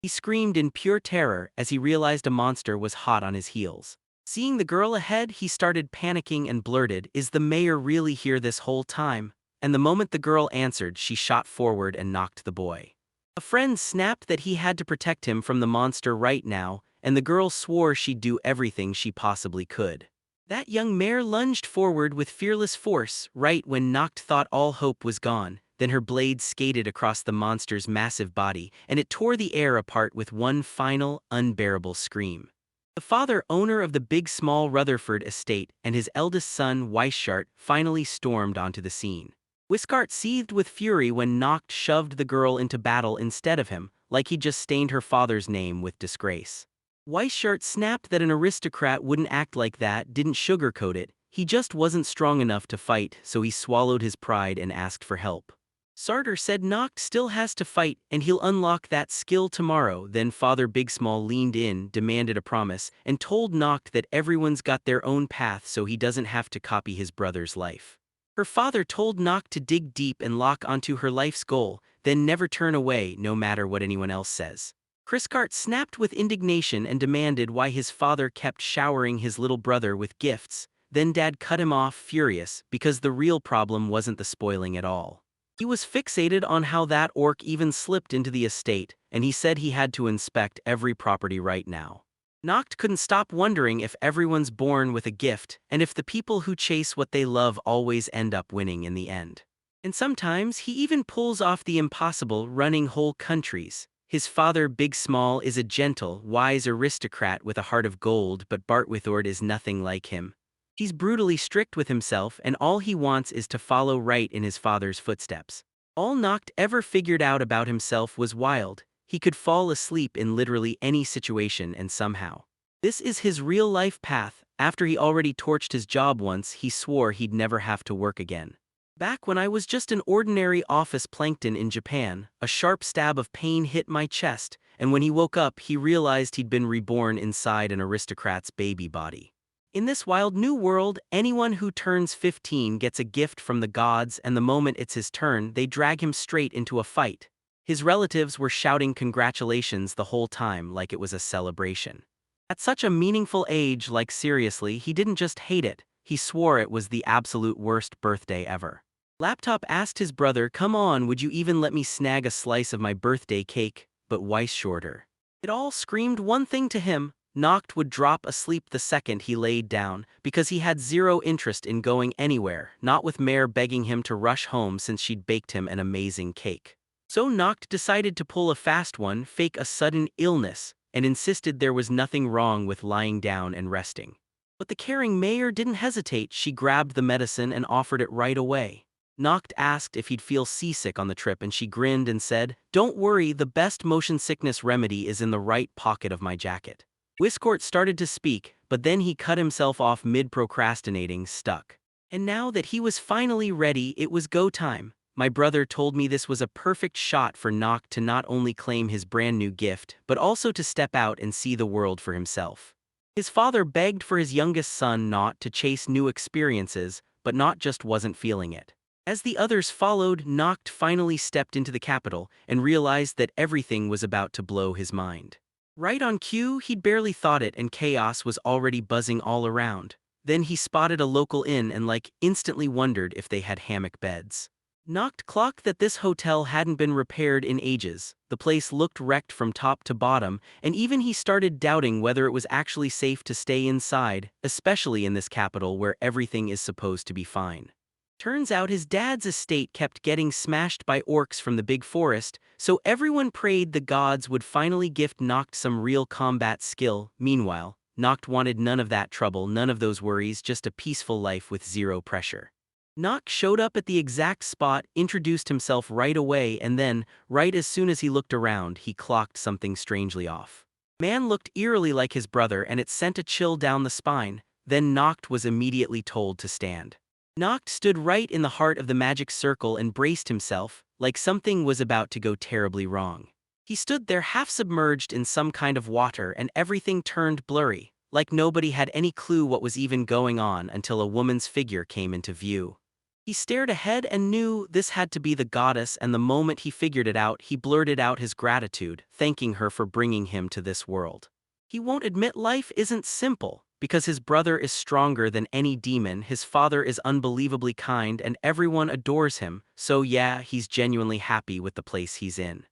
He screamed in pure terror as he realized a monster was hot on his heels. Seeing the girl ahead, he started panicking and blurted, "Is the mayor really here this whole time?" And the moment the girl answered, she shot forward and knocked the boy. A friend snapped that he had to protect him from the monster right now, and the girl swore she'd do everything she possibly could. That young mare lunged forward with fearless force right when Noct thought all hope was gone. Then her blade skated across the monster's massive body, and it tore the air apart with one final, unbearable scream. The father, owner of the big small Rutherford estate, and his eldest son, Weisshart, finally stormed onto the scene. Wiscart seethed with fury when Noct shoved the girl into battle instead of him, like he'd just stained her father's name with disgrace. Weisshart snapped that an aristocrat wouldn't act like that, didn't sugarcoat it. He just wasn't strong enough to fight, so he swallowed his pride and asked for help. Sartor said Noct still has to fight, and he'll unlock that skill tomorrow. Then Father Big Small leaned in, demanded a promise, and told Noct that everyone's got their own path so he doesn't have to copy his brother's life. Her father told Noct to dig deep and lock onto her life's goal, then never turn away no matter what anyone else says. Criscart snapped with indignation and demanded why his father kept showering his little brother with gifts. Then Dad cut him off, furious, because the real problem wasn't the spoiling at all. He was fixated on how that orc even slipped into the estate, and he said he had to inspect every property right now. Noct couldn't stop wondering if everyone's born with a gift, and if the people who chase what they love always end up winning in the end. And sometimes he even pulls off the impossible, running whole countries. His father, Big Small, is a gentle, wise aristocrat with a heart of gold, but Bart Withord is nothing like him. He's brutally strict with himself, and all he wants is to follow right in his father's footsteps. All Noct ever figured out about himself was wild. He could fall asleep in literally any situation, and somehow. This is his real-life path. After he already torched his job once, he swore he'd never have to work again. Back when I was just an ordinary office plankton in Japan, a sharp stab of pain hit my chest, and when he woke up, he realized he'd been reborn inside an aristocrat's baby body. In this wild new world, anyone who turns 15 gets a gift from the gods, and the moment it's his turn, they drag him straight into a fight. His relatives were shouting congratulations the whole time like it was a celebration. At such a meaningful age, like seriously, he didn't just hate it, he swore it was the absolute worst birthday ever. Laptop asked his brother, "Come on, would you even let me snag a slice of my birthday cake?" But Weiss shorter. It all screamed one thing to him. Noct would drop asleep the second he laid down, because he had zero interest in going anywhere, not with Mare begging him to rush home since she'd baked him an amazing cake. So Noct decided to pull a fast one, fake a sudden illness, and insisted there was nothing wrong with lying down and resting. But the caring mayor didn't hesitate. She grabbed the medicine and offered it right away. Noct asked if he'd feel seasick on the trip, and she grinned and said, "Don't worry, the best motion sickness remedy is in the right pocket of my jacket." Wiscort started to speak, but then he cut himself off mid-procrastinating, stuck. And now that he was finally ready, it was go time. My brother told me this was a perfect shot for Noct to not only claim his brand new gift, but also to step out and see the world for himself. His father begged for his youngest son not to chase new experiences, but Noct just wasn't feeling it. As the others followed, Noct finally stepped into the capital and realized that everything was about to blow his mind. Right on cue, he'd barely thought it, and chaos was already buzzing all around. Then he spotted a local inn and instantly wondered if they had hammock beds. Noct clocked that this hotel hadn't been repaired in ages. The place looked wrecked from top to bottom, and even he started doubting whether it was actually safe to stay inside, especially in this capital where everything is supposed to be fine. Turns out his dad's estate kept getting smashed by orcs from the big forest, so everyone prayed the gods would finally gift Noct some real combat skill. Meanwhile, Noct wanted none of that trouble, none of those worries, just a peaceful life with zero pressure. Noct showed up at the exact spot, introduced himself right away, and then, right as soon as he looked around, he clocked something strangely off. Man looked eerily like his brother, and it sent a chill down the spine. Then Noct was immediately told to stand. Noct stood right in the heart of the magic circle and braced himself, like something was about to go terribly wrong. He stood there half submerged in some kind of water, and everything turned blurry, like nobody had any clue what was even going on until a woman's figure came into view. He stared ahead and knew this had to be the goddess, and the moment he figured it out, he blurted out his gratitude, thanking her for bringing him to this world. He won't admit life isn't simple, because his brother is stronger than any demon, his father is unbelievably kind, and everyone adores him, so yeah, he's genuinely happy with the place he's in.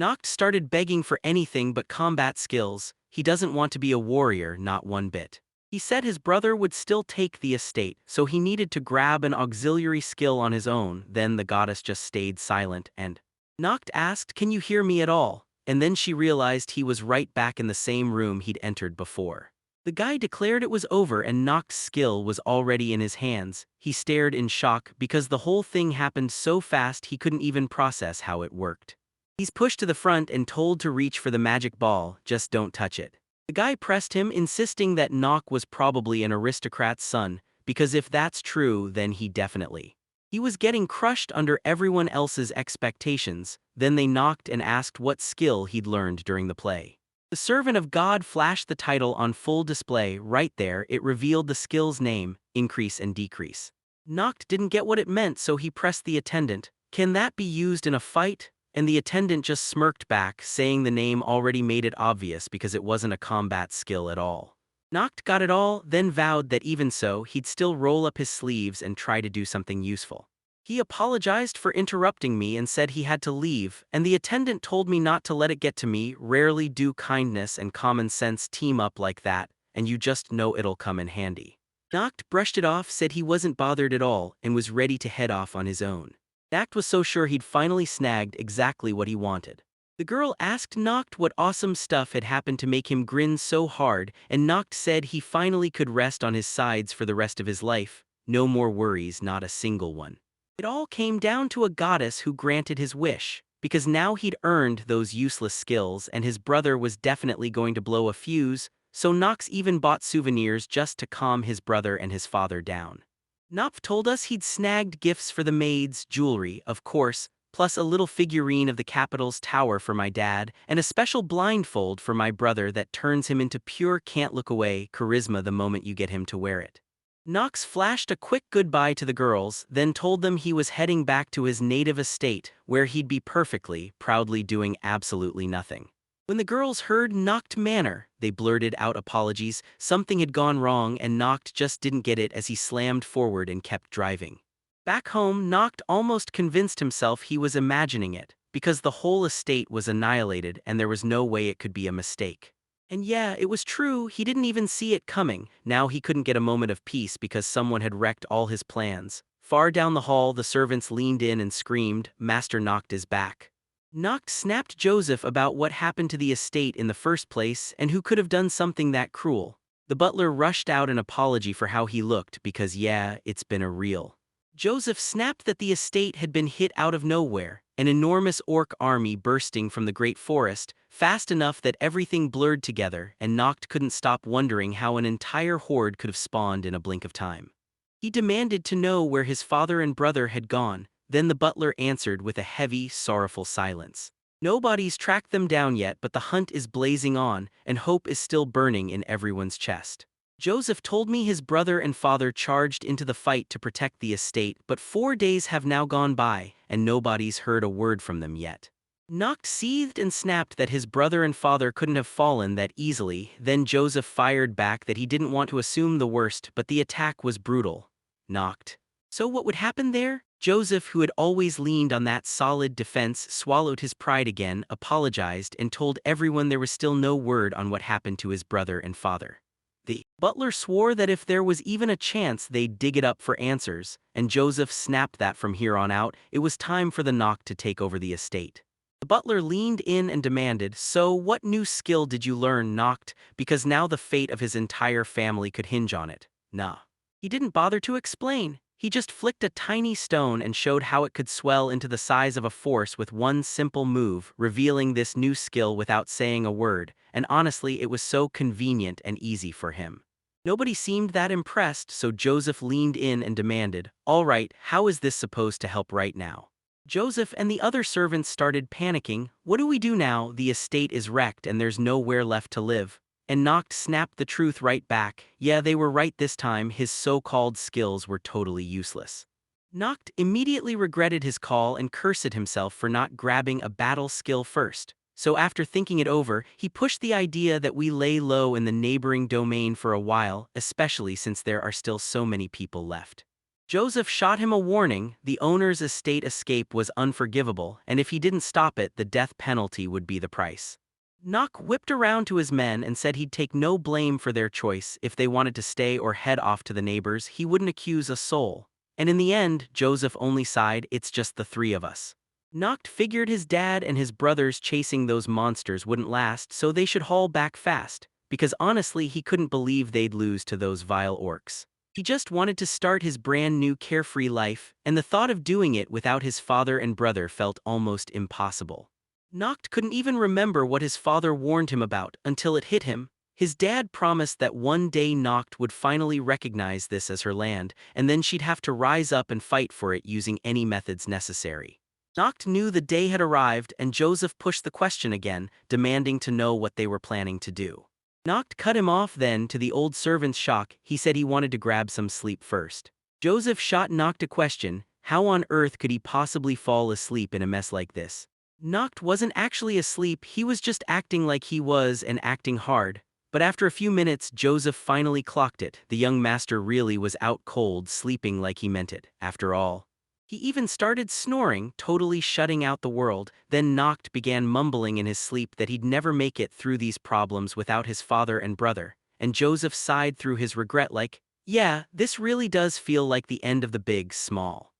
Noct started begging for anything but combat skills. He doesn't want to be a warrior, not one bit. He said his brother would still take the estate, so he needed to grab an auxiliary skill on his own. Then the goddess just stayed silent and Noct asked, "Can you hear me at all?" And then she realized he was right back in the same room he'd entered before. The guy declared it was over and Noct's skill was already in his hands. He stared in shock because the whole thing happened so fast he couldn't even process how it worked. He's pushed to the front and told to reach for the magic ball, just don't touch it. The guy pressed him, insisting that Noct was probably an aristocrat's son, because if that's true, then he definitely. He was getting crushed under everyone else's expectations. Then they knocked and asked what skill he'd learned during the play. The servant of God flashed the title on full display. Right there, it revealed the skill's name, increase and decrease. Noct didn't get what it meant, so he pressed the attendant. "Can that be used in a fight?" And the attendant just smirked back, saying the name already made it obvious because it wasn't a combat skill at all. Noct got it all, then vowed that even so, he'd still roll up his sleeves and try to do something useful. He apologized for interrupting me and said he had to leave, and the attendant told me not to let it get to me. Rarely do kindness and common sense team up like that, and you just know it'll come in handy. Noct brushed it off, said he wasn't bothered at all, and was ready to head off on his own. Noct was so sure he'd finally snagged exactly what he wanted. The girl asked Noct what awesome stuff had happened to make him grin so hard, and Noct said he finally could rest on his sides for the rest of his life. No more worries, not a single one. It all came down to a goddess who granted his wish, because now he'd earned those useless skills and his brother was definitely going to blow a fuse, so Nox even bought souvenirs just to calm his brother and his father down. Knopf told us he'd snagged gifts for the maids, jewelry, of course, plus a little figurine of the Capitol's tower for my dad, and a special blindfold for my brother that turns him into pure can't-look-away charisma the moment you get him to wear it. Knox flashed a quick goodbye to the girls, then told them he was heading back to his native estate, where he'd be perfectly, proudly doing absolutely nothing. When the girls heard Noct Manor, they blurted out apologies. Something had gone wrong and Noct just didn't get it as he slammed forward and kept driving. Back home, Noct almost convinced himself he was imagining it, because the whole estate was annihilated and there was no way it could be a mistake. And yeah, it was true, he didn't even see it coming. Now he couldn't get a moment of peace because someone had wrecked all his plans. Far down the hall, the servants leaned in and screamed, "Master Noct is back." Noct snapped Joseph about what happened to the estate in the first place and who could have done something that cruel. The butler rushed out an apology for how he looked because yeah, it's been a real. Joseph snapped that the estate had been hit out of nowhere, an enormous orc army bursting from the great forest, fast enough that everything blurred together, and Noct couldn't stop wondering how an entire horde could have spawned in a blink of time. He demanded to know where his father and brother had gone. Then the butler answered with a heavy, sorrowful silence. "Nobody's tracked them down yet, but the hunt is blazing on, and hope is still burning in everyone's chest. Joseph told me his brother and father charged into the fight to protect the estate, but 4 days have now gone by, and nobody's heard a word from them yet." Noct seethed and snapped that his brother and father couldn't have fallen that easily. Then Joseph fired back that he didn't want to assume the worst, but the attack was brutal. Noct. So what would happen there? Joseph, who had always leaned on that solid defense, swallowed his pride again, apologized, and told everyone there was still no word on what happened to his brother and father. The butler swore that if there was even a chance they'd dig it up for answers, and Joseph snapped that from here on out, it was time for the Noct to take over the estate. The butler leaned in and demanded, "So what new skill did you learn, Noct? Because now the fate of his entire family could hinge on it." Nah. He didn't bother to explain. He just flicked a tiny stone and showed how it could swell into the size of a force with one simple move, revealing this new skill without saying a word, and honestly it was so convenient and easy for him. Nobody seemed that impressed, so Joseph leaned in and demanded, "All right, how is this supposed to help right now?" Joseph and the other servants started panicking. "What do we do now? The estate is wrecked and there's nowhere left to live." And Noct snapped the truth right back. Yeah, they were right this time, his so-called skills were totally useless. Noct immediately regretted his call and cursed himself for not grabbing a battle skill first. So after thinking it over, he pushed the idea that we lay low in the neighboring domain for a while, especially since there are still so many people left. Joseph shot him a warning. The owner's estate escape was unforgivable, and if he didn't stop it, the death penalty would be the price. Nock whipped around to his men and said he'd take no blame for their choice. If they wanted to stay or head off to the neighbors, he wouldn't accuse a soul. And in the end, Joseph only sighed, "It's just the three of us." Noct figured his dad and his brothers chasing those monsters wouldn't last, so they should haul back fast, because honestly he couldn't believe they'd lose to those vile orcs. He just wanted to start his brand new carefree life, and the thought of doing it without his father and brother felt almost impossible. Noct couldn't even remember what his father warned him about until it hit him. His dad promised that one day Noct would finally recognize this as her land, and then she'd have to rise up and fight for it using any methods necessary. Noct knew the day had arrived, and Joseph pushed the question again, demanding to know what they were planning to do. Noct cut him off then. To the old servant's shock, he said he wanted to grab some sleep first. Joseph shot Noct a question: how on earth could he possibly fall asleep in a mess like this? Noct wasn't actually asleep, he was just acting like he was, and acting hard. But after a few minutes, Joseph finally clocked it. The young master really was out cold, sleeping like he meant it, after all. He even started snoring, totally shutting out the world. Then Noct began mumbling in his sleep that he'd never make it through these problems without his father and brother. And Joseph sighed through his regret like, "Yeah, this really does feel like the end of the big small."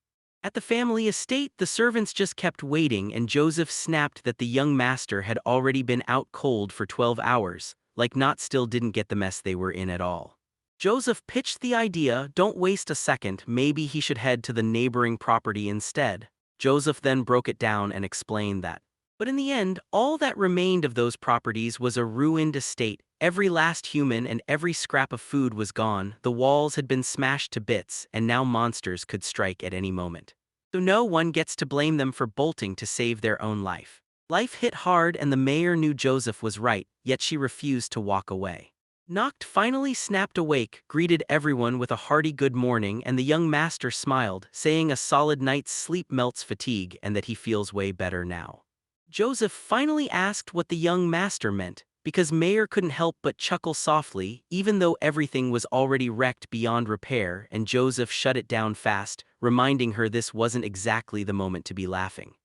At the family estate, the servants just kept waiting, and Joseph snapped that the young master had already been out cold for 12 hours, like Noct still didn't get the mess they were in at all. Joseph pitched the idea, "Don't waste a second, maybe he should head to the neighboring property instead." Joseph then broke it down and explained that. But in the end, all that remained of those properties was a ruined estate. Every last human and every scrap of food was gone, the walls had been smashed to bits, and now monsters could strike at any moment. So no one gets to blame them for bolting to save their own life. Life hit hard, and the mayor knew Joseph was right, yet she refused to walk away. Noct finally snapped awake, greeted everyone with a hearty good morning, and the young master smiled, saying a solid night's sleep melts fatigue and that he feels way better now. Joseph finally asked what the young master meant, because Mayor couldn't help but chuckle softly, even though everything was already wrecked beyond repair, and Joseph shut it down fast, reminding her this wasn't exactly the moment to be laughing.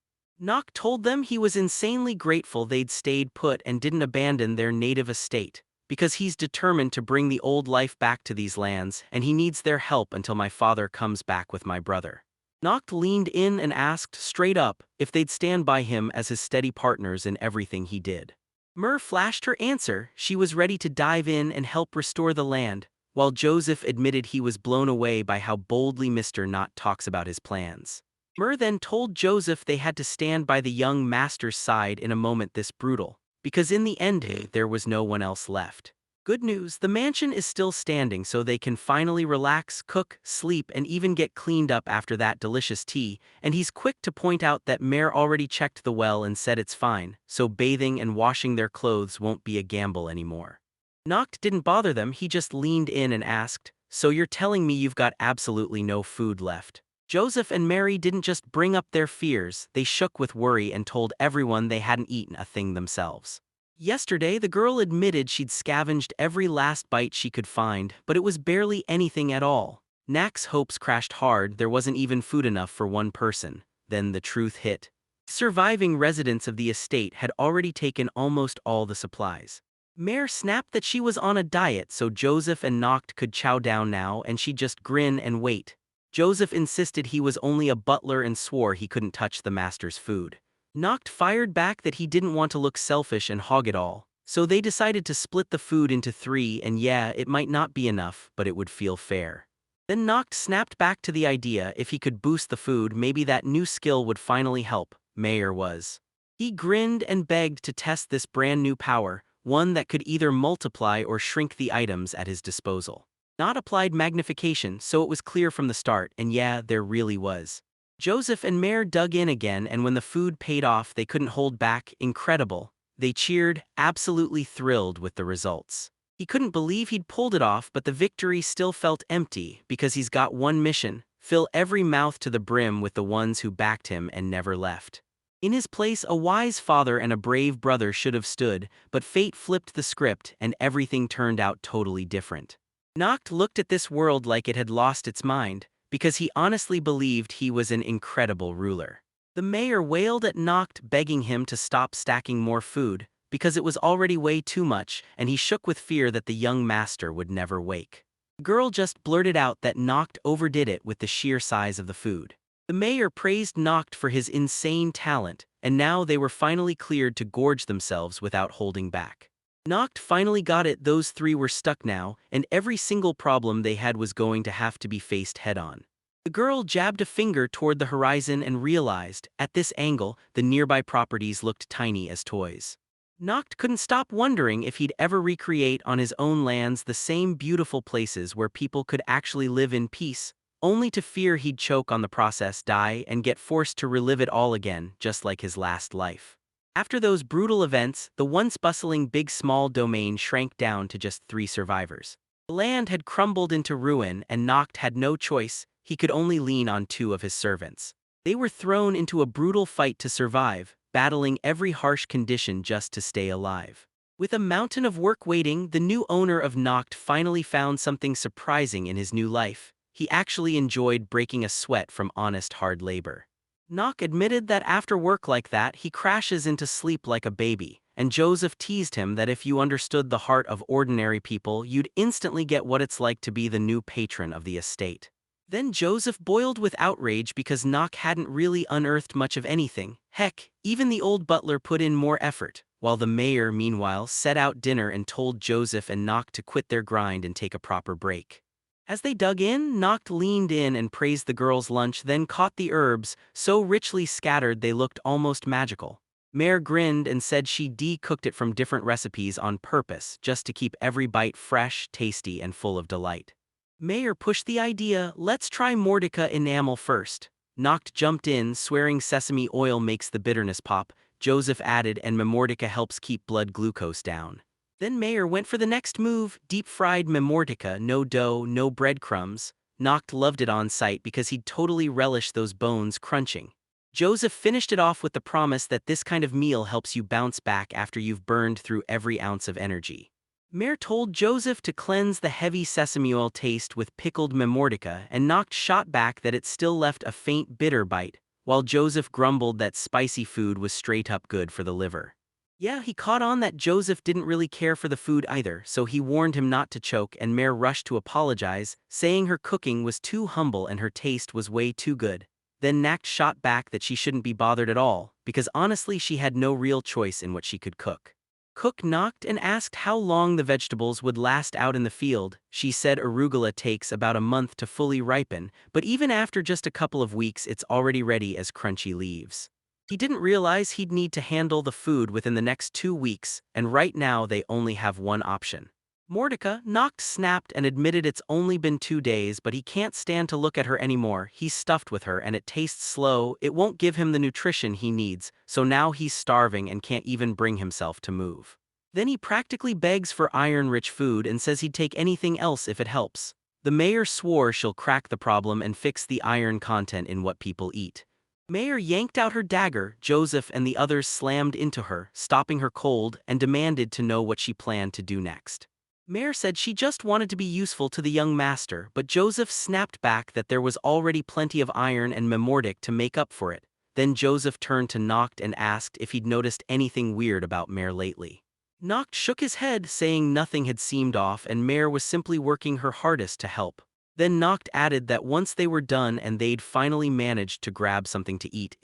Noct told them he was insanely grateful they'd stayed put and didn't abandon their native estate, because he's determined to bring the old life back to these lands, and he needs their help until my father comes back with my brother. Noct leaned in and asked straight up if they'd stand by him as his steady partners in everything he did. Mer flashed her answer. She was ready to dive in and help restore the land, while Joseph admitted he was blown away by how boldly Mr. Noct talks about his plans. Mer then told Joseph they had to stand by the young master's side in a moment this brutal, because in the end there was no one else left. Good news, the mansion is still standing, so they can finally relax, cook, sleep, and even get cleaned up after that delicious tea, and he's quick to point out that Mare already checked the well and said it's fine, so bathing and washing their clothes won't be a gamble anymore. Noct didn't bother them, he just leaned in and asked, "So you're telling me you've got absolutely no food left?" Joseph and Mary didn't just bring up their fears, they shook with worry and told everyone they hadn't eaten a thing themselves. Yesterday, the girl admitted she'd scavenged every last bite she could find, but it was barely anything at all. Nak's hopes crashed hard, there wasn't even food enough for one person. Then the truth hit. Surviving residents of the estate had already taken almost all the supplies. Mare snapped that she was on a diet so Joseph and Noct could chow down now, and she'd just grin and wait. Joseph insisted he was only a butler and swore he couldn't touch the master's food. Noct fired back that he didn't want to look selfish and hog it all, so they decided to split the food into 3, and yeah, it might not be enough, but it would feel fair. Then Noct snapped back to the idea if he could boost the food, maybe that new skill would finally help. Mayor was. He grinned and begged to test this brand new power, one that could either multiply or shrink the items at his disposal. Not applied magnification, so it was clear from the start, and yeah, there really was. Joseph and Mare dug in again, and when the food paid off they couldn't hold back. Incredible. They cheered, absolutely thrilled with the results. He couldn't believe he'd pulled it off, but the victory still felt empty, because he's got one mission, fill every mouth to the brim with the ones who backed him and never left. In his place, a wise father and a brave brother should have stood, but fate flipped the script and everything turned out totally different. Noct looked at this world like it had lost its mind, because he honestly believed he was an incredible ruler. The mayor wailed at Noct, begging him to stop stacking more food, because it was already way too much, and he shook with fear that the young master would never wake. The girl just blurted out that Noct overdid it with the sheer size of the food. The mayor praised Noct for his insane talent, and now they were finally cleared to gorge themselves without holding back. Noct finally got it. Those three were stuck now, and every single problem they had was going to have to be faced head-on. The girl jabbed a finger toward the horizon and realized, at this angle, the nearby properties looked tiny as toys. Noct couldn't stop wondering if he'd ever recreate on his own lands the same beautiful places where people could actually live in peace, only to fear he'd choke on the process, die, and get forced to relive it all again, just like his last life. After those brutal events, the once bustling big-small domain shrank down to just 3 survivors. The land had crumbled into ruin, and Noct had no choice. He could only lean on 2 of his servants. They were thrown into a brutal fight to survive, battling every harsh condition just to stay alive. With a mountain of work waiting, the new owner of Noct finally found something surprising in his new life. He actually enjoyed breaking a sweat from honest hard labor. Noct admitted that after work like that, he crashes into sleep like a baby, and Joseph teased him that if you understood the heart of ordinary people, you'd instantly get what it's like to be the new patron of the estate. Then Joseph boiled with outrage because Noct hadn't really unearthed much of anything. Heck, even the old butler put in more effort, while the mayor, meanwhile, set out dinner and told Joseph and Noct to quit their grind and take a proper break. As they dug in, Noct leaned in and praised the girl's lunch, then caught the herbs, so richly scattered they looked almost magical. Mayor grinned and said she de-cooked it from different recipes on purpose, just to keep every bite fresh, tasty, and full of delight. Mayor pushed the idea, let's try Mordecai enamel first. Noct jumped in, swearing sesame oil makes the bitterness pop. Joseph added, and Memortica helps keep blood glucose down. Then Mayor went for the next move, deep-fried Memortica, no dough, no breadcrumbs. Noct loved it on sight because he'd totally relish those bones crunching. Joseph finished it off with the promise that this kind of meal helps you bounce back after you've burned through every ounce of energy. Mayor told Joseph to cleanse the heavy sesame oil taste with pickled Memortica, and Noct shot back that it still left a faint bitter bite, while Joseph grumbled that spicy food was straight-up good for the liver. Yeah, he caught on that Joseph didn't really care for the food either, so he warned him not to choke, and Mayor rushed to apologize, saying her cooking was too humble and her taste was way too good. Then Noct shot back that she shouldn't be bothered at all, because honestly she had no real choice in what she could cook. Cook knocked and asked how long the vegetables would last out in the field. She said arugula takes about a month to fully ripen, but even after just a couple of weeks it's already ready as crunchy leaves. He didn't realize he'd need to handle the food within the next 2 weeks, and right now they only have one option. Mordecai, Noct snapped and admitted it's only been 2 days, but he can't stand to look at her anymore. He's stuffed with her and it tastes slow, it won't give him the nutrition he needs, so now he's starving and can't even bring himself to move. Then he practically begs for iron-rich food and says he'd take anything else if it helps. The mayor swore she'll crack the problem and fix the iron content in what people eat. Mayor yanked out her dagger. Joseph and the others slammed into her, stopping her cold, and demanded to know what she planned to do next. Mayor said she just wanted to be useful to the young master, but Joseph snapped back that there was already plenty of iron and memortic to make up for it. Then Joseph turned to Noct and asked if he'd noticed anything weird about Mayor lately. Noct shook his head, saying nothing had seemed off and Mayor was simply working her hardest to help. Then Noct added that once they were done and they'd finally managed to grab something to eat,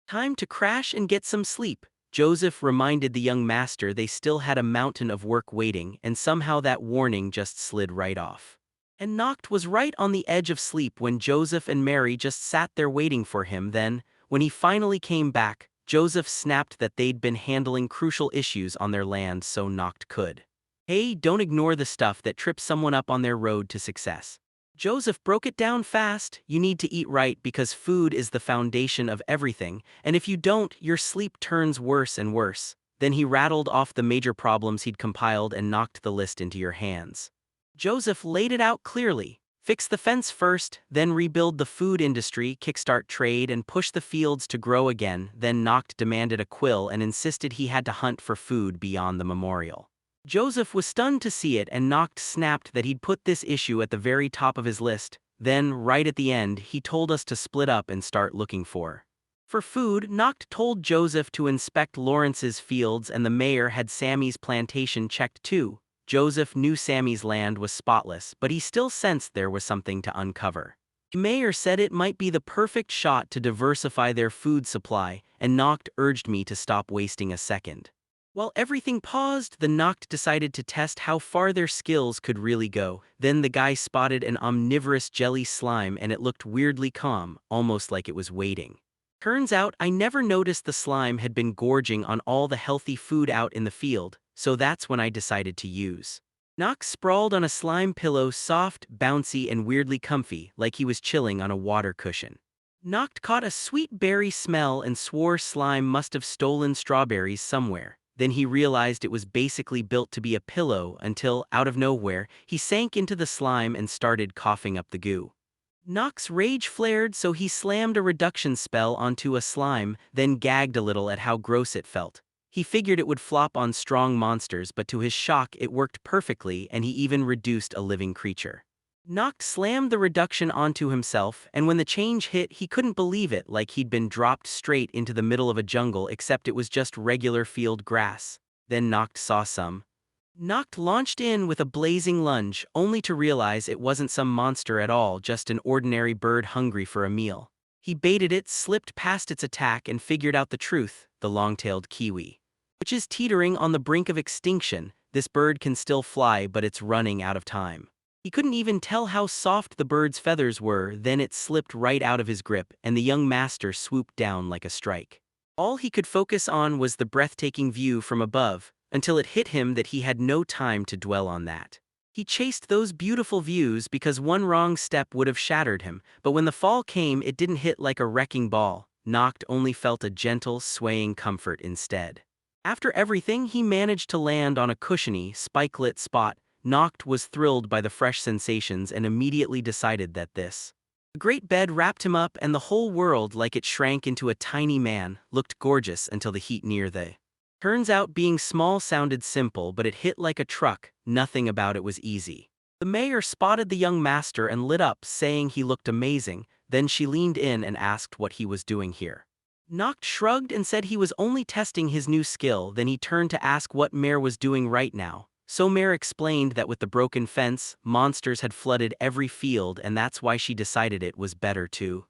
time to crash and get some sleep. Joseph reminded the young master they still had a mountain of work waiting, and somehow that warning just slid right off. And Noct was right on the edge of sleep when Joseph and Mary just sat there waiting for him. Then, when he finally came back, Joseph snapped that they'd been handling crucial issues on their land so Noct could. Hey, don't ignore the stuff that trips someone up on their road to success. Joseph broke it down fast. You need to eat right because food is the foundation of everything, and if you don't, your sleep turns worse and worse. Then he rattled off the major problems he'd compiled and knocked the list into your hands. Joseph laid it out clearly. Fix the fence first, then rebuild the food industry, kickstart trade, and push the fields to grow again. Then Noct demanded a quill and insisted he had to hunt for food beyond the memorial. Joseph was stunned to see it, and Noct snapped that he'd put this issue at the very top of his list. Then, right at the end, he told us to split up and start looking for food. Noct told Joseph to inspect Lawrence's fields, and the mayor had Sammy's plantation checked too. Joseph knew Sammy's land was spotless, but he still sensed there was something to uncover. The mayor said it might be the perfect shot to diversify their food supply, and Noct urged me to stop wasting a second. While everything paused, the Noct decided to test how far their skills could really go. Then the guy spotted an omnivorous jelly slime, and it looked weirdly calm, almost like it was waiting. Turns out I never noticed the slime had been gorging on all the healthy food out in the field, so that's when I decided to use. Noct sprawled on a slime pillow, soft, bouncy, and weirdly comfy, like he was chilling on a water cushion. Noct caught a sweet berry smell and swore slime must have stolen strawberries somewhere. Then he realized it was basically built to be a pillow until, out of nowhere, he sank into the slime and started coughing up the goo. Noct's rage flared, so he slammed a reduction spell onto a slime, then gagged a little at how gross it felt. He figured it would flop on strong monsters, but to his shock it worked perfectly, and he even reduced a living creature. Noct slammed the reduction onto himself, and when the change hit he couldn't believe it, like he'd been dropped straight into the middle of a jungle, except it was just regular field grass. Then Noct saw some. Noct launched in with a blazing lunge, only to realize it wasn't some monster at all, just an ordinary bird hungry for a meal. He baited it, slipped past its attack, and figured out the truth: the long-tailed kiwi, which is teetering on the brink of extinction. This bird can still fly, but it's running out of time. He couldn't even tell how soft the bird's feathers were. Then it slipped right out of his grip, and the young master swooped down like a strike. All he could focus on was the breathtaking view from above, until it hit him that he had no time to dwell on that. He chased those beautiful views because one wrong step would have shattered him, but when the fall came it didn't hit like a wrecking ball. Noct only felt a gentle, swaying comfort instead. After everything, he managed to land on a cushiony, spike-lit spot. Noct was thrilled by the fresh sensations and immediately decided that this great bed wrapped him up, and the whole world, like it shrank into a tiny man, looked gorgeous until the heat near the turns out being small sounded simple, but it hit like a truck. Nothing about it was easy. The mayor spotted the young master and lit up, saying he looked amazing. Then she leaned in and asked what he was doing here. Noct shrugged and said he was only testing his new skill. Then he turned to ask what Mayor was doing right now. So Mayor explained that with the broken fence, monsters had flooded every field, and that's why she decided it was better to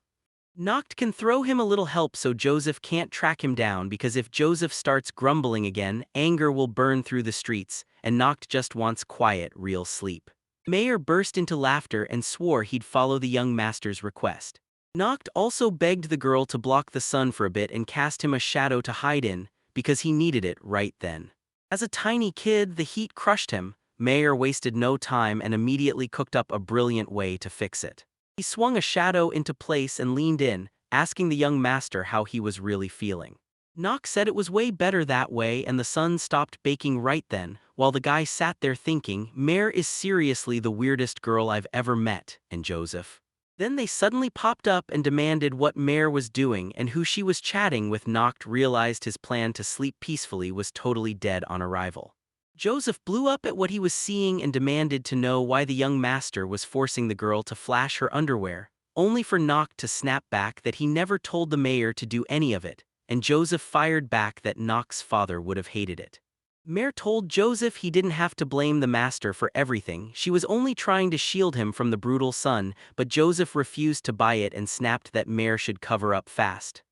Noct can throw him a little help so Joseph can't track him down, because if Joseph starts grumbling again, anger will burn through the streets, and Noct just wants quiet, real sleep. Mayor burst into laughter and swore he'd follow the young master's request. Noct also begged the girl to block the sun for a bit and cast him a shadow to hide in, because he needed it right then. As a tiny kid, the heat crushed him. Mayor wasted no time and immediately cooked up a brilliant way to fix it. He swung a shadow into place and leaned in, asking the young master how he was really feeling. Noct said it was way better that way, and the sun stopped baking right then, while the guy sat there thinking, Mare is seriously the weirdest girl I've ever met, and Joseph. Then they suddenly popped up and demanded what Mare was doing and who she was chatting with. Noct realized his plan to sleep peacefully was totally dead on arrival. Joseph blew up at what he was seeing and demanded to know why the young master was forcing the girl to flash her underwear, only for Noct to snap back that he never told the mayor to do any of it, and Joseph fired back that Noct's father would have hated it. Mare told Joseph he didn't have to blame the master for everything, she was only trying to shield him from the brutal sun, but Joseph refused to buy it and snapped that Mare should cover up fast.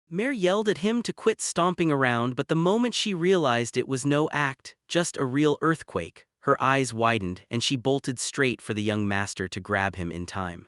Mare yelled at him to quit stomping around, but the moment she realized it was no act, just a real earthquake, her eyes widened and she bolted straight for the young master to grab him in time.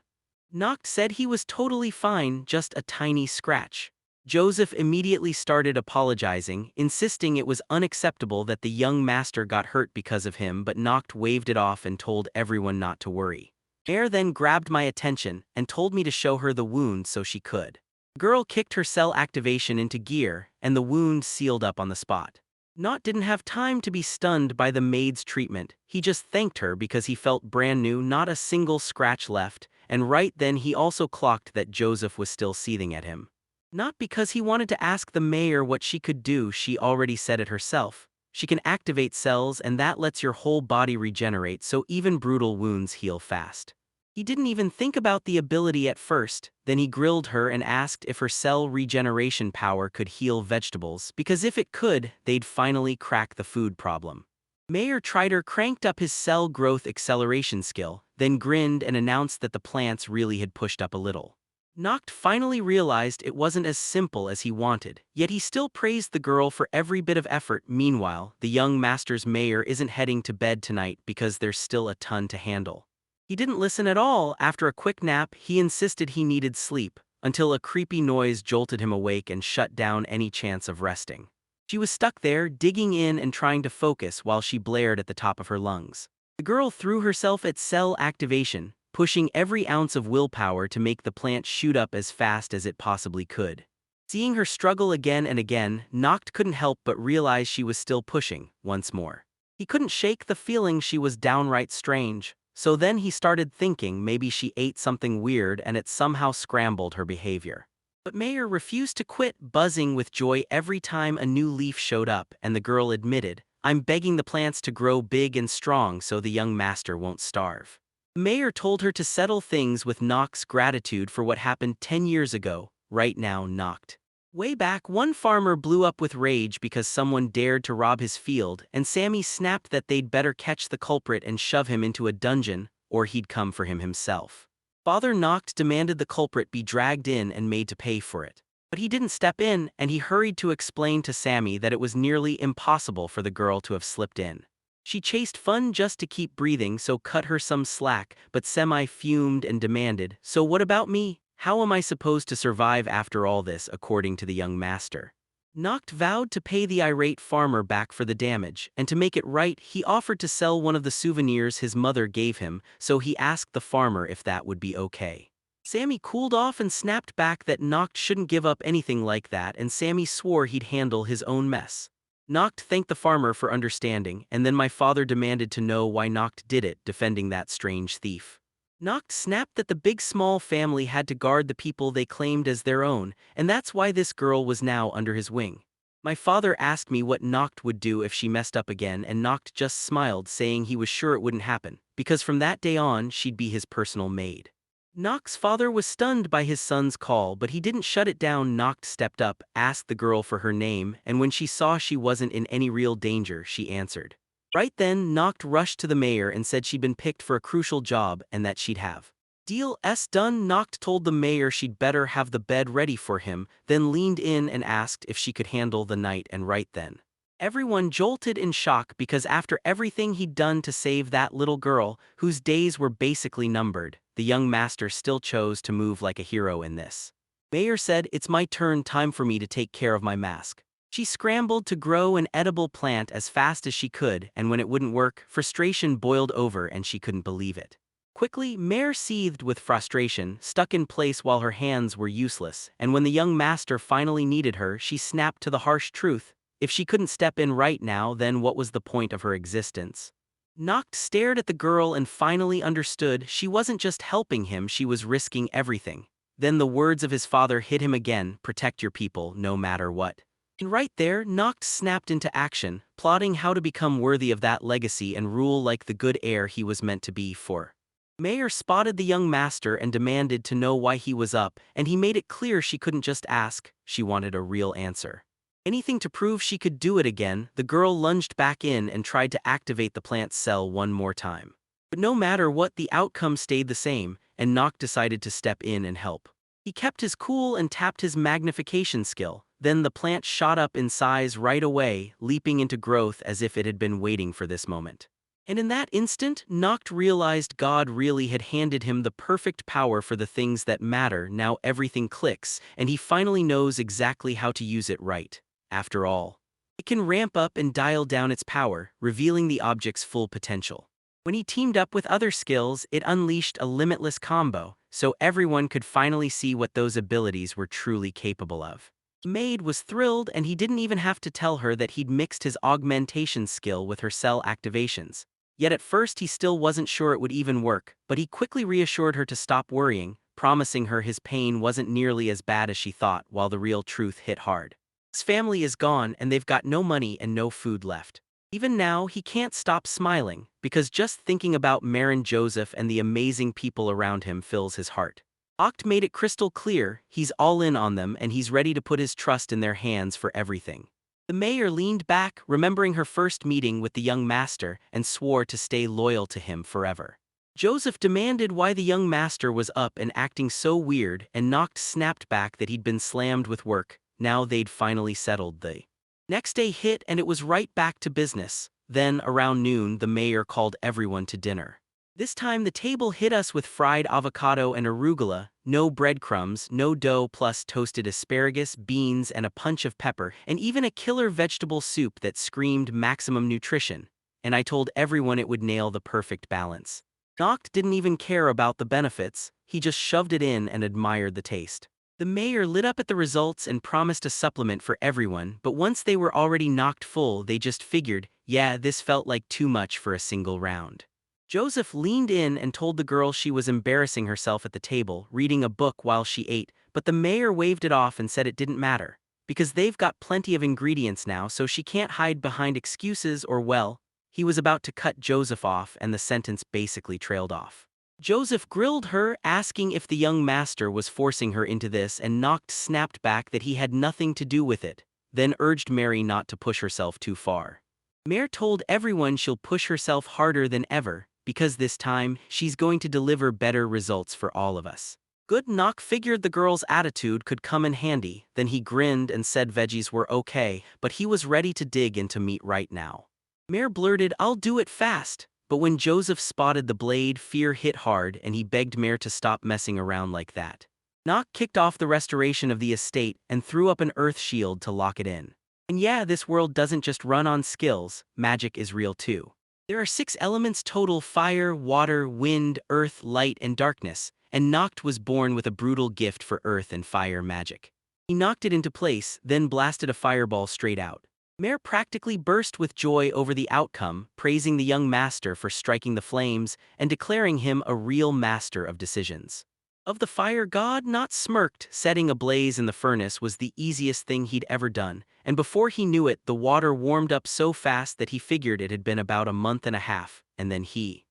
Noct said he was totally fine, just a tiny scratch. Joseph immediately started apologizing, insisting it was unacceptable that the young master got hurt because of him, but Noct waved it off and told everyone not to worry. Mare then grabbed my attention and told me to show her the wound so she could. The girl kicked her cell activation into gear, and the wound sealed up on the spot. Noct didn't have time to be stunned by the maid's treatment. He just thanked her because he felt brand new, not a single scratch left, and right then he also clocked that Joseph was still seething at him. Not because he wanted to ask the mayor what she could do, she already said it herself. She can activate cells and that lets your whole body regenerate, so even brutal wounds heal fast. He didn't even think about the ability at first, then he grilled her and asked if her cell regeneration power could heal vegetables, because if it could, they'd finally crack the food problem. Mayor Trider cranked up his cell growth acceleration skill, then grinned and announced that the plants really had pushed up a little. Noct finally realized it wasn't as simple as he wanted, yet he still praised the girl for every bit of effort. Meanwhile, the young master's mayor isn't heading to bed tonight because there's still a ton to handle. He didn't listen at all. After a quick nap, he insisted he needed sleep, until a creepy noise jolted him awake and shut down any chance of resting. She was stuck there, digging in and trying to focus while she blared at the top of her lungs. The girl threw herself at cell activation, pushing every ounce of willpower to make the plant shoot up as fast as it possibly could. Seeing her struggle again and again, Noct couldn't help but realize she was still pushing, once more. He couldn't shake the feeling she was downright strange. So then he started thinking maybe she ate something weird and it somehow scrambled her behavior. But Mayor refused to quit, buzzing with joy every time a new leaf showed up, and the girl admitted, "I'm begging the plants to grow big and strong so the young master won't starve." Mayor told her to settle things with Noct's gratitude for what happened 10 years ago. Right now, Noct. Way back, one farmer blew up with rage because someone dared to rob his field, and Sammy snapped that they'd better catch the culprit and shove him into a dungeon, or he'd come for him himself. Father Noct demanded the culprit be dragged in and made to pay for it. But he didn't step in, and he hurried to explain to Sammy that it was nearly impossible for the girl to have slipped in. She chased fun just to keep breathing, so cut her some slack, but Semi fumed and demanded, "So what about me? How am I supposed to survive after all this?" According to the young master. Noct vowed to pay the irate farmer back for the damage, and to make it right, he offered to sell one of the souvenirs his mother gave him, so he asked the farmer if that would be okay. Sammy cooled off and snapped back that Noct shouldn't give up anything like that, and Sammy swore he'd handle his own mess. Noct thanked the farmer for understanding, and then my father demanded to know why Noct did it, defending that strange thief. Noct snapped that the Big Small family had to guard the people they claimed as their own, and that's why this girl was now under his wing. My father asked me what Noct would do if she messed up again, and Noct just smiled, saying he was sure it wouldn't happen, because from that day on she'd be his personal maid. Noct's father was stunned by his son's call, but he didn't shut it down. Noct stepped up, asked the girl for her name, and when she saw she wasn't in any real danger, she answered. Right then, Noct rushed to the mayor and said she'd been picked for a crucial job and that she'd have deal done. Noct told the mayor she'd better have the bed ready for him, then leaned in and asked if she could handle the night, and right then, everyone jolted in shock because after everything he'd done to save that little girl, whose days were basically numbered, the young master still chose to move like a hero in this. Mayor said, "It's my turn, time for me to take care of my mask." She scrambled to grow an edible plant as fast as she could, and when it wouldn't work, frustration boiled over and she couldn't believe it. Quickly, Mare seethed with frustration, stuck in place while her hands were useless, and when the young master finally needed her, she snapped to the harsh truth. If she couldn't step in right now, then what was the point of her existence? Noct stared at the girl and finally understood she wasn't just helping him, she was risking everything. Then the words of his father hit him again, "Protect your people, no matter what." And right there, Noct snapped into action, plotting how to become worthy of that legacy and rule like the good heir he was meant to be for. Mayor spotted the young master and demanded to know why he was up, and he made it clear she couldn't just ask, she wanted a real answer. Anything to prove she could do it again. The girl lunged back in and tried to activate the plant's cell one more time. But no matter what, the outcome stayed the same, and Noct decided to step in and help. He kept his cool and tapped his magnification skill. Then the plant shot up in size right away, leaping into growth as if it had been waiting for this moment. And in that instant, Noct realized God really had handed him the perfect power for the things that matter. Now everything clicks, and he finally knows exactly how to use it right. After all, it can ramp up and dial down its power, revealing the object's full potential. When he teamed up with other skills, it unleashed a limitless combo, so everyone could finally see what those abilities were truly capable of. The maid was thrilled, and he didn't even have to tell her that he'd mixed his augmentation skill with her cell activations. Yet at first he still wasn't sure it would even work, but he quickly reassured her to stop worrying, promising her his pain wasn't nearly as bad as she thought, while the real truth hit hard. His family is gone, and they've got no money and no food left. Even now, he can't stop smiling, because just thinking about Marin Joseph and the amazing people around him fills his heart. Oct made it crystal clear he's all in on them, and he's ready to put his trust in their hands for everything. The mayor leaned back, remembering her first meeting with the young master, and swore to stay loyal to him forever. Joseph demanded why the young master was up and acting so weird, and Noct snapped back that he'd been slammed with work. Now they'd finally settled the next day hit, and it was right back to business. Then, around noon, the mayor called everyone to dinner. This time the table hit us with fried avocado and arugula, no breadcrumbs, no dough, plus toasted asparagus, beans, and a punch of pepper, and even a killer vegetable soup that screamed maximum nutrition. And I told everyone it would nail the perfect balance. Noct didn't even care about the benefits, he just shoved it in and admired the taste. The mayor lit up at the results and promised a supplement for everyone, but once they were already knocked full, they just figured, yeah, this felt like too much for a single round. Joseph leaned in and told the girl she was embarrassing herself at the table, reading a book while she ate, but the mayor waved it off and said it didn't matter, because they've got plenty of ingredients now, so she can't hide behind excuses or, well, he was about to cut Joseph off, and the sentence basically trailed off. Joseph grilled her, asking if the young master was forcing her into this, and Noct snapped back that he had nothing to do with it, then urged Mary not to push herself too far. Mare told everyone she'll push herself harder than ever, because this time, she's going to deliver better results for all of us. Good Noct figured the girl's attitude could come in handy, then he grinned and said veggies were okay, but he was ready to dig into meat right now. Mare blurted, "I'll do it fast." But when Joseph spotted the blade, fear hit hard, and he begged Mare to stop messing around like that. Noct kicked off the restoration of the estate and threw up an earth shield to lock it in. And yeah, this world doesn't just run on skills, magic is real too. There are 6 elements total: fire, water, wind, earth, light, and darkness, and Noct was born with a brutal gift for earth and fire magic. He knocked it into place, then blasted a fireball straight out. Mare practically burst with joy over the outcome, praising the young master for striking the flames and declaring him a real master of decisions. Of the fire god, Noct smirked. Setting a blaze in the furnace was the easiest thing he'd ever done, and before he knew it, the water warmed up so fast that he figured it had been about a month and a half, and then he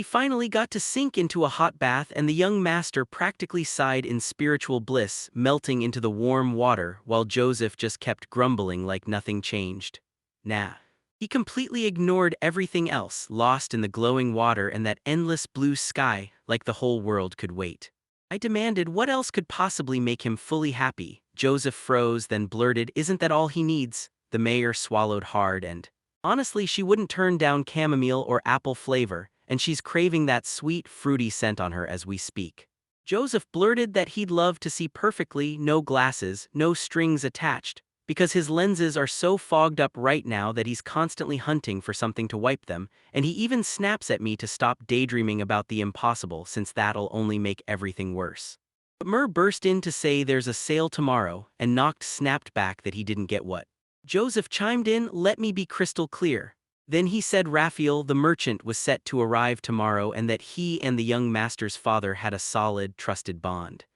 finally got to sink into a hot bath, and the young master practically sighed in spiritual bliss, melting into the warm water, while Joseph just kept grumbling like nothing changed. Nah. He completely ignored everything else, lost in the glowing water and that endless blue sky, like the whole world could wait. I demanded what else could possibly make him fully happy. Joseph froze, then blurted, "Isn't that all he needs?" The mayor swallowed hard, and honestly, she wouldn't turn down chamomile or apple flavor, and she's craving that sweet, fruity scent on her as we speak. Joseph blurted that he'd love to see perfectly, no glasses, no strings attached, because his lenses are so fogged up right now that he's constantly hunting for something to wipe them, and he even snaps at me to stop daydreaming about the impossible, since that'll only make everything worse. But Mer burst in to say there's a sale tomorrow, and Noct snapped back that he didn't get what Joseph chimed in, "Let me be crystal clear." Then he said Raphael the merchant was set to arrive tomorrow, and that he and the young master's father had a solid, trusted bond.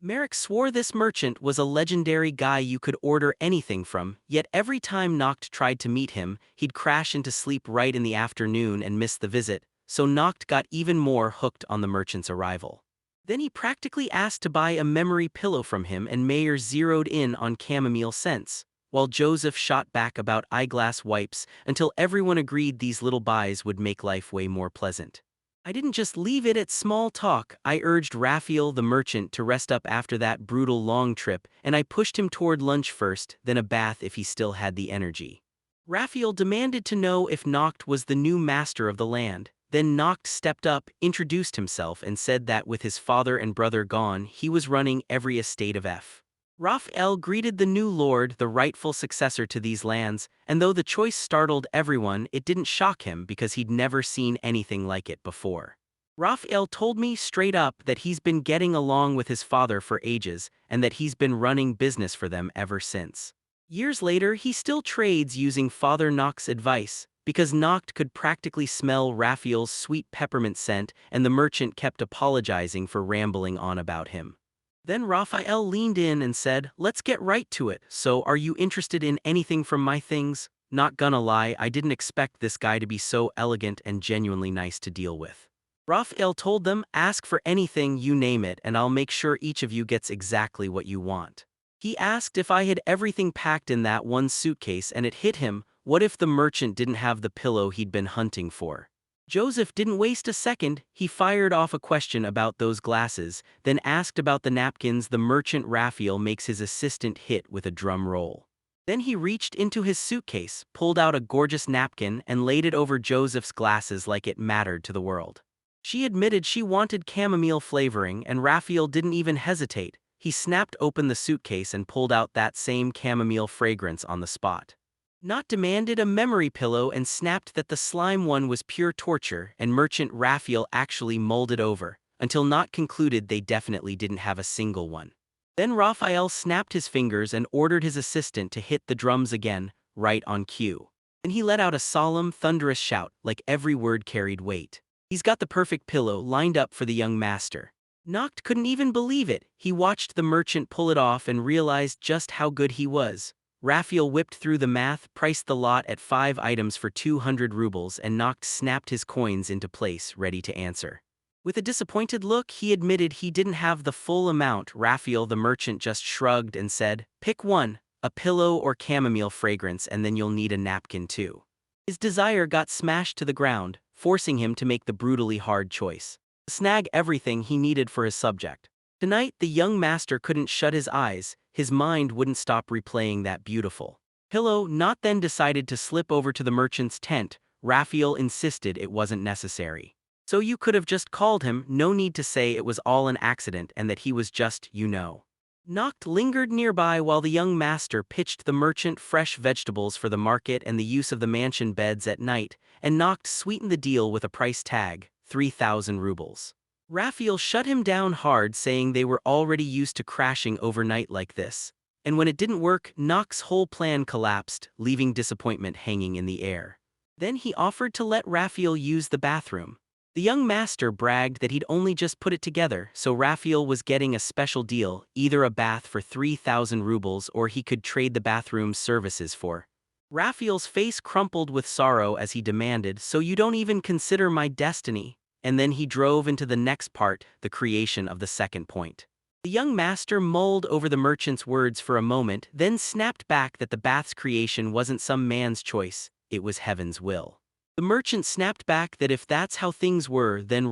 Merrick swore this merchant was a legendary guy you could order anything from, yet every time Noct tried to meet him, he'd crash into sleep right in the afternoon and miss the visit, so Noct got even more hooked on the merchant's arrival. Then he practically asked to buy a memory pillow from him, and Mayer zeroed in on chamomile scents, while Joseph shot back about eyeglass wipes until everyone agreed these little buys would make life way more pleasant. I didn't just leave it at small talk. I urged Raphael the merchant to rest up after that brutal long trip, and I pushed him toward lunch first, then a bath if he still had the energy. Raphael demanded to know if Noct was the new master of the land. Then Noct stepped up, introduced himself, and said that with his father and brother gone, he was running every estate of F. Raphael greeted the new lord, the rightful successor to these lands, and though the choice startled everyone, it didn't shock him because he'd never seen anything like it before. Raphael told me straight up that he's been getting along with his father for ages and that he's been running business for them ever since. Years later, he still trades using Father Nocht's advice, because Nocht could practically smell Raphael's sweet peppermint scent and the merchant kept apologizing for rambling on about him. Then Raphael leaned in and said, "Let's get right to it. So, are you interested in anything from my things?" Not gonna lie, I didn't expect this guy to be so elegant and genuinely nice to deal with. Raphael told them, "Ask for anything, you name it, and I'll make sure each of you gets exactly what you want." He asked if I had everything packed in that one suitcase, and it hit him, what if the merchant didn't have the pillow he'd been hunting for? Joseph didn't waste a second. He fired off a question about those glasses, then asked about the napkins. The merchant Raphael makes his assistant hit with a drum roll. Then he reached into his suitcase, pulled out a gorgeous napkin, and laid it over Joseph's glasses like it mattered to the world. She admitted she wanted chamomile flavoring, and Raphael didn't even hesitate. He snapped open the suitcase and pulled out that same chamomile fragrance on the spot. Not demanded a memory pillow and snapped that the slime one was pure torture, and merchant Raphael actually mulled it over, until Not concluded they definitely didn't have a single one. Then Raphael snapped his fingers and ordered his assistant to hit the drums again, right on cue. Then he let out a solemn, thunderous shout, like every word carried weight. "He's got the perfect pillow lined up for the young master." Noct couldn't even believe it. He watched the merchant pull it off and realized just how good he was. Raphael whipped through the math, priced the lot at 5 items for 200 rubles, and Noct snapped his coins into place, ready to answer. With a disappointed look, he admitted he didn't have the full amount. Raphael the merchant just shrugged and said, "Pick one, a pillow or chamomile fragrance, and then you'll need a napkin too." His desire got smashed to the ground, forcing him to make the brutally hard choice. Snag everything he needed for his subject. Tonight, the young master couldn't shut his eyes. His mind wouldn't stop replaying that beautiful pillow. Not then decided to slip over to the merchant's tent. Raphael insisted it wasn't necessary. "So you could have just called him, no need to say it was all an accident and that he was just, you know." Noct lingered nearby while the young master pitched the merchant fresh vegetables for the market and the use of the mansion beds at night, and Noct sweetened the deal with a price tag, 3,000 rubles. Raphael shut him down hard, saying they were already used to crashing overnight like this. And when it didn't work, Noct's whole plan collapsed, leaving disappointment hanging in the air. Then he offered to let Raphael use the bathroom. The young master bragged that he'd only just put it together, so Raphael was getting a special deal, either a bath for 3,000 rubles or he could trade the bathroom's services for. Raphael's face crumpled with sorrow as he demanded, "So you don't even consider my destiny?" And then he drove into the next part, the creation of the second point. The young master mulled over the merchant's words for a moment, then snapped back that the bath's creation wasn't some man's choice, it was heaven's will. The merchant snapped back that if that's how things were, then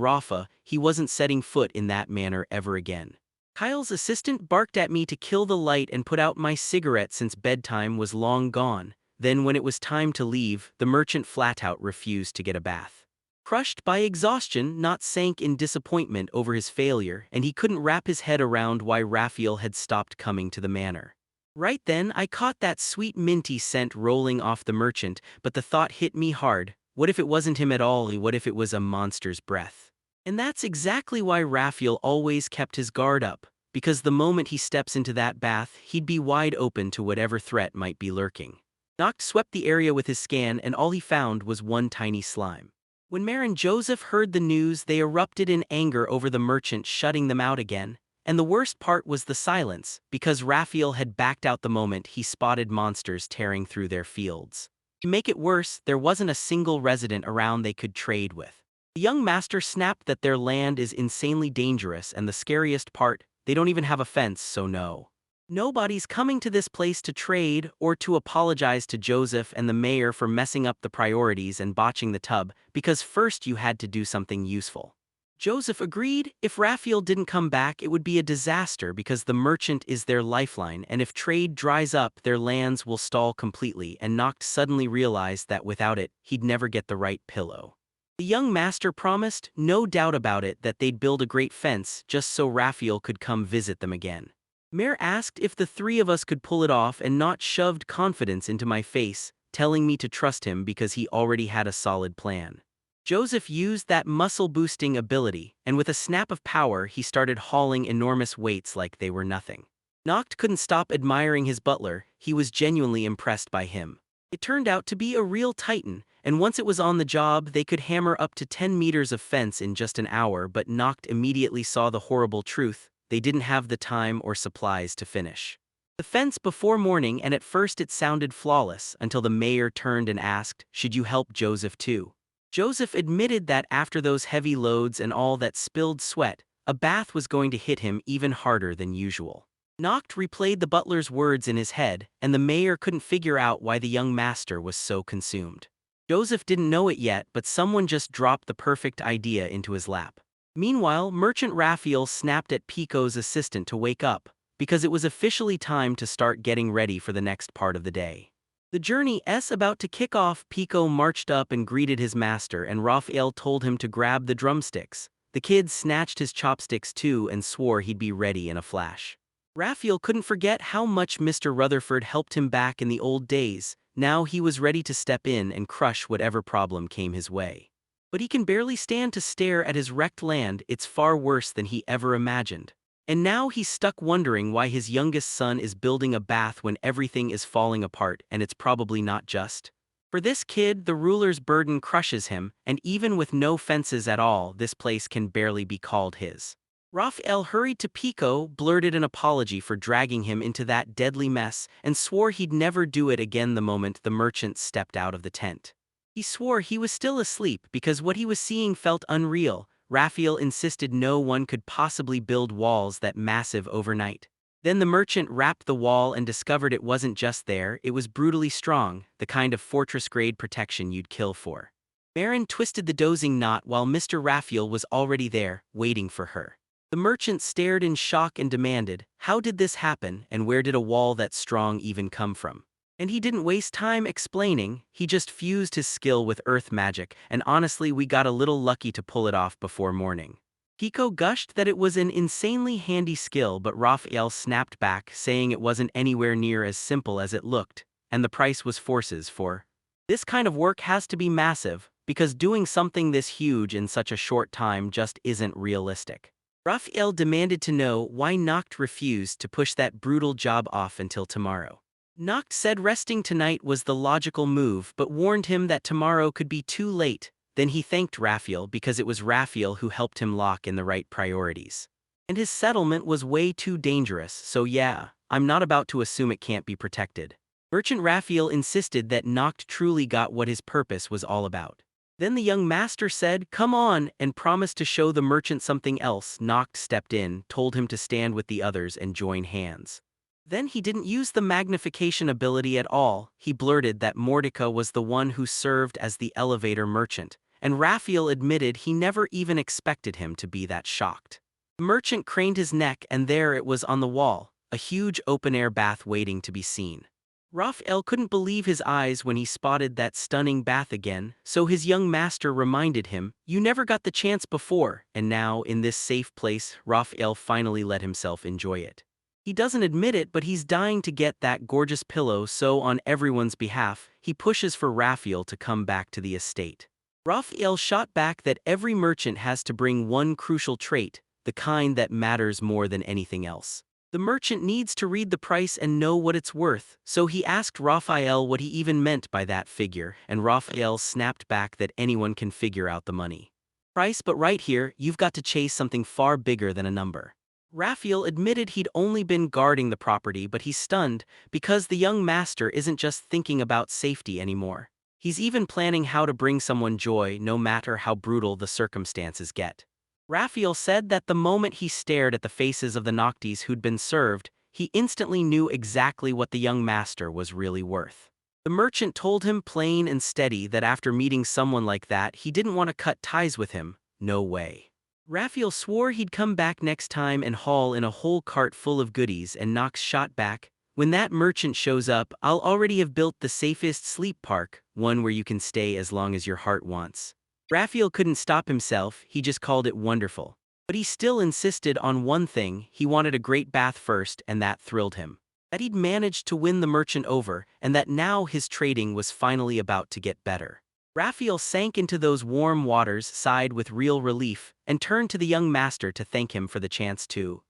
he wasn't setting foot in that manner ever again. Kyle's assistant barked at me to kill the light and put out my cigarette since bedtime was long gone. Then when it was time to leave, the merchant flat out refused to get a bath. Crushed by exhaustion, Not sank in disappointment over his failure, and he couldn't wrap his head around why Raphael had stopped coming to the manor. Right then, I caught that sweet minty scent rolling off the merchant, but the thought hit me hard. What if it wasn't him at all? What if it was a monster's breath? And that's exactly why Raphael always kept his guard up, because the moment he steps into that bath, he'd be wide open to whatever threat might be lurking. Noct swept the area with his scan, and all he found was one tiny slime. When Mare and Joseph heard the news, they erupted in anger over the merchant shutting them out again. And the worst part was the silence, because Raphael had backed out the moment he spotted monsters tearing through their fields. To make it worse, there wasn't a single resident around they could trade with. The young master snapped that their land is insanely dangerous, and the scariest part, they don't even have a fence, so no. Nobody's coming to this place to trade or to apologize to Joseph and the mayor for messing up the priorities and botching the tub, because first you had to do something useful. Joseph agreed. If Raphael didn't come back, it would be a disaster because the merchant is their lifeline, and if trade dries up, their lands will stall completely, and Noct suddenly realized that without it, he'd never get the right pillow. The young master promised, no doubt about it, that they'd build a great fence just so Raphael could come visit them again. Mare asked if the three of us could pull it off, and Not shoved confidence into my face, telling me to trust him because he already had a solid plan. Joseph used that muscle-boosting ability, and with a snap of power he started hauling enormous weights like they were nothing. Noct couldn't stop admiring his butler, he was genuinely impressed by him. It turned out to be a real titan, and once it was on the job they could hammer up to 10 meters of fence in just an hour, but Noct immediately saw the horrible truth: they didn't have the time or supplies to finish the fence before morning, and at first it sounded flawless until the mayor turned and asked, "Should you help Joseph too?" Joseph admitted that after those heavy loads and all that spilled sweat, a bath was going to hit him even harder than usual. Noct replayed the butler's words in his head, and the mayor couldn't figure out why the young master was so consumed. Joseph didn't know it yet, but someone just dropped the perfect idea into his lap. Meanwhile, Merchant Raphael snapped at Pico's assistant to wake up, because it was officially time to start getting ready for the next part of the day. The journey's about to kick off. Pico marched up and greeted his master, and Raphael told him to grab the drumsticks. The kid snatched his chopsticks too and swore he'd be ready in a flash. Raphael couldn't forget how much Mr. Rutherford helped him back in the old days. Now he was ready to step in and crush whatever problem came his way. But he can barely stand to stare at his wrecked land. It's far worse than he ever imagined. And now he's stuck wondering why his youngest son is building a bath when everything is falling apart, and it's probably not just. For this kid, the ruler's burden crushes him, and even with no fences at all, this place can barely be called his. Raphael hurried to Pico, blurted an apology for dragging him into that deadly mess, and swore he'd never do it again the moment the merchant stepped out of the tent. He swore he was still asleep because what he was seeing felt unreal. Raphael insisted no one could possibly build walls that massive overnight. Then the merchant rapped the wall and discovered it wasn't just there, it was brutally strong, the kind of fortress-grade protection you'd kill for. Marin twisted the dozing knot while Mr. Raphael was already there, waiting for her. The merchant stared in shock and demanded, "How did this happen, and where did a wall that strong even come from?" And he didn't waste time explaining, he just fused his skill with earth magic, and honestly we got a little lucky to pull it off before morning. Pico gushed that it was an insanely handy skill, but Raphael snapped back, saying it wasn't anywhere near as simple as it looked, and the price was forces for. This kind of work has to be massive, because doing something this huge in such a short time just isn't realistic. Raphael demanded to know why Noct refused to push that brutal job off until tomorrow. Noct said resting tonight was the logical move, but warned him that tomorrow could be too late. Then he thanked Raphael because it was Raphael who helped him lock in the right priorities. And his settlement was way too dangerous, so yeah, I'm not about to assume it can't be protected. Merchant Raphael insisted that Noct truly got what his purpose was all about. Then the young master said, "Come on," and promised to show the merchant something else. Noct stepped in, told him to stand with the others and join hands. Then he didn't use the magnification ability at all. He blurted that Mordecai was the one who served as the elevator merchant, and Raphael admitted he never even expected him to be that shocked. The merchant craned his neck, and there it was on the wall, a huge open-air bath waiting to be seen. Raphael couldn't believe his eyes when he spotted that stunning bath again, so his young master reminded him, "You never got the chance before," and now, in this safe place, Raphael finally let himself enjoy it. He doesn't admit it, but he's dying to get that gorgeous pillow, so on everyone's behalf, he pushes for Raphael to come back to the estate. Raphael shot back that every merchant has to bring one crucial trait, the kind that matters more than anything else. The merchant needs to read the price and know what it's worth, so he asked Raphael what he even meant by that figure, and Raphael snapped back that anyone can figure out the money price, but right here, you've got to chase something far bigger than a number. Raphael admitted he'd only been guarding the property, but he's stunned, because the young master isn't just thinking about safety anymore. He's even planning how to bring someone joy no matter how brutal the circumstances get. Raphael said that the moment he stared at the faces of the Noctis who'd been served, he instantly knew exactly what the young master was really worth. The merchant told him plain and steady that after meeting someone like that, he didn't want to cut ties with him. No way. Raphael swore he'd come back next time and haul in a whole cart full of goodies, and Nox shot back, "When that merchant shows up, I'll already have built the safest sleep park, one where you can stay as long as your heart wants." Raphael couldn't stop himself, he just called it wonderful. But he still insisted on one thing: he wanted a great bath first, and that thrilled him. That he'd managed to win the merchant over, and that now his trading was finally about to get better. Raphael sank into those warm waters, sighed with real relief, and turned to the young master to thank him for the chance to.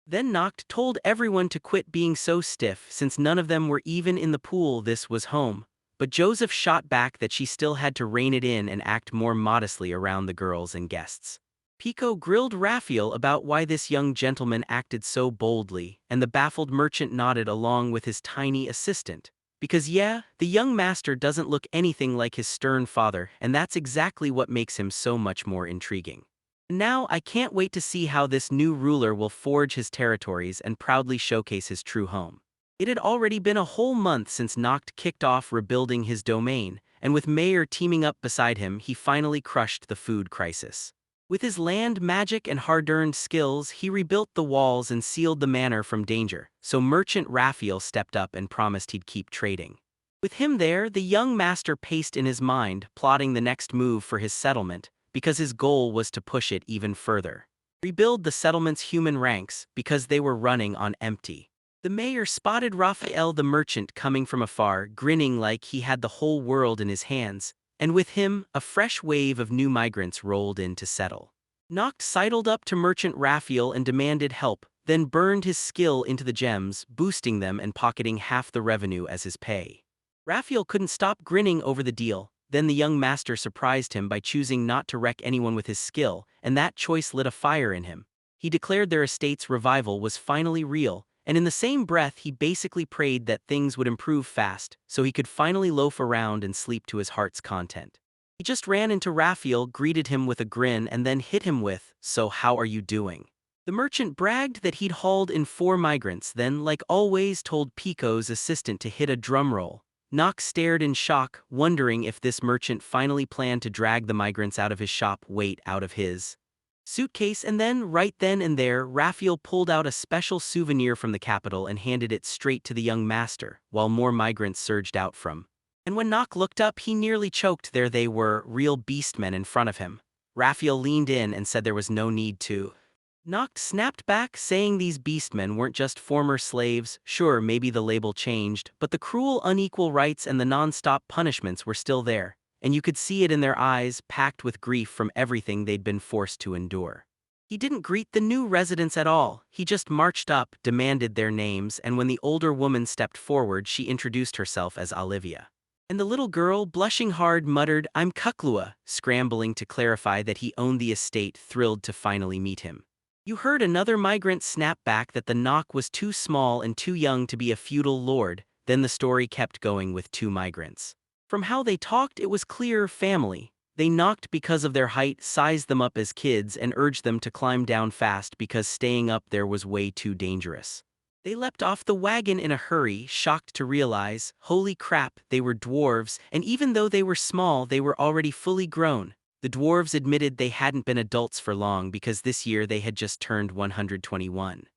Then Noct told everyone to quit being so stiff since none of them were even in the pool. This was home. But Joseph shot back that she still had to rein it in and act more modestly around the girls and guests. Pico grilled Raphael about why this young gentleman acted so boldly, and the baffled merchant nodded along with his tiny assistant. Because yeah, the young master doesn't look anything like his stern father, and that's exactly what makes him so much more intriguing. Now I can't wait to see how this new ruler will forge his territories and proudly showcase his true home. It had already been a whole month since Noct kicked off rebuilding his domain, and with Mayor teaming up beside him, he finally crushed the food crisis. With his land magic and hard-earned skills, he rebuilt the walls and sealed the manor from danger, so merchant Raphael stepped up and promised he'd keep trading. With him there, the young master paced in his mind, plotting the next move for his settlement, because his goal was to push it even further. Rebuild the settlement's human ranks, because they were running on empty. The mayor spotted Raphael the merchant coming from afar, grinning like he had the whole world in his hands, and with him, a fresh wave of new migrants rolled in to settle. Noct sidled up to merchant Raphael and demanded help, then burned his skill into the gems, boosting them and pocketing half the revenue as his pay. Raphael couldn't stop grinning over the deal. Then the young master surprised him by choosing not to wreck anyone with his skill, and that choice lit a fire in him. He declared their estate's revival was finally real, and in the same breath he basically prayed that things would improve fast, so he could finally loaf around and sleep to his heart's content. He just ran into Raphael, greeted him with a grin, and then hit him with, "So how are you doing?" The merchant bragged that he'd hauled in 4 migrants, then, like always, told Pico's assistant to hit a drum roll. Noct stared in shock, wondering if this merchant finally planned to drag the migrants out of his shop, out of his suitcase, and then, right then and there, Raphael pulled out a special souvenir from the capital and handed it straight to the young master, while more migrants surged out from. And when Noct looked up, he nearly choked. There they were, real beastmen in front of him. Raphael leaned in and said there was no need to. Noct snapped back, saying these beastmen weren't just former slaves. Sure, maybe the label changed, but the cruel, unequal rights and the non-stop punishments were still there, and you could see it in their eyes, packed with grief from everything they'd been forced to endure. He didn't greet the new residents at all. He just marched up, demanded their names, and when the older woman stepped forward, she introduced herself as Olivia. And the little girl, blushing hard, muttered, "I'm Kuklua," scrambling to clarify that he owned the estate, thrilled to finally meet him. You heard another migrant snap back that the Noct was too small and too young to be a feudal lord. Then the story kept going with 2 migrants. From how they talked, it was clear family. They knocked because of their height, sized them up as kids, and urged them to climb down fast because staying up there was way too dangerous. They leapt off the wagon in a hurry, shocked to realize, holy crap, they were dwarves, and even though they were small, they were already fully grown. The dwarves admitted they hadn't been adults for long because this year they had just turned 121.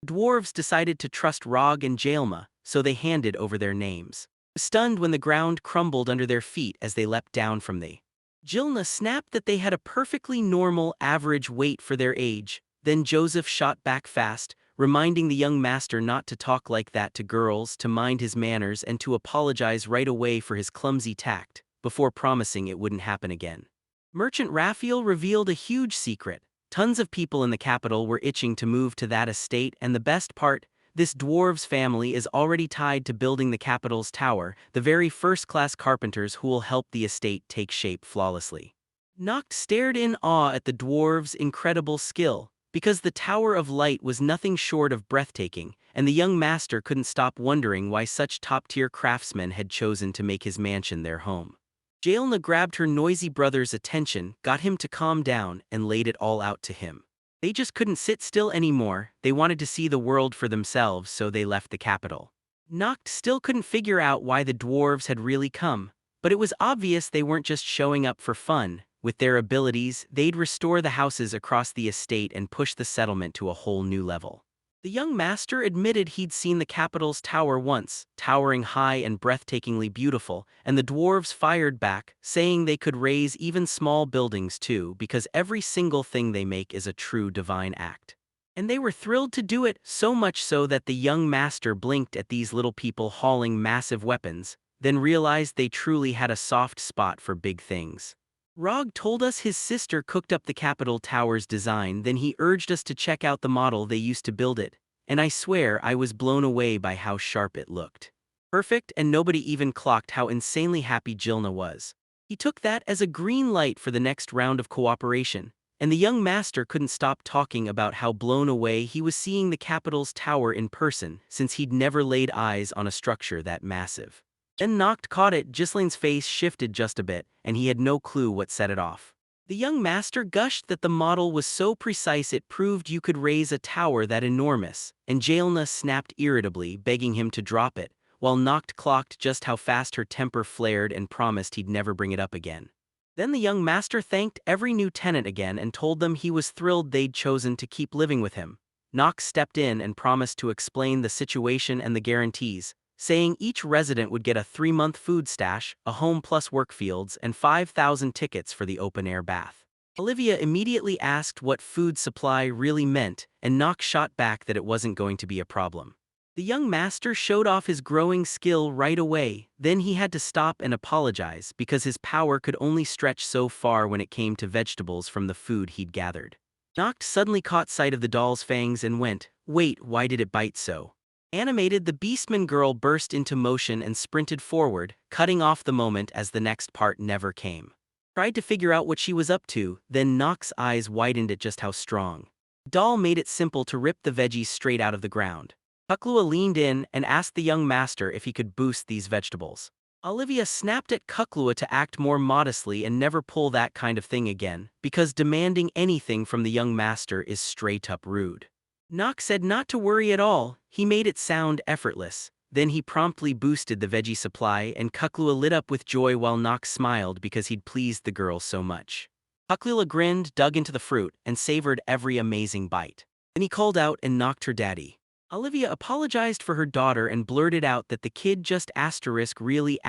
Dwarves decided to trust Rog and Jaelma, so they handed over their names. Stunned when the ground crumbled under their feet as they leapt down from the Jilna snapped that they had a perfectly normal, average weight for their age. Then Joseph shot back fast, reminding the young master not to talk like that to girls, to mind his manners, and to apologize right away for his clumsy tact, before promising it wouldn't happen again. Merchant Raphael revealed a huge secret. Tons of people in the capital were itching to move to that estate, and the best part, this dwarves family is already tied to building the capital's tower, the very first-class carpenters who will help the estate take shape flawlessly. Noct stared in awe at the dwarves' incredible skill, because the Tower of Light was nothing short of breathtaking, and the young master couldn't stop wondering why such top-tier craftsmen had chosen to make his mansion their home. Jaelna grabbed her noisy brother's attention, got him to calm down, and laid it all out to him. They just couldn't sit still anymore. They wanted to see the world for themselves, so they left the capital. Noct still couldn't figure out why the dwarves had really come, but it was obvious they weren't just showing up for fun. With their abilities, they'd restore the houses across the estate and push the settlement to a whole new level. The young master admitted he'd seen the capital's tower once, towering high and breathtakingly beautiful, and the dwarves fired back, saying they could raise even small buildings too because every single thing they make is a true divine act. And they were thrilled to do it, so much so that the young master blinked at these little people hauling massive weapons. then realized they truly had a soft spot for big things. Rog told us his sister cooked up the Capitol Tower's design, then he urged us to check out the model they used to build it, and I swear I was blown away by how sharp it looked. Perfect, and nobody even clocked how insanely happy Jilna was. He took that as a green light for the next round of cooperation, and the young master couldn't stop talking about how blown away he was seeing the Capitol's tower in person since he'd never laid eyes on a structure that massive. Then Noct caught it. Ghislaine's face shifted just a bit, and he had no clue what set it off. The young master gushed that the model was so precise it proved you could raise a tower that enormous, and Jaelna snapped irritably, begging him to drop it, while Noct clocked just how fast her temper flared and promised he'd never bring it up again. Then the young master thanked every new tenant again and told them he was thrilled they'd chosen to keep living with him. Noct stepped in and promised to explain the situation and the guarantees, saying each resident would get a 3-month food stash, a home plus work fields, and 5,000 tickets for the open-air bath. Olivia immediately asked what food supply really meant, and Noct shot back that it wasn't going to be a problem. The young master showed off his growing skill right away, then he had to stop and apologize because his power could only stretch so far when it came to vegetables from the food he'd gathered. Noct suddenly caught sight of the doll's fangs and went, "Wait, why did it bite so?" Animated, the Beastman girl burst into motion and sprinted forward, cutting off the moment as the next part never came. Tried to figure out what she was up to, then Noct's eyes widened at just how strong. Doll made it simple to rip the veggies straight out of the ground. Kuklua leaned in and asked the young master if he could boost these vegetables. Olivia snapped at Kuklua to act more modestly and never pull that kind of thing again, because demanding anything from the young master is straight-up rude. Noct said not to worry at all. He made it sound effortless. Then he promptly boosted the veggie supply, and Kuklua lit up with joy while Noct smiled because he'd pleased the girl so much. Kuklua grinned, dug into the fruit, and savored every amazing bite. Then he called out and knocked her daddy. Olivia apologized for her daughter and blurted out that the kid just really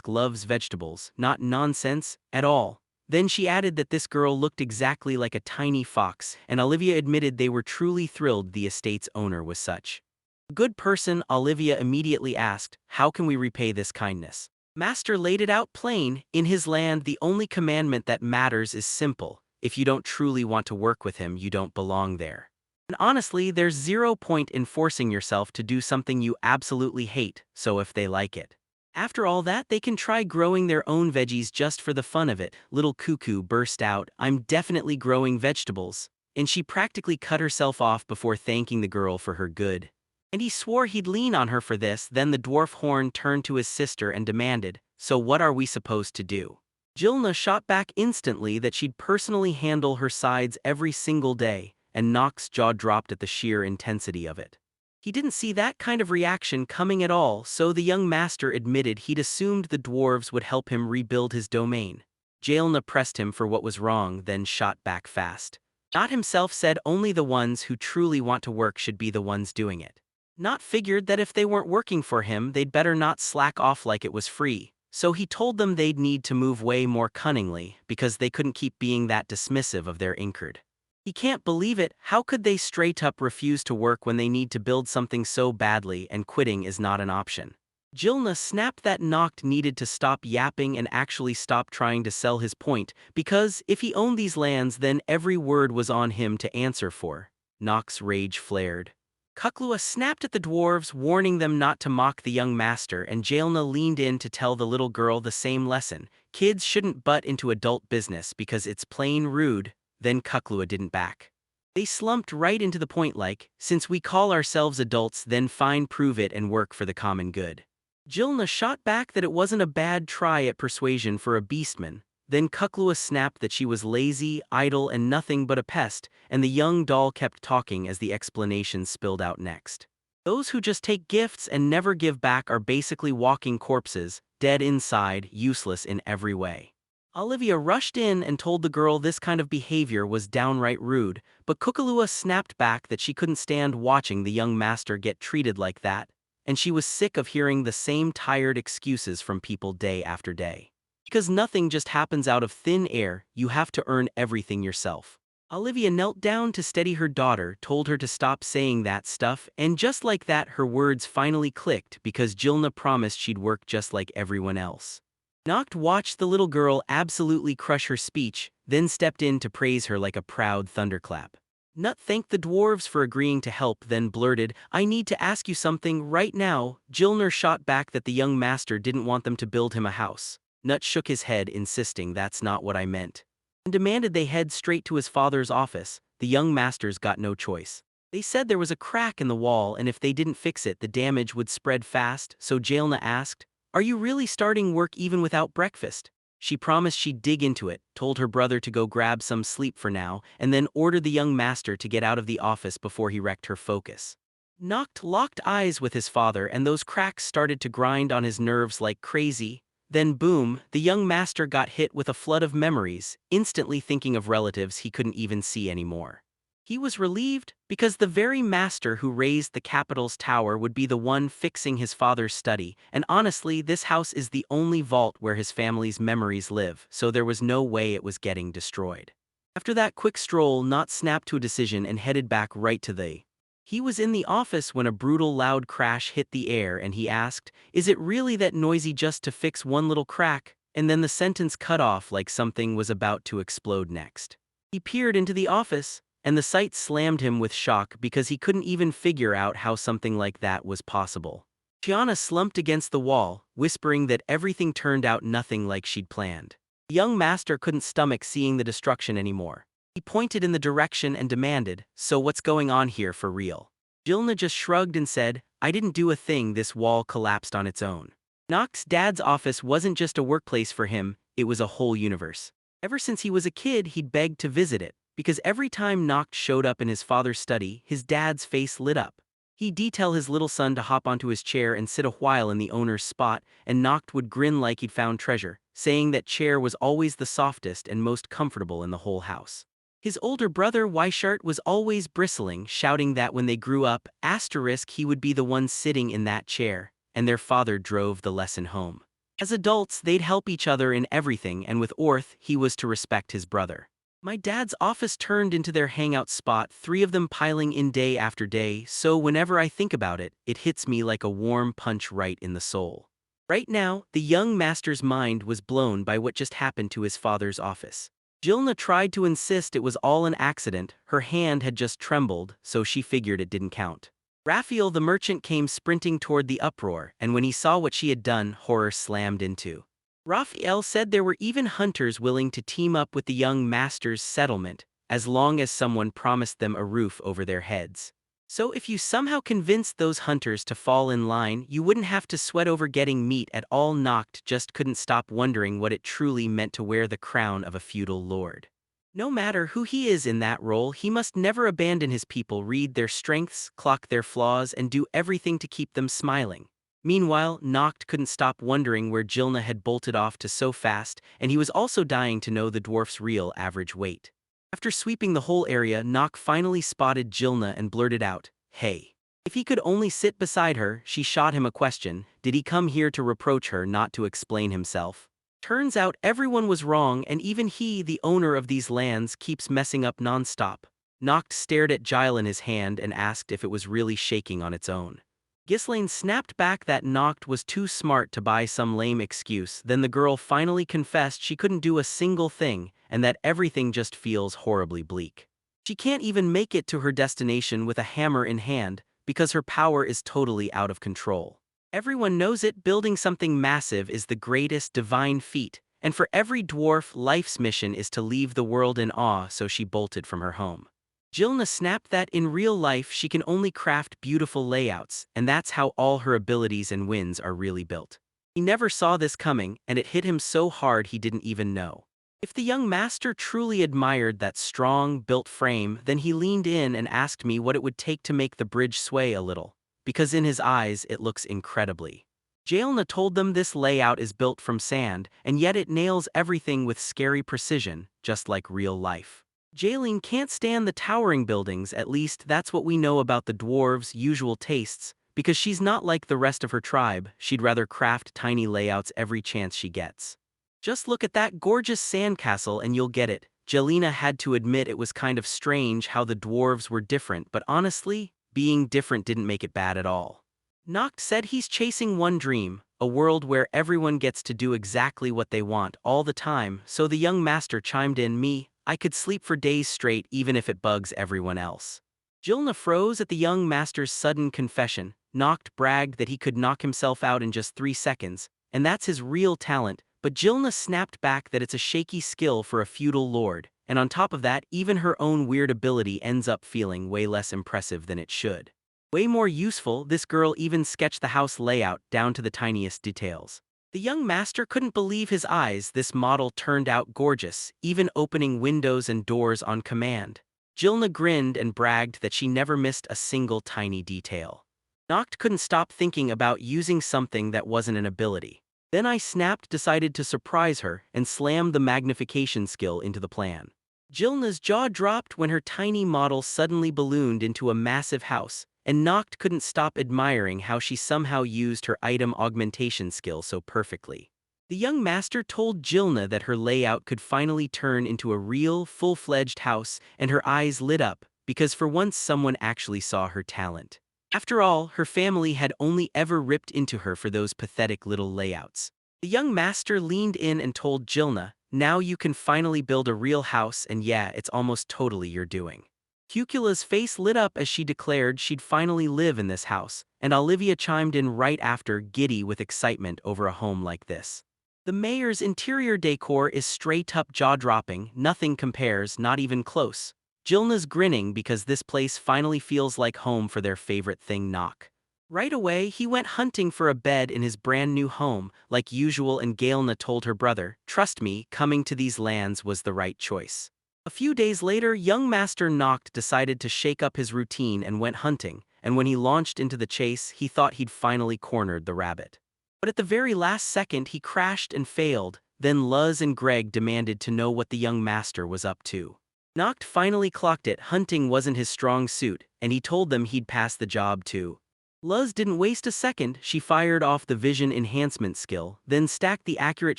loves vegetables, not nonsense at all. Then she added that this girl looked exactly like a tiny fox, and Olivia admitted they were truly thrilled the estate's owner was such a good person. Olivia immediately asked, "How can we repay this kindness?" Master laid it out plain. In his land, the only commandment that matters is simple: if you don't truly want to work with him, you don't belong there. And honestly, there's zero point in forcing yourself to do something you absolutely hate, so if they like it. After all that, they can try growing their own veggies just for the fun of it. Little Cuckoo burst out, "I'm definitely growing vegetables," and she practically cut herself off before thanking the girl for her good. And he swore he'd lean on her for this. Then the dwarf horn turned to his sister and demanded, "So what are we supposed to do?" Jilna shot back instantly that she'd personally handle her sides every single day, and Noct's jaw dropped at the sheer intensity of it. He didn't see that kind of reaction coming at all, so the young master admitted he'd assumed the dwarves would help him rebuild his domain. Jaelna pressed him for what was wrong, then shot back fast. Not himself said only the ones who truly want to work should be the ones doing it. Not figured that if they weren't working for him, they'd better not slack off like it was free, so he told them they'd need to move way more cunningly because they couldn't keep being that dismissive of their incurred. He can't believe it. How could they straight up refuse to work when they need to build something so badly and quitting is not an option? Jilna snapped that Noct needed to stop yapping and actually stop trying to sell his point, because if he owned these lands then every word was on him to answer for. Noct's rage flared. Kuklua snapped at the dwarves, warning them not to mock the young master, and Jaelna leaned in to tell the little girl the same lesson. Kids shouldn't butt into adult business because it's plain rude. Then Kuklua didn't back. They slumped right into the point like, "Since we call ourselves adults, then fine, prove it and work for the common good." Jilna shot back that it wasn't a bad try at persuasion for a beastman. Then Kuklua snapped that she was lazy, idle, and nothing but a pest, and the young doll kept talking as the explanations spilled out next. Those who just take gifts and never give back are basically walking corpses, dead inside, useless in every way. Olivia rushed in and told the girl this kind of behavior was downright rude, but Kukulua snapped back that she couldn't stand watching the young master get treated like that, and she was sick of hearing the same tired excuses from people day after day. Because nothing just happens out of thin air, you have to earn everything yourself. Olivia knelt down to steady her daughter, told her to stop saying that stuff, and just like that her words finally clicked because Jilna promised she'd work just like everyone else. Noct watched the little girl absolutely crush her speech, then stepped in to praise her like a proud thunderclap. Nut thanked the dwarves for agreeing to help, then blurted, "I need to ask you something right now." Jilner shot back that the young master didn't want them to build him a house. Nut shook his head, insisting that's not what I meant, and demanded they head straight to his father's office. The young masters got no choice. They said there was a crack in the wall and if they didn't fix it the damage would spread fast, so Jaelna asked, "Are you really starting work even without breakfast?" She promised she'd dig into it, told her brother to go grab some sleep for now, and then ordered the young master to get out of the office before he wrecked her focus. Noct locked eyes with his father and those cracks started to grind on his nerves like crazy. Then boom, the young master got hit with a flood of memories, instantly thinking of relatives he couldn't even see anymore. He was relieved, because the very master who raised the capital's tower would be the one fixing his father's study, and honestly this house is the only vault where his family's memories live, so there was no way it was getting destroyed. After that quick stroll, Knot snapped to a decision and headed back right to the. He was in the office when a brutal loud crash hit the air and he asked, "Is it really that noisy just to fix one little crack?" And then the sentence cut off like something was about to explode next. He peered into the office, and the sight slammed him with shock because he couldn't even figure out how something like that was possible. Tiana slumped against the wall, whispering that everything turned out nothing like she'd planned. The young master couldn't stomach seeing the destruction anymore. He pointed in the direction and demanded, "So what's going on here for real?" Jilna just shrugged and said, "I didn't do a thing, this wall collapsed on its own." Noct's dad's office wasn't just a workplace for him, it was a whole universe. Ever since he was a kid he'd begged to visit it, because every time Noct showed up in his father's study, his dad's face lit up. He'd tell his little son to hop onto his chair and sit a while in the owner's spot, and Noct would grin like he'd found treasure, saying that chair was always the softest and most comfortable in the whole house. His older brother Wishart was always bristling, shouting that when they grew up, he would be the one sitting in that chair, and their father drove the lesson home. As adults, they'd help each other in everything, and with Orth, he was to respect his brother. My dad's office turned into their hangout spot, 3 of them piling in day after day, so whenever I think about it, it hits me like a warm punch right in the soul. Right now, the young master's mind was blown by what just happened to his father's office. Jilna tried to insist it was all an accident, her hand had just trembled, so she figured it didn't count. Raphael the merchant came sprinting toward the uproar, and when he saw what she had done, horror slammed into. Raphael said there were even hunters willing to team up with the young master's settlement, as long as someone promised them a roof over their heads. So if you somehow convinced those hunters to fall in line, you wouldn't have to sweat over getting meat at all. Noct just couldn't stop wondering what it truly meant to wear the crown of a feudal lord. No matter who he is in that role, he must never abandon his people, read their strengths, clock their flaws, and do everything to keep them smiling. Meanwhile, Noct couldn't stop wondering where Jilna had bolted off to so fast, and he was also dying to know the dwarf's real average weight. After sweeping the whole area, Noct finally spotted Jilna and blurted out, "Hey." If he could only sit beside her, she shot him a question. Did he come here to reproach her, not to explain himself? Turns out everyone was wrong, and even he, the owner of these lands, keeps messing up non-stop. Noct stared at Gile in his hand and asked if it was really shaking on its own. Ghislaine snapped back that Noct was too smart to buy some lame excuse. Then the girl finally confessed she couldn't do a single thing, and that everything just feels horribly bleak. She can't even make it to her destination with a hammer in hand, because her power is totally out of control. Everyone knows it, building something massive is the greatest divine feat, and for every dwarf, life's mission is to leave the world in awe, so she bolted from her home. Jilna snapped that in real life she can only craft beautiful layouts, and that's how all her abilities and wins are really built. He never saw this coming, and it hit him so hard he didn't even know. If the young master truly admired that strong, built frame, then he leaned in and asked me what it would take to make the bridge sway a little, because in his eyes it looks incredibly. Jaelna told them this layout is built from sand, and yet it nails everything with scary precision, just like real life. Jaelene can't stand the towering buildings, at least that's what we know about the dwarves' usual tastes, because she's not like the rest of her tribe, she'd rather craft tiny layouts every chance she gets. Just look at that gorgeous sandcastle and you'll get it, Jelena had to admit it was kind of strange how the dwarves were different, but honestly, being different didn't make it bad at all. Noct said he's chasing one dream, a world where everyone gets to do exactly what they want all the time, so the young master chimed in, I could sleep for days straight even if it bugs everyone else. Jelena froze at the young master's sudden confession. Noct bragged that he could knock himself out in just 3 seconds, and that's his real talent, but Jelena snapped back that it's a shaky skill for a feudal lord, and on top of that, even her own weird ability ends up feeling way less impressive than it should. Way more useful, this girl even sketched the house layout down to the tiniest details. The young master couldn't believe his eyes. This model turned out gorgeous, even opening windows and doors on command. Jelena grinned and bragged that she never missed a single tiny detail. Noct couldn't stop thinking about using something that wasn't an ability. Then I snapped, decided to surprise her, and slammed the magnification skill into the plan. Jelena's jaw dropped when her tiny model suddenly ballooned into a massive house, and Noct couldn't stop admiring how she somehow used her item augmentation skill so perfectly. The young master told Jelena that her layout could finally turn into a real, full-fledged house, and her eyes lit up, because for once someone actually saw her talent. After all, her family had only ever ripped into her for those pathetic little layouts. The young master leaned in and told Jelena, now you can finally build a real house, and yeah, it's almost totally your doing. Cucula's face lit up as she declared she'd finally live in this house, and Olivia chimed in right after, giddy with excitement over a home like this. The mayor's interior decor is straight-up jaw-dropping, nothing compares, not even close. Jelena's grinning because this place finally feels like home for their favorite thing, Noct. Right away, he went hunting for a bed in his brand new home, like usual, and Jelena told her brother, trust me, coming to these lands was the right choice. A few days later, young Master Noct decided to shake up his routine and went hunting, and when he launched into the chase, he thought he'd finally cornered the rabbit. But at the very last second, he crashed and failed. Then Luz and Greg demanded to know what the young master was up to. Noct finally clocked it. Hunting wasn't his strong suit, and he told them he'd pass the job too. Luz didn't waste a second. She fired off the vision enhancement skill, then stacked the accurate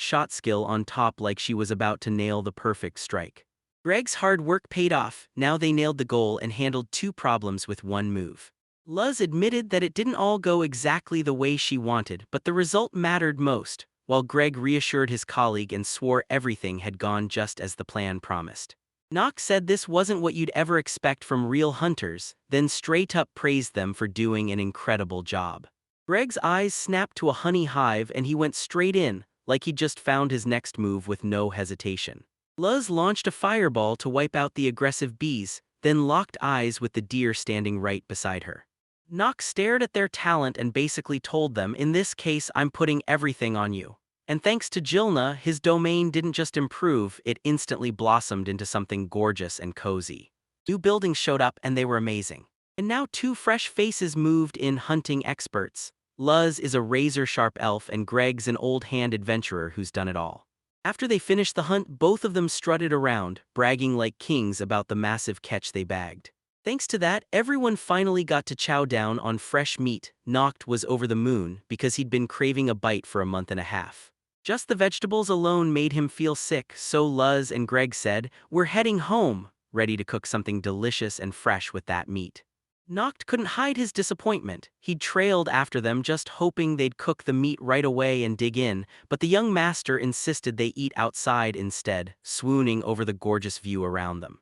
shot skill on top like she was about to nail the perfect strike. Greg's hard work paid off. Now they nailed the goal and handled 2 problems with 1 move. Luz admitted that it didn't all go exactly the way she wanted, but the result mattered most, while Greg reassured his colleague and swore everything had gone just as the plan promised. Noct said this wasn't what you'd ever expect from real hunters, then straight up praised them for doing an incredible job. Greg's eyes snapped to a honey hive and he went straight in, like he'd just found his next move with no hesitation. Luz launched a fireball to wipe out the aggressive bees, then locked eyes with the deer standing right beside her. Noct stared at their talent and basically told them, in this case I'm putting everything on you. And thanks to Jelena, his domain didn't just improve, it instantly blossomed into something gorgeous and cozy. New buildings showed up and they were amazing. And now 2 fresh faces moved in, hunting experts. Luz is a razor-sharp elf and Greg's an old-hand adventurer who's done it all. After they finished the hunt, both of them strutted around, bragging like kings about the massive catch they bagged. Thanks to that, everyone finally got to chow down on fresh meat. Noct was over the moon because he'd been craving a bite for a month and a half. Just the vegetables alone made him feel sick, so Luz and Greg said, we're heading home, ready to cook something delicious and fresh with that meat. Noct couldn't hide his disappointment. He'd trailed after them just hoping they'd cook the meat right away and dig in, but the young master insisted they eat outside instead, swooning over the gorgeous view around them.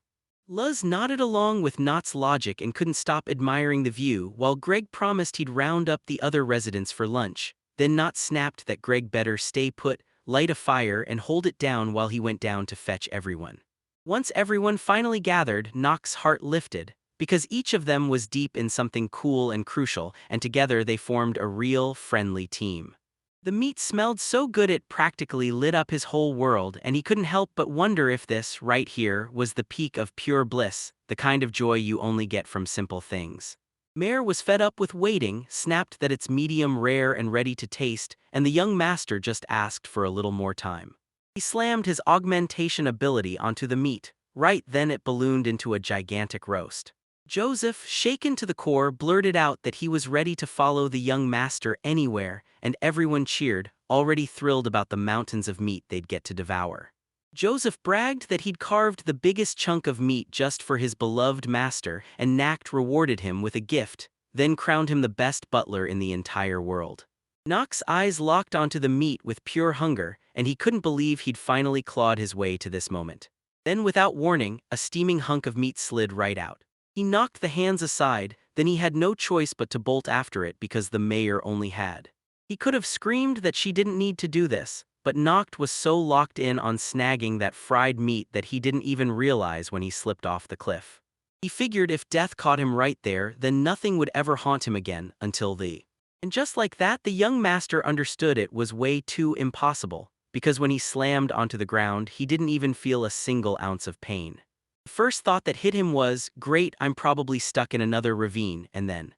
Luz nodded along with Noct's logic and couldn't stop admiring the view, while Greg promised he'd round up the other residents for lunch. Then Noct snapped that Greg better stay put, light a fire and hold it down while he went down to fetch everyone. Once everyone finally gathered, Noct's heart lifted, because each of them was deep in something cool and crucial, and together they formed a real, friendly team. The meat smelled so good it practically lit up his whole world, and he couldn't help but wonder if this, right here, was the peak of pure bliss, the kind of joy you only get from simple things. Mare was fed up with waiting, snapped that it's medium rare and ready to taste, and the young master just asked for a little more time. He slammed his augmentation ability onto the meat. Right then it ballooned into a gigantic roast. Joseph, shaken to the core, blurted out that he was ready to follow the young master anywhere, and everyone cheered, already thrilled about the mountains of meat they'd get to devour. Joseph bragged that he'd carved the biggest chunk of meat just for his beloved master, and Noct rewarded him with a gift, then crowned him the best butler in the entire world. Noct's eyes locked onto the meat with pure hunger, and he couldn't believe he'd finally clawed his way to this moment. Then, without warning, a steaming hunk of meat slid right out. He knocked the hands aside, then he had no choice but to bolt after it because the mayor only had. He could have screamed that she didn't need to do this, but Noct was so locked in on snagging that fried meat that he didn't even realize when he slipped off the cliff. He figured if death caught him right there, then nothing would ever haunt him again until the... And just like that, the young master understood it was way too impossible, because when he slammed onto the ground, he didn't even feel a single ounce of pain. The first thought that hit him was, great, I'm probably stuck in another ravine, and then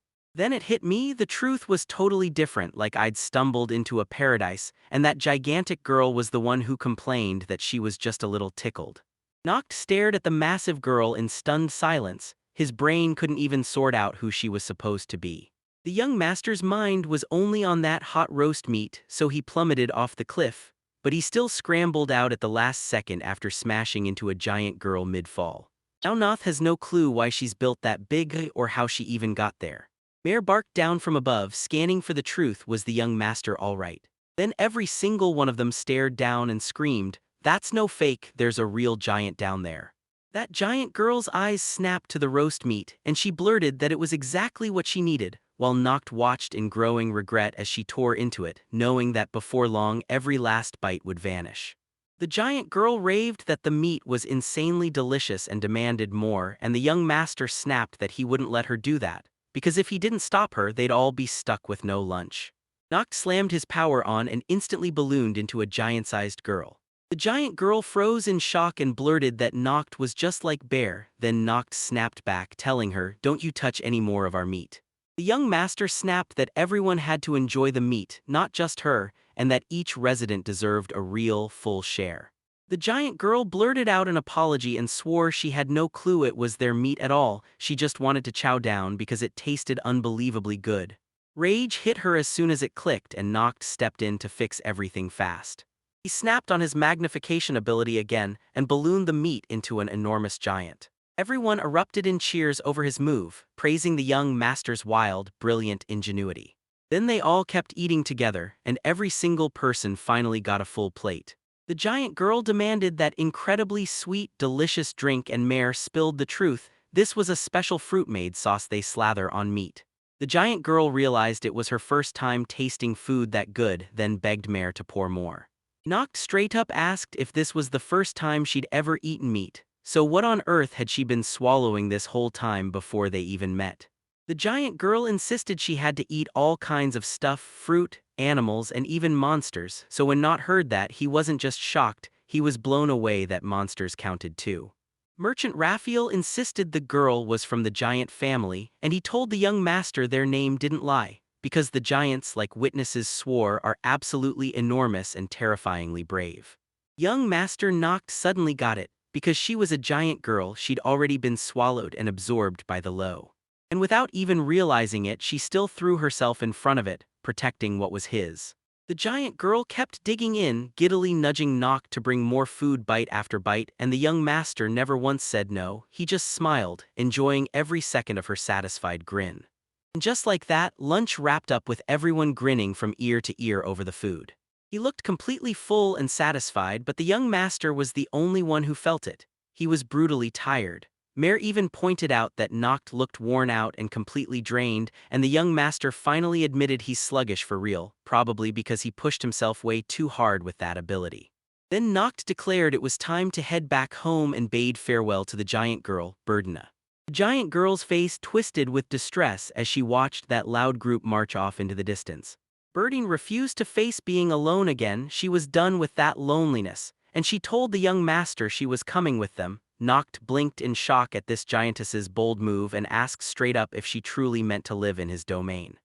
it hit me, the truth was totally different, like I'd stumbled into a paradise, and that gigantic girl was the one who complained that she was just a little tickled. Noct stared at the massive girl in stunned silence. His brain couldn't even sort out who she was supposed to be. The young master's mind was only on that hot roast meat, so he plummeted off the cliff, but he still scrambled out at the last second after smashing into a giant girl mid-fall. Now Noct has no clue why she's built that big or how she even got there. Mare barked down from above, scanning for the truth. Was the young master all right? Then every single one of them stared down and screamed, "That's no fake, there's a real giant down there." That giant girl's eyes snapped to the roast meat, and she blurted that it was exactly what she needed, while Noct watched in growing regret as she tore into it, knowing that before long every last bite would vanish. The giant girl raved that the meat was insanely delicious and demanded more, and the young master snapped that he wouldn't let her do that, because if he didn't stop her, they'd all be stuck with no lunch. Noct slammed his power on and instantly ballooned into a giant-sized girl. The giant girl froze in shock and blurted that Noct was just like Bear, then Noct snapped back, telling her, "Don't you touch any more of our meat." The young master snapped that everyone had to enjoy the meat, not just her, and that each resident deserved a real, full share. The giant girl blurted out an apology and swore she had no clue it was their meat at all, she just wanted to chow down because it tasted unbelievably good. Rage hit her as soon as it clicked, and Noct stepped in to fix everything fast. He snapped on his magnification ability again and ballooned the meat into an enormous giant. Everyone erupted in cheers over his move, praising the young master's wild, brilliant ingenuity. Then they all kept eating together, and every single person finally got a full plate. The giant girl demanded that incredibly sweet, delicious drink, and Mare spilled the truth. This was a special fruit-made sauce they slather on meat. The giant girl realized it was her first time tasting food that good, then begged Mare to pour more. Noct straight up asked if this was the first time she'd ever eaten meat, so what on earth had she been swallowing this whole time before they even met? The giant girl insisted she had to eat all kinds of stuff, fruit, animals, and even monsters, so when Noct heard that, he wasn't just shocked, he was blown away that monsters counted too. Merchant Raphael insisted the girl was from the giant family, and he told the young master their name didn't lie, because the giants, like witnesses swore, are absolutely enormous and terrifyingly brave. Young Master Noct suddenly got it, because she was a giant girl, she'd already been swallowed and absorbed by the low. And without even realizing it, she still threw herself in front of it, protecting what was his. The giant girl kept digging in, giddily nudging Noct to bring more food bite after bite, and the young master never once said no, he just smiled, enjoying every second of her satisfied grin. And just like that, lunch wrapped up with everyone grinning from ear to ear over the food. He looked completely full and satisfied, but the young master was the only one who felt it. He was brutally tired. Mare even pointed out that Noct looked worn out and completely drained, and the young master finally admitted he's sluggish for real, probably because he pushed himself way too hard with that ability. Then Noct declared it was time to head back home and bade farewell to the giant girl, Berdina. The giant girl's face twisted with distress as she watched that loud group march off into the distance. Berdine refused to face being alone again, she was done with that loneliness, and she told the young master she was coming with them. Noct blinked in shock at this giantess's bold move and asked straight up if she truly meant to live in his domain.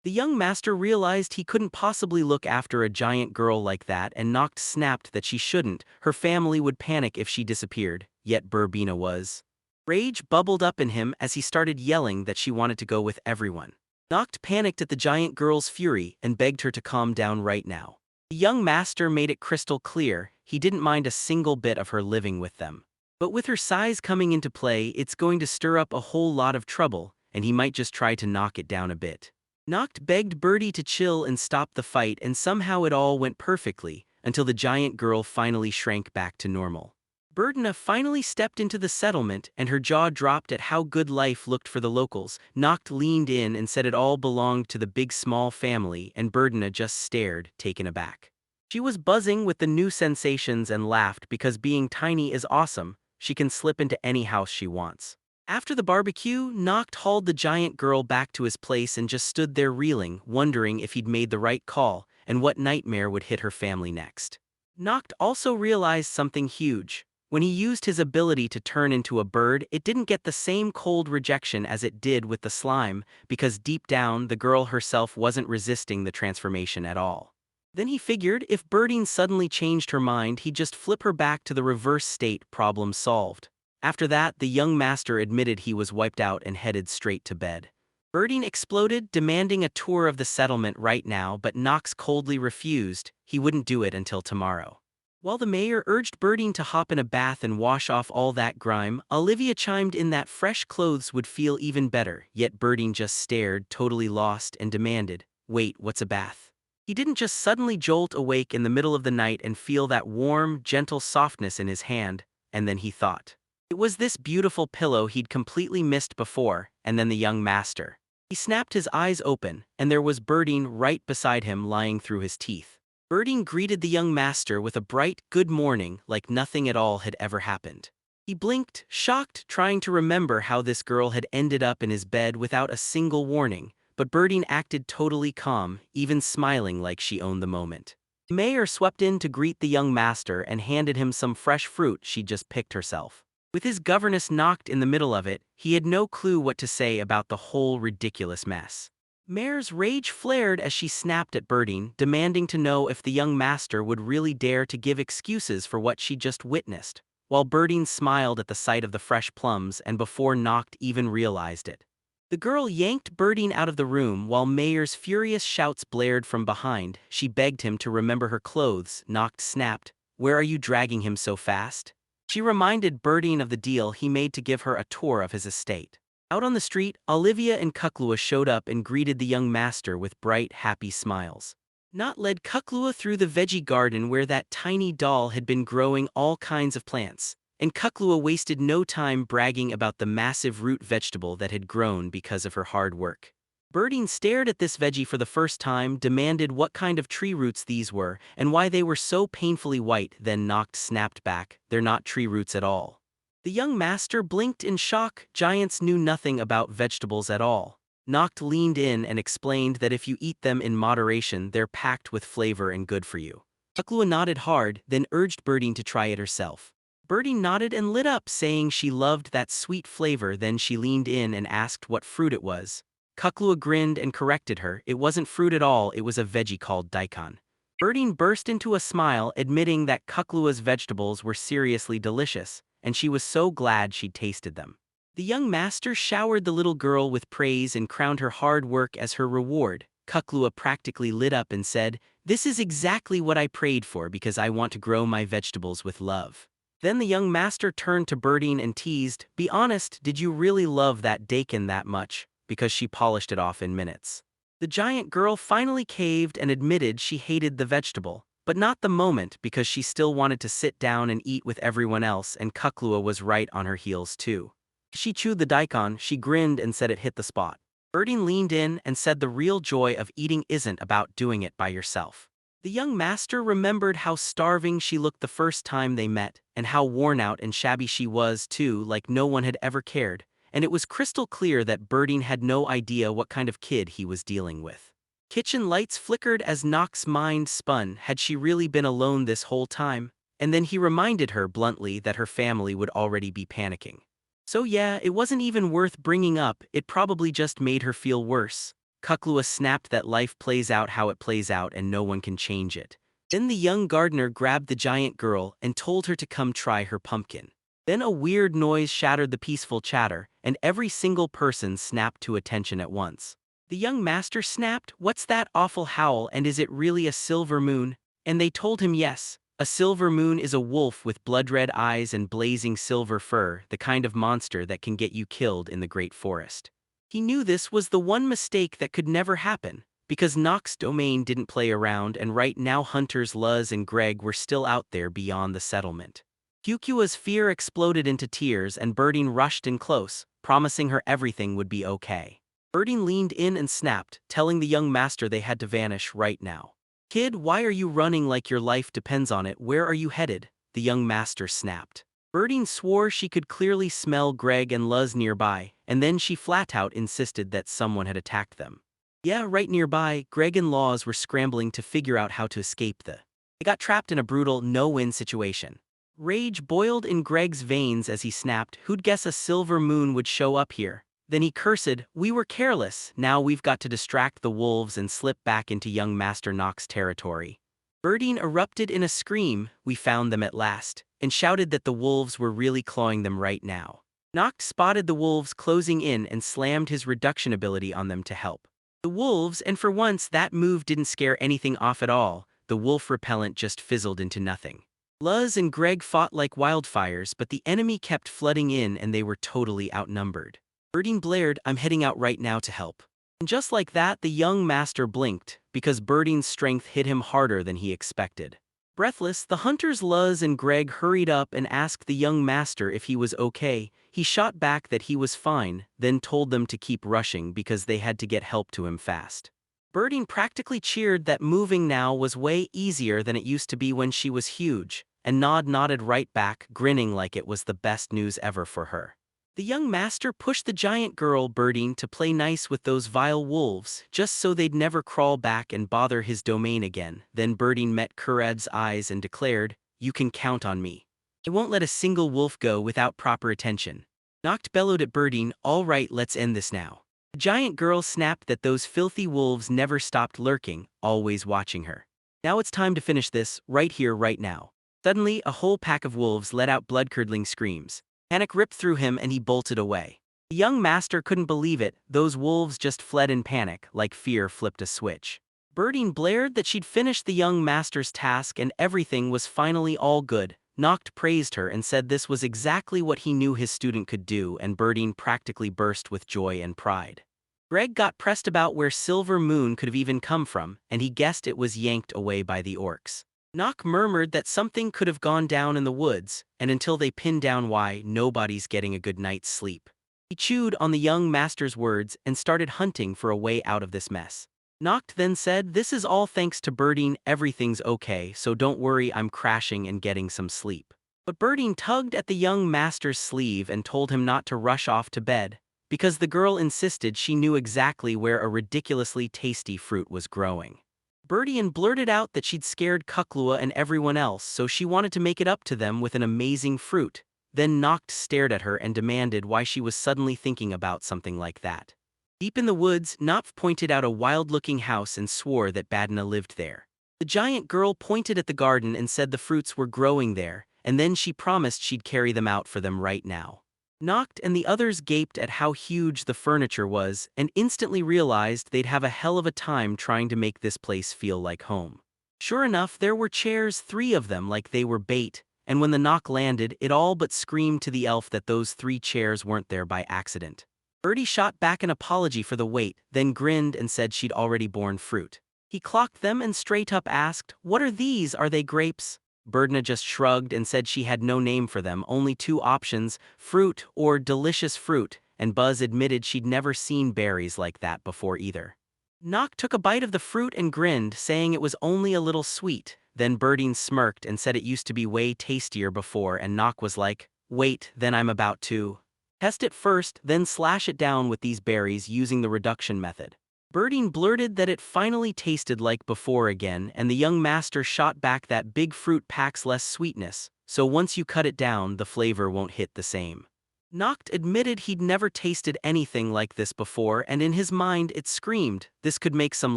The young master realized he couldn't possibly look after a giant girl like that, and Noct snapped that she shouldn't, her family would panic if she disappeared, yet Berdina was. Rage bubbled up in him as he started yelling that she wanted to go with everyone. Noct panicked at the giant girl's fury and begged her to calm down right now. The young master made it crystal clear, he didn't mind a single bit of her living with them. But with her size coming into play, it's going to stir up a whole lot of trouble, and he might just try to knock it down a bit. Noct begged Birdie to chill and stop the fight, and somehow it all went perfectly, until the giant girl finally shrank back to normal. Birdina finally stepped into the settlement, and her jaw dropped at how good life looked for the locals. Noct leaned in and said it all belonged to the big small family, and Birdina just stared, taken aback. She was buzzing with the new sensations and laughed because being tiny is awesome. She can slip into any house she wants. After the barbecue, Noct hauled the giant girl back to his place and just stood there reeling, wondering if he'd made the right call and what nightmare would hit her family next. Noct also realized something huge. When he used his ability to turn into a bird, it didn't get the same cold rejection as it did with the slime, because deep down, the girl herself wasn't resisting the transformation at all. Then he figured if Birdine suddenly changed her mind, he'd just flip her back to the reverse state, problem solved. After that, the young master admitted he was wiped out and headed straight to bed. Birdine exploded, demanding a tour of the settlement right now, but Nox coldly refused. He wouldn't do it until tomorrow. While the mayor urged Birdine to hop in a bath and wash off all that grime, Olivia chimed in that fresh clothes would feel even better, yet Birdine just stared, totally lost, and demanded, "Wait, what's a bath?" He didn't just suddenly jolt awake in the middle of the night and feel that warm, gentle softness in his hand, and then he thought. It was this beautiful pillow he'd completely missed before, and then the young master. He snapped his eyes open, and there was Birdine right beside him lying through his teeth. Birdine greeted the young master with a bright good morning like nothing at all had ever happened. He blinked, shocked, trying to remember how this girl had ended up in his bed without a single warning, but Birdine acted totally calm, even smiling like she owned the moment. The mayor swept in to greet the young master and handed him some fresh fruit she'd just picked herself. With his governess knocked in the middle of it, he had no clue what to say about the whole ridiculous mess. Mare's rage flared as she snapped at Birdine, demanding to know if the young master would really dare to give excuses for what she just witnessed, while Birdine smiled at the sight of the fresh plums and before Noct even realized it. The girl yanked Birdine out of the room while Mayor's furious shouts blared from behind. She begged him to remember her clothes. Noct snapped, "Where are you dragging him so fast?" She reminded Birdine of the deal he made to give her a tour of his estate. Out on the street, Olivia and Kuklua showed up and greeted the young master with bright, happy smiles. Not led Kuklua through the veggie garden where that tiny doll had been growing all kinds of plants, and Kuklua wasted no time bragging about the massive root vegetable that had grown because of her hard work. Birdine stared at this veggie for the first time, demanded what kind of tree roots these were, and why they were so painfully white, then Noct snapped back, "They're not tree roots at all." The young master blinked in shock. Giants knew nothing about vegetables at all. Noct leaned in and explained that if you eat them in moderation, they're packed with flavor and good for you. Kuklua nodded hard, then urged Birdine to try it herself. Birdine nodded and lit up, saying she loved that sweet flavor. Then she leaned in and asked what fruit it was. Kuklua grinned and corrected her. It wasn't fruit at all, it was a veggie called daikon. Birdine burst into a smile, admitting that Kuklua's vegetables were seriously delicious, and she was so glad she'd tasted them. The young master showered the little girl with praise and crowned her hard work as her reward. Kuklua practically lit up and said, "This is exactly what I prayed for because I want to grow my vegetables with love." Then the young master turned to Birdine and teased, "Be honest, did you really love that daikon that much?" Because she polished it off in minutes. The giant girl finally caved and admitted she hated the vegetable, but not the moment because she still wanted to sit down and eat with everyone else, and Kuklua was right on her heels too. She chewed the daikon, she grinned and said it hit the spot. Birdine leaned in and said the real joy of eating isn't about doing it by yourself. The young master remembered how starving she looked the first time they met, and how worn out and shabby she was too, like no one had ever cared, and it was crystal clear that Birdine had no idea what kind of kid he was dealing with. Kitchen lights flickered as Noct's mind spun. Had she really been alone this whole time? And then he reminded her bluntly that her family would already be panicking. So yeah, it wasn't even worth bringing up, it probably just made her feel worse. Kuklua snapped that life plays out how it plays out and no one can change it. Then the young gardener grabbed the giant girl and told her to come try her pumpkin. Then a weird noise shattered the peaceful chatter, and every single person snapped to attention at once. The young master snapped, "What's that awful howl, and is it really a silver moon?" And they told him yes, A silver moon is a wolf with blood-red eyes and blazing silver fur, the kind of monster that can get you killed in the Great Forest. He knew this was the one mistake that could never happen, because Nox's domain didn't play around and right now hunters Luz and Greg were still out there beyond the settlement. Kyukyua's fear exploded into tears and Birding rushed in close, promising her everything would be okay. Birding leaned in and snapped, telling the young master they had to vanish right now. "Kid, why are you running like your life depends on it? Where are you headed?" the young master snapped. Birding swore she could clearly smell Greg and Luz nearby, and then she flat out insisted that someone had attacked them. Yeah, right nearby, Greg and Luz were scrambling to figure out how to escape They got trapped in a brutal no-win situation. Rage boiled in Greg's veins as he snapped, "Who'd guess a silver moon would show up here?" Then he cursed, "We were careless, now we've got to distract the wolves and slip back into young Master Nox's territory." Birding erupted in a scream, "We found them at last," and shouted that the wolves were really clawing them right now. Nox spotted the wolves closing in and slammed his reduction ability on them to help. The wolves, and for once that move didn't scare anything off at all, the wolf repellent just fizzled into nothing. Luz and Greg fought like wildfires, but the enemy kept flooding in and they were totally outnumbered. Birding blared, "I'm heading out right now to help." And just like that, the young master blinked, because Birding's strength hit him harder than he expected. Breathless, the hunters Luz and Greg hurried up and asked the young master if he was okay. He shot back that he was fine, then told them to keep rushing because they had to get help to him fast. Birding practically cheered that moving now was way easier than it used to be when she was huge, and nodded right back, grinning like it was the best news ever for her. The young master pushed the giant girl Birding to play nice with those vile wolves, just so they'd never crawl back and bother his domain again. Then Birding met Kured's eyes and declared, "You can count on me. I won't let a single wolf go without proper attention." Noct bellowed at Birding, "All right, let's end this now." The giant girl snapped that those filthy wolves never stopped lurking, always watching her. "Now it's time to finish this, right here, right now." Suddenly, a whole pack of wolves let out blood-curdling screams. Panic ripped through him and he bolted away. The young master couldn't believe it, those wolves just fled in panic, like fear flipped a switch. Birding blared that she'd finished the young master's task and everything was finally all good. Noct praised her and said this was exactly what he knew his student could do, and Birding practically burst with joy and pride. Greg got pressed about where Silver Moon could have even come from, and he guessed it was yanked away by the orcs. Nock murmured that something could have gone down in the woods, and until they pinned down why, nobody's getting a good night's sleep. He chewed on the young master's words and started hunting for a way out of this mess. Noct then said, "This is all thanks to Birding, everything's okay, so don't worry, I'm crashing and getting some sleep." But Birding tugged at the young master's sleeve and told him not to rush off to bed, because the girl insisted she knew exactly where a ridiculously tasty fruit was growing. Birdie blurted out that she'd scared Kuklua and everyone else, so she wanted to make it up to them with an amazing fruit. Then Noct stared at her and demanded why she was suddenly thinking about something like that. Deep in the woods, Nopf pointed out a wild-looking house and swore that Badna lived there. The giant girl pointed at the garden and said the fruits were growing there, and then she promised she'd carry them out for them right now. Noct and the others gaped at how huge the furniture was and instantly realized they'd have a hell of a time trying to make this place feel like home. Sure enough, there were chairs, 3 of them, like they were bait, and when the knock landed, it all but screamed to the elf that those 3 chairs weren't there by accident. Birdie shot back an apology for the wait, then grinned and said she'd already borne fruit. He clocked them and straight up asked, "What are these? Are they grapes?" Birdna just shrugged and said she had no name for them, only 2 options, fruit or delicious fruit, and Buzz admitted she'd never seen berries like that before either. Nock took a bite of the fruit and grinned, saying it was only a little sweet. Then Birding smirked and said it used to be way tastier before, and Nock was like, "Wait, then I'm about to test it first, then slash it down with these berries using the reduction method." Birding blurted that it finally tasted like before again, and the young master shot back that big fruit packs less sweetness, so once you cut it down, the flavor won't hit the same. Noct admitted he'd never tasted anything like this before, and in his mind it screamed, this could make some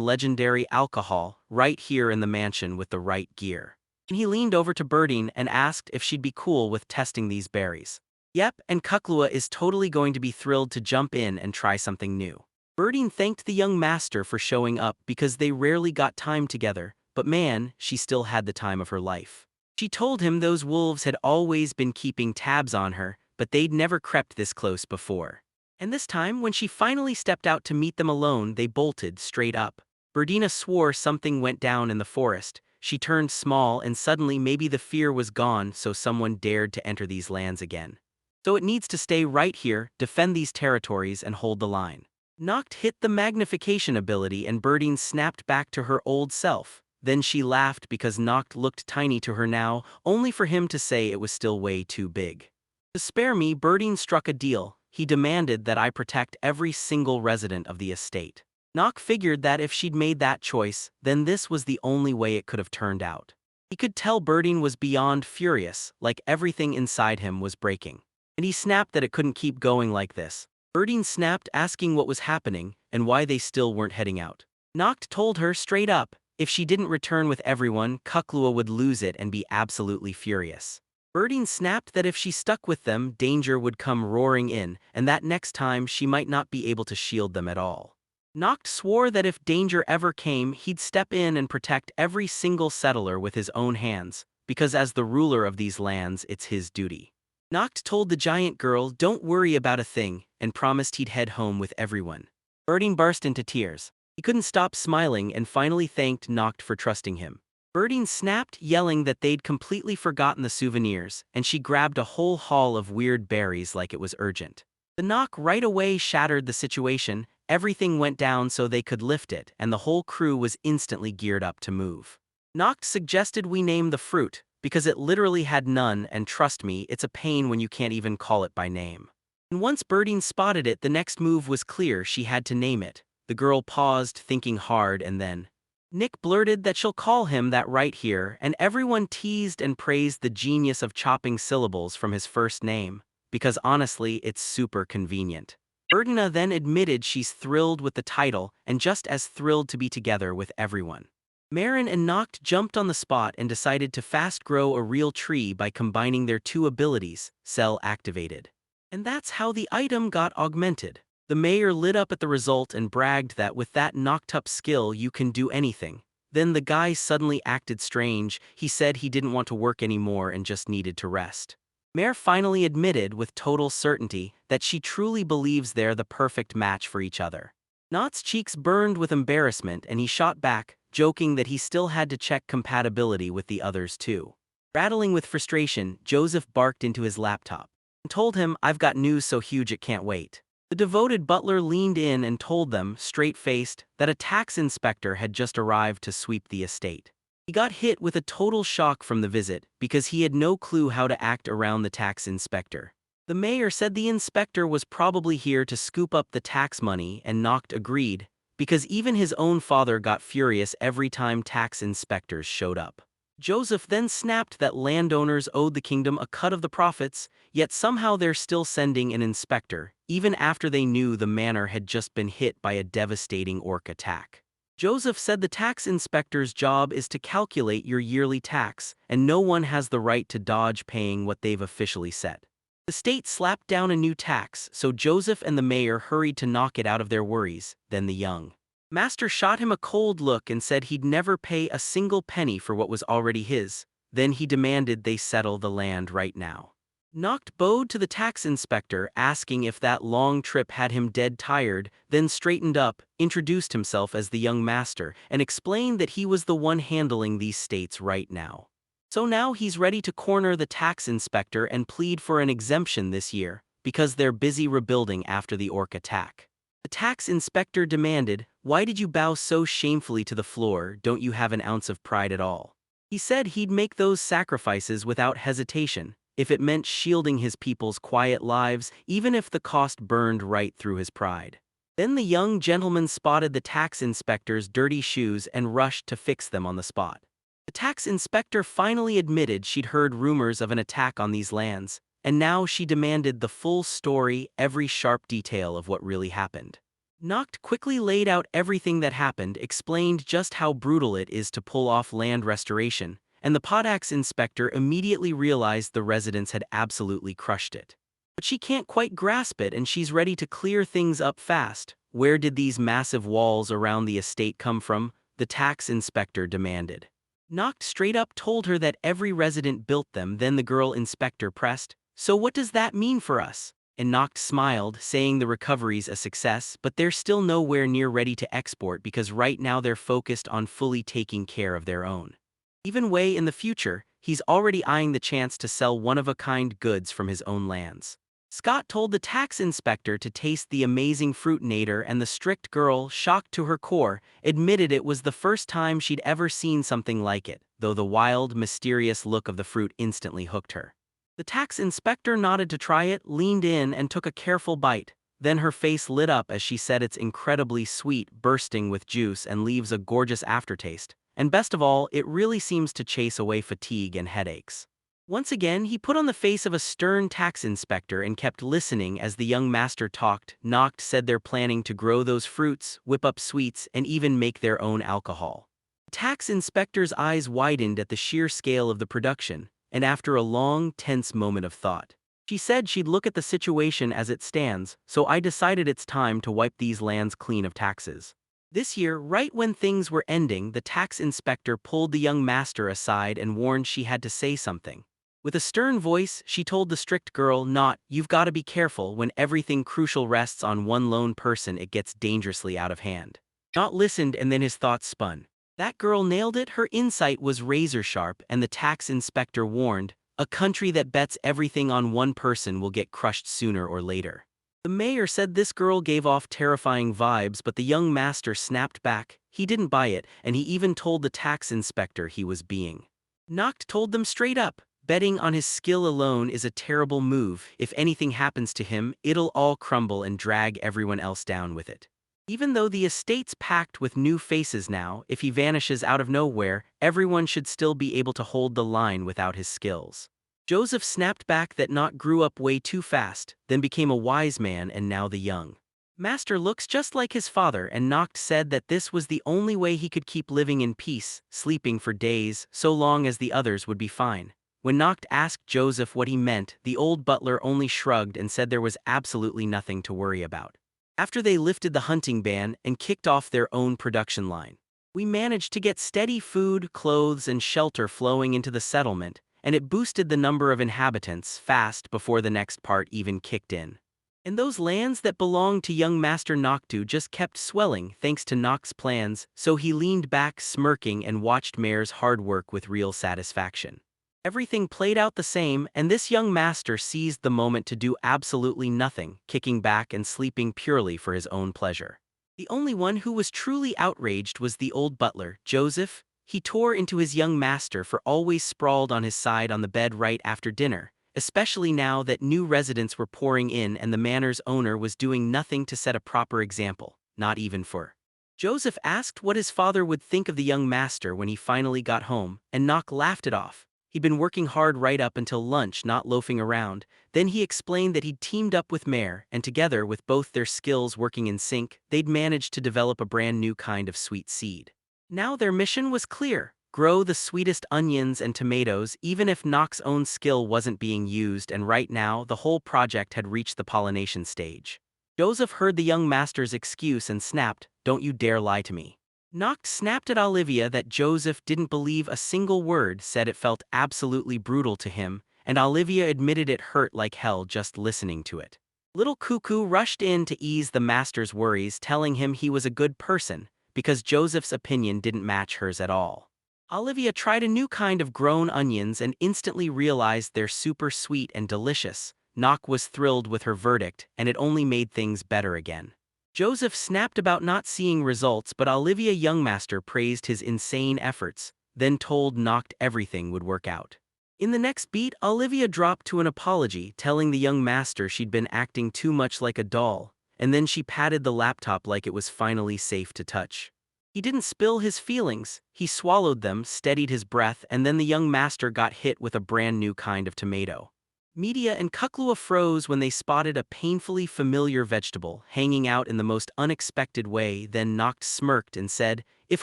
legendary alcohol, right here in the mansion with the right gear. And he leaned over to Birding and asked if she'd be cool with testing these berries. Yep, and Kuklua is totally going to be thrilled to jump in and try something new. Birding thanked the young master for showing up because they rarely got time together, but man, she still had the time of her life. She told him those wolves had always been keeping tabs on her, but they'd never crept this close before. And this time, when she finally stepped out to meet them alone, they bolted straight up. Berdina swore something went down in the forest. She turned small and suddenly maybe the fear was gone, so someone dared to enter these lands again. So it needs to stay right here, defend these territories and hold the line. Noct hit the magnification ability and Berdine snapped back to her old self. Then she laughed because Noct looked tiny to her now, only for him to say it was still way too big. To spare me, Berdine struck a deal. He demanded that I protect every single resident of the estate. Noct figured that if she'd made that choice, then this was the only way it could have turned out. He could tell Berdine was beyond furious, like everything inside him was breaking. And he snapped that it couldn't keep going like this. Berdine snapped, asking what was happening and why they still weren't heading out. Noct told her straight up, if she didn't return with everyone, Kuklua would lose it and be absolutely furious. Berdine snapped that if she stuck with them, danger would come roaring in, and that next time she might not be able to shield them at all. Noct swore that if danger ever came, he'd step in and protect every single settler with his own hands, because as the ruler of these lands, it's his duty. Noct told the giant girl, don't worry about a thing, and promised he'd head home with everyone. Berdine burst into tears. He couldn't stop smiling and finally thanked Noct for trusting him. Berdine snapped, yelling that they'd completely forgotten the souvenirs, and she grabbed a whole haul of weird berries like it was urgent. The knock right away shattered the situation, everything went down so they could lift it, and the whole crew was instantly geared up to move. Noct suggested we name the fruit, because it literally had none, and trust me, it's a pain when you can't even call it by name. And once Berdine spotted it, the next move was clear, she had to name it. The girl paused, thinking hard, and then Nick blurted that she'll call him that right here, and everyone teased and praised the genius of chopping syllables from his first name, because honestly, it's super convenient. Berdina then admitted she's thrilled with the title, and just as thrilled to be together with everyone. Marin and Noct jumped on the spot and decided to fast grow a real tree by combining their two abilities, cell activated. And that's how the item got augmented. The mayor lit up at the result and bragged that with that knocked-up skill you can do anything. Then the guy suddenly acted strange. He said he didn't want to work anymore and just needed to rest. Mayor finally admitted with total certainty that she truly believes they're the perfect match for each other. Noct's cheeks burned with embarrassment and he shot back, joking that he still had to check compatibility with the others too. Rattling with frustration, Joseph barked into his laptop and told him, I've got news so huge it can't wait. The devoted butler leaned in and told them, straight-faced, that a tax inspector had just arrived to sweep the estate. He got hit with a total shock from the visit, because he had no clue how to act around the tax inspector. The mayor said the inspector was probably here to scoop up the tax money, and Noct agreed, because even his own father got furious every time tax inspectors showed up. Joseph then snapped that landowners owed the kingdom a cut of the profits, yet somehow they're still sending an inspector, even after they knew the manor had just been hit by a devastating orc attack. Joseph said the tax inspector's job is to calculate your yearly tax, and no one has the right to dodge paying what they've officially set. The state slapped down a new tax, so Joseph and the mayor hurried to knock it out of their worries. Then the young master shot him a cold look and said he'd never pay a single penny for what was already his. Then he demanded they settle the land right now. Noct bowed to the tax inspector, asking if that long trip had him dead tired, then straightened up, introduced himself as the young master, and explained that he was the one handling these states right now. So now he's ready to corner the tax inspector and plead for an exemption this year, because they're busy rebuilding after the orc attack. The tax inspector demanded, why did you bow so shamefully to the floor, don't you have an ounce of pride at all? He said he'd make those sacrifices without hesitation, if it meant shielding his people's quiet lives, even if the cost burned right through his pride. Then the young gentleman spotted the tax inspector's dirty shoes and rushed to fix them on the spot. The tax inspector finally admitted she'd heard rumors of an attack on these lands, and now she demanded the full story, every sharp detail of what really happened. Noct quickly laid out everything that happened, explained just how brutal it is to pull off land restoration, and the potax inspector immediately realized the residents had absolutely crushed it. But she can't quite grasp it and she's ready to clear things up fast. Where did these massive walls around the estate come from? The tax inspector demanded. Noct straight up told her that every resident built them. Then the girl inspector pressed, "So what does that mean for us?" And Noct smiled, saying the recovery's a success, but they're still nowhere near ready to export because right now they're focused on fully taking care of their own. Even way in the future, he's already eyeing the chance to sell one-of-a-kind goods from his own lands. Scott told the tax inspector to taste the amazing fruit nader, and the strict girl, shocked to her core, admitted it was the first time she'd ever seen something like it, though the wild, mysterious look of the fruit instantly hooked her. The tax inspector nodded to try it, leaned in, and took a careful bite. Then her face lit up as she said it's incredibly sweet, bursting with juice, and leaves a gorgeous aftertaste. And best of all, it really seems to chase away fatigue and headaches. Once again, he put on the face of a stern tax inspector and kept listening as the young master talked. Noct said they're planning to grow those fruits, whip up sweets, and even make their own alcohol. The tax inspector's eyes widened at the sheer scale of the production, and after a long, tense moment of thought, she said she'd look at the situation as it stands, "So I decided it's time to wipe these lands clean of taxes." This year, right when things were ending, the tax inspector pulled the young master aside and warned she had to say something. With a stern voice, she told the strict girl, "You've got to be careful. When everything crucial rests on one lone person, it gets dangerously out of hand." Not listened, and then his thoughts spun. That girl nailed it. Her insight was razor sharp, and the tax inspector warned, "A country that bets everything on one person will get crushed sooner or later." The mayor said this girl gave off terrifying vibes, but the young master snapped back. He didn't buy it, and he even told the tax inspector he was being. Noct told them straight up, "Betting on his skill alone is a terrible move. If anything happens to him, it'll all crumble and drag everyone else down with it. Even though the estate's packed with new faces now, if he vanishes out of nowhere, everyone should still be able to hold the line without his skills." Joseph snapped back that Noct grew up way too fast, then became a wise man, and now the young master looks just like his father, and Noct said that this was the only way he could keep living in peace, sleeping for days, so long as the others would be fine. When Noct asked Joseph what he meant, the old butler only shrugged and said there was absolutely nothing to worry about. After they lifted the hunting ban and kicked off their own production line, "We managed to get steady food, clothes, and shelter flowing into the settlement, and it boosted the number of inhabitants fast before the next part even kicked in. And those lands that belonged to young Master Noctu just kept swelling thanks to Noct's plans," so he leaned back smirking and watched Mare's hard work with real satisfaction. Everything played out the same, and this young master seized the moment to do absolutely nothing, kicking back and sleeping purely for his own pleasure. The only one who was truly outraged was the old butler, Joseph. He tore into his young master for always sprawled on his side on the bed right after dinner, especially now that new residents were pouring in and the manor's owner was doing nothing to set a proper example, not even for. Joseph asked what his father would think of the young master when he finally got home, and Noct laughed it off. He'd been working hard right up until lunch, not loafing around. Then he explained that he'd teamed up with Mare, and together, with both their skills working in sync, they'd managed to develop a brand new kind of sweet seed. Now their mission was clear: grow the sweetest onions and tomatoes, even if Noct's own skill wasn't being used, and right now the whole project had reached the pollination stage. Joseph heard the young master's excuse and snapped, "Don't you dare lie to me." Noct snapped at Olivia that Joseph didn't believe a single word, said it felt absolutely brutal to him, and Olivia admitted it hurt like hell just listening to it. Little Cuckoo rushed in to ease the master's worries, telling him he was a good person, because Joseph's opinion didn't match hers at all. Olivia tried a new kind of grown onions and instantly realized they're super sweet and delicious. Noct was thrilled with her verdict, and it only made things better again. Joseph snapped about not seeing results, but Olivia Youngmaster praised his insane efforts, then told Noct everything would work out. In the next beat, Olivia dropped to an apology, telling the young master she'd been acting too much like a doll, and then she patted the laptop like it was finally safe to touch. He didn't spill his feelings, he swallowed them, steadied his breath, and then the young master got hit with a brand new kind of tomato. Media and Kuklua froze when they spotted a painfully familiar vegetable hanging out in the most unexpected way. Then Noct smirked and said, "If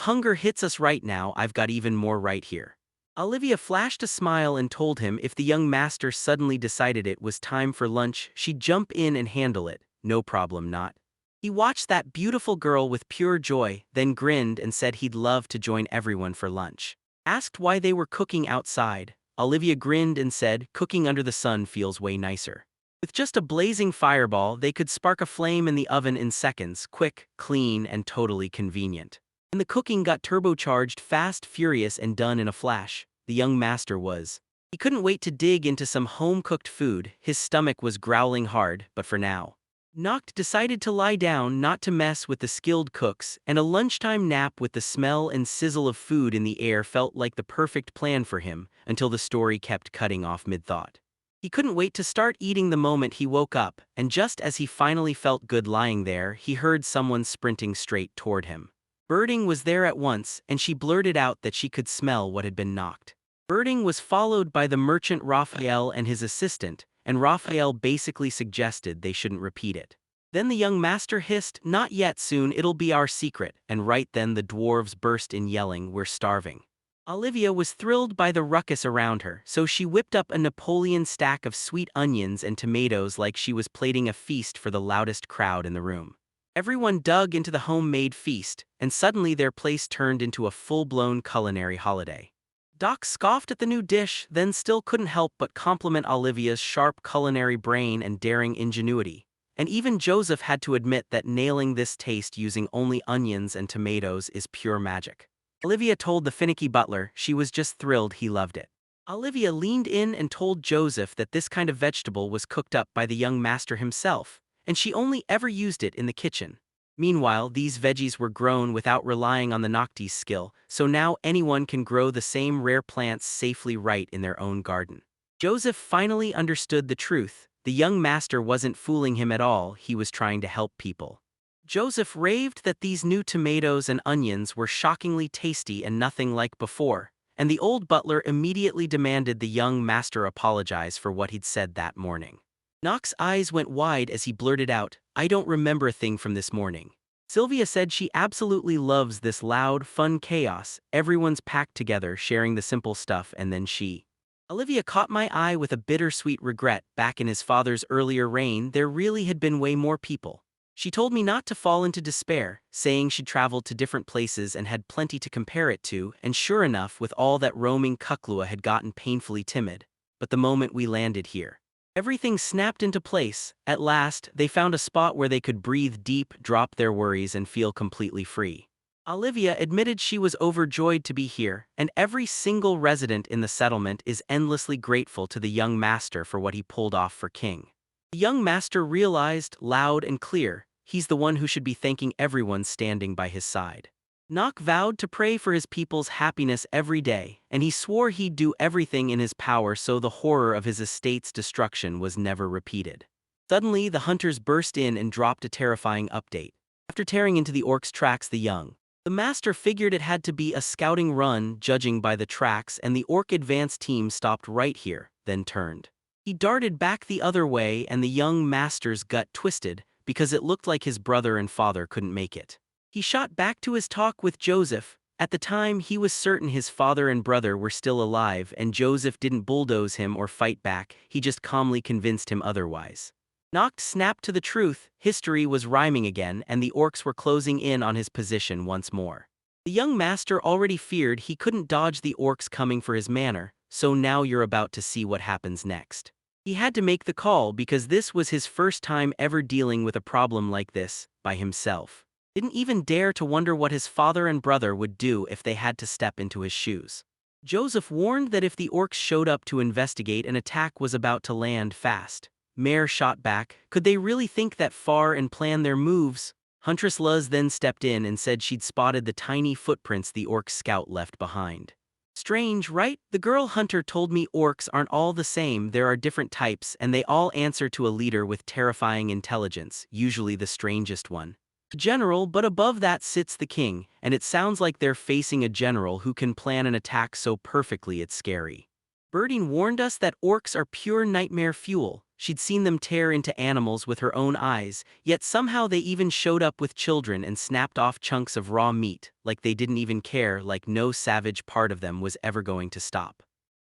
hunger hits us right now, I've got even more right here." Olivia flashed a smile and told him if the young master suddenly decided it was time for lunch, she'd jump in and handle it. No problem, not. He watched that beautiful girl with pure joy, then grinned and said he'd love to join everyone for lunch. Asked why they were cooking outside, Olivia grinned and said, "Cooking under the sun feels way nicer." With just a blazing fireball, they could spark a flame in the oven in seconds, quick, clean, and totally convenient. And the cooking got turbocharged, fast, furious, and done in a flash. The young master was. He couldn't wait to dig into some home-cooked food. His stomach was growling hard, but for now. Noct decided to lie down, not to mess with the skilled cooks, and a lunchtime nap with the smell and sizzle of food in the air felt like the perfect plan for him, until the story kept cutting off mid-thought. He couldn't wait to start eating the moment he woke up, and just as he finally felt good lying there, he heard someone sprinting straight toward him. Birding was there at once, and she blurted out that she could smell what had been knocked. Birding was followed by the merchant Raphael and his assistant, and Raphael basically suggested they shouldn't repeat it. Then the young master hissed, "Not yet, soon it'll be our secret," and right then the dwarves burst in yelling, "We're starving." Olivia was thrilled by the ruckus around her, so she whipped up a Napoleon stack of sweet onions and tomatoes like she was plating a feast for the loudest crowd in the room. Everyone dug into the homemade feast, and suddenly their place turned into a full-blown culinary holiday. Doc scoffed at the new dish, then still couldn't help but compliment Olivia's sharp culinary brain and daring ingenuity. And even Joseph had to admit that nailing this taste using only onions and tomatoes is pure magic. Olivia told the finicky butler she was just thrilled he loved it. Olivia leaned in and told Joseph that this kind of vegetable was cooked up by the young master himself, and she only ever used it in the kitchen. Meanwhile, these veggies were grown without relying on the Nocti's skill, so now anyone can grow the same rare plants safely right in their own garden. Joseph finally understood the truth. The young master wasn't fooling him at all, he was trying to help people. Joseph raved that these new tomatoes and onions were shockingly tasty and nothing like before, and the old butler immediately demanded the young master apologize for what he'd said that morning. Knox's eyes went wide as he blurted out, "I don't remember a thing from this morning." Sylvia said she absolutely loves this loud, fun chaos. Everyone's packed together, sharing the simple stuff, and then she. Olivia caught my eye with a bittersweet regret. Back in his father's earlier reign, there really had been way more people. She told me not to fall into despair, saying she'd traveled to different places and had plenty to compare it to, and sure enough, with all that roaming, Kuklua had gotten painfully timid. But the moment we landed here, everything snapped into place. At last, they found a spot where they could breathe deep, drop their worries, and feel completely free. Olivia admitted she was overjoyed to be here, and every single resident in the settlement is endlessly grateful to the young master for what he pulled off for King. The young master realized, loud and clear, he's the one who should be thanking everyone standing by his side. Nock vowed to pray for his people's happiness every day, and he swore he'd do everything in his power so the horror of his estate's destruction was never repeated. Suddenly, the hunters burst in and dropped a terrifying update. After tearing into the orcs' tracks, the master figured it had to be a scouting run, judging by the tracks, and the orc advance team stopped right here, then turned. He darted back the other way, and the young master's gut twisted, because it looked like his brother and father couldn't make it. He shot back to his talk with Joseph. At the time, he was certain his father and brother were still alive, and Joseph didn't bulldoze him or fight back, he just calmly convinced him otherwise. Noct snapped to the truth. History was rhyming again, and the orcs were closing in on his position once more. The young master already feared he couldn't dodge the orcs coming for his manor, so now you're about to see what happens next. He had to make the call because this was his first time ever dealing with a problem like this, by himself. Didn't even dare to wonder what his father and brother would do if they had to step into his shoes. Joseph warned that if the orcs showed up to investigate, an attack was about to land fast. Mare shot back, could they really think that far and plan their moves? Huntress Luz then stepped in and said she'd spotted the tiny footprints the orc scout left behind. Strange, right? The girl hunter told me orcs aren't all the same, there are different types, and they all answer to a leader with terrifying intelligence, usually the strangest one. General, but above that sits the king, and it sounds like they're facing a general who can plan an attack so perfectly it's scary. Birding warned us that orcs are pure nightmare fuel. She'd seen them tear into animals with her own eyes, yet somehow they even showed up with children and snapped off chunks of raw meat, like they didn't even care, like no savage part of them was ever going to stop.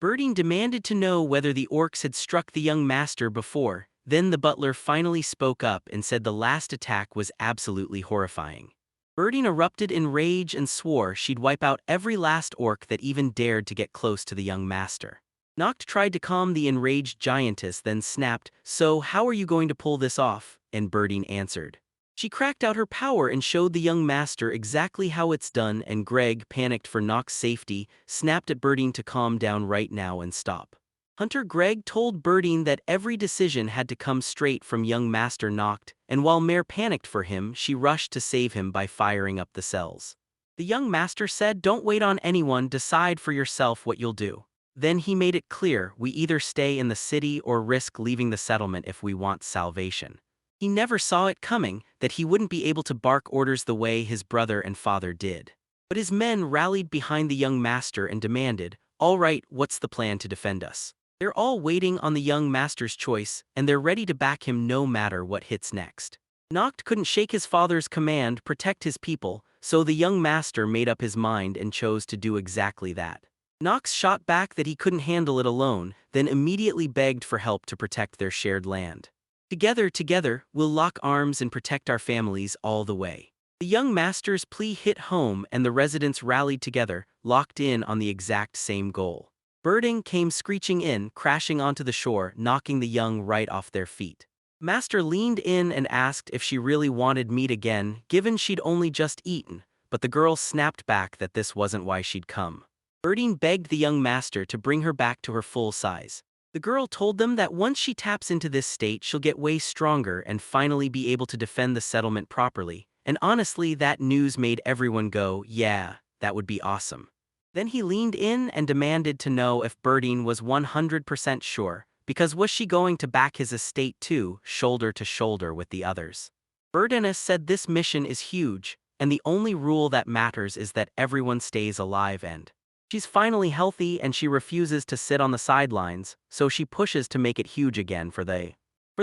Birding demanded to know whether the orcs had struck the young master before. Then the butler finally spoke up and said the last attack was absolutely horrifying. Birding erupted in rage and swore she'd wipe out every last orc that even dared to get close to the young master. Noct tried to calm the enraged giantess, then snapped, "So how are you going to pull this off?" And Birding answered. She cracked out her power and showed the young master exactly how it's done, and Greg, panicked for Noct's safety, snapped at Birding to calm down right now and stop. Hunter Greg told Birding that every decision had to come straight from young Master Noct, and while Mare panicked for him, she rushed to save him by firing up the cells. The young master said, "Don't wait on anyone, decide for yourself what you'll do." Then he made it clear, we either stay in the city or risk leaving the settlement if we want salvation. He never saw it coming, that he wouldn't be able to bark orders the way his brother and father did. But his men rallied behind the young master and demanded, "All right, what's the plan to defend us?" They're all waiting on the young master's choice, and they're ready to back him no matter what hits next. Noct couldn't shake his father's command, protect his people, so the young master made up his mind and chose to do exactly that. Nox shot back that he couldn't handle it alone, then immediately begged for help to protect their shared land. Together, we'll lock arms and protect our families all the way." The young master's plea hit home, and the residents rallied together, locked in on the exact same goal. Birding came screeching in, crashing onto the shore, knocking the young right off their feet. Master leaned in and asked if she really wanted meat again, given she'd only just eaten, but the girl snapped back that this wasn't why she'd come. Birding begged the young master to bring her back to her full size. The girl told them that once she taps into this state, she'll get way stronger and finally be able to defend the settlement properly. And honestly, that news made everyone go, "Yeah, that would be awesome." Then he leaned in and demanded to know if Birding was 100% sure, because was she going to back his estate too, shoulder to shoulder with the others? Birdiness said this mission is huge, and the only rule that matters is that everyone stays alive, and she's finally healthy and she refuses to sit on the sidelines, so she pushes to make it huge again for the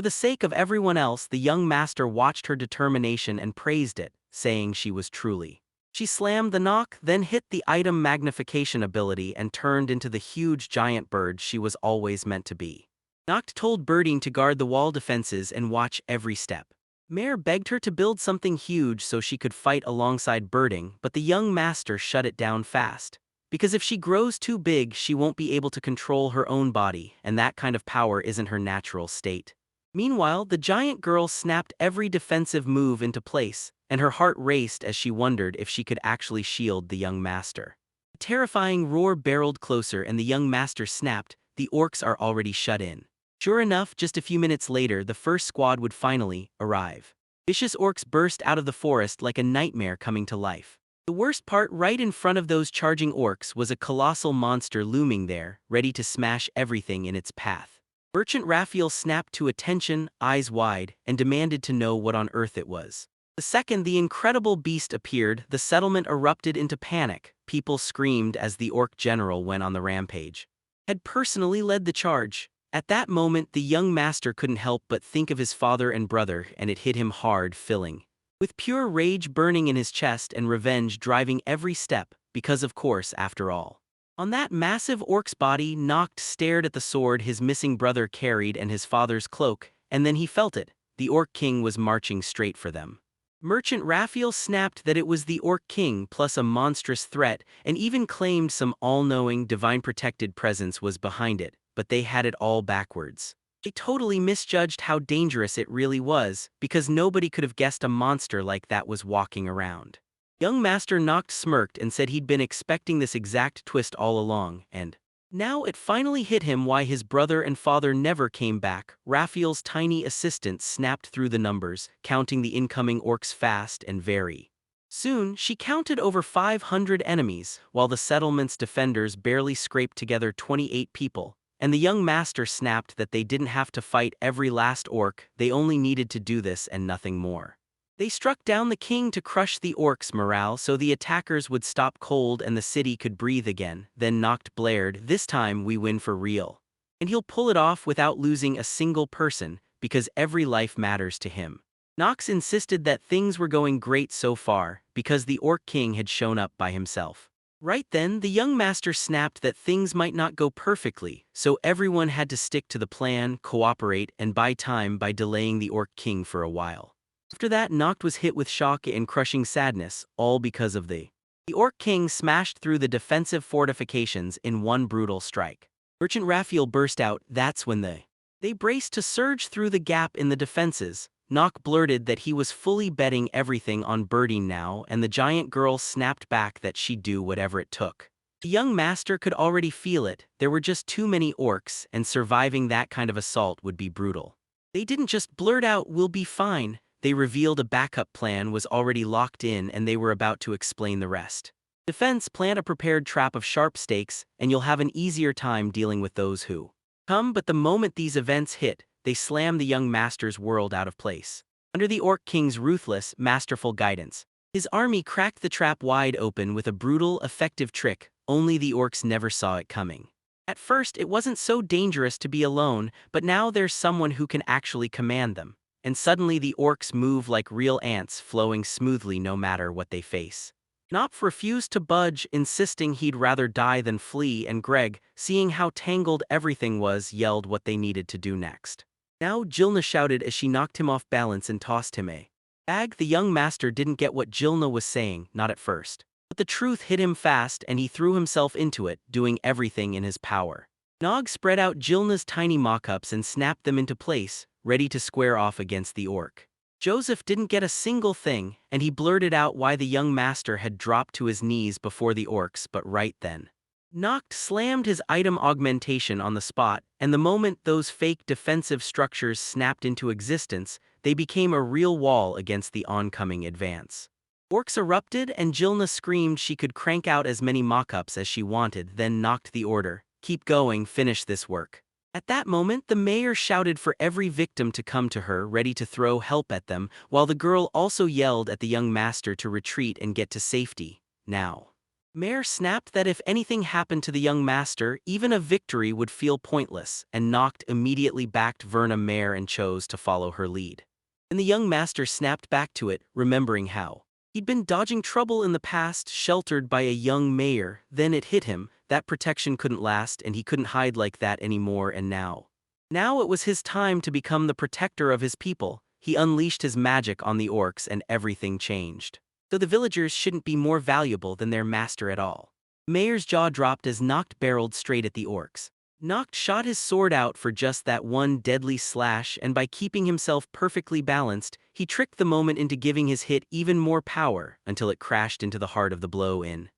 sake of everyone else. The young master watched her determination and praised it, saying she was truly. She slammed the knock, then hit the item magnification ability and turned into the huge giant bird she was always meant to be. Noct told Birding to guard the wall defenses and watch every step. Mare begged her to build something huge so she could fight alongside Birding, but the young master shut it down fast. Because if she grows too big, she won't be able to control her own body, and that kind of power isn't her natural state. Meanwhile, the giant girl snapped every defensive move into place, and her heart raced as she wondered if she could actually shield the young master. A terrifying roar barreled closer, and the young master snapped, "The orcs are already shut in." Sure enough, just a few minutes later, the first squad would finally arrive. Vicious orcs burst out of the forest like a nightmare coming to life. The worst part, right in front of those charging orcs was a colossal monster looming there, ready to smash everything in its path. Merchant Raphael snapped to attention, eyes wide, and demanded to know what on earth it was. The second the incredible beast appeared, the settlement erupted into panic. People screamed as the orc general went on the rampage. Had personally led the charge. At that moment, the young master couldn't help but think of his father and brother, and it hit him hard, filling with pure rage burning in his chest and revenge driving every step, because of course, after all. On that massive orc's body, Noct stared at the sword his missing brother carried and his father's cloak, and then he felt it. The Orc King was marching straight for them. Merchant Raphael snapped that it was the Orc King plus a monstrous threat, and even claimed some all-knowing, divine-protected presence was behind it, but they had it all backwards. They totally misjudged how dangerous it really was, because nobody could have guessed a monster like that was walking around. Young Master Noct smirked and said he'd been expecting this exact twist all along, and now it finally hit him why his brother and father never came back. Raphael's tiny assistant snapped through the numbers, counting the incoming orcs fast and very soon. She counted over 500 enemies, while the settlement's defenders barely scraped together 28 people. And the young master snapped that they didn't have to fight every last orc, they only needed to do this and nothing more. They struck down the king to crush the orcs' morale so the attackers would stop cold and the city could breathe again. Then Noct blared, "This time we win for real. And he'll pull it off without losing a single person, because every life matters to him." Nox insisted that things were going great so far, because the Orc King had shown up by himself. Right then, the young master snapped that things might not go perfectly, so everyone had to stick to the plan, cooperate, and buy time by delaying the Orc King for a while. After that, Noct was hit with shock and crushing sadness, all because of the Orc King smashed through the defensive fortifications in one brutal strike. Merchant Raphael burst out. That's when they braced to surge through the gap in the defenses. Noct blurted that he was fully betting everything on birding now, and the giant girl snapped back that she'd do whatever it took. The young master could already feel it. There were just too many orcs, and surviving that kind of assault would be brutal. They didn't just blurt out, "We'll be fine." They revealed a backup plan was already locked in, and they were about to explain the rest. Defense, plant a prepared trap of sharp stakes, and you'll have an easier time dealing with those who come. But the moment these events hit, they slammed the young master's world out of place. Under the Orc King's ruthless, masterful guidance, his army cracked the trap wide open with a brutal, effective trick. Only the orcs never saw it coming. At first, it wasn't so dangerous to be alone, but now there's someone who can actually command them. And suddenly the orcs move like real ants, flowing smoothly no matter what they face. Knopf refused to budge, insisting he'd rather die than flee, and Greg, seeing how tangled everything was, yelled what they needed to do next. Now Jilna shouted as she knocked him off balance and tossed him a bag. The young master didn't get what Jilna was saying, not at first. But the truth hit him fast, and he threw himself into it, doing everything in his power. Nog spread out Jilna's tiny mock-ups and snapped them into place, ready to square off against the orc. Joseph didn't get a single thing, and he blurted out why the young master had dropped to his knees before the orcs, but right then, Noct slammed his item augmentation on the spot, and the moment those fake defensive structures snapped into existence, they became a real wall against the oncoming advance. Orcs erupted, and Jilna screamed she could crank out as many mock-ups as she wanted, then knocked the order, "Keep going, finish this work." At that moment, the mayor shouted for every victim to come to her, ready to throw help at them, while the girl also yelled at the young master to retreat and get to safety, now. Mayor snapped that if anything happened to the young master, even a victory would feel pointless, and Noct immediately backed Verna Mare and chose to follow her lead. And the young master snapped back to it, remembering how he'd been dodging trouble in the past, sheltered by a young mayor. Then it hit him. That protection couldn't last, and he couldn't hide like that anymore, and now it was his time to become the protector of his people. He unleashed his magic on the orcs, and everything changed. So the villagers shouldn't be more valuable than their master at all. Mayor's jaw dropped as Noct barreled straight at the orcs. Noct shot his sword out for just that one deadly slash, and by keeping himself perfectly balanced, he tricked the moment into giving his hit even more power, until it crashed into the heart of the blow in.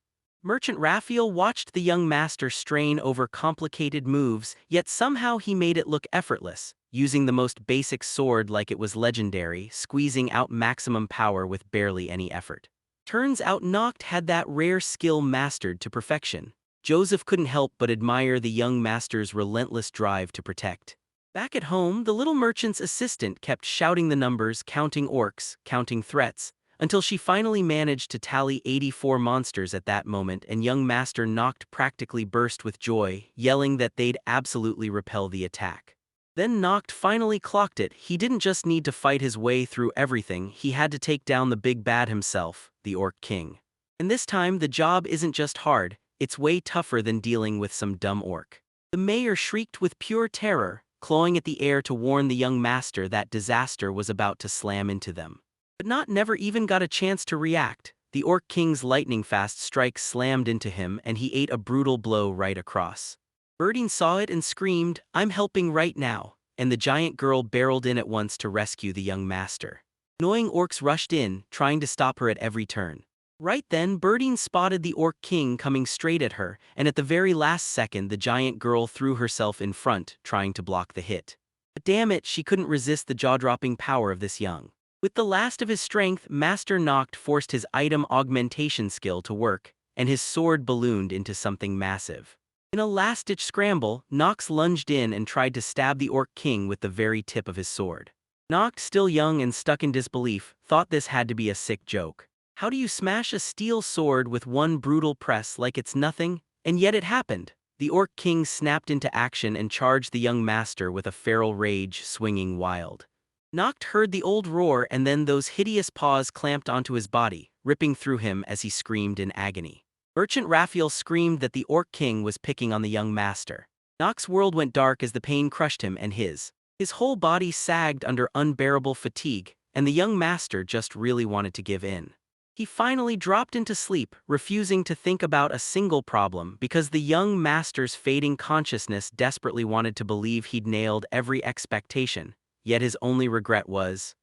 Merchant Raphael watched the young master strain over complicated moves, yet somehow he made it look effortless, using the most basic sword like it was legendary, squeezing out maximum power with barely any effort. Turns out Noct had that rare skill mastered to perfection. Joseph couldn't help but admire the young master's relentless drive to protect. Back at home, the little merchant's assistant kept shouting the numbers, counting orcs, counting threats, until she finally managed to tally 84 monsters at that moment, and young master Noct practically burst with joy, yelling that they'd absolutely repel the attack. Then Noct finally clocked it. He didn't just need to fight his way through everything, he had to take down the big bad himself, the Orc King. And this time, the job isn't just hard, it's way tougher than dealing with some dumb orc. The mayor shrieked with pure terror, clawing at the air to warn the young master that disaster was about to slam into them. But Noct never even got a chance to react. The Orc King's lightning-fast strike slammed into him, and he ate a brutal blow right across. Birding saw it and screamed, "I'm helping right now," and the giant girl barreled in at once to rescue the young master. Annoying orcs rushed in, trying to stop her at every turn. Right then, Birding spotted the Orc King coming straight at her, and at the very last second the giant girl threw herself in front, trying to block the hit. But damn it, she couldn't resist the jaw-dropping power of this young. With the last of his strength, Master Noct forced his item augmentation skill to work, and his sword ballooned into something massive. In a last-ditch scramble, Nox lunged in and tried to stab the Orc King with the very tip of his sword. Noct, still young and stuck in disbelief, thought this had to be a sick joke. How do you smash a steel sword with one brutal press like it's nothing? And yet it happened. The Orc King snapped into action and charged the young master with a feral rage, swinging wild. Noct heard the old roar, and then those hideous paws clamped onto his body, ripping through him as he screamed in agony. Merchant Raphael screamed that the Orc King was picking on the young master. Noct's world went dark as the pain crushed him, and his whole body sagged under unbearable fatigue, and the young master just really wanted to give in. He finally dropped into sleep, refusing to think about a single problem because the young master's fading consciousness desperately wanted to believe he'd nailed every expectation, yet his only regret was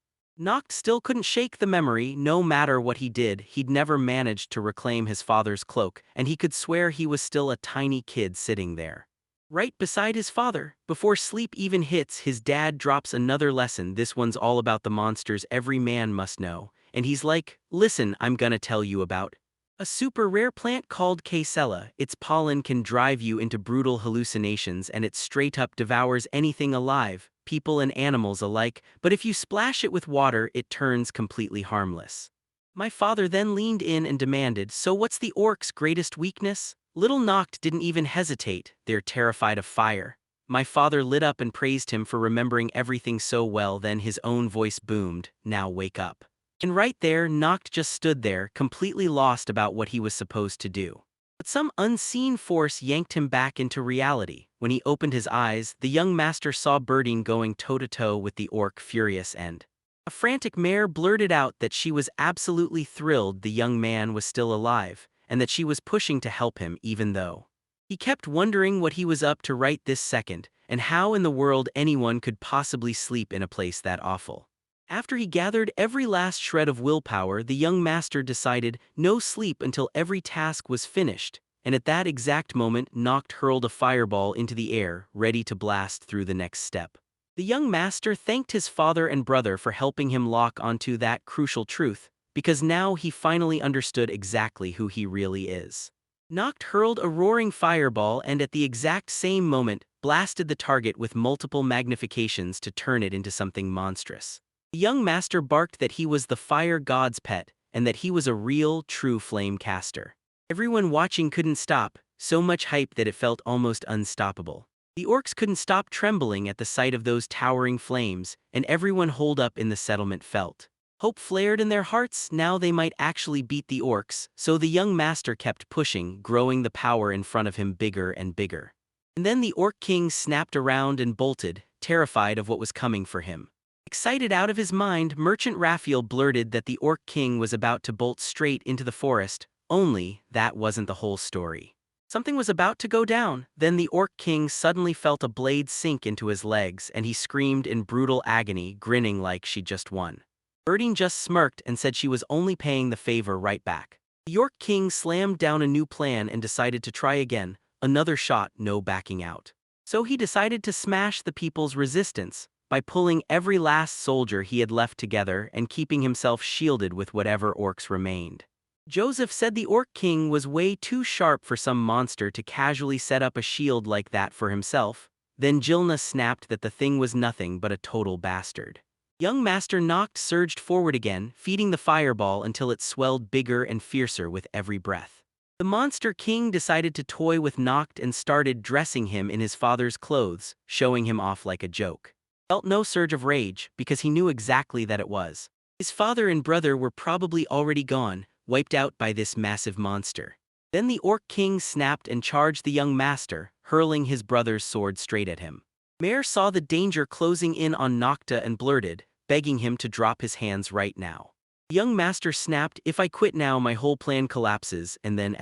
Noct still couldn't shake the memory. No matter what he did, he'd never managed to reclaim his father's cloak, and he could swear he was still a tiny kid sitting there, right beside his father. Before sleep even hits, his dad drops another lesson. This one's all about the monsters every man must know, and he's like, listen, I'm gonna tell you about a super rare plant called Caecella. Its pollen can drive you into brutal hallucinations, and it straight up devours anything alive, people and animals alike, but if you splash it with water, it turns completely harmless. My father then leaned in and demanded, so what's the orc's greatest weakness? Little Noct didn't even hesitate. They're terrified of fire. My father lit up and praised him for remembering everything so well. Then his own voice boomed, now wake up. And right there, Noct just stood there, completely lost about what he was supposed to do. But some unseen force yanked him back into reality. When he opened his eyes, the young master saw Birdine going toe-to-toe with the orc, furious, and a frantic mare blurted out that she was absolutely thrilled the young man was still alive, and that she was pushing to help him even though he kept wondering what he was up to right this second, and how in the world anyone could possibly sleep in a place that awful. After he gathered every last shred of willpower, the young master decided no sleep until every task was finished, and at that exact moment Noct hurled a fireball into the air, ready to blast through the next step. The young master thanked his father and brother for helping him lock onto that crucial truth, because now he finally understood exactly who he really is. Noct hurled a roaring fireball and at the exact same moment blasted the target with multiple magnifications to turn it into something monstrous. The young master barked that he was the fire god's pet, and that he was a real, true flame caster. Everyone watching couldn't stop, so much hype that it felt almost unstoppable. The orcs couldn't stop trembling at the sight of those towering flames, and everyone holed up in the settlement felt hope flared in their hearts. Now they might actually beat the orcs, so the young master kept pushing, growing the power in front of him bigger and bigger. And then the orc king snapped around and bolted, terrified of what was coming for him. Excited out of his mind, Merchant Raphael blurted that the Orc King was about to bolt straight into the forest, only that wasn't the whole story. Something was about to go down. Then the Orc King suddenly felt a blade sink into his legs, and he screamed in brutal agony, grinning like she'd just won. Birdine just smirked and said she was only paying the favor right back. The Orc King slammed down a new plan and decided to try again, another shot, no backing out. So he decided to smash the people's resistance by pulling every last soldier he had left together and keeping himself shielded with whatever orcs remained. Joseph said the Orc King was way too sharp for some monster to casually set up a shield like that for himself. Then Jilna snapped that the thing was nothing but a total bastard. Young Master Noct surged forward again, feeding the fireball until it swelled bigger and fiercer with every breath. The Monster King decided to toy with Noct and started dressing him in his father's clothes, showing him off like a joke. Felt no surge of rage, because he knew exactly that it was. His father and brother were probably already gone, wiped out by this massive monster. Then the Orc King snapped and charged the young master, hurling his brother's sword straight at him. Mare saw the danger closing in on Nocta and blurted, begging him to drop his hands right now. The young master snapped, if I quit now my whole plan collapses, and then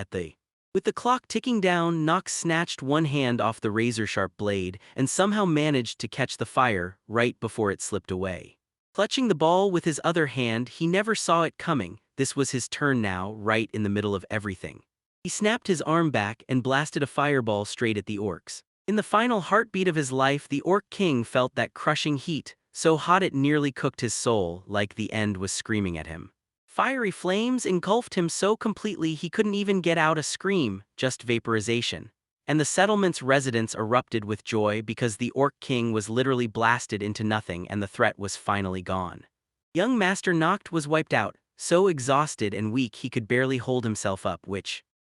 with the clock ticking down, Nox snatched one hand off the razor-sharp blade and somehow managed to catch the fire right before it slipped away. Clutching the ball with his other hand, he never saw it coming. This was his turn now, right in the middle of everything. He snapped his arm back and blasted a fireball straight at the orcs. In the final heartbeat of his life, the Orc King felt that crushing heat, so hot it nearly cooked his soul, like the end was screaming at him. Fiery flames engulfed him so completely he couldn't even get out a scream, just vaporization. And the settlement's residents erupted with joy because the Orc King was literally blasted into nothing and the threat was finally gone. Young Master Noct was wiped out, so exhausted and weak he could barely hold himself up,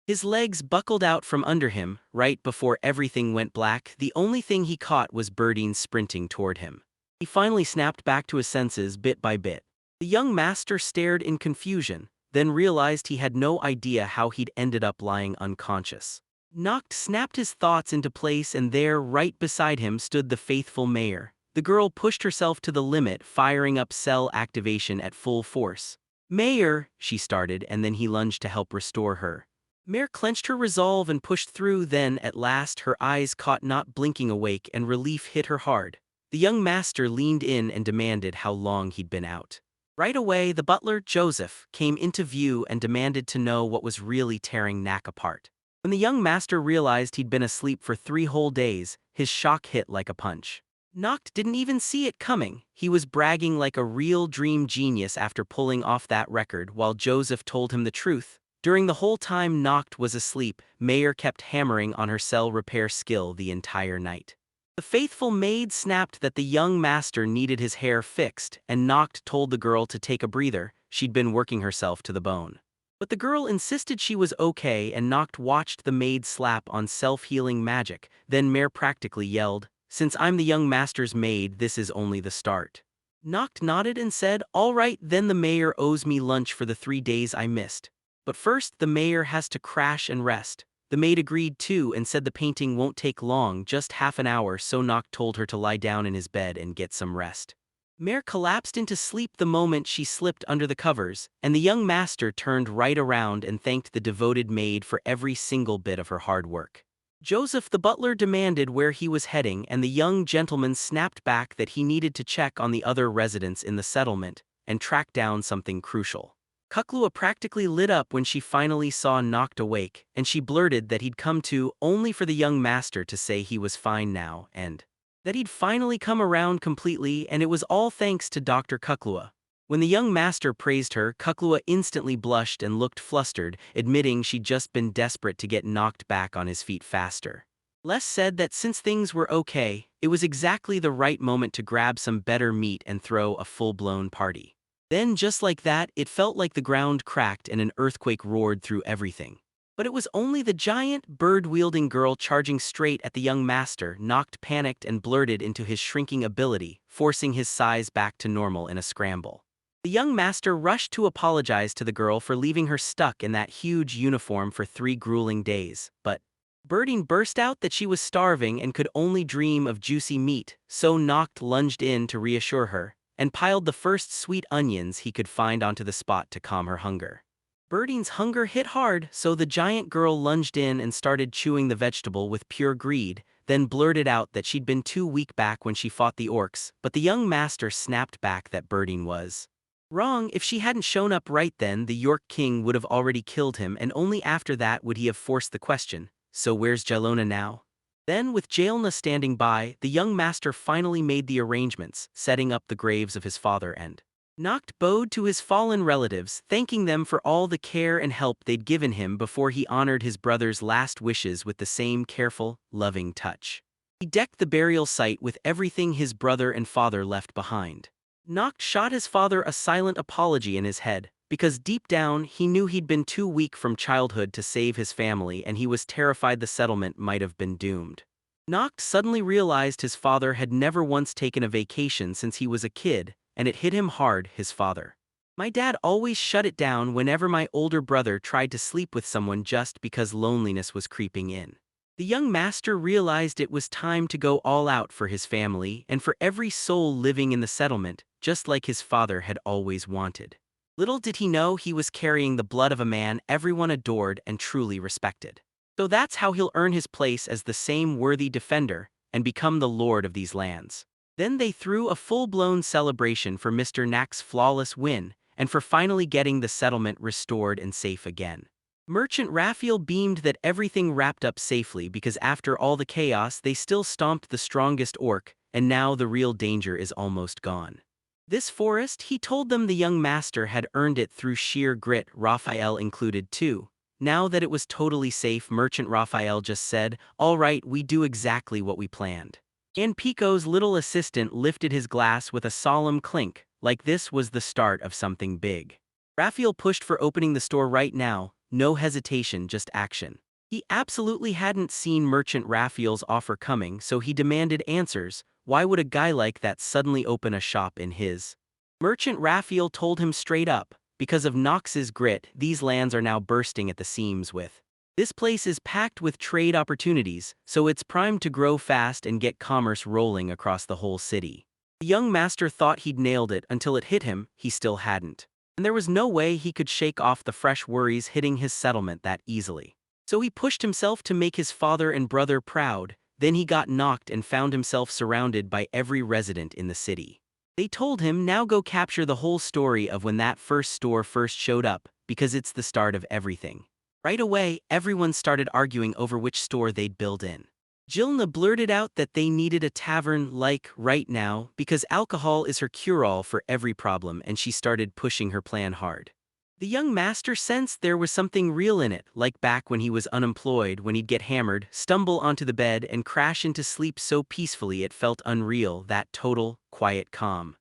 his legs buckled out from under him. Right before everything went black, the only thing he caught was Birdine sprinting toward him. He finally snapped back to his senses bit by bit. The young master stared in confusion, then realized he had no idea how he'd ended up lying unconscious. Noct snapped his thoughts into place, and there, right beside him, stood the faithful mayor. The girl pushed herself to the limit, firing up cell activation at full force. "Mayor," she started, and then he lunged to help restore her. Mare clenched her resolve and pushed through, then, at last, her eyes caught not blinking awake and relief hit her hard. The young master leaned in and demanded how long he'd been out. Right away, the butler, Joseph, came into view and demanded to know what was really tearing Knack apart. When the young master realized he'd been asleep for 3 whole days, his shock hit like a punch. Noct didn't even see it coming. He was bragging like a real dream genius after pulling off that record while Joseph told him the truth. During the whole time Noct was asleep, Mayor kept hammering on her cell repair skill the entire night. The faithful maid snapped that the young master needed his hair fixed, and Noct told the girl to take a breather. She'd been working herself to the bone. But the girl insisted she was okay, and Noct watched the maid slap on self-healing magic. Then Mare practically yelled, "Since I'm the young master's maid, this is only the start." Noct nodded and said, "All right, then the mayor owes me lunch for the 3 days I missed. But first, the mayor has to crash and rest." The maid agreed too and said the painting won't take long, just half an hour, so Noct told her to lie down in his bed and get some rest. Mare collapsed into sleep the moment she slipped under the covers, and the young master turned right around and thanked the devoted maid for every single bit of her hard work. Joseph the butler demanded where he was heading, and the young gentleman snapped back that he needed to check on the other residents in the settlement and track down something crucial. Kuklua practically lit up when she finally saw Noct awake, and she blurted that he'd come to only for the young master to say he was fine now and that he'd finally come around completely, and it was all thanks to Dr. Kuklua. When the young master praised her, Kuklua instantly blushed and looked flustered, admitting she'd just been desperate to get Noct back on his feet faster. Les said that since things were okay, it was exactly the right moment to grab some better meat and throw a full-blown party. Then, just like that, it felt like the ground cracked and an earthquake roared through everything. But it was only the giant, bird-wielding girl charging straight at the young master. Noct panicked and blurted into his shrinking ability, forcing his size back to normal in a scramble. The young master rushed to apologize to the girl for leaving her stuck in that huge uniform for 3 grueling days, but Birding burst out that she was starving and could only dream of juicy meat, so Noct lunged in to reassure her, and piled the first sweet onions he could find onto the spot to calm her hunger. Birding's hunger hit hard, so the giant girl lunged in and started chewing the vegetable with pure greed, then blurted out that she'd been too weak back when she fought the orcs, but the young master snapped back that Birding was wrong. If she hadn't shown up right then, the York King would have already killed him, and only after that would he have forced the question, "So where's Jalona now?" Then, with Jalna standing by, the young master finally made the arrangements, setting up the graves of his father and Noct bowed to his fallen relatives, thanking them for all the care and help they'd given him before he honored his brother's last wishes with the same careful, loving touch. He decked the burial site with everything his brother and father left behind. Noct shot his father a silent apology in his head, because deep down he knew he'd been too weak from childhood to save his family, and he was terrified the settlement might have been doomed. Noct suddenly realized his father had never once taken a vacation since he was a kid, and it hit him hard. His father. "My dad always shut it down whenever my older brother tried to sleep with someone just because loneliness was creeping in." The young master realized it was time to go all out for his family and for every soul living in the settlement, just like his father had always wanted. Little did he know he was carrying the blood of a man everyone adored and truly respected. So that's how he'll earn his place as the same worthy defender and become the lord of these lands. Then they threw a full-blown celebration for Mr. Knack's flawless win and for finally getting the settlement restored and safe again. Merchant Raphael beamed that everything wrapped up safely because after all the chaos they still stomped the strongest orc, and now the real danger is almost gone. This forest, he told them, the young master had earned it through sheer grit, Raphael included too. Now that it was totally safe, Merchant Raphael just said, "All right, we do exactly what we planned." And Pico's little assistant lifted his glass with a solemn clink, like this was the start of something big. Raphael pushed for opening the store right now, no hesitation, just action. He absolutely hadn't seen Merchant Raphael's offer coming, so he demanded answers. Why would a guy like that suddenly open a shop in his? Merchant Raphael told him straight up, because of Nox's grit, these lands are now bursting at the seams with This place is packed with trade opportunities, so it's primed to grow fast and get commerce rolling across the whole city. The young master thought he'd nailed it until it hit him, he still hadn't. And there was no way he could shake off the fresh worries hitting his settlement that easily. So he pushed himself to make his father and brother proud, then he got knocked and found himself surrounded by every resident in the city. They told him now go capture the whole story of when that first store first showed up, because it's the start of everything. Right away, everyone started arguing over which store they'd build in. Jilna blurted out that they needed a tavern like right now because alcohol is her cure-all for every problem, and she started pushing her plan hard. The young master sensed there was something real in it, like back when he was unemployed, when he'd get hammered, stumble onto the bed and crash into sleep so peacefully it felt unreal, that total, quiet calm.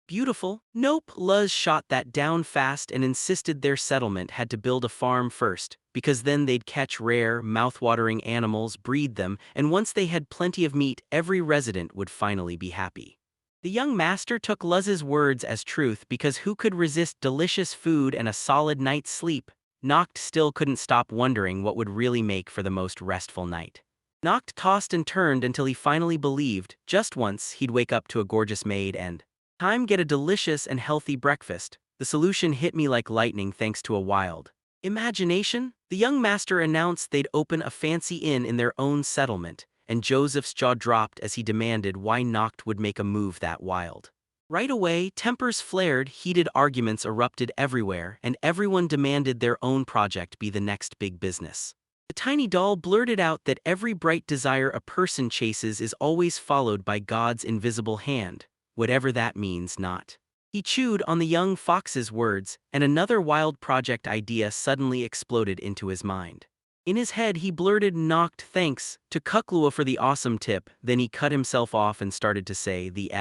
Beautiful? Nope, Luz shot that down fast and insisted their settlement had to build a farm first, because then they'd catch rare, mouth-watering animals, breed them, and once they had plenty of meat, every resident would finally be happy. The young master took Luz's words as truth because who could resist delicious food and a solid night's sleep? Noct still couldn't stop wondering what would really make for the most restful night. Noct tossed and turned until he finally believed, just once, he'd wake up to a gorgeous maid and time get a delicious and healthy breakfast. The solution hit me like lightning thanks to a wild imagination. The young master announced they'd open a fancy inn in their own settlement, and Joseph's jaw dropped as he demanded why Noct would make a move that wild. Right away, tempers flared, heated arguments erupted everywhere, and everyone demanded their own project be the next big business. The tiny doll blurted out that every bright desire a person chases is always followed by God's invisible hand, whatever that means. Not. He chewed on the young fox's words, and another wild project idea suddenly exploded into his mind. In his head he blurted Noct thanks to Kuklua for the awesome tip, then he cut himself off and started to say the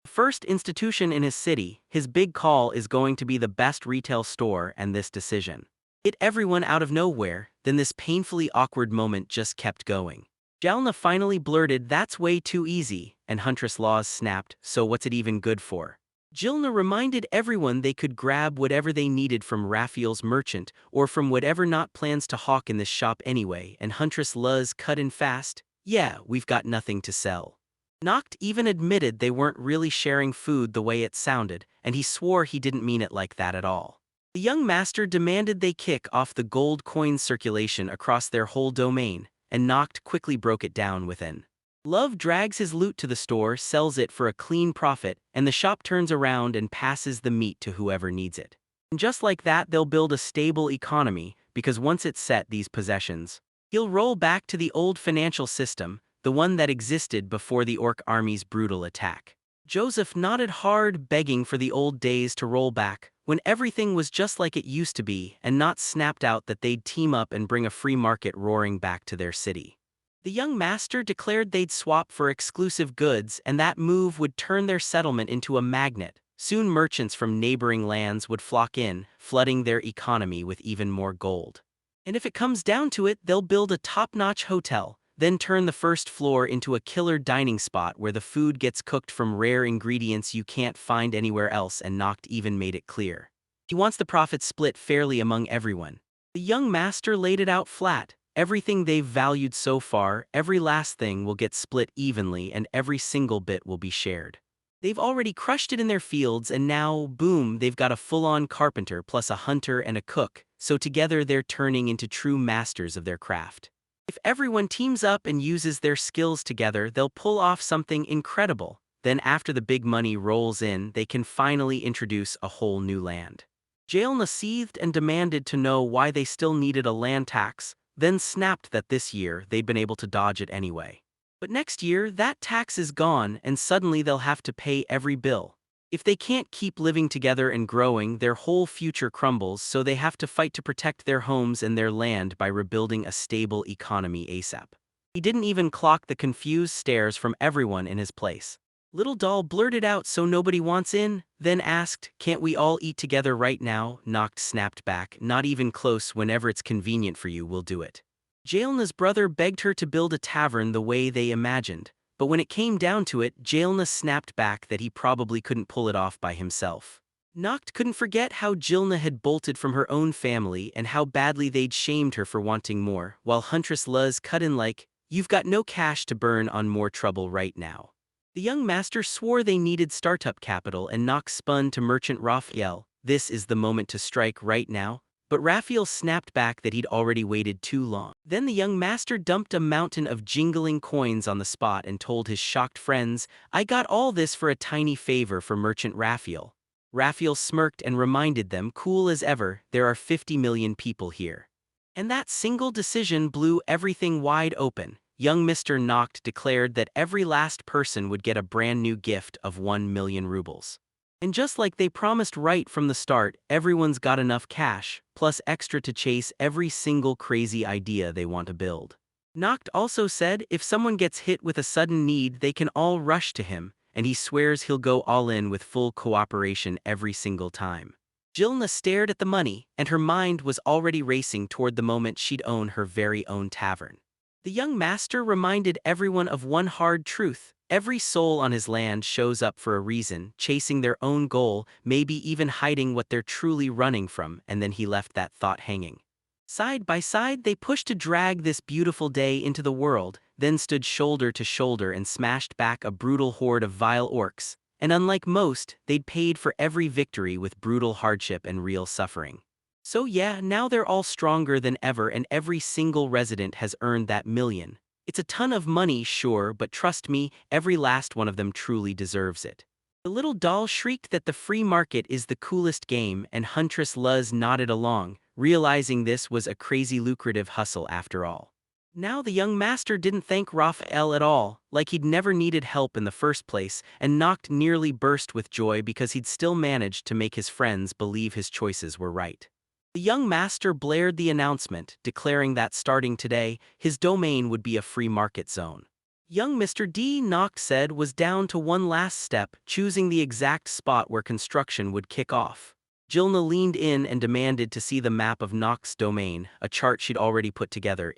first institution in his city. His big call is going to be the best retail store, and this decision hit everyone out of nowhere. Then this painfully awkward moment just kept going. Jalna finally blurted, "That's way too easy," and Huntress Laws snapped, "So what's it even good for?" Jilna reminded everyone they could grab whatever they needed from Raphael's merchant, or from whatever not plans to hawk in this shop anyway, and Huntress Luz cut in fast, "Yeah, we've got nothing to sell." Noct even admitted they weren't really sharing food the way it sounded, and he swore he didn't mean it like that at all. The young master demanded they kick off the gold coin circulation across their whole domain, and Noct quickly broke it down with an Love drags his loot to the store, sells it for a clean profit, and the shop turns around and passes the meat to whoever needs it. And just like that, they'll build a stable economy, because once it's set, these possessions, he'll roll back to the old financial system, the one that existed before the orc army's brutal attack. Joseph nodded hard, begging for the old days to roll back, when everything was just like it used to be, and Not snapped out that they'd team up and bring a free market roaring back to their city. The young master declared they'd swap for exclusive goods, and that move would turn their settlement into a magnet. Soon merchants from neighboring lands would flock in, flooding their economy with even more gold. And if it comes down to it, they'll build a top-notch hotel, then turn the first floor into a killer dining spot where the food gets cooked from rare ingredients you can't find anywhere else, and Noct even made it clear he wants the profits split fairly among everyone. The young master laid it out flat. Everything they've valued so far, every last thing will get split evenly, and every single bit will be shared. They've already crushed it in their fields, and now, boom, they've got a full-on carpenter plus a hunter and a cook, so together they're turning into true masters of their craft. If everyone teams up and uses their skills together, they'll pull off something incredible. Then after the big money rolls in, they can finally introduce a whole new land. Jaelna seethed and demanded to know why they still needed a land tax, then snapped that this year they'd been able to dodge it anyway. But next year, that tax is gone, and suddenly they'll have to pay every bill. If they can't keep living together and growing, their whole future crumbles, so they have to fight to protect their homes and their land by rebuilding a stable economy ASAP. He didn't even clock the confused stares from everyone in his place. Little Doll blurted out, "So nobody wants in?" Then asked, "Can't we all eat together right now?" Noct snapped back, "Not even close. Whenever it's convenient for you, we'll do it." Jaelna's brother begged her to build a tavern the way they imagined, but when it came down to it, Jaelna snapped back that he probably couldn't pull it off by himself. Noct couldn't forget how Jilna had bolted from her own family and how badly they'd shamed her for wanting more, while Huntress Luz cut in like, "You've got no cash to burn on more trouble right now." The young master swore they needed startup capital and Noct spun to Merchant Raphael, "This is the moment to strike right now." But Raphael snapped back that he'd already waited too long. Then the young master dumped a mountain of jingling coins on the spot and told his shocked friends, "I got all this for a tiny favor for Merchant Raphael." Raphael smirked and reminded them, cool as ever, "There are 50 million people here." And that single decision blew everything wide open. Young Mr. Noct declared that every last person would get a brand new gift of 1 million rubles. And just like they promised right from the start, everyone's got enough cash, plus extra to chase every single crazy idea they want to build. Noct also said if someone gets hit with a sudden need, they can all rush to him, and he swears he'll go all in with full cooperation every single time. Jilna stared at the money, and her mind was already racing toward the moment she'd own her very own tavern. The young master reminded everyone of one hard truth: every soul on his land shows up for a reason, chasing their own goal, maybe even hiding what they're truly running from, and then he left that thought hanging. Side by side, they pushed to drag this beautiful day into the world, then stood shoulder to shoulder and smashed back a brutal horde of vile orcs. And unlike most, they'd paid for every victory with brutal hardship and real suffering. So yeah, now they're all stronger than ever and every single resident has earned that million. It's a ton of money, sure, but trust me, every last one of them truly deserves it. The little doll shrieked that the free market is the coolest game, and Huntress Luz nodded along, realizing this was a crazy lucrative hustle after all. Now the young master didn't thank Raphael at all, like he'd never needed help in the first place, and Noct nearly burst with joy because he'd still managed to make his friends believe his choices were right. The young master blared the announcement, declaring that starting today, his domain would be a free market zone. Young Mr. D. Noct said was down to one last step, choosing the exact spot where construction would kick off. Jilna leaned in and demanded to see the map of Noct's domain, a chart she'd already put together.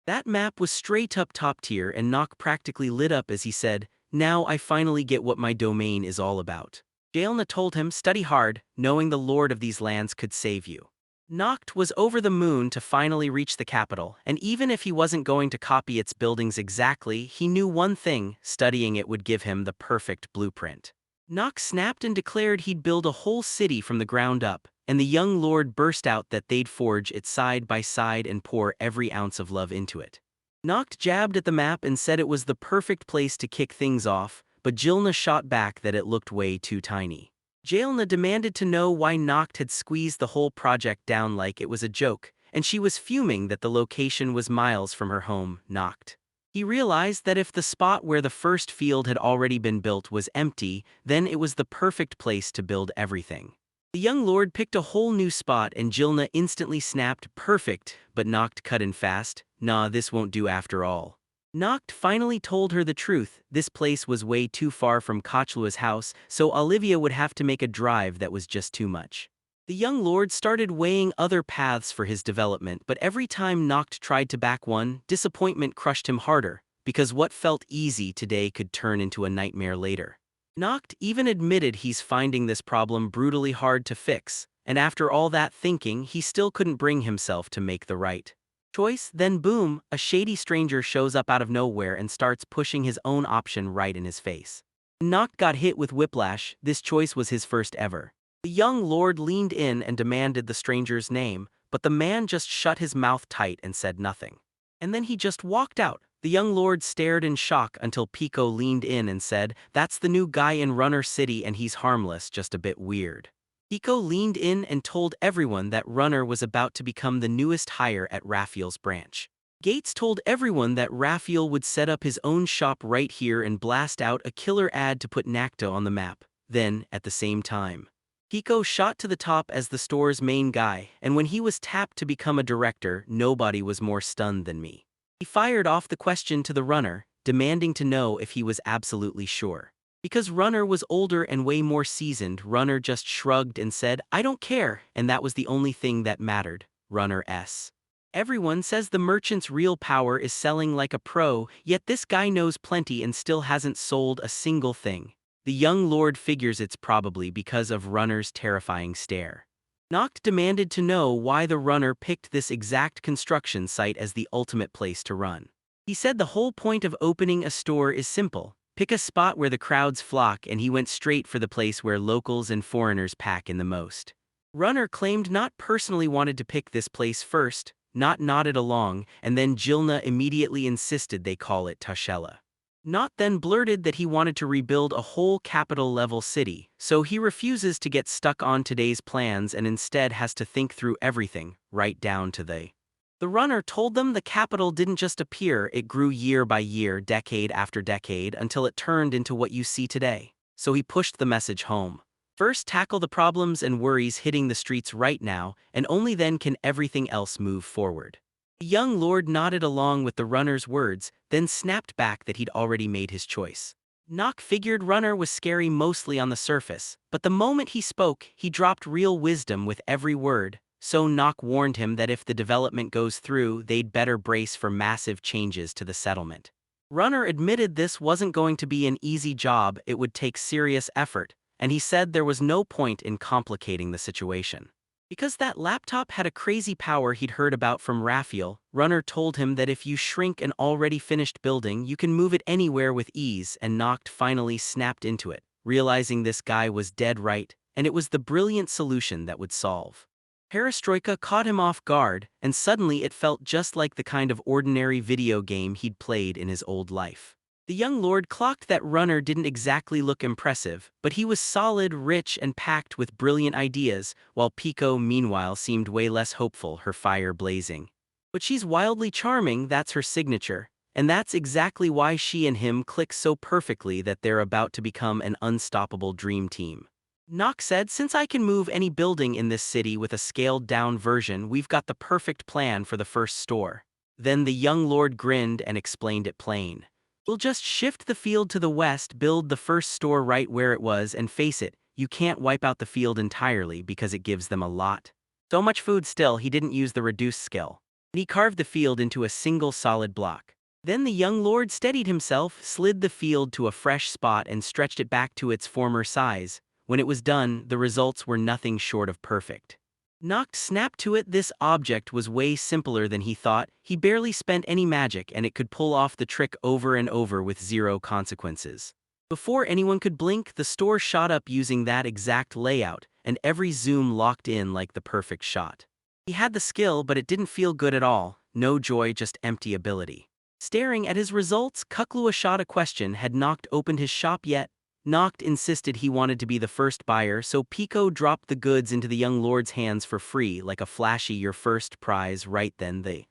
That map was straight up top tier, and Noct practically lit up as he said, "Now I finally get what my domain is all about." Jilna told him, "Study hard, knowing the lord of these lands could save you." Noct was over the moon to finally reach the capital, and even if he wasn't going to copy its buildings exactly, he knew one thing: studying it would give him the perfect blueprint. Noct snapped and declared he'd build a whole city from the ground up, and the young lord burst out that they'd forge it side by side and pour every ounce of love into it. Noct jabbed at the map and said it was the perfect place to kick things off, but Jilna shot back that it looked way too tiny. Jilna demanded to know why Noct had squeezed the whole project down like it was a joke, and she was fuming that the location was miles from her home, Noct. He realized that if the spot where the first field had already been built was empty, then it was the perfect place to build everything. The young lord picked a whole new spot and Jilna instantly snapped, "Perfect," but Noct cut in fast, "Nah, this won't do after all." Noct finally told her the truth: this place was way too far from Kochlua's house, so Olivia would have to make a drive that was just too much. The young lord started weighing other paths for his development, but every time Noct tried to back one, disappointment crushed him harder, because what felt easy today could turn into a nightmare later. Noct even admitted he's finding this problem brutally hard to fix, and after all that thinking, he still couldn't bring himself to make the right choice. Then boom, a shady stranger shows up out of nowhere and starts pushing his own option right in his face. Noct got hit with whiplash. This choice was his first ever. The young lord leaned in and demanded the stranger's name, but the man just shut his mouth tight and said nothing. And then he just walked out. The young lord stared in shock until Pico leaned in and said, "That's the new guy in Runner City and he's harmless, just a bit weird." Pico leaned in and told everyone that Runner was about to become the newest hire at Raphael's branch. Gates told everyone that Raphael would set up his own shop right here and blast out a killer ad to put Nakto on the map. Then, at the same time, Pico shot to the top as the store's main guy, and when he was tapped to become a director, nobody was more stunned than me. He fired off the question to the Runner, demanding to know if he was absolutely sure. Because Runner was older and way more seasoned, Runner just shrugged and said, "I don't care," and that was the only thing that mattered. Runner S. Everyone says the merchant's real power is selling like a pro, yet this guy knows plenty and still hasn't sold a single thing. The young lord figures it's probably because of Runner's terrifying stare. Noct demanded to know why the runner picked this exact construction site as the ultimate place to run. He said the whole point of opening a store is simple: pick a spot where the crowds flock, and he went straight for the place where locals and foreigners pack in the most. Runner claimed not personally wanted to pick this place first, Not nodded along, and then Jilna immediately insisted they call it Tashela. Not then blurted that he wanted to rebuild a whole capital-level city, so he refuses to get stuck on today's plans and instead has to think through everything, right down to The runner told them the capital didn't just appear, it grew year by year, decade after decade, until it turned into what you see today. So he pushed the message home. First, tackle the problems and worries hitting the streets right now, and only then can everything else move forward. The young lord nodded along with the runner's words, then snapped back that he'd already made his choice. Nock figured Runner was scary mostly on the surface, but the moment he spoke, he dropped real wisdom with every word, so Nock warned him that if the development goes through, they'd better brace for massive changes to the settlement. Runner admitted this wasn't going to be an easy job, it would take serious effort, and he said there was no point in complicating the situation. Because that laptop had a crazy power he'd heard about from Raphael, Runner told him that if you shrink an already finished building, you can move it anywhere with ease, and Noct finally snapped into it, realizing this guy was dead right, and it was the brilliant solution that would solve. Perestroika caught him off guard, and suddenly it felt just like the kind of ordinary video game he'd played in his old life. The young lord clocked that Runner didn't exactly look impressive, but he was solid, rich, and packed with brilliant ideas, while Pico meanwhile seemed way less hopeful, her fire blazing. But she's wildly charming, that's her signature, and that's exactly why she and him click so perfectly that they're about to become an unstoppable dream team. Nock said, since I can move any building in this city with a scaled-down version, we've got the perfect plan for the first store. Then the young lord grinned and explained it plain. We'll just shift the field to the west, build the first store right where it was, and face it, you can't wipe out the field entirely because it gives them a lot. So much food still, he didn't use the reduced skill. He carved the field into a single solid block. Then the young lord steadied himself, slid the field to a fresh spot and stretched it back to its former size. When it was done, the results were nothing short of perfect. Noct snapped to it. This object was way simpler than he thought. He barely spent any magic and it could pull off the trick over and over with zero consequences. Before anyone could blink, the store shot up using that exact layout, and every zoom locked in like the perfect shot. He had the skill, but it didn't feel good at all. No joy, just empty ability. Staring at his results, Kuklua shot a question. Had Noct opened his shop yet? Noct insisted he wanted to be the first buyer, so Pico dropped the goods into the young lord's hands for free like a flashy your first prize. Right then the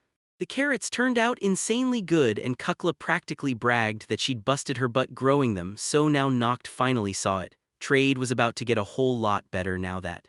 carrots turned out insanely good, and Kukla practically bragged that she'd busted her butt growing them, so now Noct finally saw it. Trade was about to get a whole lot better now that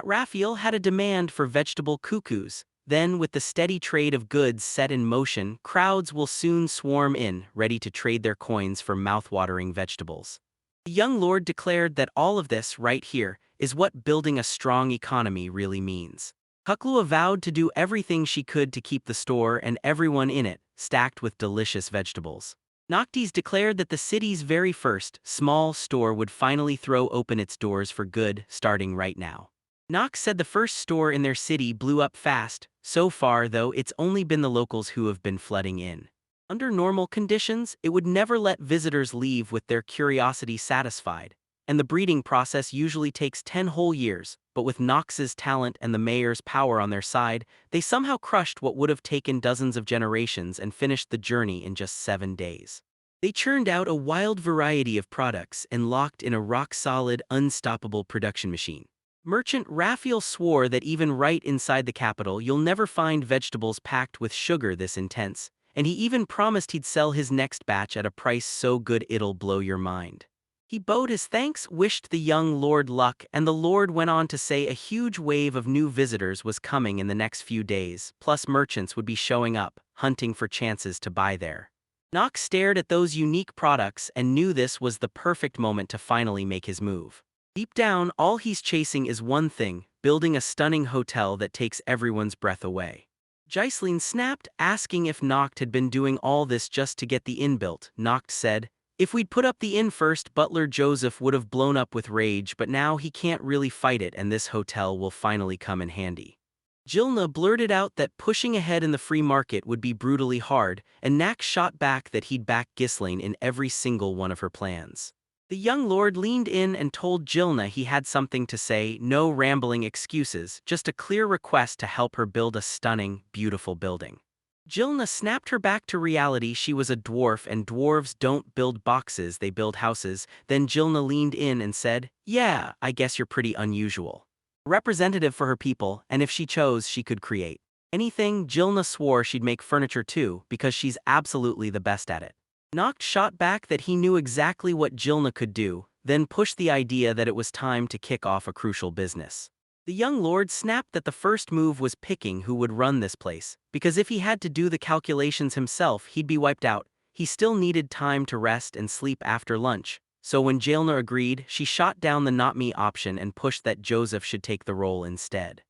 Raphael had a demand for vegetable cuckoos. Then, with the steady trade of goods set in motion, crowds will soon swarm in, ready to trade their coins for mouthwatering vegetables. The young lord declared that all of this, right here, is what building a strong economy really means. Kuklua vowed to do everything she could to keep the store and everyone in it stacked with delicious vegetables. Noctis declared that the city's very first, small store would finally throw open its doors for good, starting right now. Nox said the first store in their city blew up fast. So far, though, it's only been the locals who have been flooding in. Under normal conditions, it would never let visitors leave with their curiosity satisfied, and the breeding process usually takes 10 whole years, but with Nox's talent and the mayor's power on their side, they somehow crushed what would have taken dozens of generations and finished the journey in just 7 days. They churned out a wild variety of products and locked in a rock-solid, unstoppable production machine. Merchant Raphael swore that even right inside the capital you'll never find vegetables packed with sugar this intense, and he even promised he'd sell his next batch at a price so good it'll blow your mind. He bowed his thanks, wished the young lord luck, and the lord went on to say a huge wave of new visitors was coming in the next few days, plus merchants would be showing up, hunting for chances to buy there. Nox stared at those unique products and knew this was the perfect moment to finally make his move. Deep down, all he's chasing is one thing: building a stunning hotel that takes everyone's breath away. Ghislaine snapped, asking if Noct had been doing all this just to get the inn built. Noct said, If we'd put up the inn first, butler Joseph would have blown up with rage, but now he can't really fight it and this hotel will finally come in handy. Jilna blurted out that pushing ahead in the free market would be brutally hard, and Nak shot back that he'd back Ghislaine in every single one of her plans. The young lord leaned in and told Jilna he had something to say, no rambling excuses, just a clear request to help her build a stunning, beautiful building. Jilna snapped her back to reality. She was a dwarf and dwarves don't build boxes, they build houses. Then Jilna leaned in and said, yeah, I guess you're pretty unusual. Representative for her people, and if she chose, she could create anything. Jilna swore she'd make furniture too, because she's absolutely the best at it. Noct shot back that he knew exactly what Jilna could do, then pushed the idea that it was time to kick off a crucial business. The young lord snapped that the first move was picking who would run this place, because if he had to do the calculations himself, he'd be wiped out. He still needed time to rest and sleep after lunch, so when Jilna agreed, she shot down the not me option and pushed that Joseph should take the role instead.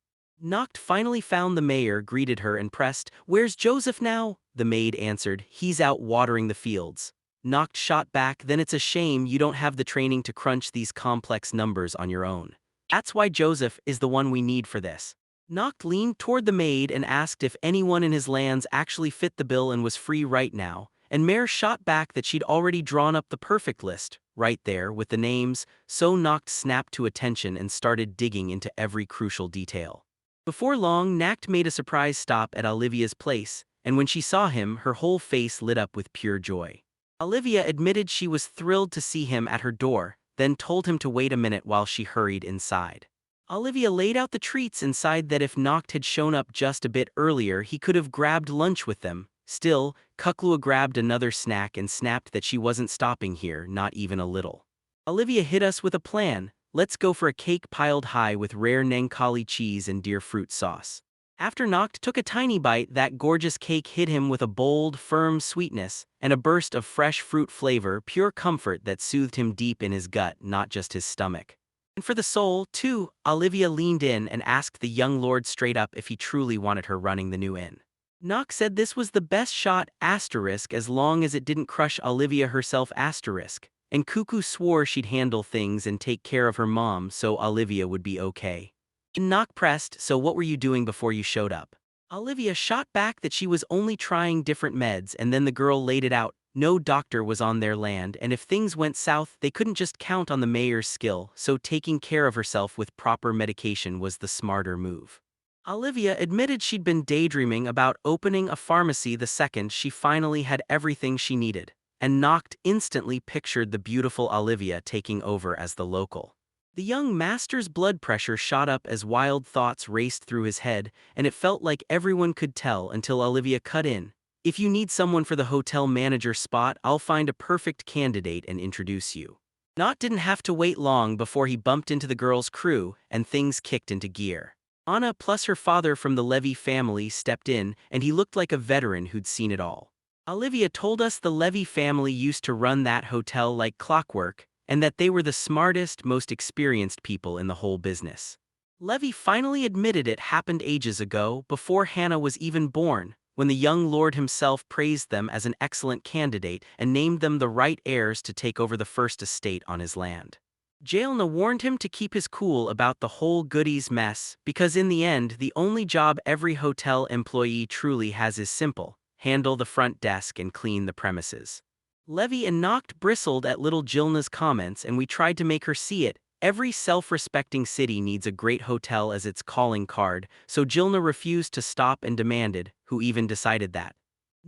Noct finally found the mayor, greeted her and pressed, "Where's Joseph now?" The maid answered, "He's out watering the fields." Noct shot back, "Then it's a shame you don't have the training to crunch these complex numbers on your own. That's why Joseph is the one we need for this." Noct leaned toward the maid and asked if anyone in his lands actually fit the bill and was free right now, and Mare shot back that she'd already drawn up the perfect list, right there, with the names, so Noct snapped to attention and started digging into every crucial detail. Before long, Nact made a surprise stop at Olivia's place, and when she saw him, her whole face lit up with pure joy. Olivia admitted she was thrilled to see him at her door, then told him to wait a minute while she hurried inside. Olivia laid out the treats inside that if Noct had shown up just a bit earlier he could have grabbed lunch with them. Still, Kuklua grabbed another snack and snapped that she wasn't stopping here, not even a little. "Olivia hit us with a plan. Let's go for a cake piled high with rare Nengkali cheese and deer fruit sauce." After Noct took a tiny bite, that gorgeous cake hit him with a bold, firm sweetness, and a burst of fresh fruit flavor, pure comfort that soothed him deep in his gut, not just his stomach. And for the soul, too, Olivia leaned in and asked the young lord straight up if he truly wanted her running the new inn. Noct said this was the best shot, asterisk, as long as it didn't crush Olivia herself, asterisk, and Cuckoo swore she'd handle things and take care of her mom so Olivia would be okay. Noct pressed, "So what were you doing before you showed up?" Olivia shot back that she was only trying different meds, and then the girl laid it out. No doctor was on their land, and if things went south, they couldn't just count on the mayor's skill, so taking care of herself with proper medication was the smarter move. Olivia admitted she'd been daydreaming about opening a pharmacy the second she finally had everything she needed, and Noct instantly pictured the beautiful Olivia taking over as the local. The young master's blood pressure shot up as wild thoughts raced through his head, and it felt like everyone could tell until Olivia cut in. "If you need someone for the hotel manager spot, I'll find a perfect candidate and introduce you." Noct didn't have to wait long before he bumped into the girl's crew, and things kicked into gear. Anna plus her father from the Levy family stepped in, and he looked like a veteran who'd seen it all. "Olivia told us the Levy family used to run that hotel like clockwork, and that they were the smartest, most experienced people in the whole business." Levy finally admitted it happened ages ago, before Hannah was even born, when the young lord himself praised them as an excellent candidate and named them the right heirs to take over the first estate on his land. Jaelna warned him to keep his cool about the whole goodies mess, because in the end the only job every hotel employee truly has is simple: handle the front desk and clean the premises. Levy and Noct bristled at little Jilna's comments, and we tried to make her see it. Every self-respecting city needs a great hotel as its calling card, so Jilna refused to stop and demanded, "Who even decided that?"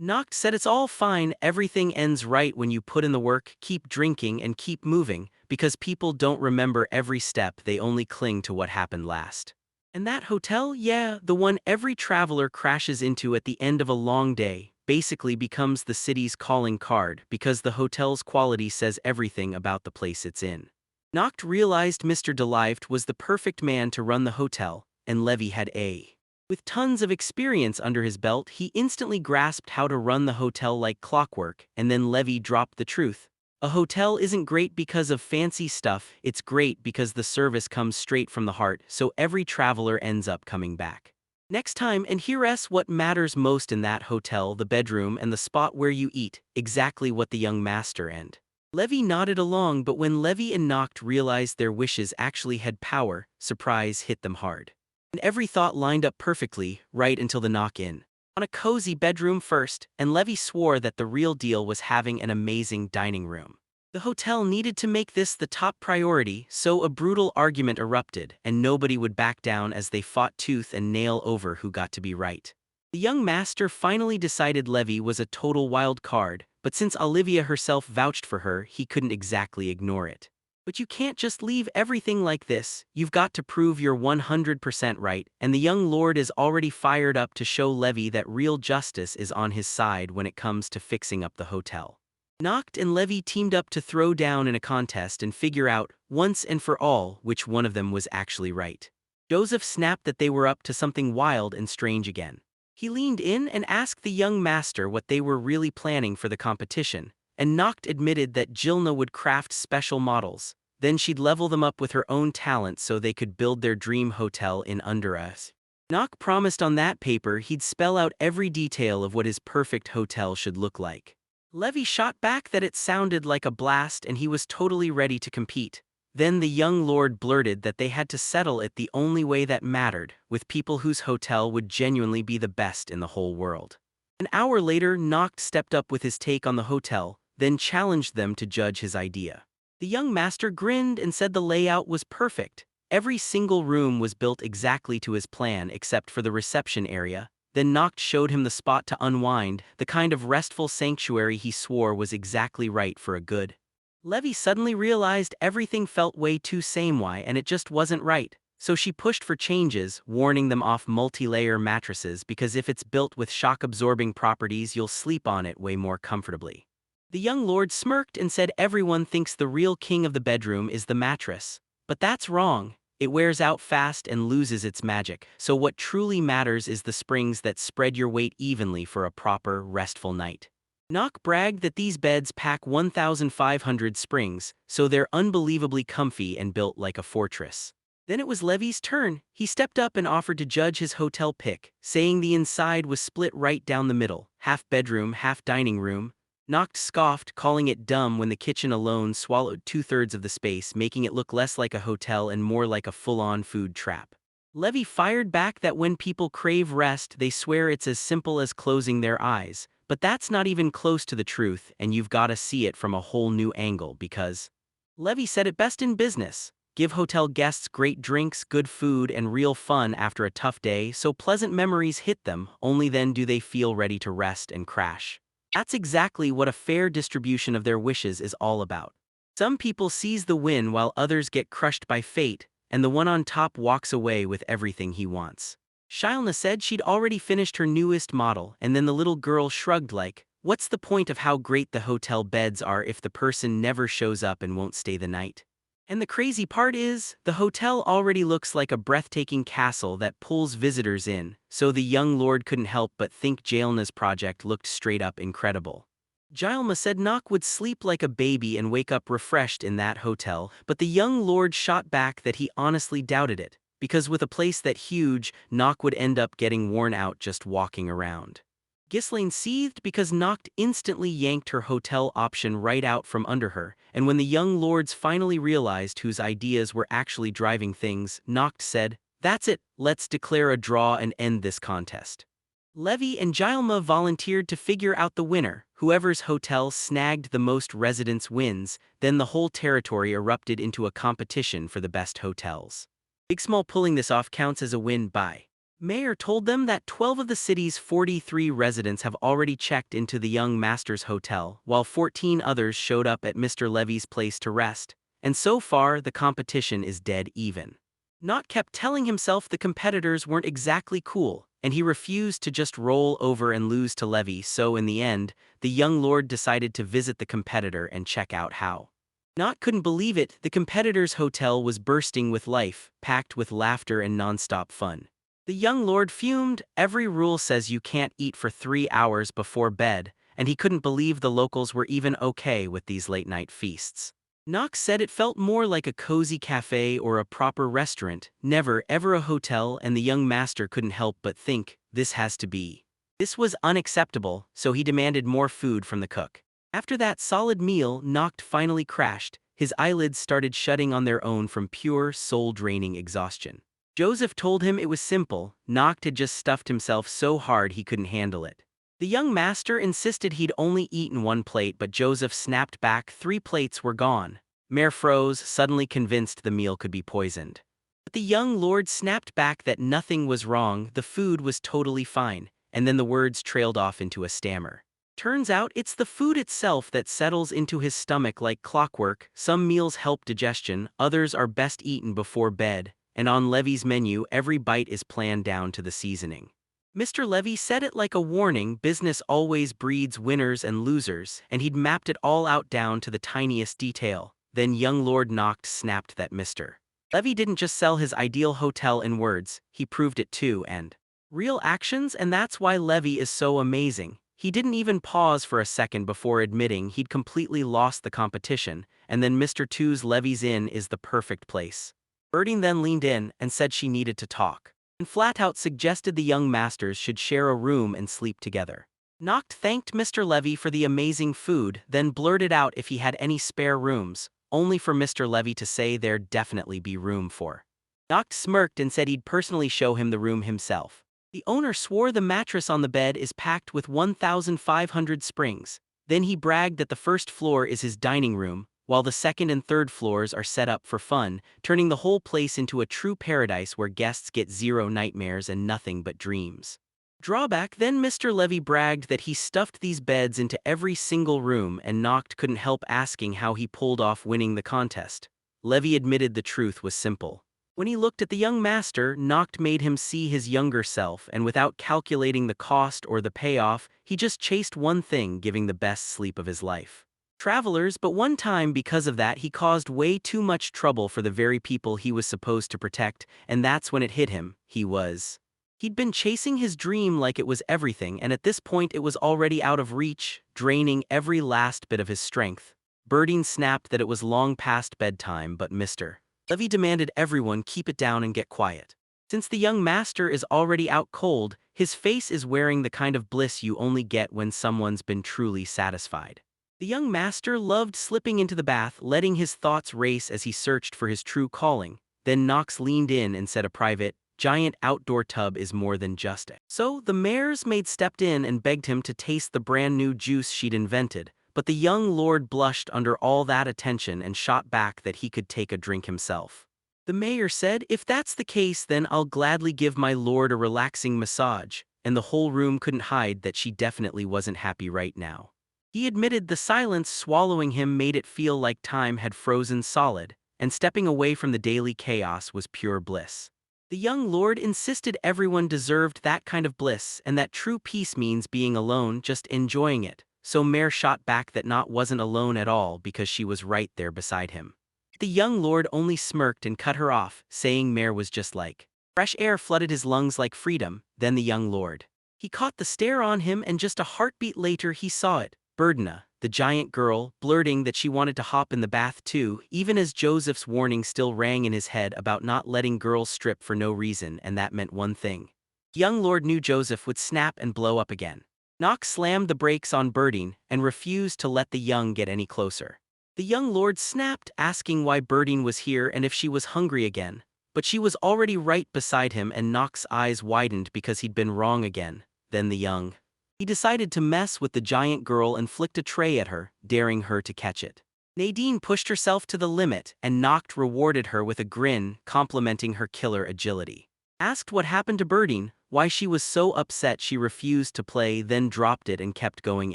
Noct said it's all fine, everything ends right when you put in the work, keep drinking and keep moving, because people don't remember every step, they only cling to what happened last. And that hotel, yeah, the one every traveler crashes into at the end of a long day, basically becomes the city's calling card because the hotel's quality says everything about the place it's in. Noct realized Mr. Delift was the perfect man to run the hotel, and Levy had a. With tons of experience under his belt, he instantly grasped how to run the hotel like clockwork, and then Levy dropped the truth. A hotel isn't great because of fancy stuff, it's great because the service comes straight from the heart, so every traveler ends up coming back. Next time, and here's what matters most in that hotel: the bedroom and the spot where you eat, exactly what the young master and Levy nodded along, but when Levy and Noct realized their wishes actually had power, surprise hit them hard. And every thought lined up perfectly, right until the knock-in. On a cozy bedroom first, and Levy swore that the real deal was having an amazing dining room. The hotel needed to make this the top priority, so a brutal argument erupted, and nobody would back down as they fought tooth and nail over who got to be right. The young master finally decided Levy was a total wild card, but since Olivia herself vouched for her, he couldn't exactly ignore it. But you can't just leave everything like this, you've got to prove you're 100% right, and the young lord is already fired up to show Levy that real justice is on his side when it comes to fixing up the hotel. Noct and Levy teamed up to throw down in a contest and figure out, once and for all, which one of them was actually right. Joseph snapped that they were up to something wild and strange again. He leaned in and asked the young master what they were really planning for the competition, and Noct admitted that Jilna would craft special models. Then she'd level them up with her own talent so they could build their dream hotel in under us. Noct promised on that paper he'd spell out every detail of what his perfect hotel should look like. Levy shot back that it sounded like a blast and he was totally ready to compete. Then the young lord blurted that they had to settle it the only way that mattered, with people whose hotel would genuinely be the best in the whole world. An hour later, Noct stepped up with his take on the hotel, then challenged them to judge his idea. The young master grinned and said the layout was perfect. Every single room was built exactly to his plan except for the reception area. Then Noct showed him the spot to unwind, the kind of restful sanctuary he swore was exactly right for a good. Levy suddenly realized everything felt way too samey and it just wasn't right, so she pushed for changes, warning them off multi-layer mattresses because if it's built with shock-absorbing properties you'll sleep on it way more comfortably. The young lord smirked and said everyone thinks the real king of the bedroom is the mattress. But that's wrong. It wears out fast and loses its magic, so what truly matters is the springs that spread your weight evenly for a proper, restful night. Noct bragged that these beds pack 1,500 springs, so they're unbelievably comfy and built like a fortress. Then it was Levy's turn. He stepped up and offered to judge his hotel pick, saying the inside was split right down the middle, half bedroom, half dining room. Noct scoffed, calling it dumb when the kitchen alone swallowed 2/3 of the space, making it look less like a hotel and more like a full-on food trap. Levy fired back that when people crave rest, they swear it's as simple as closing their eyes, but that's not even close to the truth, and you've gotta see it from a whole new angle because Levy said it best in business. Give hotel guests great drinks, good food, and real fun after a tough day so pleasant memories hit them, only then do they feel ready to rest and crash. That's exactly what a fair distribution of their wishes is all about. Some people seize the win while others get crushed by fate, and the one on top walks away with everything he wants. Shailna said she'd already finished her newest model, and then the little girl shrugged like, what's the point of how great the hotel beds are if the person never shows up and won't stay the night? And the crazy part is, the hotel already looks like a breathtaking castle that pulls visitors in, so the young lord couldn't help but think Jailna's project looked straight up incredible. Jailma said Noct would sleep like a baby and wake up refreshed in that hotel, but the young lord shot back that he honestly doubted it, because with a place that huge, Noct would end up getting worn out just walking around. Ghislaine seethed because Noct instantly yanked her hotel option right out from under her, and when the young lords finally realized whose ideas were actually driving things, Noct said, that's it, let's declare a draw and end this contest. Levy and Jailma volunteered to figure out the winner. Whoever's hotel snagged the most residents wins, then the whole territory erupted into a competition for the best hotels. Big Small pulling this off counts as a win by. Mayor told them that 12 of the city's 43 residents have already checked into the young master's hotel, while 14 others showed up at Mr. Levy's place to rest, and so far the competition is dead even. Noct kept telling himself the competitors weren't exactly cool, and he refused to just roll over and lose to Levy, so in the end, the young lord decided to visit the competitor and check out how. Noct couldn't believe it, the competitor's hotel was bursting with life, packed with laughter and non-stop fun. The young lord fumed, every rule says you can't eat for 3 hours before bed, and he couldn't believe the locals were even okay with these late-night feasts. Noct said it felt more like a cozy cafe or a proper restaurant, never ever a hotel, and the young master couldn't help but think, this has to be. This was unacceptable, so he demanded more food from the cook. After that solid meal, Noct finally crashed. His eyelids started shutting on their own from pure, soul-draining exhaustion. Joseph told him it was simple. Noct had just stuffed himself so hard he couldn't handle it. The young master insisted he'd only eaten one plate, but Joseph snapped back. 3 plates were gone. Mare froze, suddenly convinced the meal could be poisoned. But the young lord snapped back that nothing was wrong, the food was totally fine, and then the words trailed off into a stammer. Turns out it's the food itself that settles into his stomach like clockwork. Some meals help digestion, others are best eaten before bed, and on Levy's menu every bite is planned down to the seasoning. Mr. Levy said it like a warning. Business always breeds winners and losers, and he'd mapped it all out down to the tiniest detail. Then young Lord Noct snapped that Mr. Levy didn't just sell his ideal hotel in words, he proved it too, and real actions, and that's why Levy is so amazing. He didn't even pause for a second before admitting he'd completely lost the competition, and then Mr. Two's Levy's Inn is the perfect place. Birding then leaned in and said she needed to talk, and flat out suggested the young masters should share a room and sleep together. Noct thanked Mr. Levy for the amazing food, then blurted out if he had any spare rooms, only for Mr. Levy to say there'd definitely be room for. Noct smirked and said he'd personally show him the room himself. The owner swore the mattress on the bed is packed with 1,500 springs. Then he bragged that the first floor is his dining room, while the second and third floors are set up for fun, turning the whole place into a true paradise where guests get zero nightmares and nothing but dreams. Drawback, then Mr. Levy bragged that he stuffed these beds into every single room, and Noct couldn't help asking how he pulled off winning the contest. Levy admitted the truth was simple. When he looked at the young master, Noct made him see his younger self, and without calculating the cost or the payoff, he just chased one thing, giving the best sleep of his life. Travelers, but one time because of that he caused way too much trouble for the very people he was supposed to protect, and that's when it hit him. He'd been chasing his dream like it was everything, and at this point it was already out of reach, draining every last bit of his strength. Birding snapped that it was long past bedtime, but Mr. Levy demanded everyone keep it down and get quiet. Since the young master is already out cold, his face is wearing the kind of bliss you only get when someone's been truly satisfied. The young master loved slipping into the bath, letting his thoughts race as he searched for his true calling. Then Knox leaned in and said a private, giant outdoor tub is more than just it. So the mayor's maid stepped in and begged him to taste the brand new juice she'd invented. But the young lord blushed under all that attention and shot back that he could take a drink himself. The mayor said, if that's the case, then I'll gladly give my lord a relaxing massage, and the whole room couldn't hide that she definitely wasn't happy right now. He admitted the silence swallowing him made it feel like time had frozen solid, and stepping away from the daily chaos was pure bliss. The young lord insisted everyone deserved that kind of bliss, and that true peace means being alone, just enjoying it. So Mare shot back that Not wasn't alone at all because she was right there beside him. The young lord only smirked and cut her off, saying Mare was just like fresh air flooded his lungs like freedom. Then the young lord. He caught the stare on him, and just a heartbeat later he saw it. Birdna, the giant girl, blurting that she wanted to hop in the bath too, even as Joseph's warning still rang in his head about not letting girls strip for no reason, and that meant one thing. Young lord knew Joseph would snap and blow up again. Knox slammed the brakes on Birding and refused to let the young get any closer. The young lord snapped, asking why Birding was here and if she was hungry again. But she was already right beside him, and Knox's eyes widened because he'd been wrong again. Then the young. He decided to mess with the giant girl and flicked a tray at her, daring her to catch it. Nadine pushed herself to the limit, and Noct rewarded her with a grin, complimenting her killer agility. Asked what happened to Birding, why she was so upset she refused to play, then dropped it and kept going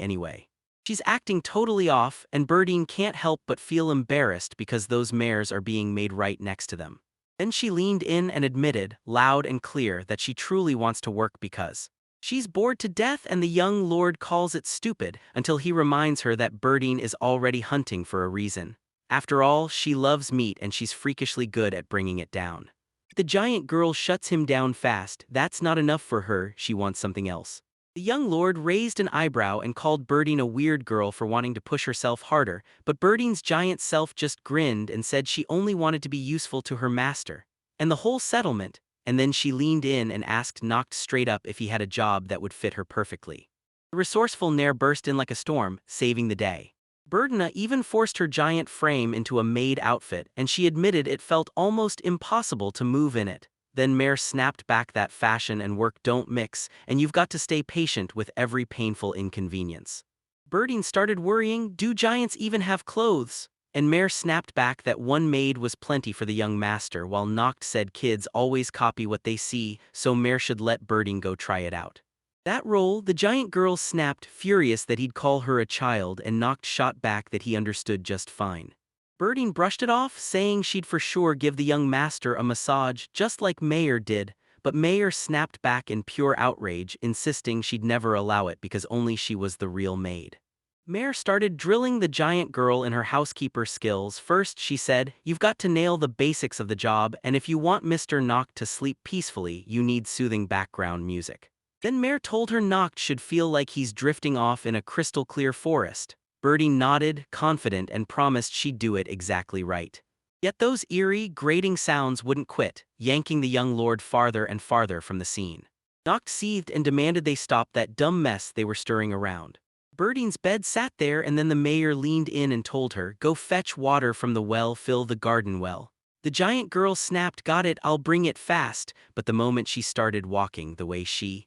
anyway. She's acting totally off, and Birding can't help but feel embarrassed because those mares are being made right next to them. Then she leaned in and admitted, loud and clear, that she truly wants to work because she's bored to death, and the young lord calls it stupid until he reminds her that Birding is already hunting for a reason. After all, she loves meat and she's freakishly good at bringing it down. The giant girl shuts him down fast. That's not enough for her, she wants something else. The young lord raised an eyebrow and called Birding a weird girl for wanting to push herself harder, but Birding's giant self just grinned and said she only wanted to be useful to her master. And the whole settlement. And then she leaned in and asked Noct straight up if he had a job that would fit her perfectly. The resourceful Nair burst in like a storm, saving the day. Berdina even forced her giant frame into a maid outfit, and she admitted it felt almost impossible to move in it. Then Mare snapped back that fashion and work don't mix, and you've got to stay patient with every painful inconvenience. Birding started worrying, do giants even have clothes? And Mare snapped back that one maid was plenty for the young master, while Noct said kids always copy what they see, so Mare should let Birding go try it out. That roll, the giant girl snapped, furious that he'd call her a child, and Noct shot back that he understood just fine. Birding brushed it off, saying she'd for sure give the young master a massage just like Mayer did, but Mayer snapped back in pure outrage, insisting she'd never allow it because only she was the real maid. Mare started drilling the giant girl in her housekeeper skills. First, she said, you've got to nail the basics of the job, and if you want Mr. Noct to sleep peacefully, you need soothing background music. Then Mare told her Noct should feel like he's drifting off in a crystal-clear forest. Birdie nodded, confident, and promised she'd do it exactly right. Yet those eerie, grating sounds wouldn't quit, yanking the young lord farther and farther from the scene. Noct seethed and demanded they stop that dumb mess they were stirring around. Birding's bed sat there, and then the mayor leaned in and told her, go fetch water from the well, fill the garden well. The giant girl snapped, got it, I'll bring it fast, but the moment she started walking the way she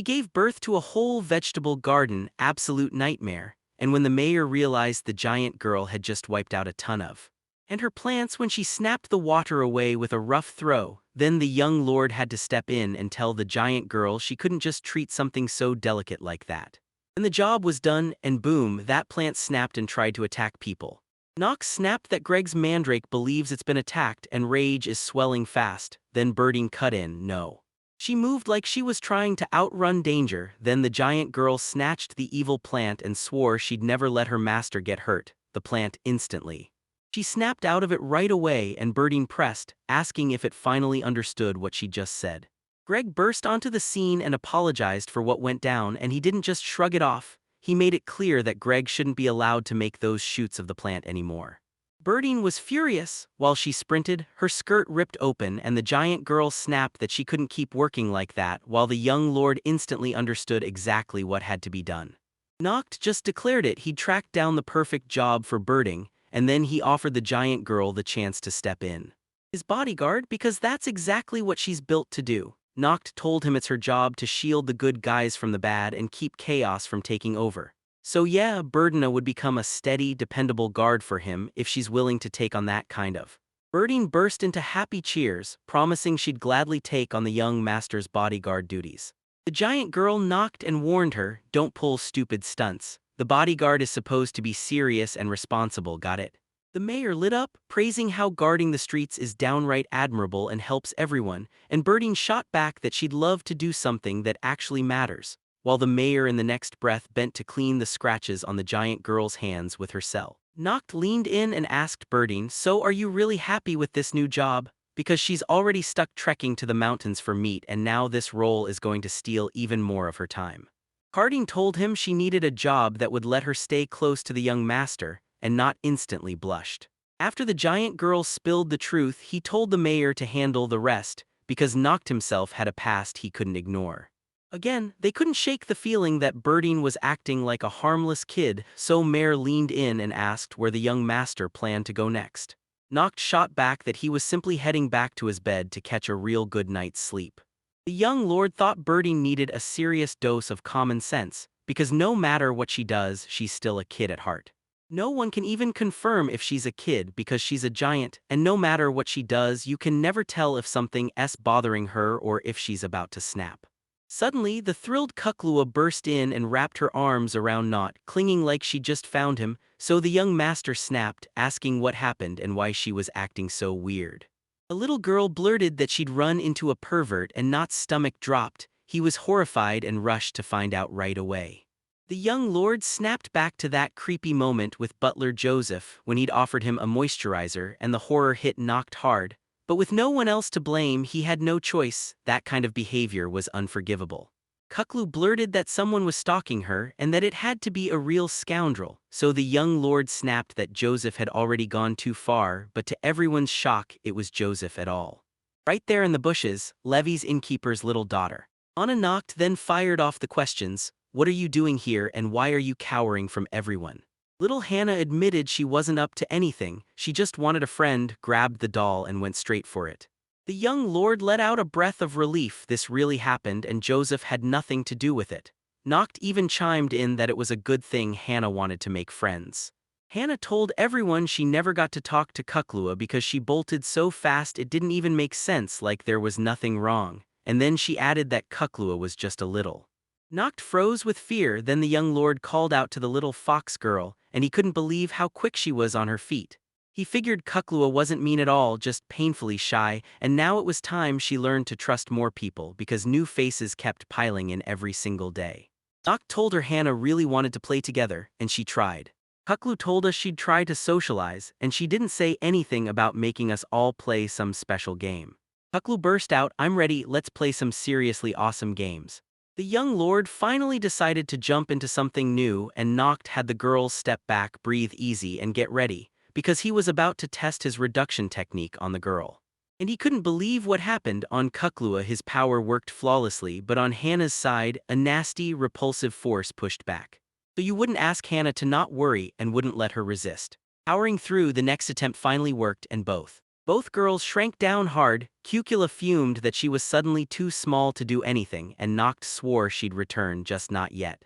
gave birth to a whole vegetable garden, absolute nightmare, and when the mayor realized the giant girl had just wiped out a ton of and her plants when she snapped the water away with a rough throw, then the young lord had to step in and tell the giant girl she couldn't just treat something so delicate like that. And the job was done, and boom, that plant snapped and tried to attack people. Nox snapped that Greg's mandrake believes it's been attacked and rage is swelling fast, then Birding cut in, no. She moved like she was trying to outrun danger, then the giant girl snatched the evil plant and swore she'd never let her master get hurt, the plant instantly. She snapped out of it right away, and Birding pressed, asking if it finally understood what she just said. Greg burst onto the scene and apologized for what went down, and he didn't just shrug it off, he made it clear that Greg shouldn't be allowed to make those shoots of the plant anymore. Birding was furious. While she sprinted, her skirt ripped open and the giant girl snapped that she couldn't keep working like that, while the young lord instantly understood exactly what had to be done. Noct just declared he'd tracked down the perfect job for Birding, and then he offered the giant girl the chance to step in. His bodyguard, because that's exactly what she's built to do. Noct told him it's her job to shield the good guys from the bad and keep chaos from taking over. So yeah, Birdina would become a steady, dependable guard for him if she's willing to take on that kind of. Birding burst into happy cheers, promising she'd gladly take on the young master's bodyguard duties. The giant girl knocked and warned her, don't pull stupid stunts. The bodyguard is supposed to be serious and responsible, got it? The mayor lit up, praising how guarding the streets is downright admirable and helps everyone, and Birding shot back that she'd love to do something that actually matters, while the mayor in the next breath bent to clean the scratches on the giant girl's hands with her cell. Noct leaned in and asked Birding, so are you really happy with this new job? Because she's already stuck trekking to the mountains for meat, and now this role is going to steal even more of her time. Harding told him she needed a job that would let her stay close to the young master, and not instantly blushed. After the giant girl spilled the truth, he told the mayor to handle the rest, because Noct himself had a past he couldn't ignore. Again, they couldn't shake the feeling that Birding was acting like a harmless kid, so Mayor leaned in and asked where the young master planned to go next. Noct shot back that he was simply heading back to his bed to catch a real good night's sleep. The young lord thought Birding needed a serious dose of common sense, because no matter what she does, she's still a kid at heart. No one can even confirm if she's a kid because she's a giant, and no matter what she does, you can never tell if something's bothering her or if she's about to snap. Suddenly, the thrilled Kuklua burst in and wrapped her arms around Noct, clinging like she just found him, so the young master snapped, asking what happened and why she was acting so weird. A little girl blurted that she'd run into a pervert, and Not's stomach dropped. He was horrified and rushed to find out right away. The young lord snapped back to that creepy moment with butler Joseph when he'd offered him a moisturizer, and the horror hit Noct hard. But with no one else to blame, he had no choice. That kind of behavior was unforgivable. Kuklu blurted that someone was stalking her and that it had to be a real scoundrel, so the young lord snapped that Joseph had already gone too far, but to everyone's shock, it was Joseph at all. Right there in the bushes, Levy's innkeeper's little daughter. Anna Noct then fired off the questions, what are you doing here and why are you cowering from everyone? Little Hannah admitted she wasn't up to anything, she just wanted a friend, grabbed the doll and went straight for it. The young lord let out a breath of relief. This really happened and Joseph had nothing to do with it. Noct even chimed in that it was a good thing Hannah wanted to make friends. Hannah told everyone she never got to talk to Kuklua because she bolted so fast it didn't even make sense, like there was nothing wrong, and then she added that Kuklua was just a little. Noct froze with fear. Then the young lord called out to the little fox girl, and he couldn't believe how quick she was on her feet. He figured Kuklua wasn't mean at all, just painfully shy, and now it was time she learned to trust more people because new faces kept piling in every single day. Noct told her Hannah really wanted to play together, and she tried. Kuklu told us she'd try to socialize, and she didn't say anything about making us all play some special game. Kuklu burst out, I'm ready, let's play some seriously awesome games. The young lord finally decided to jump into something new, and Noct had the girls step back, breathe easy, and get ready, because he was about to test his reduction technique on the girl. And he couldn't believe what happened. On Kuklua his power worked flawlessly, but on Hannah's side, a nasty, repulsive force pushed back. So you wouldn't ask Hannah to not worry and wouldn't let her resist. Powering through, the next attempt finally worked, and both girls shrank down hard. Kukula fumed that she was suddenly too small to do anything, and Noct swore she'd return, just not yet.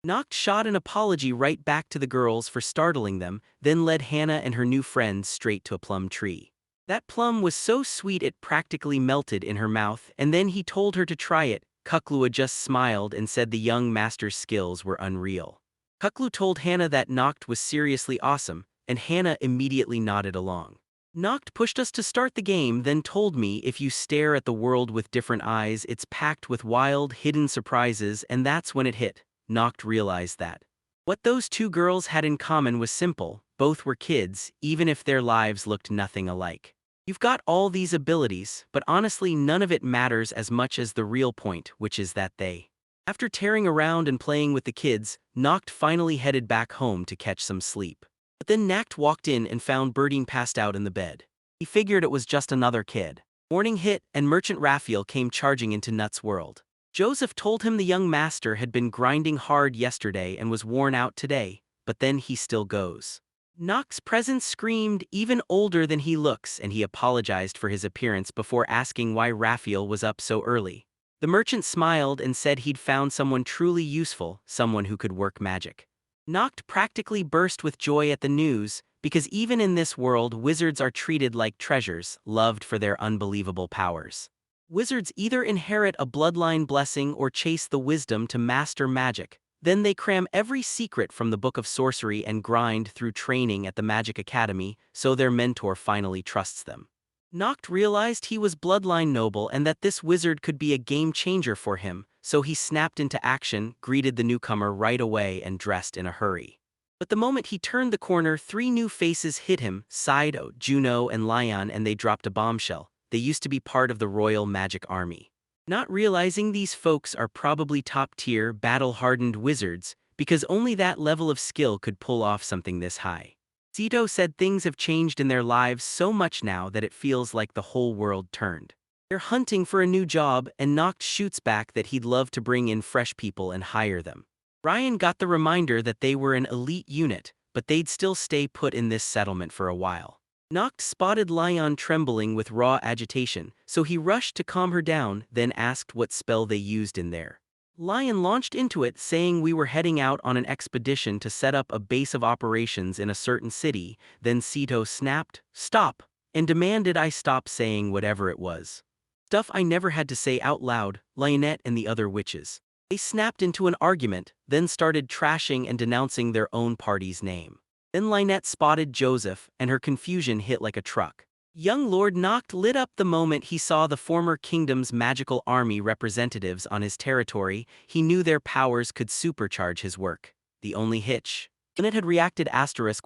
Noct shot an apology right back to the girls for startling them, then led Hannah and her new friends straight to a plum tree. That plum was so sweet it practically melted in her mouth, and then he told her to try it. Kuklua just smiled and said the young master's skills were unreal. Kuklu told Hannah that Noct was seriously awesome, and Hannah immediately nodded along. Noct pushed us to start the game, then told me if you stare at the world with different eyes, it's packed with wild, hidden surprises, and that's when it hit. Noct realized that what those two girls had in common was simple: both were kids, even if their lives looked nothing alike. You've got all these abilities, but honestly none of it matters as much as the real point, which is that they. After tearing around and playing with the kids, Noct finally headed back home to catch some sleep. But then Nact walked in and found Birdine passed out in the bed. He figured it was just another kid. Morning hit, and Merchant Raphael came charging into Nut's world. Joseph told him the young master had been grinding hard yesterday and was worn out today, but then he still goes. Noct's presence screamed, even older than he looks, and he apologized for his appearance before asking why Raphael was up so early. The merchant smiled and said he'd found someone truly useful, someone who could work magic. Noct practically burst with joy at the news, because even in this world wizards are treated like treasures, loved for their unbelievable powers. Wizards either inherit a bloodline blessing or chase the wisdom to master magic. Then they cram every secret from the Book of Sorcery and grind through training at the Magic Academy, so their mentor finally trusts them. Noct realized he was bloodline noble and that this wizard could be a game changer for him, so he snapped into action, greeted the newcomer right away, and dressed in a hurry. But the moment he turned the corner, three new faces hit him: Sido, Juno, and Lion, and they dropped a bombshell. They used to be part of the Royal Magic Army. Not realizing these folks are probably top-tier, battle-hardened wizards, because only that level of skill could pull off something this high. Zito said things have changed in their lives so much now that it feels like the whole world turned. They're hunting for a new job, and Noct shoots back that he'd love to bring in fresh people and hire them. Ryan got the reminder that they were an elite unit, but they'd still stay put in this settlement for a while. Noct spotted Lion trembling with raw agitation, so he rushed to calm her down, then asked what spell they used in there. Lion launched into it, saying we were heading out on an expedition to set up a base of operations in a certain city. Then Sito snapped, "Stop," and demanded I stop saying whatever it was. Stuff I never had to say out loud. Lionette and the other witches. They snapped into an argument, then started trashing and denouncing their own party's name. Then Lynette spotted Joseph, and her confusion hit like a truck. Young Lord Noct lit up the moment he saw the former kingdom's magical army representatives on his territory. He knew their powers could supercharge his work. The only hitch: Lynette had reacted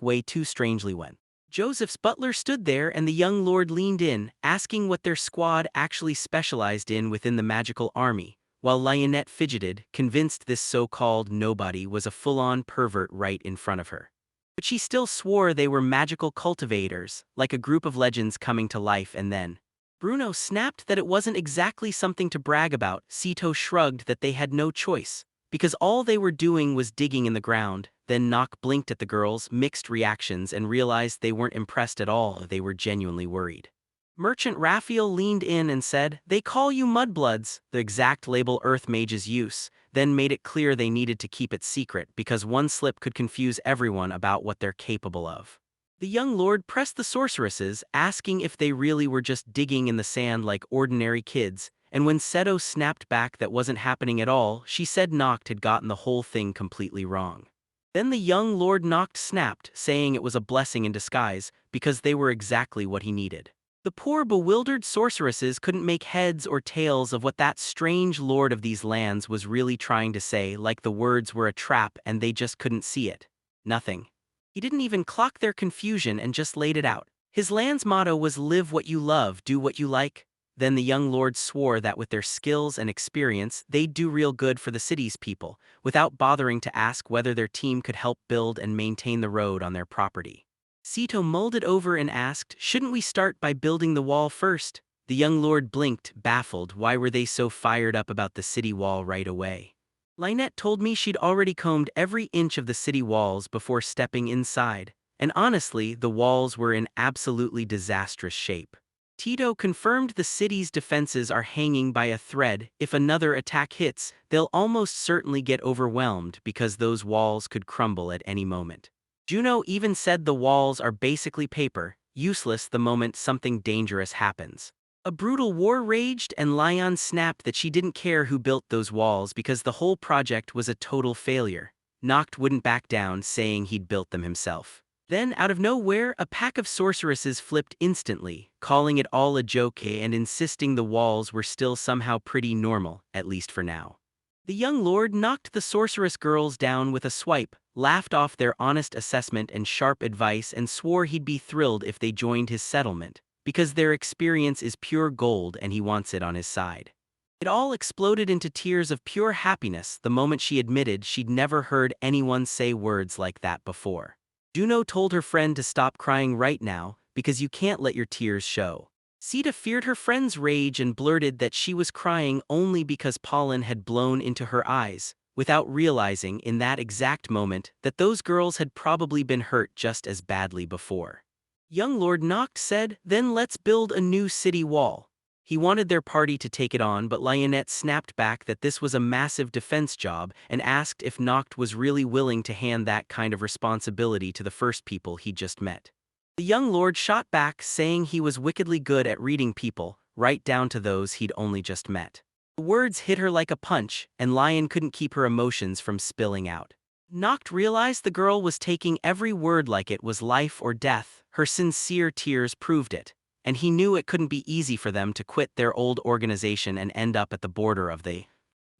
way too strangely when Joseph's butler stood there, and the young lord leaned in, asking what their squad actually specialized in within the magical army, while Lionette fidgeted, convinced this so-called nobody was a full-on pervert right in front of her. But she still swore they were magical cultivators, like a group of legends coming to life. And then Bruno snapped that it wasn't exactly something to brag about. Sito shrugged that they had no choice. because all they were doing was digging in the ground. Then Nock blinked at the girls' mixed reactions and realized they weren't impressed at all. They were genuinely worried. Merchant Raphael leaned in and said, "They call you mudbloods," the exact label Earth mages use, then made it clear they needed to keep it secret because one slip could confuse everyone about what they're capable of. The young lord pressed the sorceresses, asking if they really were just digging in the sand like ordinary kids, and when Seto snapped back that wasn't happening at all, she said Noct had gotten the whole thing completely wrong. Then the young Lord Noct snapped, saying it was a blessing in disguise, because they were exactly what he needed. The poor bewildered sorceresses couldn't make heads or tails of what that strange lord of these lands was really trying to say, like the words were a trap and they just couldn't see it. Nothing. He didn't even clock their confusion and just laid it out. His land's motto was "Live what you love, do what you like." Then the young lords swore that with their skills and experience, they'd do real good for the city's people, without bothering to ask whether their team could help build and maintain the road on their property. Sito mulled it over and asked, "Shouldn't we start by building the wall first?" The young lord blinked, baffled. Why were they so fired up about the city wall right away? Lynette told me she'd already combed every inch of the city walls before stepping inside, and honestly, the walls were in absolutely disastrous shape. Tito confirmed the city's defenses are hanging by a thread. If another attack hits, they'll almost certainly get overwhelmed because those walls could crumble at any moment. Juno even said the walls are basically paper, useless the moment something dangerous happens. A brutal war raged and Lyon snapped that she didn't care who built those walls because the whole project was a total failure. Noct wouldn't back down, saying he'd built them himself. Then, out of nowhere, a pack of sorceresses flipped instantly, calling it all a joke and insisting the walls were still somehow pretty normal, at least for now. The young lord knocked the sorceress girls down with a swipe, laughed off their honest assessment and sharp advice, and swore he'd be thrilled if they joined his settlement, because their experience is pure gold and he wants it on his side. It all exploded into tears of pure happiness the moment she admitted she'd never heard anyone say words like that before. Juno told her friend to stop crying right now, because you can't let your tears show. Sita feared her friend's rage and blurted that she was crying only because pollen had blown into her eyes, without realizing in that exact moment that those girls had probably been hurt just as badly before. Young Lord Noct said, "Then let's build a new city wall." He wanted their party to take it on, but Lionette snapped back that this was a massive defense job and asked if Noct was really willing to hand that kind of responsibility to the first people he'd just met. The young lord shot back, saying he was wickedly good at reading people, right down to those he'd only just met. The words hit her like a punch, and Lion couldn't keep her emotions from spilling out. Noct realized the girl was taking every word like it was life or death. Her sincere tears proved it, and he knew it couldn't be easy for them to quit their old organization and end up at the border of the...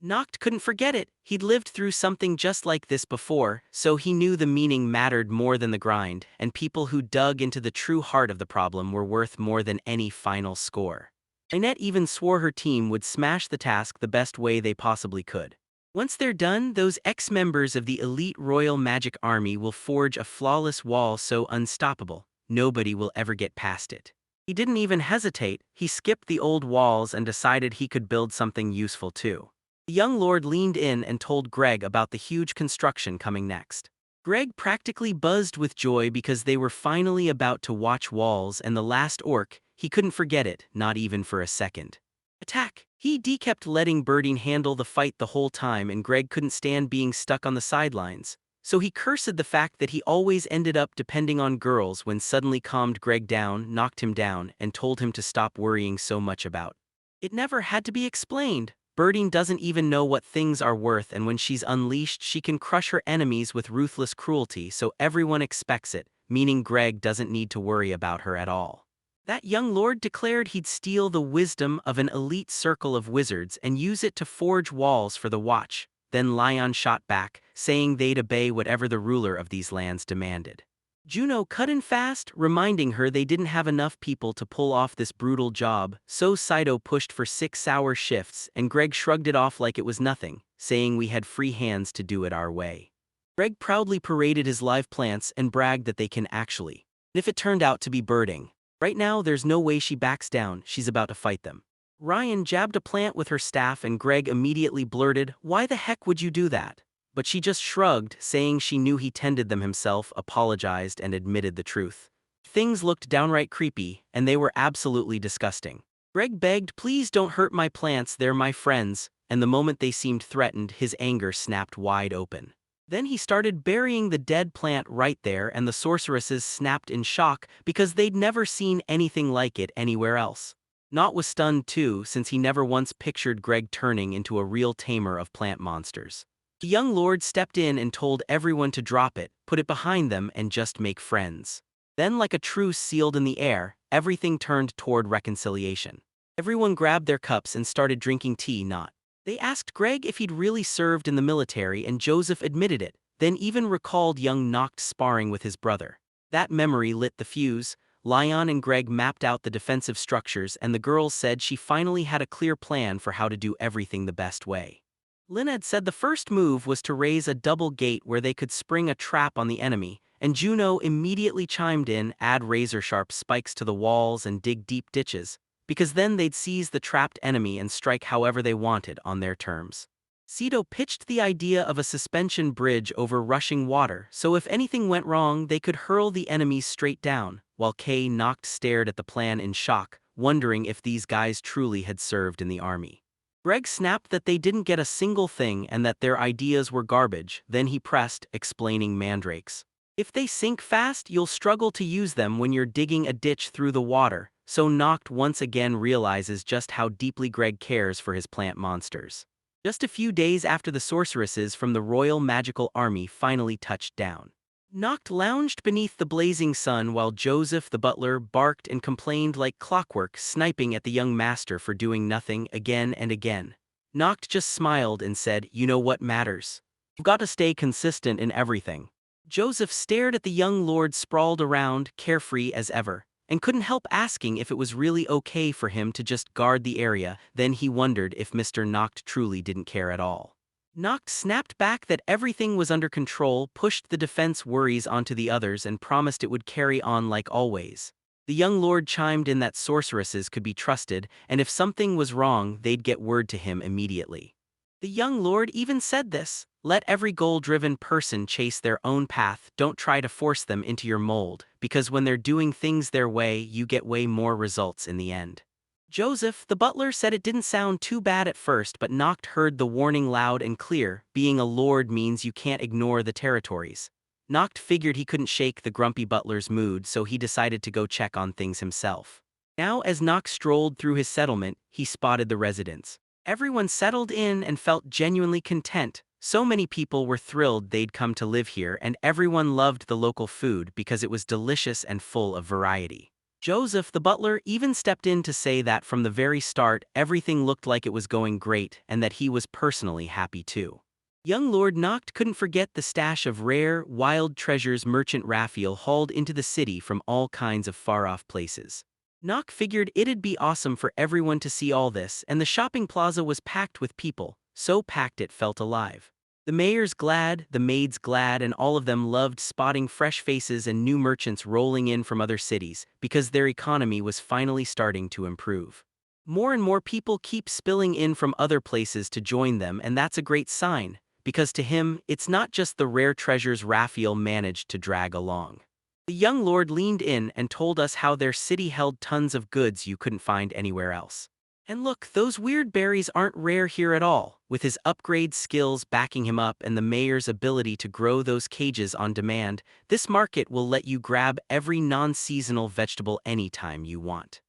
Noct couldn't forget it. He'd lived through something just like this before, so he knew the meaning mattered more than the grind, and people who dug into the true heart of the problem were worth more than any final score. Lynette even swore her team would smash the task the best way they possibly could. Once they're done, those ex-members of the elite Royal Magic Army will forge a flawless wall so unstoppable, nobody will ever get past it. He didn't even hesitate. He skipped the old walls and decided he could build something useful too. The young lord leaned in and told Greg about the huge construction coming next. Greg practically buzzed with joy because they were finally about to watch walls, and the last orc, he couldn't forget it, not even for a second. Attack! He kept letting Birding handle the fight the whole time, and Greg couldn't stand being stuck on the sidelines. So he cursed the fact that he always ended up depending on girls when suddenly calmed Greg down, knocked him down, and told him to stop worrying so much about. It never had to be explained. Birding doesn't even know what things are worth, and when she's unleashed she can crush her enemies with ruthless cruelty, so everyone expects it, meaning Greg doesn't need to worry about her at all. That young lord declared he'd steal the wisdom of an elite circle of wizards and use it to forge walls for the Watch. Then Lion shot back, saying they'd obey whatever the ruler of these lands demanded. Juno cut in fast, reminding her they didn't have enough people to pull off this brutal job, so Saito pushed for 6-hour shifts, and Greg shrugged it off like it was nothing, saying we had free hands to do it our way. Greg proudly paraded his live plants and bragged that they can actually. If it turned out to be Birding. Right now there's no way she backs down, she's about to fight them. Ryan jabbed a plant with her staff and Greg immediately blurted, "Why the heck would you do that?" But she just shrugged, saying she knew he tended them himself, apologized, and admitted the truth. Things looked downright creepy, and they were absolutely disgusting. Greg begged, "Please don't hurt my plants, they're my friends," and the moment they seemed threatened, his anger snapped wide open. Then he started burying the dead plant right there, and the sorceresses snapped in shock because they'd never seen anything like it anywhere else. Nott was stunned too, since he never once pictured Greg turning into a real tamer of plant monsters. The young lord stepped in and told everyone to drop it, put it behind them, and just make friends. Then, like a truce sealed in the air, everything turned toward reconciliation. Everyone grabbed their cups and started drinking tea. Nott. They asked Greg if he'd really served in the military, and Joseph admitted it, then even recalled young Noct sparring with his brother. That memory lit the fuse. Lyon and Greg mapped out the defensive structures, and the girls said she finally had a clear plan for how to do everything the best way. Lynette said the first move was to raise a double gate where they could spring a trap on the enemy, and Juno immediately chimed in, add razor-sharp spikes to the walls and dig deep ditches, because then they'd seize the trapped enemy and strike however they wanted on their terms. Cito pitched the idea of a suspension bridge over rushing water, so if anything went wrong they could hurl the enemies straight down, while Kay Noct stared at the plan in shock, wondering if these guys truly had served in the army. Greg snapped that they didn't get a single thing and that their ideas were garbage, then he pressed, explaining mandrakes. If they sink fast, you'll struggle to use them when you're digging a ditch through the water, so Noct once again realizes just how deeply Greg cares for his plant monsters. Just a few days after the sorceresses from the Royal Magical Army finally touched down, Noct lounged beneath the blazing sun while Joseph the butler barked and complained like clockwork, sniping at the young master for doing nothing again and again. Noct just smiled and said, "You know what matters? You've got to stay consistent in everything." Joseph stared at the young lord sprawled around, carefree as ever, and couldn't help asking if it was really okay for him to just guard the area. Then he wondered if Mr. Noct truly didn't care at all. Noct snapped back that everything was under control, pushed the defense worries onto the others, and promised it would carry on like always. The young lord chimed in that sorceresses could be trusted, and if something was wrong, they'd get word to him immediately. The young lord even said this: "Let every goal-driven person chase their own path, don't try to force them into your mold, because when they're doing things their way, you get way more results in the end." Joseph, the butler, said it didn't sound too bad at first, but Noct heard the warning loud and clear: being a lord means you can't ignore the territories. Noct figured he couldn't shake the grumpy butler's mood, so he decided to go check on things himself. Now, as Noct strolled through his settlement, he spotted the residents. Everyone settled in and felt genuinely content. So many people were thrilled they'd come to live here, and everyone loved the local food because it was delicious and full of variety. Joseph, the butler, even stepped in to say that from the very start everything looked like it was going great and that he was personally happy too. Young Lord Noct couldn't forget the stash of rare, wild treasures Merchant Raphael hauled into the city from all kinds of far-off places. Noct figured it'd be awesome for everyone to see all this, and the shopping plaza was packed with people, so packed it felt alive. The mayor's glad, the maids glad, and all of them loved spotting fresh faces and new merchants rolling in from other cities, because their economy was finally starting to improve. More and more people keep spilling in from other places to join them, and that's a great sign, because to him, it's not just the rare treasures Raphael managed to drag along. The young lord leaned in and told us how their city held tons of goods you couldn't find anywhere else. And look, those weird berries aren't rare here at all. With his upgrade skills backing him up and the mayor's ability to grow those cages on demand, this market will let you grab every non-seasonal vegetable anytime you want.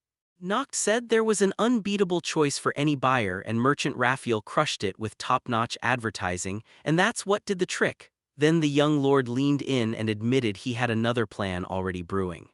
Noct said there was an unbeatable choice for any buyer, and Merchant Raphael crushed it with top-notch advertising, and that's what did the trick. Then the young lord leaned in and admitted he had another plan already brewing.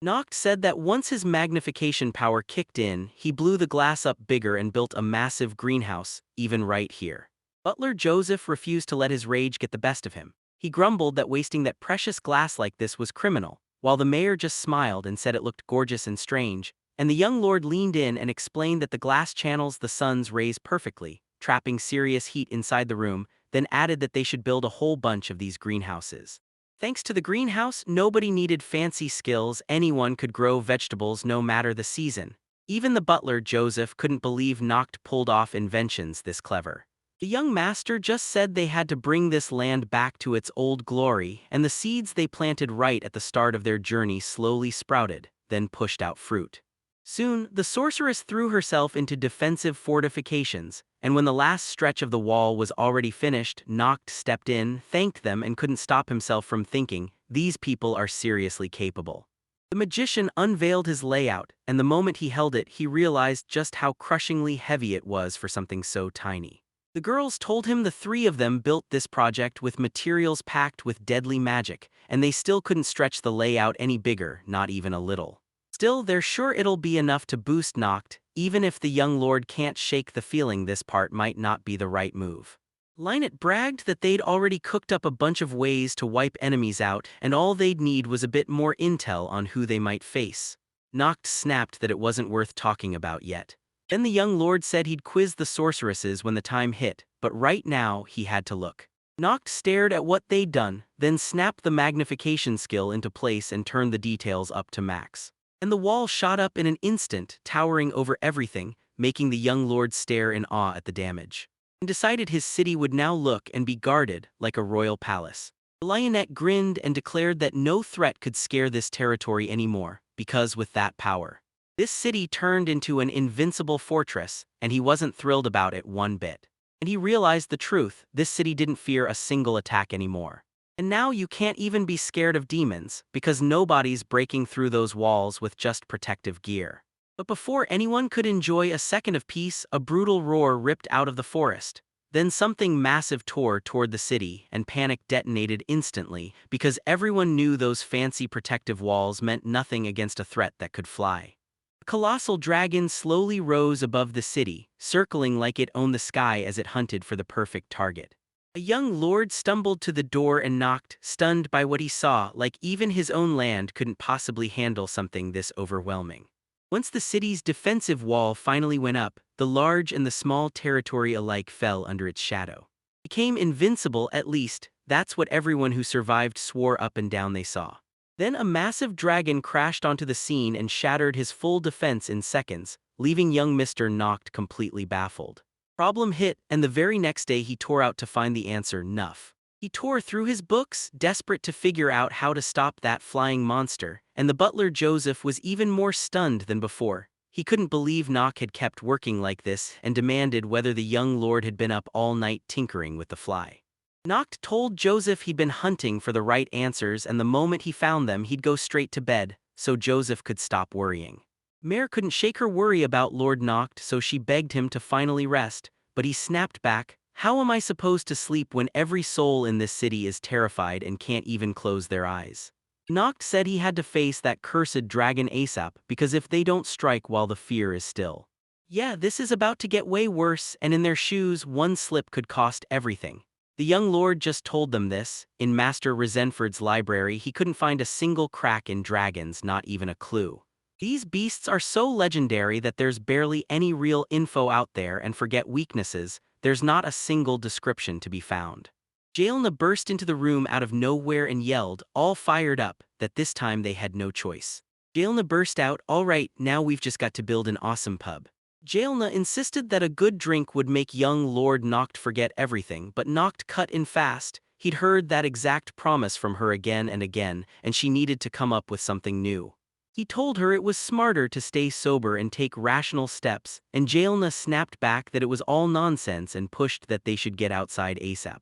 Noct said that once his magnification power kicked in, he blew the glass up bigger and built a massive greenhouse, even right here. Butler Joseph refused to let his rage get the best of him. He grumbled that wasting that precious glass like this was criminal, while the mayor just smiled and said it looked gorgeous and strange, and the young lord leaned in and explained that the glass channels the sun's rays perfectly, trapping serious heat inside the room, then added that they should build a whole bunch of these greenhouses. Thanks to the greenhouse, nobody needed fancy skills, anyone could grow vegetables no matter the season. Even the butler, Joseph, couldn't believe Noct pulled off inventions this clever. The young master just said they had to bring this land back to its old glory, and the seeds they planted right at the start of their journey slowly sprouted, then pushed out fruit. Soon, the sorceress threw herself into defensive fortifications, and when the last stretch of the wall was already finished, Noct stepped in, thanked them, and couldn't stop himself from thinking, these people are seriously capable. The magician unveiled his layout, and the moment he held it, he realized just how crushingly heavy it was for something so tiny. The girls told him the three of them built this project with materials packed with deadly magic, and they still couldn't stretch the layout any bigger, not even a little. Still, they're sure it'll be enough to boost Noct, even if the young lord can't shake the feeling this part might not be the right move. Lynette bragged that they'd already cooked up a bunch of ways to wipe enemies out, and all they'd need was a bit more intel on who they might face. Noct snapped that it wasn't worth talking about yet. Then the young lord said he'd quiz the sorceresses when the time hit, but right now he had to look. Noct stared at what they'd done, then snapped the magnification skill into place and turned the details up to max. And the wall shot up in an instant, towering over everything, making the young lord stare in awe at the damage. And decided his city would now look and be guarded like a royal palace. The lionette grinned and declared that no threat could scare this territory anymore, because with that power, this city turned into an invincible fortress, and he wasn't thrilled about it one bit. And he realized the truth, this city didn't fear a single attack anymore. And now you can't even be scared of demons, because nobody's breaking through those walls with just protective gear. But before anyone could enjoy a second of peace, a brutal roar ripped out of the forest. Then something massive tore toward the city, and panic detonated instantly, because everyone knew those fancy protective walls meant nothing against a threat that could fly. A colossal dragon slowly rose above the city, circling like it owned the sky as it hunted for the perfect target. A young lord stumbled to the door and knocked, stunned by what he saw, like even his own land couldn't possibly handle something this overwhelming. Once the city's defensive wall finally went up, the large and the small territory alike fell under its shadow. It became invincible, at least, that's what everyone who survived swore up and down they saw. Then a massive dragon crashed onto the scene and shattered his full defense in seconds, leaving young Mr. Noct completely baffled. Problem hit, and the very next day he tore out to find the answer, Nuff. He tore through his books, desperate to figure out how to stop that flying monster, and the butler Joseph was even more stunned than before. He couldn't believe Noct had kept working like this and demanded whether the young lord had been up all night tinkering with the fly. Noct told Joseph he'd been hunting for the right answers, and the moment he found them he'd go straight to bed, so Joseph could stop worrying. Mare couldn't shake her worry about Lord Noct, so she begged him to finally rest, but he snapped back, "How am I supposed to sleep when every soul in this city is terrified and can't even close their eyes?" Noct said he had to face that cursed dragon ASAP, because if they don't strike while the fear is still. Yeah, this is about to get way worse, and in their shoes one slip could cost everything. The young lord just told them this. In Master Resenford's library he couldn't find a single crack in dragons, not even a clue. These beasts are so legendary that there's barely any real info out there, and forget weaknesses, there's not a single description to be found. Jaelna burst into the room out of nowhere and yelled, all fired up, that this time they had no choice. Jaelna burst out, "All right, now we've just got to build an awesome pub." Jaelna insisted that a good drink would make young Lord Noct forget everything, but Noct cut in fast. He'd heard that exact promise from her again and again, and she needed to come up with something new. He told her it was smarter to stay sober and take rational steps, and Jaelna snapped back that it was all nonsense and pushed that they should get outside ASAP.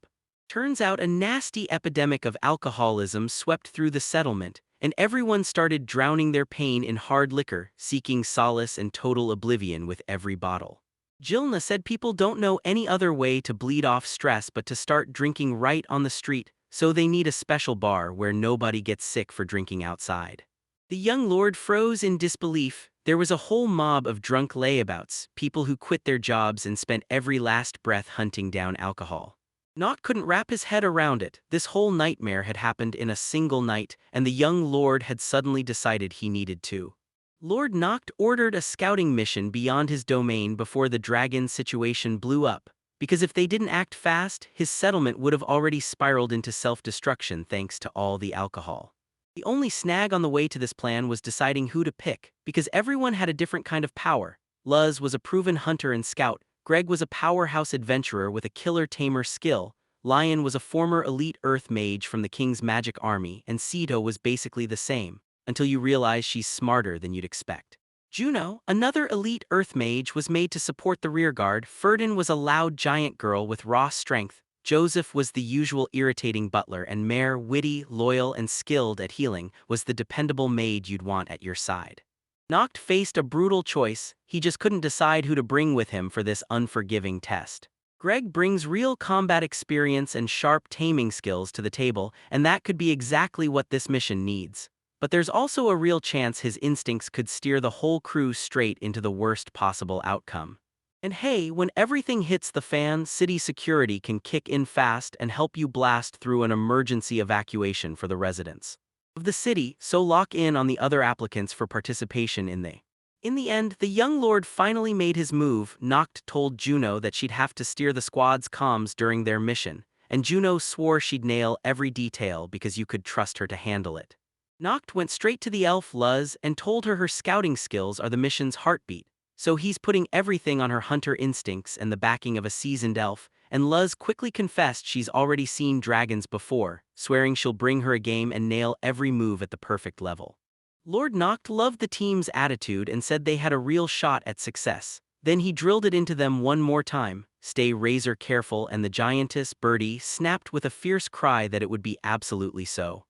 Turns out a nasty epidemic of alcoholism swept through the settlement, and everyone started drowning their pain in hard liquor, seeking solace and total oblivion with every bottle. Jaelna said people don't know any other way to bleed off stress but to start drinking right on the street, so they need a special bar where nobody gets sick for drinking outside. The young lord froze in disbelief. There was a whole mob of drunk layabouts, people who quit their jobs and spent every last breath hunting down alcohol. Noct couldn't wrap his head around it. This whole nightmare had happened in a single night, and the young lord had suddenly decided he needed to. Lord Noct ordered a scouting mission beyond his domain before the dragon situation blew up, because if they didn't act fast, his settlement would have already spiraled into self-destruction thanks to all the alcohol. The only snag on the way to this plan was deciding who to pick, because everyone had a different kind of power. Luz was a proven hunter and scout, Greg was a powerhouse adventurer with a killer-tamer skill, Lion was a former elite Earth mage from the King's magic army, and Sito was basically the same, until you realize she's smarter than you'd expect. Juno, another elite Earth mage, was made to support the rearguard. Ferdin was a loud giant girl with raw strength, Joseph was the usual irritating butler, and Mare, witty, loyal, and skilled at healing, was the dependable maid you'd want at your side. Noct faced a brutal choice, he just couldn't decide who to bring with him for this unforgiving test. Greg brings real combat experience and sharp taming skills to the table, and that could be exactly what this mission needs. But there's also a real chance his instincts could steer the whole crew straight into the worst possible outcome. And hey, when everything hits the fan, city security can kick in fast and help you blast through an emergency evacuation for the residents of the city, so lock in on the other applicants for participation in the. In the end, the young lord finally made his move. Noct told Juno that she'd have to steer the squad's comms during their mission, and Juno swore she'd nail every detail because you could trust her to handle it. Noct went straight to the elf Luz and told her scouting skills are the mission's heartbeat, so he's putting everything on her hunter instincts and the backing of a seasoned elf, and Luz quickly confessed she's already seen dragons before, swearing she'll bring her a game and nail every move at the perfect level. Lord Noct loved the team's attitude and said they had a real shot at success. Then he drilled it into them one more time, stay razor careful, and the giantess, Birdie, snapped with a fierce cry that it would be absolutely so.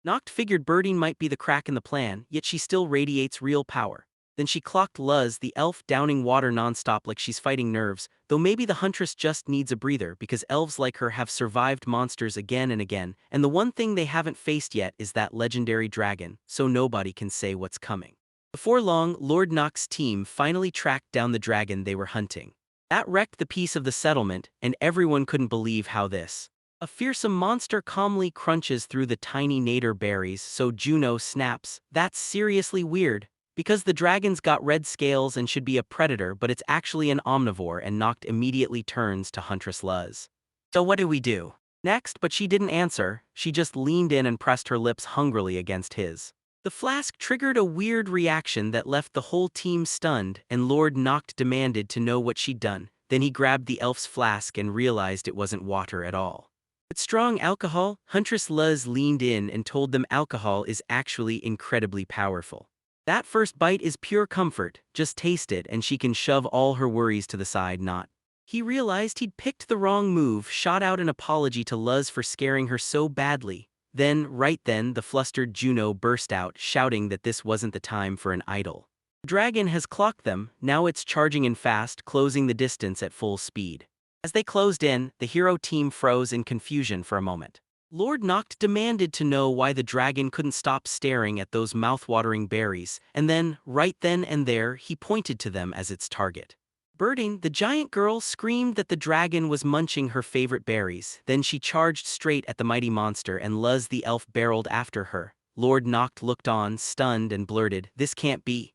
Noct figured Birdie might be the crack in the plan, yet she still radiates real power. Then she clocked Luz, the elf, downing water nonstop like she's fighting nerves, though maybe the huntress just needs a breather because elves like her have survived monsters again and again, and the one thing they haven't faced yet is that legendary dragon, so nobody can say what's coming. Before long, Lord Noct's team finally tracked down the dragon they were hunting. That wrecked the peace of the settlement, and everyone couldn't believe how this. A fearsome monster calmly crunches through the tiny nader berries, so Juno snaps, "That's seriously weird. Because the dragon's got red scales and should be a predator, but it's actually an omnivore," and Noct immediately turns to Huntress Luz. "So what do we do next?" But she didn't answer, she just leaned in and pressed her lips hungrily against his. The flask triggered a weird reaction that left the whole team stunned, and Lord Noct demanded to know what she'd done. Then he grabbed the elf's flask and realized it wasn't water at all. "It's strong alcohol." Huntress Luz leaned in and told them alcohol is actually incredibly powerful. That first bite is pure comfort, just taste it and she can shove all her worries to the side. Not. He realized he'd picked the wrong move, shot out an apology to Luz for scaring her so badly. Right then, the flustered Juno burst out, shouting that this wasn't the time for an idle. The dragon has clocked them, now it's charging in fast, closing the distance at full speed. As they closed in, the hero team froze in confusion for a moment. Lord Noct demanded to know why the dragon couldn't stop staring at those mouth-watering berries, and then, right then and there, he pointed to them as its target. Birding, the giant girl, screamed that the dragon was munching her favorite berries. Then she charged straight at the mighty monster, and Luz the elf barreled after her. Lord Noct looked on, stunned, and blurted, "This can't be.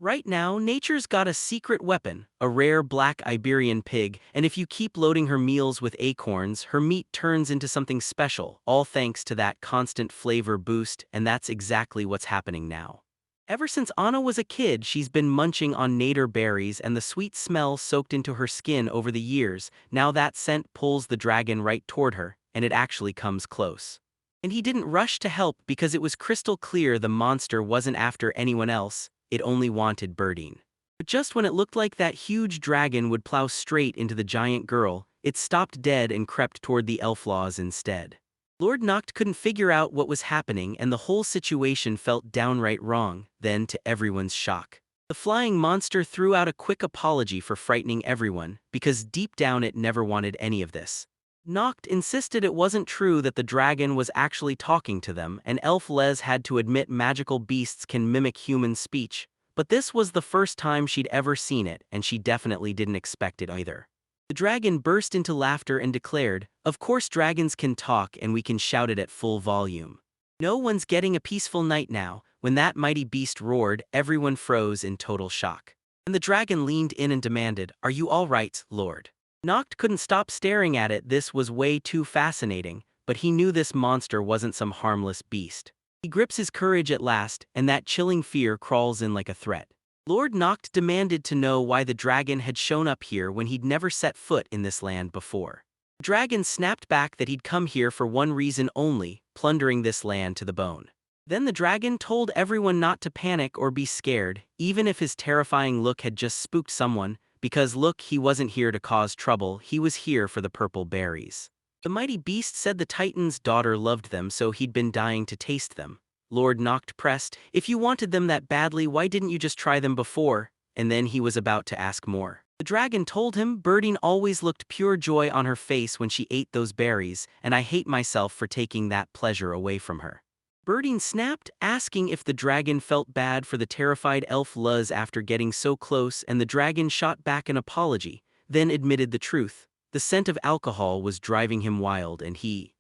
Right now, nature's got a secret weapon, a rare black Iberian pig, and if you keep loading her meals with acorns, her meat turns into something special, all thanks to that constant flavor boost, and that's exactly what's happening now." Ever since Anna was a kid, she's been munching on nader berries, and the sweet smell soaked into her skin over the years. Now that scent pulls the dragon right toward her, and it actually comes close. And he didn't rush to help because it was crystal clear the monster wasn't after anyone else. It only wanted Birding. But just when it looked like that huge dragon would plow straight into the giant girl, it stopped dead and crept toward the elf-laws instead. Lord Noct couldn't figure out what was happening, and the whole situation felt downright wrong. Then, to everyone's shock, the flying monster threw out a quick apology for frightening everyone, because deep down it never wanted any of this. Noct insisted it wasn't true that the dragon was actually talking to them, and Elf Les had to admit magical beasts can mimic human speech, but this was the first time she'd ever seen it, and she definitely didn't expect it either. The dragon burst into laughter and declared, "Of course dragons can talk and we can shout it at full volume. No one's getting a peaceful night now." When that mighty beast roared, everyone froze in total shock. And the dragon leaned in and demanded, "Are you all right, Lord?" Noct couldn't stop staring at it. This was way too fascinating, but he knew this monster wasn't some harmless beast. He grips his courage at last, and that chilling fear crawls in like a threat. Lord Noct demanded to know why the dragon had shown up here when he'd never set foot in this land before. The dragon snapped back that he'd come here for one reason only, plundering this land to the bone. Then the dragon told everyone not to panic or be scared, even if his terrifying look had just spooked someone, because look, he wasn't here to cause trouble, he was here for the purple berries. The mighty beast said the Titan's daughter loved them, so he'd been dying to taste them. Lord Noct pressed, if you wanted them that badly, why didn't you just try them before? And then he was about to ask more. The dragon told him Birding always looked pure joy on her face when she ate those berries, and I hate myself for taking that pleasure away from her. Birding snapped, asking if the dragon felt bad for the terrified elf Luz after getting so close, and the dragon shot back an apology, then admitted the truth. The scent of alcohol was driving him wild, and he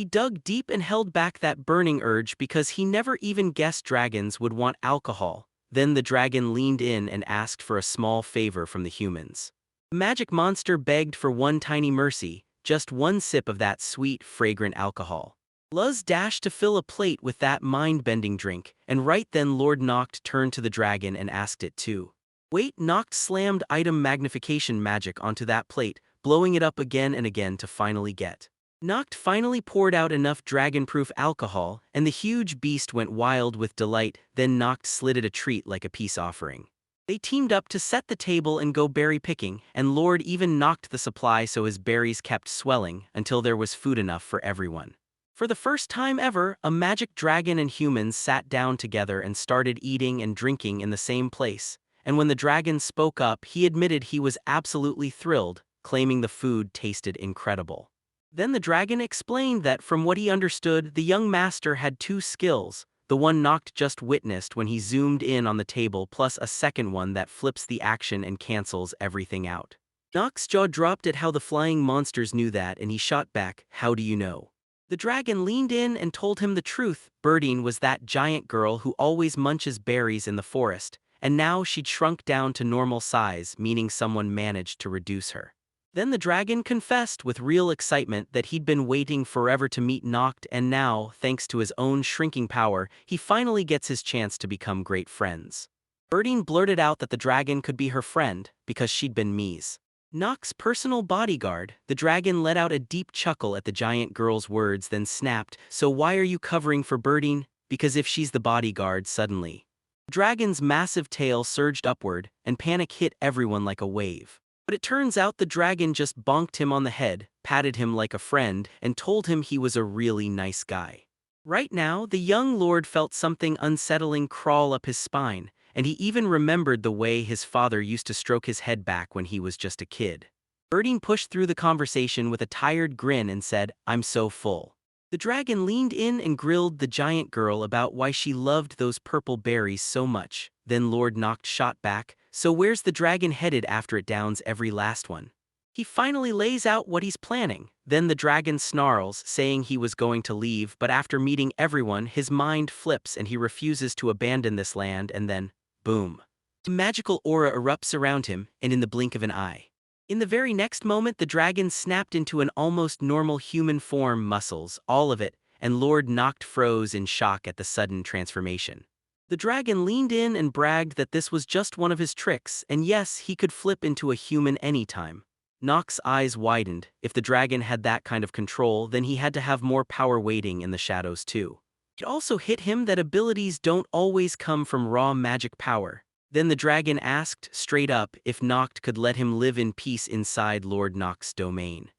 dug deep and held back that burning urge because he never even guessed dragons would want alcohol. Then the dragon leaned in and asked for a small favor from the humans. The magic monster begged for one tiny mercy, just one sip of that sweet, fragrant alcohol. Luz dashed to fill a plate with that mind-bending drink, and right then Lord Noct turned to the dragon and asked it too. Wait, Noct slammed item magnification magic onto that plate, blowing it up again and again to finally get. Noct finally poured out enough dragon-proof alcohol, and the huge beast went wild with delight, then Noct slid it a treat like a peace offering. They teamed up to set the table and go berry picking, and Lord even knocked the supply so his berries kept swelling until there was food enough for everyone. For the first time ever, a magic dragon and humans sat down together and started eating and drinking in the same place, and when the dragon spoke up, he admitted he was absolutely thrilled, claiming the food tasted incredible. Then the dragon explained that from what he understood, the young master had two skills, the one Noct just witnessed when he zoomed in on the table, plus a second one that flips the action and cancels everything out. Noct's jaw dropped at how the flying monsters knew that, and he shot back, how do you know? The dragon leaned in and told him the truth. Birding was that giant girl who always munches berries in the forest, and now she'd shrunk down to normal size, meaning someone managed to reduce her. Then the dragon confessed with real excitement that he'd been waiting forever to meet Noct, and now, thanks to his own shrinking power, he finally gets his chance to become great friends. Birding blurted out that the dragon could be her friend, because she'd been Mi's Noct's personal bodyguard. The dragon let out a deep chuckle at the giant girl's words, then snapped, so why are you covering for Birding? Because if she's the bodyguard, suddenly. The dragon's massive tail surged upward, and panic hit everyone like a wave. But it turns out the dragon just bonked him on the head, patted him like a friend, and told him he was a really nice guy. Right now, the young lord felt something unsettling crawl up his spine, and he even remembered the way his father used to stroke his head back when he was just a kid. Birding pushed through the conversation with a tired grin and said, I'm so full. The dragon leaned in and grilled the giant girl about why she loved those purple berries so much. Then Lord Noct shot back, so where's the dragon headed after it downs every last one? He finally lays out what he's planning. Then the dragon snarls, saying he was going to leave, but after meeting everyone, his mind flips and he refuses to abandon this land, and then, boom. A magical aura erupts around him, and in the blink of an eye. In the very next moment, the dragon snapped into an almost normal human form, muscles, all of it, and Lord Noct froze in shock at the sudden transformation. The dragon leaned in and bragged that this was just one of his tricks, and yes, he could flip into a human anytime. Noct's eyes widened. If the dragon had that kind of control, then he had to have more power waiting in the shadows too. It also hit him that abilities don't always come from raw magic power. Then the dragon asked, straight up, if Noct could let him live in peace inside Lord Noct's domain.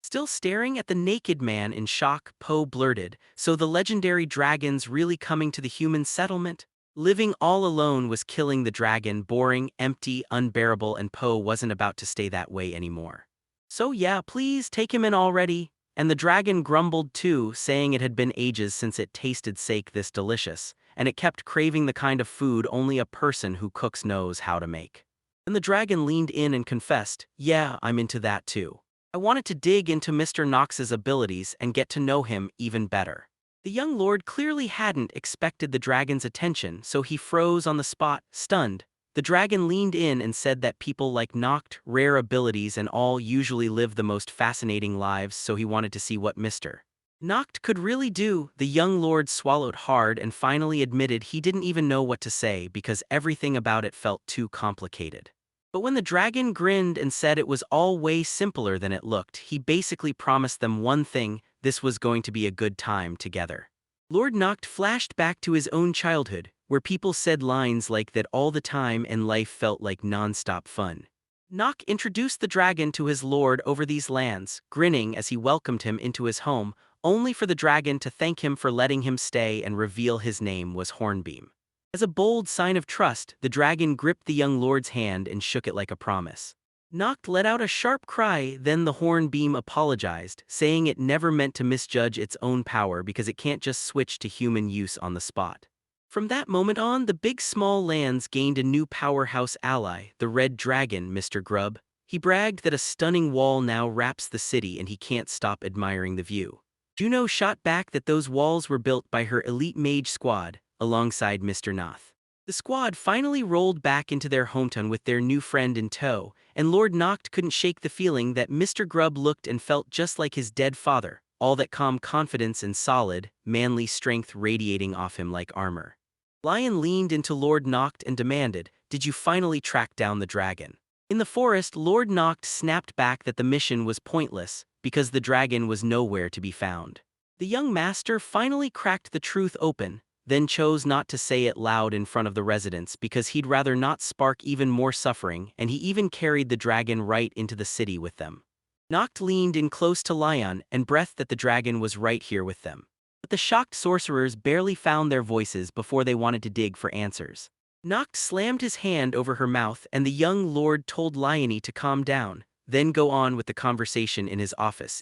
Still staring at the naked man in shock, Poe blurted, so the legendary dragon's really coming to the human settlement? Living all alone was killing the dragon, boring, empty, unbearable, and Poe wasn't about to stay that way anymore. So yeah, please take him in already. And the dragon grumbled too, saying it had been ages since it tasted sake this delicious, and it kept craving the kind of food only a person who cooks knows how to make. Then the dragon leaned in and confessed, yeah, I'm into that too. I wanted to dig into Mr. Noct's abilities and get to know him even better. The young lord clearly hadn't expected the dragon's attention, so he froze on the spot, stunned. The dragon leaned in and said that people like Noct, rare abilities and all, usually live the most fascinating lives, so he wanted to see what Mr. Noct could really do. The young lord swallowed hard and finally admitted he didn't even know what to say because everything about it felt too complicated. But when the dragon grinned and said it was all way simpler than it looked, he basically promised them one thing: this was going to be a good time together. Lord Noct flashed back to his own childhood, where people said lines like that all the time and life felt like non-stop fun. Noct introduced the dragon to his lord over these lands, grinning as he welcomed him into his home, only for the dragon to thank him for letting him stay and reveal his name was Hornbeam. As a bold sign of trust, the dragon gripped the young lord's hand and shook it like a promise. Noct let out a sharp cry, then the Hornbeam apologized, saying it never meant to misjudge its own power because it can't just switch to human use on the spot. From that moment on, the big small lands gained a new powerhouse ally, the Red Dragon, Mr. Grub. He bragged that a stunning wall now wraps the city and he can't stop admiring the view. Juno shot back that those walls were built by her elite mage squad, alongside Mr. Noth. The squad finally rolled back into their hometown with their new friend in tow, and Lord Noct couldn't shake the feeling that Mr. Grub looked and felt just like his dead father, all that calm confidence and solid, manly strength radiating off him like armor. Lion leaned into Lord Noct and demanded, "Did you finally track down the dragon?" In the forest, Lord Noct snapped back that the mission was pointless, because the dragon was nowhere to be found. The young master finally cracked the truth open, then chose not to say it loud in front of the residents because he'd rather not spark even more suffering, and he even carried the dragon right into the city with them. Noct leaned in close to Lion and breathed that the dragon was right here with them. But the shocked sorcerers barely found their voices before they wanted to dig for answers. Noct slammed his hand over her mouth and the young lord told Liony to calm down, then go on with the conversation in his office.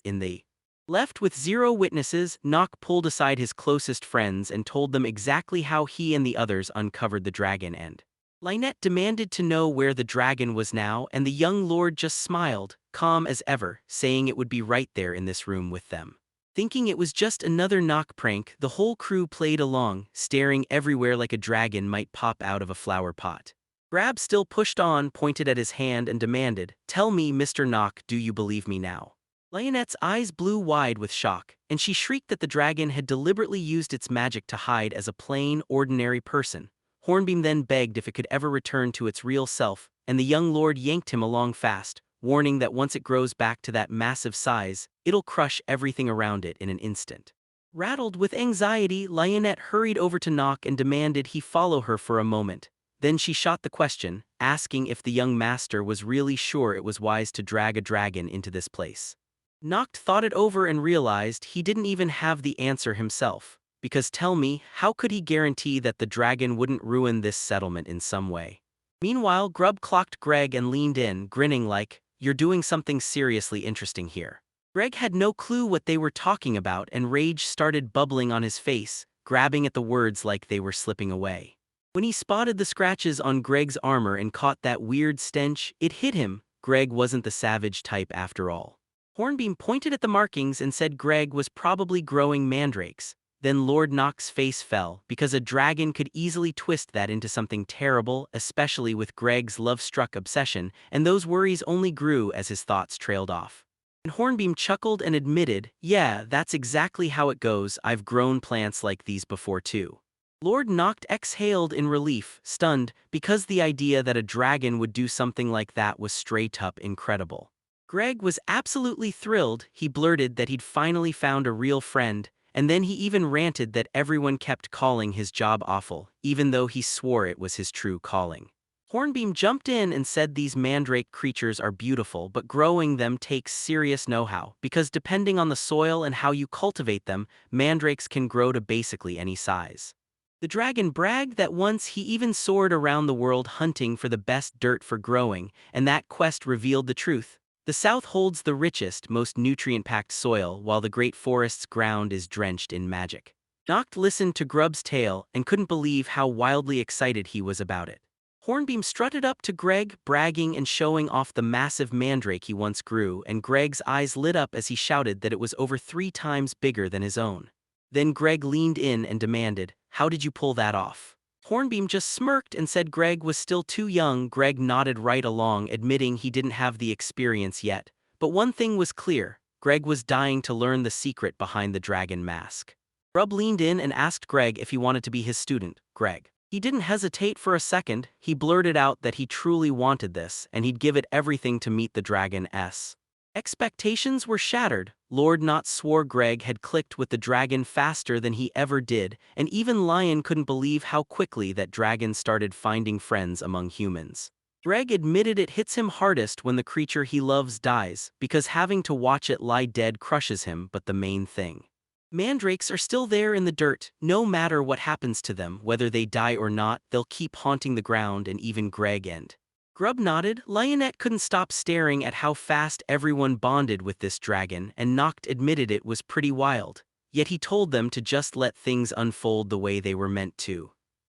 Left with zero witnesses, Noct pulled aside his closest friends and told them exactly how he and the others uncovered the dragon and Lynette demanded to know where the dragon was now, and the young lord just smiled, calm as ever, saying it would be right there in this room with them. Thinking it was just another Noct prank, the whole crew played along, staring everywhere like a dragon might pop out of a flower pot. Grab still pushed on, pointed at his hand and demanded, "Tell me, Mr. Noct, do you believe me now?" Lionette's eyes blew wide with shock, and she shrieked that the dragon had deliberately used its magic to hide as a plain, ordinary person. Hornbeam then begged if it could ever return to its real self, and the young lord yanked him along fast, warning that once it grows back to that massive size, it'll crush everything around it in an instant. Rattled with anxiety, Lionette hurried over to Noct and demanded he follow her for a moment. Then she shot the question, asking if the young master was really sure it was wise to drag a dragon into this place. Noct thought it over and realized he didn't even have the answer himself, because tell me, how could he guarantee that the dragon wouldn't ruin this settlement in some way? Meanwhile, Grub clocked Greg and leaned in, grinning like, "You're doing something seriously interesting here." Greg had no clue what they were talking about and rage started bubbling on his face, grabbing at the words like they were slipping away. When he spotted the scratches on Greg's armor and caught that weird stench, it hit him. Greg wasn't the savage type after all. Hornbeam pointed at the markings and said Greg was probably growing mandrakes. Then Lord Noct's face fell, because a dragon could easily twist that into something terrible, especially with Greg's love-struck obsession, and those worries only grew as his thoughts trailed off. And Hornbeam chuckled and admitted, "Yeah, that's exactly how it goes. I've grown plants like these before too." Lord Noct exhaled in relief, stunned, because the idea that a dragon would do something like that was straight up incredible. Greg was absolutely thrilled. He blurted that he'd finally found a real friend, and then he even ranted that everyone kept calling his job awful, even though he swore it was his true calling. Hornbeam jumped in and said these mandrake creatures are beautiful, but growing them takes serious know-how, because depending on the soil and how you cultivate them, mandrakes can grow to basically any size. The dragon bragged that once he even soared around the world hunting for the best dirt for growing, and that quest revealed the truth. The South holds the richest, most nutrient-packed soil, while the great forest's ground is drenched in magic. Noct listened to Grub's tale and couldn't believe how wildly excited he was about it. Hornbeam strutted up to Greg, bragging and showing off the massive mandrake he once grew, and Greg's eyes lit up as he shouted that it was over 3 times bigger than his own. Then Greg leaned in and demanded, "How did you pull that off?" Hornbeam just smirked and said Greg was still too young. Greg nodded right along, admitting he didn't have the experience yet. But one thing was clear, Greg was dying to learn the secret behind the dragon mask. Grub leaned in and asked Greg if he wanted to be his student. Greg. He didn't hesitate for a second. He blurted out that he truly wanted this, and he'd give it everything to meet the dragon's. Expectations were shattered. Lord Knot swore Greg had clicked with the dragon faster than he ever did, and even Lion couldn't believe how quickly that dragon started finding friends among humans. Greg admitted it hits him hardest when the creature he loves dies, because having to watch it lie dead crushes him. But the main thing. Mandrakes are still there in the dirt. No matter what happens to them, whether they die or not, they'll keep haunting the ground, and even Greg and Grub nodded. Lionette couldn't stop staring at how fast everyone bonded with this dragon, and Noct admitted it was pretty wild. Yet he told them to just let things unfold the way they were meant to.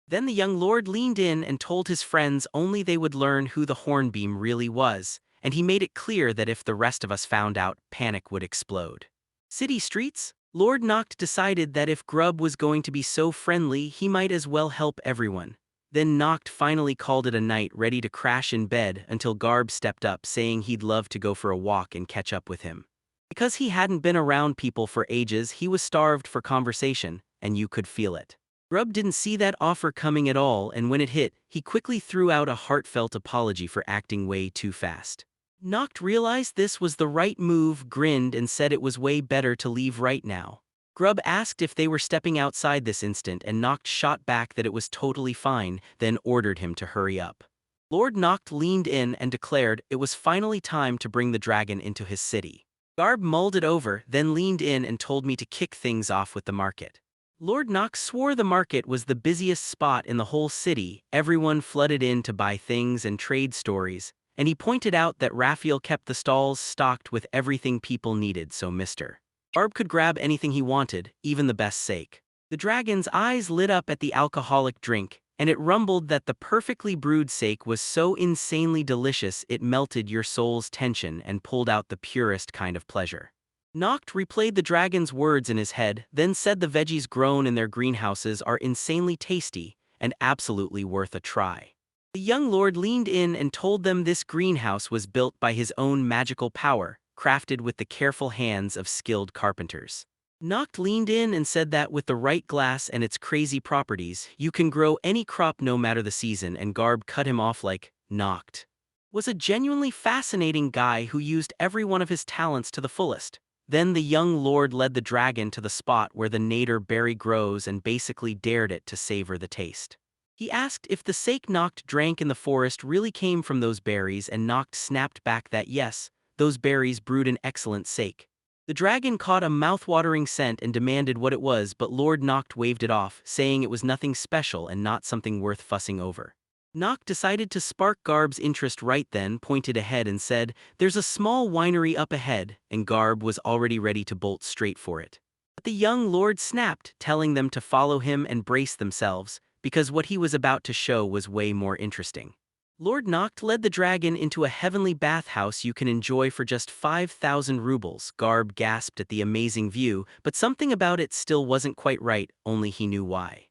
Then the young lord leaned in and told his friends only they would learn who the Hornbeam really was, and he made it clear that if the rest of us found out, panic would explode. City streets? Lord Noct decided that if Grub was going to be so friendly, he might as well help everyone. Then Noct finally called it a night, ready to crash in bed, until Garb stepped up saying he'd love to go for a walk and catch up with him. Because he hadn't been around people for ages, he was starved for conversation, and you could feel it. Grub didn't see that offer coming at all, and when it hit, he quickly threw out a heartfelt apology for acting way too fast. Noct realized this was the right move, grinned, and said it was way better to leave right now. Grub asked if they were stepping outside this instant, and Noct shot back that it was totally fine, then ordered him to hurry up. Lord Noct leaned in and declared it was finally time to bring the dragon into his city. Garb mulled it over, then leaned in and told me to kick things off with the market. Lord Noct swore the market was the busiest spot in the whole city. Everyone flooded in to buy things and trade stories, and he pointed out that Raphael kept the stalls stocked with everything people needed, so Mr. Garb could grab anything he wanted, even the best sake. The dragon's eyes lit up at the alcoholic drink, and it rumbled that the perfectly brewed sake was so insanely delicious it melted your soul's tension and pulled out the purest kind of pleasure. Noct replayed the dragon's words in his head, then said the veggies grown in their greenhouses are insanely tasty and absolutely worth a try. The young lord leaned in and told them this greenhouse was built by his own magical power, crafted with the careful hands of skilled carpenters. Noct leaned in and said that with the right glass and its crazy properties, you can grow any crop no matter the season, and Garb cut him off like, Noct was a genuinely fascinating guy who used every one of his talents to the fullest. Then the young lord led the dragon to the spot where the nader berry grows and basically dared it to savor the taste. He asked if the sake Noct drank in the forest really came from those berries, and Noct snapped back that yes, those berries brewed an excellent sake. The dragon caught a mouth-watering scent and demanded what it was, but Lord Noct waved it off, saying it was nothing special and not something worth fussing over. Noct decided to spark Garb's interest right then, pointed ahead and said, "There's a small winery up ahead," and Garb was already ready to bolt straight for it. But the young lord snapped, telling them to follow him and brace themselves, because what he was about to show was way more interesting. Lord Noct led the dragon into a heavenly bathhouse you can enjoy for just 5,000 rubles. Garb gasped at the amazing view, but something about it still wasn't quite right, only he knew why.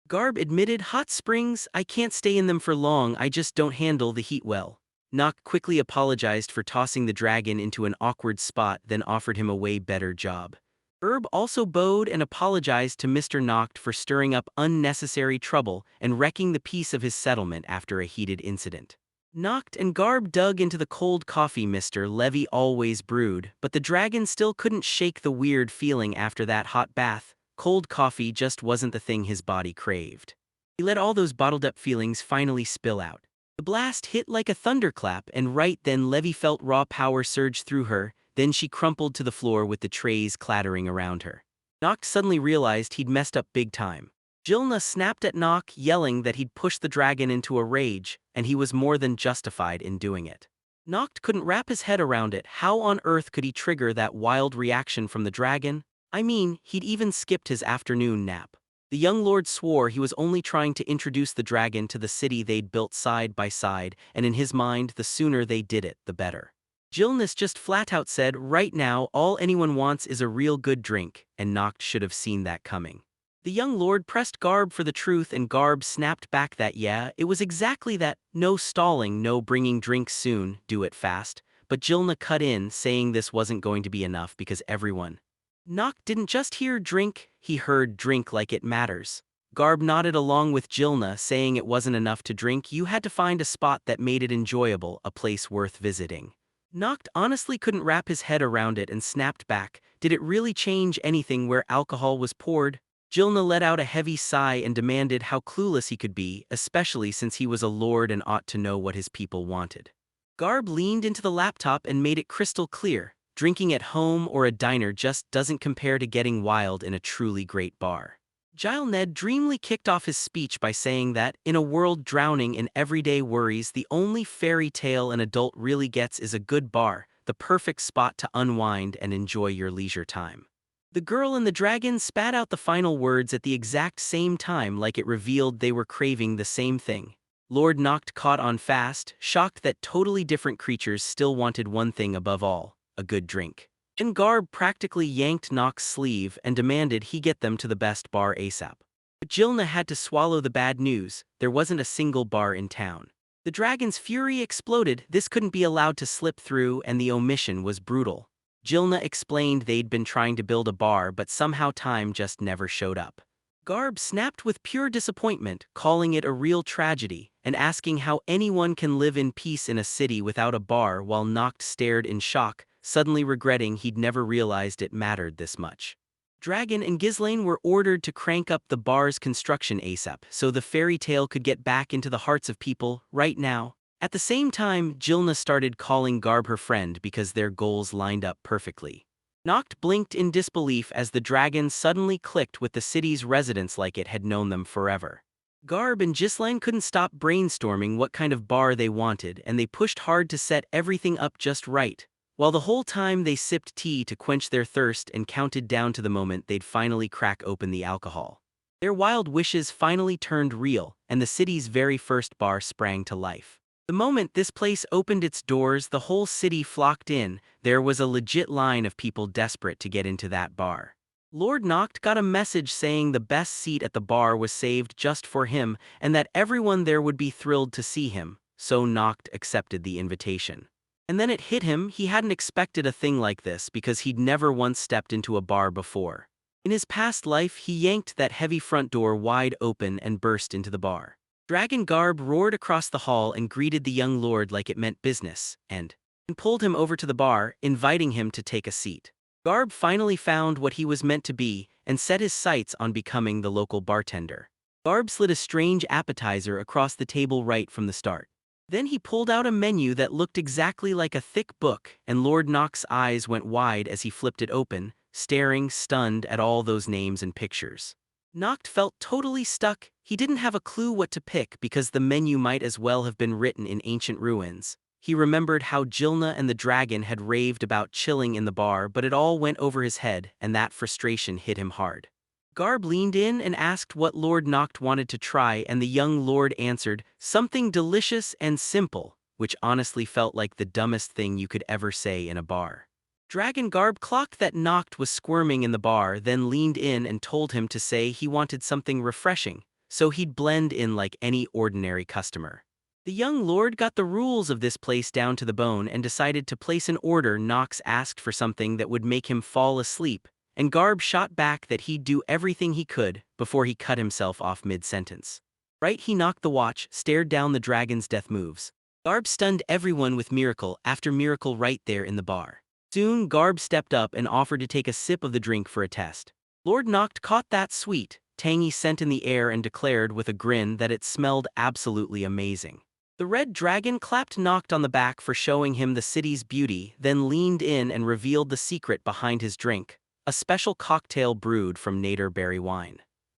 Garb admitted, "Hot springs, I can't stay in them for long, I just don't handle the heat well." Noct quickly apologized for tossing the dragon into an awkward spot, then offered him a way better job. Herb also bowed and apologized to Mr. Noct for stirring up unnecessary trouble and wrecking the peace of his settlement after a heated incident. Noct and Garb dug into the cold coffee Mr. Levy always brewed, but the dragon still couldn't shake the weird feeling after that hot bath. Cold coffee just wasn't the thing his body craved. He let all those bottled-up feelings finally spill out. The blast hit like a thunderclap, and right then Levy felt raw power surge through her. Then she crumpled to the floor with the trays clattering around her. Noct suddenly realized he'd messed up big time. Jilna snapped at Noct, yelling that he'd pushed the dragon into a rage, and he was more than justified in doing it. Noct couldn't wrap his head around it. How on earth could he trigger that wild reaction from the dragon? I mean, he'd even skipped his afternoon nap. The young lord swore he was only trying to introduce the dragon to the city they'd built side by side, and in his mind, the sooner they did it, the better. Jilnis just flat out said, "Right now, all anyone wants is a real good drink," and Noct should have seen that coming. The young lord pressed Garb for the truth, and Garb snapped back that yeah, it was exactly that, no stalling, no bringing drinks soon, do it fast. but Jilna cut in, saying this wasn't going to be enough because everyone. Noct didn't just hear drink, he heard drink like it matters. Garb nodded along with Jilna, saying it wasn't enough to drink, you had to find a spot that made it enjoyable, a place worth visiting. Noct honestly couldn't wrap his head around it and snapped back, did it really change anything where alcohol was poured? Jilna let out a heavy sigh and demanded how clueless he could be, especially since he was a lord and ought to know what his people wanted. Garb leaned into the laptop and made it crystal clear, drinking at home or a diner just doesn't compare to getting wild in a truly great bar. Ned dreamily kicked off his speech by saying that, in a world drowning in everyday worries, the only fairy tale an adult really gets is a good bar, the perfect spot to unwind and enjoy your leisure time. The girl and the dragon spat out the final words at the exact same time, like it revealed they were craving the same thing. Lord Noct caught on fast, shocked that totally different creatures still wanted one thing above all, a good drink. And Garb practically yanked Noct's sleeve and demanded he get them to the best bar ASAP. But Jilna had to swallow the bad news, there wasn't a single bar in town. The dragon's fury exploded, this couldn't be allowed to slip through, and the omission was brutal. Jilna explained they'd been trying to build a bar but somehow time just never showed up. Garb snapped with pure disappointment, calling it a real tragedy, and asking how anyone can live in peace in a city without a bar, while Noct stared in shock, suddenly regretting he'd never realized it mattered this much. Dragon and Ghislaine were ordered to crank up the bar's construction ASAP so the fairy tale could get back into the hearts of people, right now. At the same time, Jilna started calling Garb her friend because their goals lined up perfectly. Noct blinked in disbelief as the dragon suddenly clicked with the city's residents like it had known them forever. Garb and Ghislaine couldn't stop brainstorming what kind of bar they wanted, and they pushed hard to set everything up just right, while the whole time they sipped tea to quench their thirst and counted down to the moment they'd finally crack open the alcohol. Their wild wishes finally turned real, and the city's very first bar sprang to life. The moment this place opened its doors, the whole city flocked in. There was a legit line of people desperate to get into that bar. Lord Noct got a message saying the best seat at the bar was saved just for him and that everyone there would be thrilled to see him, so Noct accepted the invitation. And then it hit him, he hadn't expected a thing like this because he'd never once stepped into a bar before. In his past life, he yanked that heavy front door wide open and burst into the bar. Dragon Garb roared across the hall and greeted the young lord like it meant business, and pulled him over to the bar, inviting him to take a seat. Garb finally found what he was meant to be and set his sights on becoming the local bartender. Garb slid a strange appetizer across the table right from the start. Then he pulled out a menu that looked exactly like a thick book, and Lord Noct's eyes went wide as he flipped it open, staring stunned at all those names and pictures. Noct felt totally stuck. He didn't have a clue what to pick because the menu might as well have been written in ancient ruins. He remembered how Jilna and the dragon had raved about chilling in the bar, but it all went over his head, and that frustration hit him hard. Garb leaned in and asked what Lord Noct wanted to try, and the young lord answered, something delicious and simple, which honestly felt like the dumbest thing you could ever say in a bar. Dragon Garb clocked that Noct was squirming in the bar, then leaned in and told him to say he wanted something refreshing, so he'd blend in like any ordinary customer. The young lord got the rules of this place down to the bone and decided to place an order. Noct asked for something that would make him fall asleep, and Garb shot back that he'd do everything he could before he cut himself off mid-sentence. Right, he knocked the watch, stared down the dragon's death moves. Garb stunned everyone with miracle after miracle right there in the bar. Soon, Garb stepped up and offered to take a sip of the drink for a test. Lord Noct caught that sweet, tangy scent in the air and declared with a grin that it smelled absolutely amazing. The red dragon clapped Noct on the back for showing him the city's beauty, then leaned in and revealed the secret behind his drink, a special cocktail brewed from nader berry wine.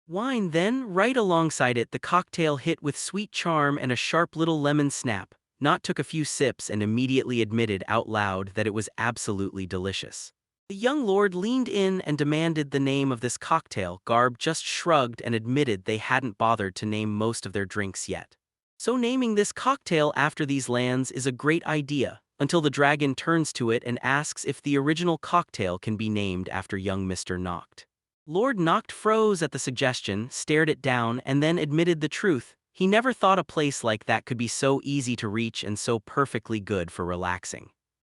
Then, right alongside it, the cocktail hit with sweet charm and a sharp little lemon snap. Noct took a few sips and immediately admitted out loud that it was absolutely delicious. The young lord leaned in and demanded the name of this cocktail. Garb just shrugged and admitted they hadn't bothered to name most of their drinks yet. So naming this cocktail after these lands is a great idea, until the dragon turns to it and asks if the original cocktail can be named after young Mr. Noct. Lord Noct froze at the suggestion, stared it down, and then admitted the truth. He never thought a place like that could be so easy to reach and so perfectly good for relaxing.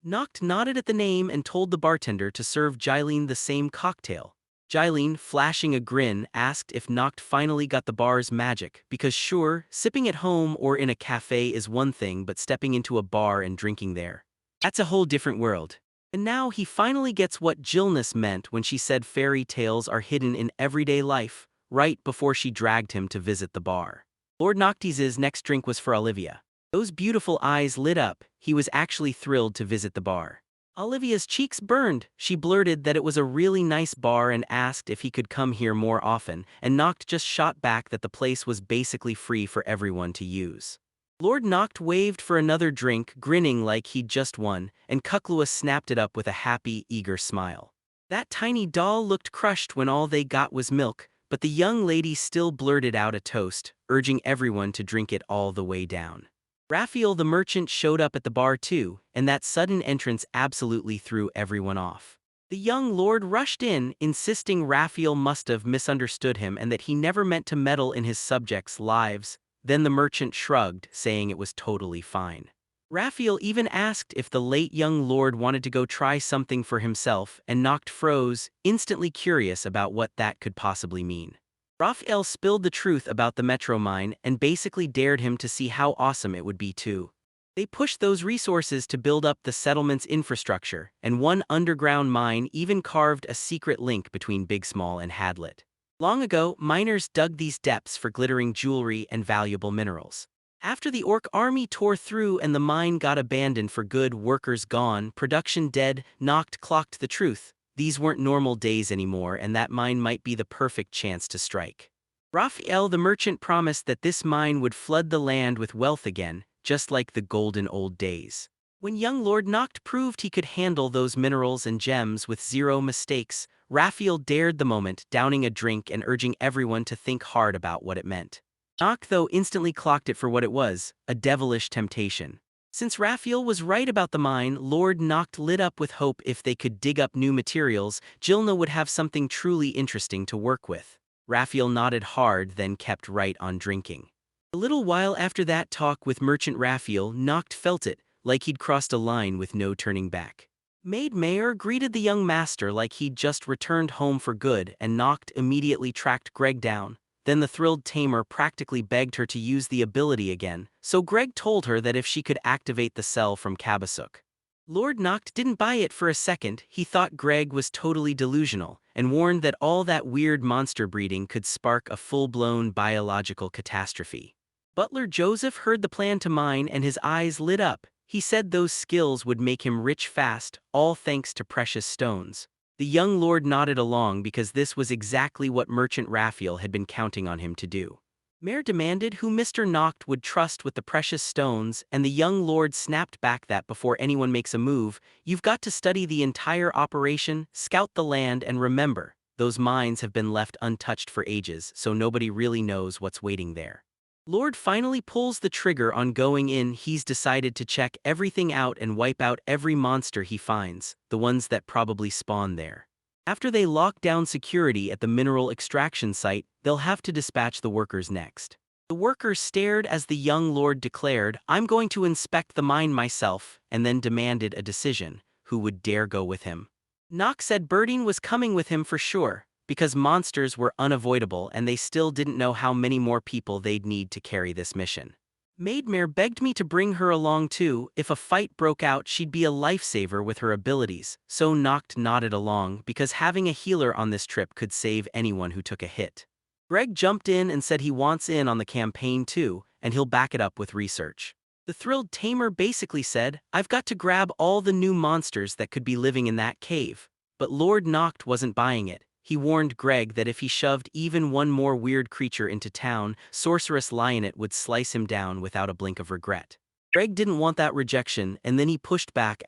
Noct nodded at the name and told the bartender to serve Jylene the same cocktail. Jylene, flashing a grin, asked if Noct finally got the bar's magic, because sure, sipping at home or in a cafe is one thing, but stepping into a bar and drinking there, that's a whole different world. And now he finally gets what Jillness meant when she said fairy tales are hidden in everyday life, right before she dragged him to visit the bar. Lord Noctis's next drink was for Olivia. Those beautiful eyes lit up. He was actually thrilled to visit the bar. Olivia's cheeks burned. She blurted that it was a really nice bar and asked if he could come here more often, and Noct just shot back that the place was basically free for everyone to use. Lord Noct waved for another drink, grinning like he'd just won, and Kuklua snapped it up with a happy, eager smile. That tiny doll looked crushed when all they got was milk, but the young lady still blurted out a toast, urging everyone to drink it all the way down. Raphael the merchant showed up at the bar too, and that sudden entrance absolutely threw everyone off. The young lord rushed in, insisting Raphael must have misunderstood him and that he never meant to meddle in his subjects' lives. Then the merchant shrugged, saying it was totally fine. Raphael even asked if the late young lord wanted to go try something for himself, and Noct froze, instantly curious about what that could possibly mean. Raphael spilled the truth about the metro mine and basically dared him to see how awesome it would be too. They pushed those resources to build up the settlement's infrastructure, and one underground mine even carved a secret link between Big Small and Hadlet. Long ago, miners dug these depths for glittering jewelry and valuable minerals. After the orc army tore through and the mine got abandoned for good, workers gone, production dead, Noct clocked the truth. These weren't normal days anymore, and that mine might be the perfect chance to strike. Raphael the merchant promised that this mine would flood the land with wealth again, just like the golden old days. When young Lord Noct proved he could handle those minerals and gems with zero mistakes, Raphael dared the moment, downing a drink and urging everyone to think hard about what it meant. Noct, though, instantly clocked it for what it was, a devilish temptation. Since Raphael was right about the mine, Lord Noct lit up with hope. If they could dig up new materials, Jilna would have something truly interesting to work with. Raphael nodded hard, then kept right on drinking. A little while after that talk with Merchant Raphael, Noct felt it, like he'd crossed a line with no turning back. Maid Mayor greeted the young master like he'd just returned home for good, and Noct immediately tracked Greg down. Then the thrilled tamer practically begged her to use the ability again, so Greg told her that if she could activate the cell from Kabasuk. Lord Noct didn't buy it for a second. He thought Greg was totally delusional, and warned that all that weird monster breeding could spark a full-blown biological catastrophe. Butler Joseph heard the plan to mine and his eyes lit up. He said those skills would make him rich fast, all thanks to precious stones. The young lord nodded along because this was exactly what Merchant Raphael had been counting on him to do. Mayor demanded who Mr. Noct would trust with the precious stones, and the young lord snapped back that before anyone makes a move, you've got to study the entire operation, scout the land, and remember, those mines have been left untouched for ages, so nobody really knows what's waiting there. Lord finally pulls the trigger on going in. He's decided to check everything out and wipe out every monster he finds, the ones that probably spawn there. After they lock down security at the mineral extraction site, they'll have to dispatch the workers next. The workers stared as the young lord declared, I'm going to inspect the mine myself, and then demanded a decision. Who would dare go with him? Noct said Birding was coming with him for sure, because monsters were unavoidable and they still didn't know how many more people they'd need to carry this mission. Maidmare begged me to bring her along too. If a fight broke out, she'd be a lifesaver with her abilities, so Noct nodded along because having a healer on this trip could save anyone who took a hit. Greg jumped in and said he wants in on the campaign too, and he'll back it up with research. The thrilled tamer basically said, I've got to grab all the new monsters that could be living in that cave. But Lord Noct wasn't buying it. He warned Greg that if he shoved even one more weird creature into town, Sorceress Lionette would slice him down without a blink of regret. Greg didn't want that rejection, and then he pushed back,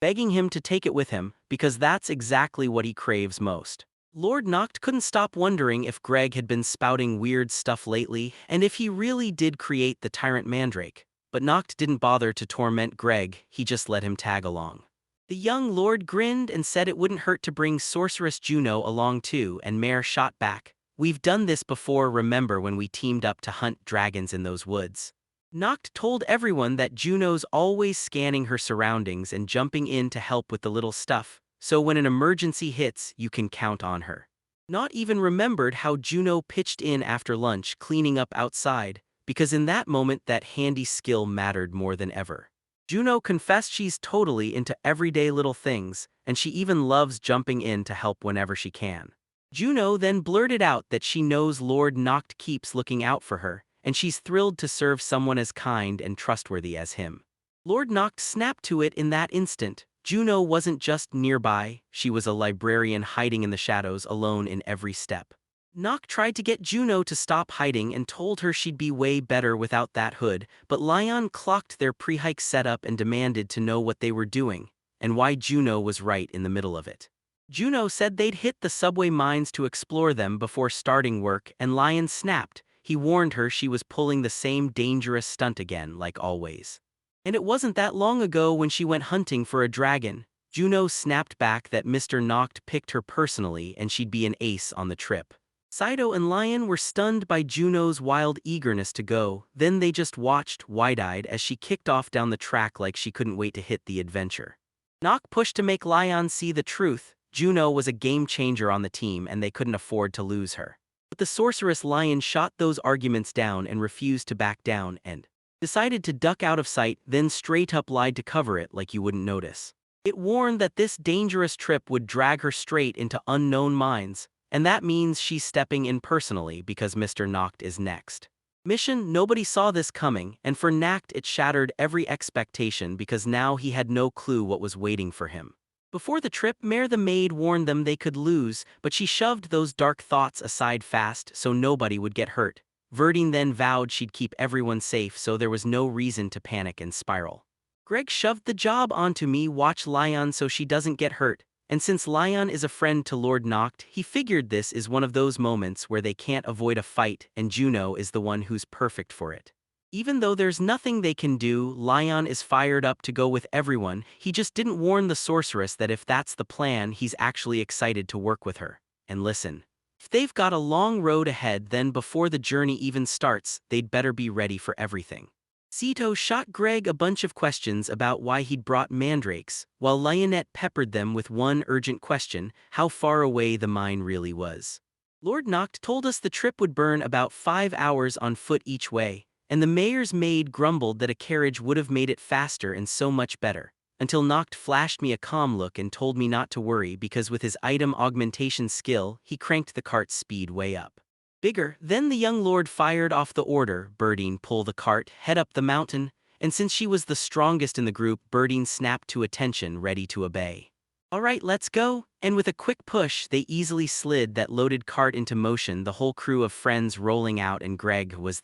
begging him to take it with him, because that's exactly what he craves most. Lord Noct couldn't stop wondering if Greg had been spouting weird stuff lately, and if he really did create the Tyrant Mandrake. But Noct didn't bother to torment Greg, he just let him tag along. The young lord grinned and said it wouldn't hurt to bring Sorceress Juno along too, and Mare shot back, we've done this before, remember when we teamed up to hunt dragons in those woods? Noct told everyone that Juno's always scanning her surroundings and jumping in to help with the little stuff, so when an emergency hits, you can count on her. Not even remembered how Juno pitched in after lunch cleaning up outside, because in that moment that handy skill mattered more than ever. Juno confessed she's totally into everyday little things, and she even loves jumping in to help whenever she can. Juno then blurted out that she knows Lord Noct keeps looking out for her, and she's thrilled to serve someone as kind and trustworthy as him. Lord Noct snapped to it in that instant. Juno wasn't just nearby, she was a librarian hiding in the shadows alone in every step. Noct tried to get Juno to stop hiding and told her she'd be way better without that hood, but Lion clocked their pre-hike setup and demanded to know what they were doing, and why Juno was right in the middle of it. Juno said they'd hit the subway mines to explore them before starting work, and Lion snapped. He warned her she was pulling the same dangerous stunt again, like always. And it wasn't that long ago when she went hunting for a dragon. Juno snapped back that Mr. Noct picked her personally and she'd be an ace on the trip. Saito and Lion were stunned by Juno's wild eagerness to go, then they just watched, wide-eyed, as she kicked off down the track like she couldn't wait to hit the adventure. Noct pushed to make Lion see the truth. Juno was a game-changer on the team and they couldn't afford to lose her. But the sorceress Lion shot those arguments down and refused to back down and decided to duck out of sight, then straight up lied to cover it like you wouldn't notice. It warned that this dangerous trip would drag her straight into unknown mines, and that means she's stepping in personally because Mr. Noct is next. Mission: nobody saw this coming, and for Noct it shattered every expectation because now he had no clue what was waiting for him. Before the trip, Mare the maid warned them they could lose, but she shoved those dark thoughts aside fast so nobody would get hurt. Verdine then vowed she'd keep everyone safe so there was no reason to panic and spiral. Greg shoved the job onto me, watch Lion so she doesn't get hurt, and since Lion is a friend to Lord Noct, he figured this is one of those moments where they can't avoid a fight and Juno is the one who's perfect for it. Even though there's nothing they can do, Lion is fired up to go with everyone. He just didn't warn the sorceress that if that's the plan, he's actually excited to work with her. And listen, if they've got a long road ahead, then before the journey even starts, they'd better be ready for everything. Sito shot Greg a bunch of questions about why he'd brought mandrakes, while Lionette peppered them with one urgent question: how far away the mine really was. Lord Noct told us the trip would burn about 5 hours on foot each way, and the mayor's maid grumbled that a carriage would have made it faster and so much better, until Noct flashed me a calm look and told me not to worry because with his item augmentation skill, he cranked the cart's speed way up. Bigger. Then the young lord fired off the order: Birdine, pull the cart, head up the mountain, and since she was the strongest in the group, Birdine snapped to attention, ready to obey. Alright, let's go, and with a quick push, they easily slid that loaded cart into motion, the whole crew of friends rolling out, and Greg was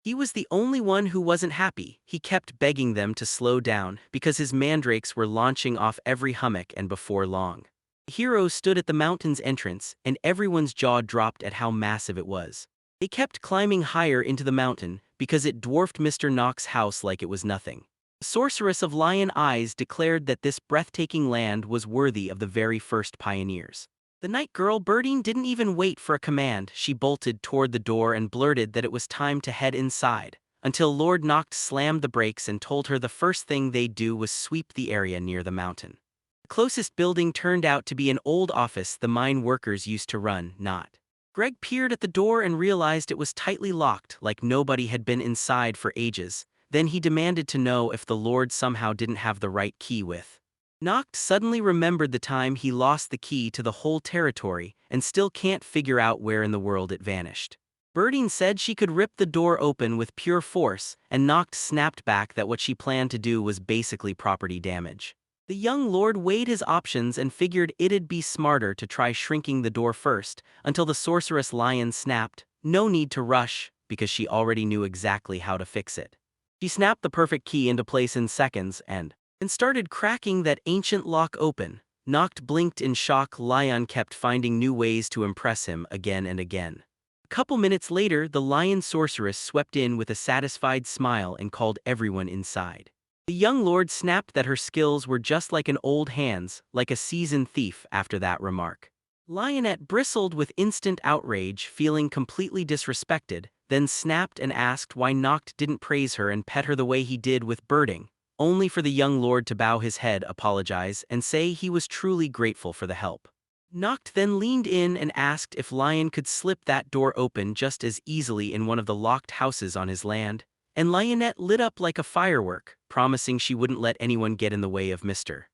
He was the only one who wasn't happy. He kept begging them to slow down because his mandrakes were launching off every hummock, and before long, the heroes stood at the mountain's entrance, and everyone's jaw dropped at how massive it was. They kept climbing higher into the mountain because it dwarfed Mr. Noct's house like it was nothing. The sorceress of Lion Eyes declared that this breathtaking land was worthy of the very first pioneers. The night girl Birdine didn't even wait for a command. She bolted toward the door and blurted that it was time to head inside, until Lord Noct slammed the brakes and told her the first thing they'd do was sweep the area near the mountain. The closest building turned out to be an old office the mine workers used to run, not. Greg peered at the door and realized it was tightly locked, like nobody had been inside for ages. Then he demanded to know if the Lord somehow didn't have the right key with. Noct suddenly remembered the time he lost the key to the whole territory and still can't figure out where in the world it vanished. Birdine said she could rip the door open with pure force, and Noct snapped back that what she planned to do was basically property damage. The young lord weighed his options and figured it'd be smarter to try shrinking the door first, until the sorceress Lion snapped, no need to rush, because she already knew exactly how to fix it. She snapped the perfect key into place in seconds and started cracking that ancient lock open. Noct blinked in shock. Lion kept finding new ways to impress him again and again. A couple minutes later, the lion sorceress swept in with a satisfied smile and called everyone inside. The young lord snapped that her skills were just like an old hand's, like a seasoned thief after that remark. Lionette bristled with instant outrage, feeling completely disrespected. then snapped and asked why Noct didn't praise her and pet her the way he did with Birding, only for the young lord to bow his head, apologize, and say he was truly grateful for the help. Noct then leaned in and asked if Lion could slip that door open just as easily in one of the locked houses on his land, and Lionette lit up like a firework, promising she wouldn't let anyone get in the way of Mr.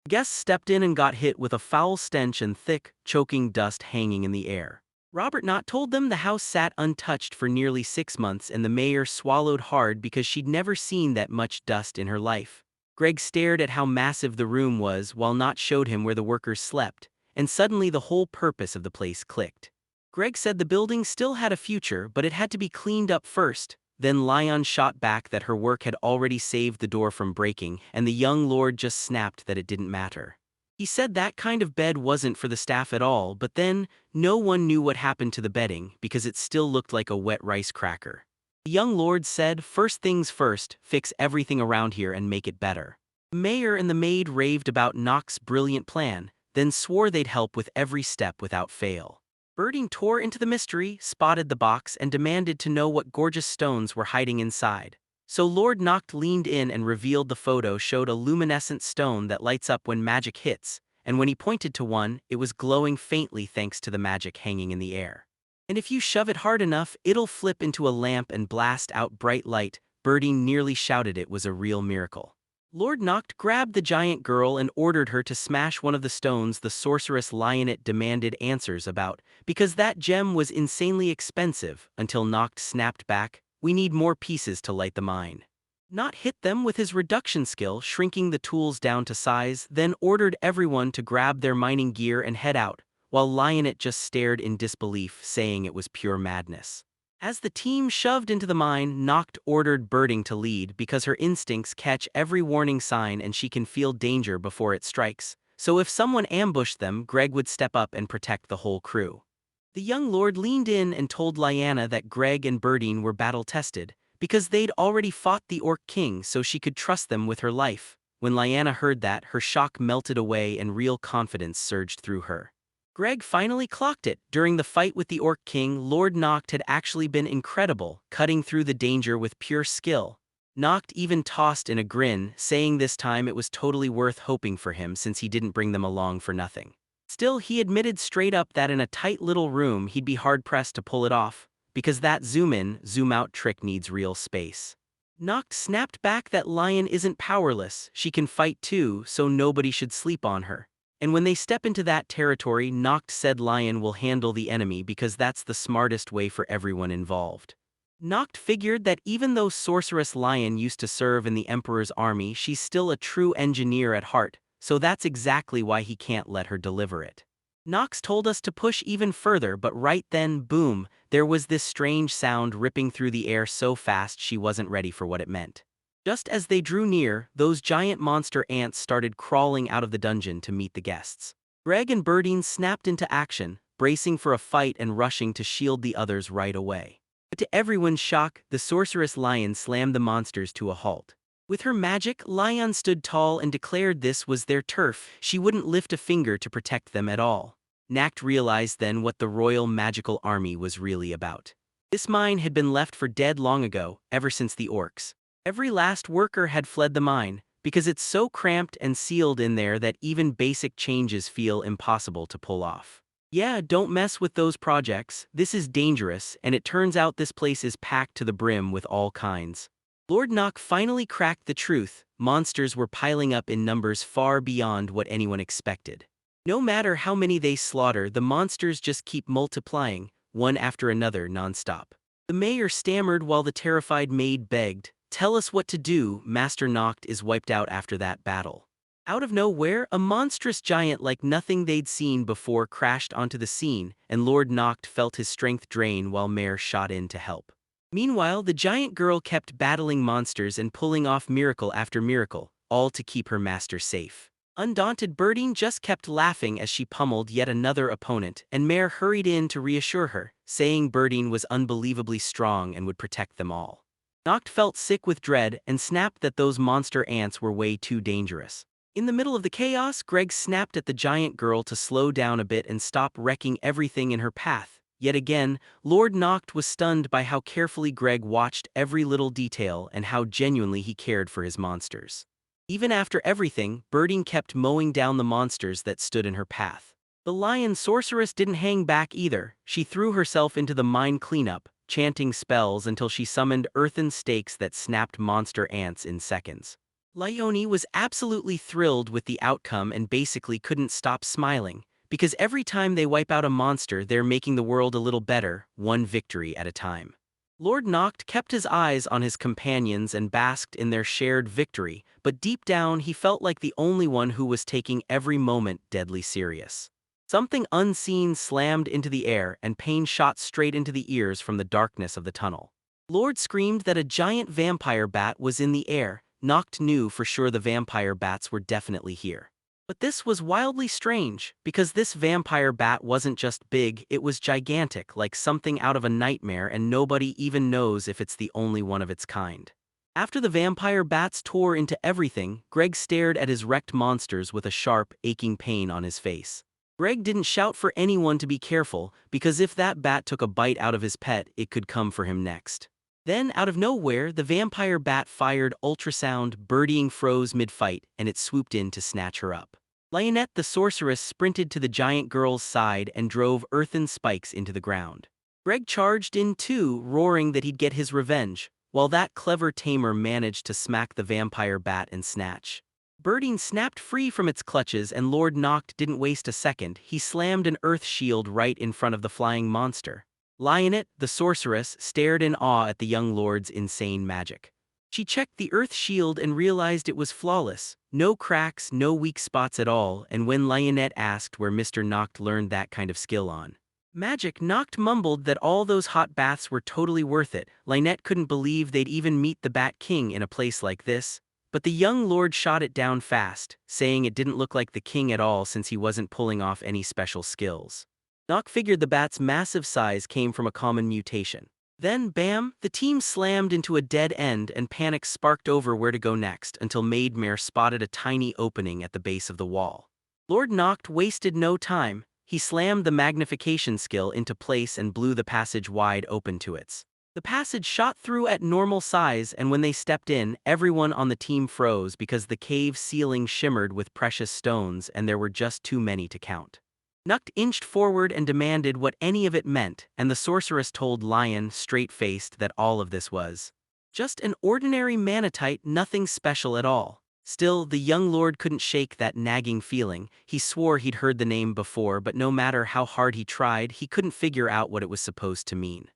Guest stepped in and got hit with a foul stench and thick, choking dust hanging in the air. Robert Knott told them the house sat untouched for nearly 6 months and the mayor swallowed hard because she'd never seen that much dust in her life. Greg stared at how massive the room was while Knott showed him where the workers slept, and suddenly the whole purpose of the place clicked. Greg said the building still had a future, but it had to be cleaned up first. Then Lion shot back that her work had already saved the door from breaking, and the young lord just snapped that it didn't matter. He said that kind of bed wasn't for the staff at all, but then, no one knew what happened to the bedding because it still looked like a wet rice cracker. The young lord said, "First things first, fix everything around here and make it better." The mayor and the maid raved about Noct's brilliant plan, then swore they'd help with every step without fail. Birding tore into the mystery, spotted the box, and demanded to know what gorgeous stones were hiding inside. So Lord Noct leaned in and revealed the photo showed a luminescent stone that lights up when magic hits, and when he pointed to one, it was glowing faintly thanks to the magic hanging in the air. And if you shove it hard enough, it'll flip into a lamp and blast out bright light. Birding nearly shouted it was a real miracle. Lord Noct grabbed the giant girl and ordered her to smash one of the stones the sorceress Lionette demanded answers about, because that gem was insanely expensive, until Noct snapped back, "We need more pieces to light the mine." Noct hit them with his reduction skill, shrinking the tools down to size, then ordered everyone to grab their mining gear and head out, while Lionette just stared in disbelief, saying it was pure madness. As the team shoved into the mine, Noct ordered Birding to lead because her instincts catch every warning sign and she can feel danger before it strikes, so if someone ambushed them, Greg would step up and protect the whole crew. The young lord leaned in and told Lyanna that Greg and Birding were battle-tested, because they'd already fought the Orc King so she could trust them with her life. When Lyanna heard that, her shock melted away and real confidence surged through her. Greg finally clocked it. During the fight with the Orc King, Lord Noct had actually been incredible, cutting through the danger with pure skill. Noct even tossed in a grin, saying this time it was totally worth hoping for him since he didn't bring them along for nothing. Still, he admitted straight up that in a tight little room he'd be hard-pressed to pull it off, because that zoom-in, zoom-out trick needs real space. Noct snapped back that Lion isn't powerless, she can fight too, so nobody should sleep on her. And when they step into that territory, Noct said Lion will handle the enemy because that's the smartest way for everyone involved. Noct figured that even though Sorceress Lion used to serve in the Emperor's army, she's still a true engineer at heart, so that's exactly why he can't let her deliver it. Nox told us to push even further, but right then, boom, there was this strange sound ripping through the air so fast she wasn't ready for what it meant. Just as they drew near, those giant monster ants started crawling out of the dungeon to meet the guests. Greg and Birding snapped into action, bracing for a fight and rushing to shield the others right away. But to everyone's shock, the sorceress Lion slammed the monsters to a halt. With her magic, Lion stood tall and declared this was their turf. She wouldn't lift a finger to protect them at all. Noct realized then what the Royal Magical Army was really about. This mine had been left for dead long ago, ever since the orcs. Every last worker had fled the mine, because it's so cramped and sealed in there that even basic changes feel impossible to pull off. Yeah, don't mess with those projects, this is dangerous, and it turns out this place is packed to the brim with all kinds. Lord Noct finally cracked the truth. Monsters were piling up in numbers far beyond what anyone expected. No matter how many they slaughter, the monsters just keep multiplying, one after another non-stop. The mayor stammered while the terrified maid begged, "Tell us what to do." Master Noct is wiped out after that battle. Out of nowhere, a monstrous giant like nothing they'd seen before crashed onto the scene, and Lord Noct felt his strength drain while Mayor shot in to help. Meanwhile, the giant girl kept battling monsters and pulling off miracle after miracle, all to keep her master safe. Undaunted Birding just kept laughing as she pummeled yet another opponent, and Mare hurried in to reassure her, saying Birding was unbelievably strong and would protect them all. Noct felt sick with dread and snapped that those monster ants were way too dangerous. In the middle of the chaos, Greg snapped at the giant girl to slow down a bit and stop wrecking everything in her path, Yet again, Lord Noct was stunned by how carefully Greg watched every little detail and how genuinely he cared for his monsters. Even after everything, Birding kept mowing down the monsters that stood in her path. The lion sorceress didn't hang back either. She threw herself into the mine cleanup, chanting spells until she summoned earthen stakes that snapped monster ants in seconds. Leone was absolutely thrilled with the outcome and basically couldn't stop smiling, because every time they wipe out a monster they're making the world a little better, one victory at a time. Lord Noct kept his eyes on his companions and basked in their shared victory, but deep down he felt like the only one who was taking every moment deadly serious. Something unseen slammed into the air and pain shot straight into the ears from the darkness of the tunnel. Lord screamed that a giant vampire bat was in the air. Noct knew for sure the vampire bats were definitely here. But this was wildly strange, because this vampire bat wasn't just big, it was gigantic, like something out of a nightmare, and nobody even knows if it's the only one of its kind. After the vampire bats tore into everything, Greg stared at his wrecked monsters with a sharp, aching pain on his face. Greg didn't shout for anyone to be careful, because if that bat took a bite out of his pet, it could come for him next. Then, out of nowhere, the vampire bat fired ultrasound, birdieing froze mid-fight, and it swooped in to snatch her up. Lionette the sorceress sprinted to the giant girl's side and drove earthen spikes into the ground. Greg charged in too, roaring that he'd get his revenge, while that clever tamer managed to smack the vampire bat and snatch. Birding snapped free from its clutches and Lord Noct didn't waste a second. He slammed an earth shield right in front of the flying monster. Lionette, the sorceress, stared in awe at the young lord's insane magic. She checked the earth shield and realized it was flawless, no cracks, no weak spots at all, and when Lionette asked where Mr. Noct learned that kind of skill on magic, Noct mumbled that all those hot baths were totally worth it. Lionette couldn't believe they'd even meet the Bat King in a place like this, but the young lord shot it down fast, saying it didn't look like the king at all since he wasn't pulling off any special skills. Noct figured the bat's massive size came from a common mutation. Then, bam, the team slammed into a dead end and panic sparked over where to go next until Maidmare spotted a tiny opening at the base of the wall. Lord Noct wasted no time. He slammed the magnification skill into place and blew the passage wide open to it. The passage shot through at normal size, and when they stepped in, everyone on the team froze because the cave ceiling shimmered with precious stones and there were just too many to count. Noct inched forward and demanded what any of it meant, and the sorceress told Lion, straight-faced, that all of this was just an ordinary manatite, nothing special at all. Still, the young lord couldn't shake that nagging feeling. He swore he'd heard the name before, but no matter how hard he tried, he couldn't figure out what it was supposed to mean.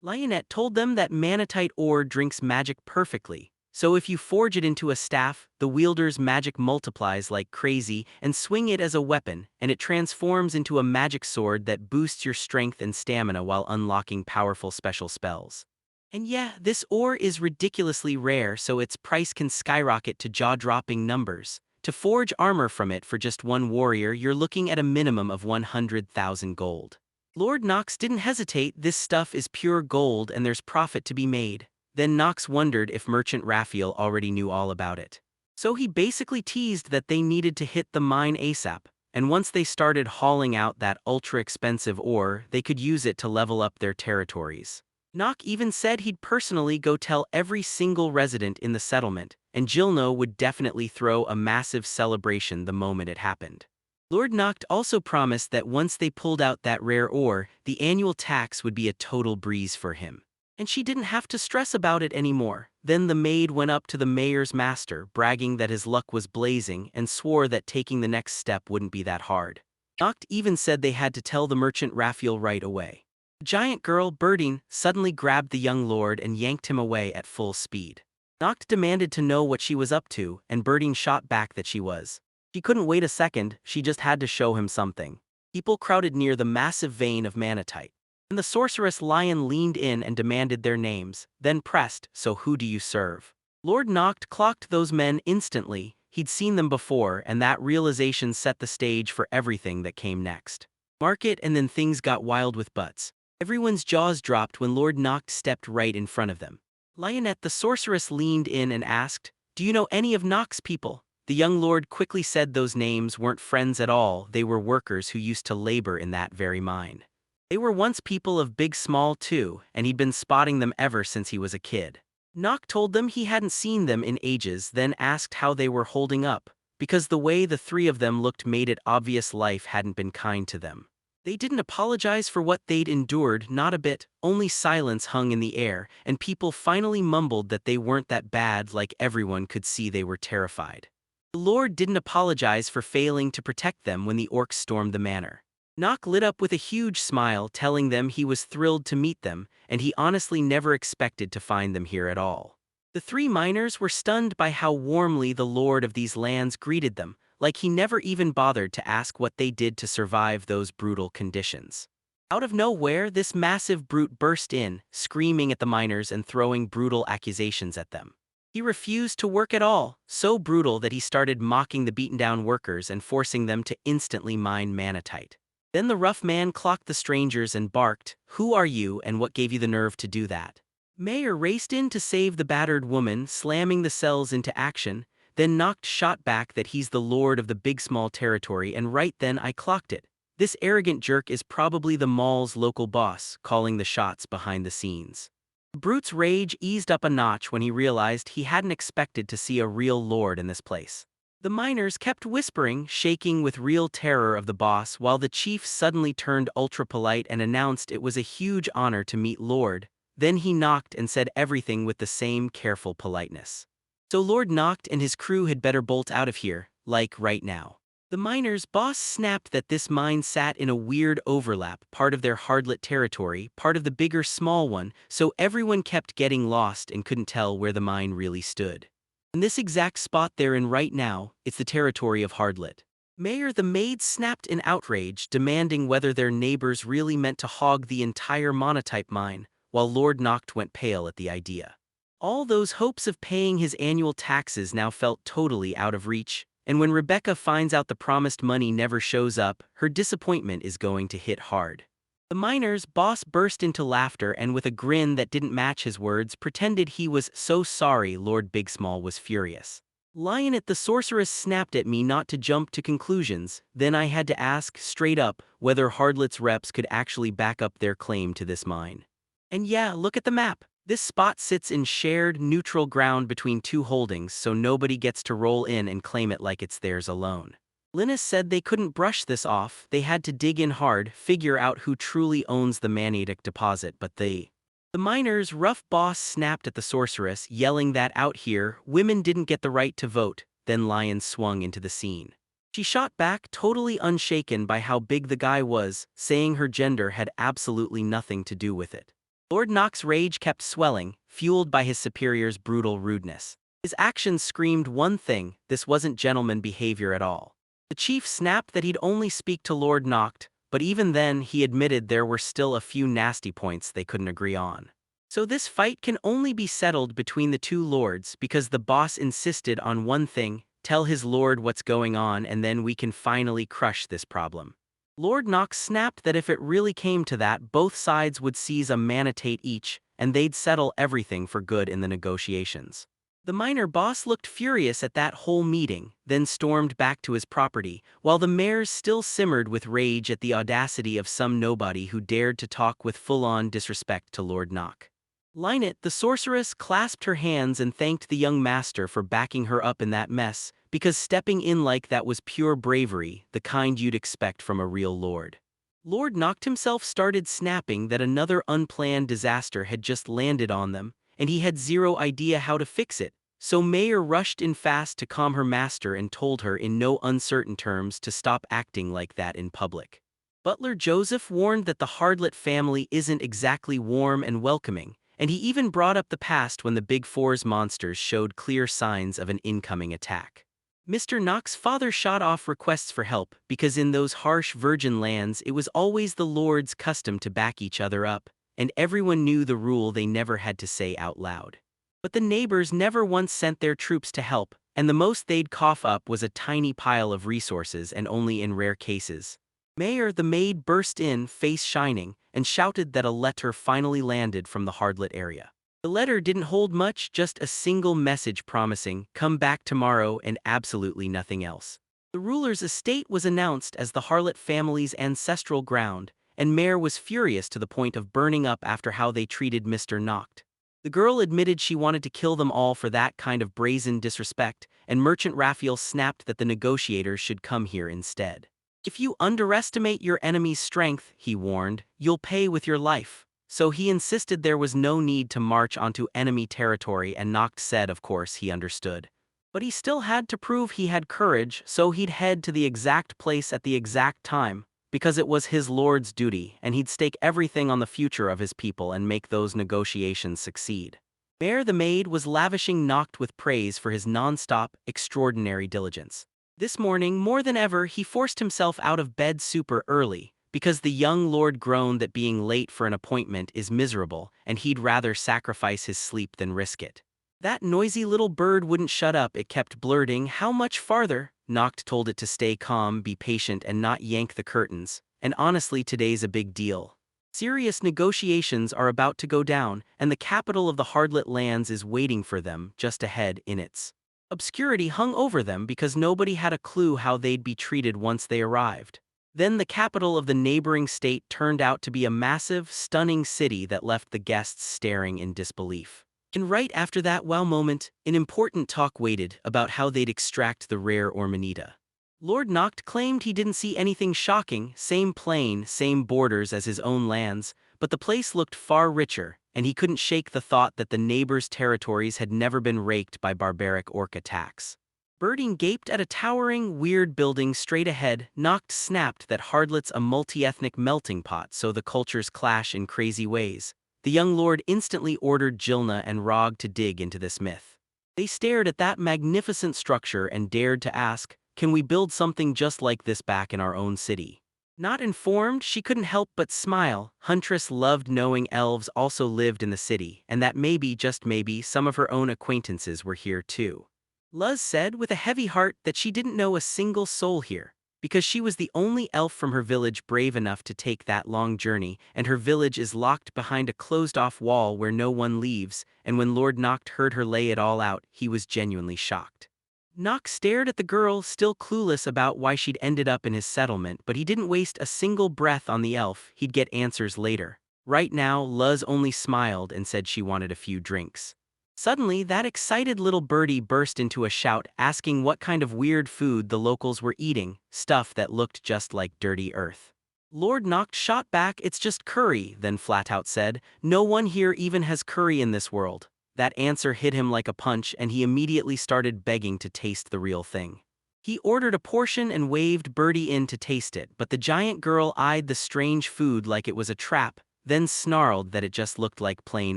Lionette told them that manatite ore drinks magic perfectly, so if you forge it into a staff, the wielder's magic multiplies like crazy, and swing it as a weapon, and it transforms into a magic sword that boosts your strength and stamina while unlocking powerful special spells. And yeah, this ore is ridiculously rare, so its price can skyrocket to jaw-dropping numbers. To forge armor from it for just one warrior, you're looking at a minimum of 100,000 gold. Lord Nox didn't hesitate. This stuff is pure gold and there's profit to be made. Then Nox wondered if Merchant Raphael already knew all about it. So he basically teased that they needed to hit the mine ASAP, and once they started hauling out that ultra-expensive ore, they could use it to level up their territories. Nock even said he'd personally go tell every single resident in the settlement, and Jilno would definitely throw a massive celebration the moment it happened. Lord Noct also promised that once they pulled out that rare ore, the annual tax would be a total breeze for him. And she didn't have to stress about it anymore. Then the maid went up to the mayor's master, bragging that his luck was blazing, and swore that taking the next step wouldn't be that hard. Noct even said they had to tell the merchant Raphael right away. The giant girl, Birding, suddenly grabbed the young lord and yanked him away at full speed. Noct demanded to know what she was up to, and Birding shot back that she was. She couldn't wait a second, she just had to show him something. People crowded near the massive vein of manatite. And the sorceress Lion leaned in and demanded their names, then pressed, "So who do you serve?" Lord Noct clocked those men instantly. He'd seen them before, and that realization set the stage for everything that came next. Market, and then things got wild with butts. Everyone's jaws dropped when Lord Noct stepped right in front of them. Lionette the sorceress leaned in and asked, "Do you know any of Noct's people?" The young lord quickly said those names weren't friends at all, they were workers who used to labor in that very mine. They were once people of big small too, and he'd been spotting them ever since he was a kid. Nock told them he hadn't seen them in ages, then asked how they were holding up, because the way the three of them looked made it obvious life hadn't been kind to them. They didn't apologize for what they'd endured, not a bit, only silence hung in the air, and people finally mumbled that they weren't that bad, like everyone could see they were terrified. The Lord didn't apologize for failing to protect them when the orcs stormed the manor. Nock lit up with a huge smile, telling them he was thrilled to meet them, and he honestly never expected to find them here at all. The three miners were stunned by how warmly the lord of these lands greeted them, like he never even bothered to ask what they did to survive those brutal conditions. Out of nowhere, this massive brute burst in, screaming at the miners and throwing brutal accusations at them. He refused to work at all, so brutal that he started mocking the beaten-down workers and forcing them to instantly mine manatite. Then the rough man clocked the strangers and barked, "Who are you and what gave you the nerve to do that?" Mayor raced in to save the battered woman, slamming the cells into action, then Nock shot back that he's the lord of the big small territory, and right then I clocked it. This arrogant jerk is probably the mall's local boss, calling the shots behind the scenes. The brute's rage eased up a notch when he realized he hadn't expected to see a real lord in this place. The miners kept whispering, shaking with real terror of the boss, while the chief suddenly turned ultra-polite and announced it was a huge honor to meet Lord. Then he knocked and said everything with the same careful politeness. So Lord knocked and his crew had better bolt out of here, like right now. The miners' boss snapped that this mine sat in a weird overlap, part of their hardlet territory, part of the bigger small one, so everyone kept getting lost and couldn't tell where the mine really stood. In this exact spot they're in right now, it's the territory of Hardlet. Mayor the maid snapped in outrage, demanding whether their neighbors really meant to hog the entire monotype mine, while Lord Noct went pale at the idea. All those hopes of paying his annual taxes now felt totally out of reach, and when Rebecca finds out the promised money never shows up, her disappointment is going to hit hard. The miner's boss burst into laughter and with a grin that didn't match his words pretended he was so sorry. Lord Bigsmall was furious. Lionett the sorceress snapped at me not to jump to conclusions, then I had to ask straight up whether Hardlet's reps could actually back up their claim to this mine. And yeah, look at the map. This spot sits in shared, neutral ground between two holdings, so nobody gets to roll in and claim it like it's theirs alone. Linus said they couldn't brush this off, they had to dig in hard, figure out who truly owns the magnetic deposit, but the miner's rough boss snapped at the sorceress, yelling that out here, women didn't get the right to vote. Then Lion swung into the scene. She shot back, totally unshaken by how big the guy was, saying her gender had absolutely nothing to do with it. Lord Nock's rage kept swelling, fueled by his superior's brutal rudeness. His actions screamed one thing: this wasn't gentleman behavior at all. The chief snapped that he'd only speak to Lord Noct, but even then he admitted there were still a few nasty points they couldn't agree on. So this fight can only be settled between the two lords because the boss insisted on one thing: tell his lord what's going on and then we can finally crush this problem. Lord Noct snapped that if it really came to that, both sides would seize a manatate each, and they'd settle everything for good in the negotiations. The miner boss looked furious at that whole meeting, then stormed back to his property, while the mayors still simmered with rage at the audacity of some nobody who dared to talk with full-on disrespect to Lord Nock. Lynette, the sorceress, clasped her hands and thanked the young master for backing her up in that mess, because stepping in like that was pure bravery, the kind you'd expect from a real lord. Lord Noct himself started snapping that another unplanned disaster had just landed on them, and he had zero idea how to fix it, so Mayor rushed in fast to calm her master and told her in no uncertain terms to stop acting like that in public. Butler Joseph warned that the Hardlet family isn't exactly warm and welcoming, and he even brought up the past when the Big Four's monsters showed clear signs of an incoming attack. Mr. Nock's father shot off requests for help because in those harsh virgin lands it was always the lord's custom to back each other up, and everyone knew the rule they never had to say out loud. But the neighbors never once sent their troops to help, and the most they'd cough up was a tiny pile of resources, and only in rare cases. Mayor the maid burst in, face shining, and shouted that a letter finally landed from the Hardlet area. The letter didn't hold much, just a single message promising, come back tomorrow, and absolutely nothing else. The ruler's estate was announced as the Harlot family's ancestral ground, and Mare was furious to the point of burning up after how they treated Mr. Noct. The girl admitted she wanted to kill them all for that kind of brazen disrespect, and Merchant Raphael snapped that the negotiators should come here instead. If you underestimate your enemy's strength, he warned, you'll pay with your life. So he insisted there was no need to march onto enemy territory, and Noct said of course he understood. But he still had to prove he had courage, so he'd head to the exact place at the exact time, because it was his lord's duty, and he'd stake everything on the future of his people and make those negotiations succeed. Mare the maid was lavishing Noct with praise for his non-stop, extraordinary diligence. This morning, more than ever, he forced himself out of bed super early, because the young lord groaned that being late for an appointment is miserable, and he'd rather sacrifice his sleep than risk it. That noisy little bird wouldn't shut up, it kept blurting, "How much farther?" Noct told it to stay calm, be patient, and not yank the curtains. And honestly, today's a big deal. Serious negotiations are about to go down, and the capital of the Hardlit lands is waiting for them, just ahead in its. Obscurity hung over them because nobody had a clue how they'd be treated once they arrived. Then the capital of the neighboring state turned out to be a massive, stunning city that left the guests staring in disbelief. And right after that wow moment, an important talk waited about how they'd extract the rare Ormanita. Lord Noct claimed he didn't see anything shocking, same plain, same borders as his own lands, but the place looked far richer, and he couldn't shake the thought that the neighbors' territories had never been raked by barbaric orc attacks. Birding gaped at a towering, weird building straight ahead. Noct snapped that Hardlit's a multi-ethnic melting pot, so the cultures clash in crazy ways. The young lord instantly ordered Jilna and Rog to dig into this myth. They stared at that magnificent structure and dared to ask, "Can we build something just like this back in our own city?" Not informed, she couldn't help but smile. Huntress loved knowing elves also lived in the city, and that maybe, just maybe, some of her own acquaintances were here too. Luz said with a heavy heart that she didn't know a single soul here, because she was the only elf from her village brave enough to take that long journey, and her village is locked behind a closed-off wall where no one leaves, and when Lord Noct heard her lay it all out, he was genuinely shocked. Noct stared at the girl, still clueless about why she'd ended up in his settlement, but he didn't waste a single breath on the elf. He'd get answers later. Right now, Luz only smiled and said she wanted a few drinks. Suddenly, that excited little birdie burst into a shout, asking what kind of weird food the locals were eating, stuff that looked just like dirty earth. Lord Noct shot back, "It's just curry," then flat out said, "No one here even has curry in this world." That answer hit him like a punch, and he immediately started begging to taste the real thing. He ordered a portion and waved Birdie in to taste it, but the giant girl eyed the strange food like it was a trap, then snarled that it just looked like plain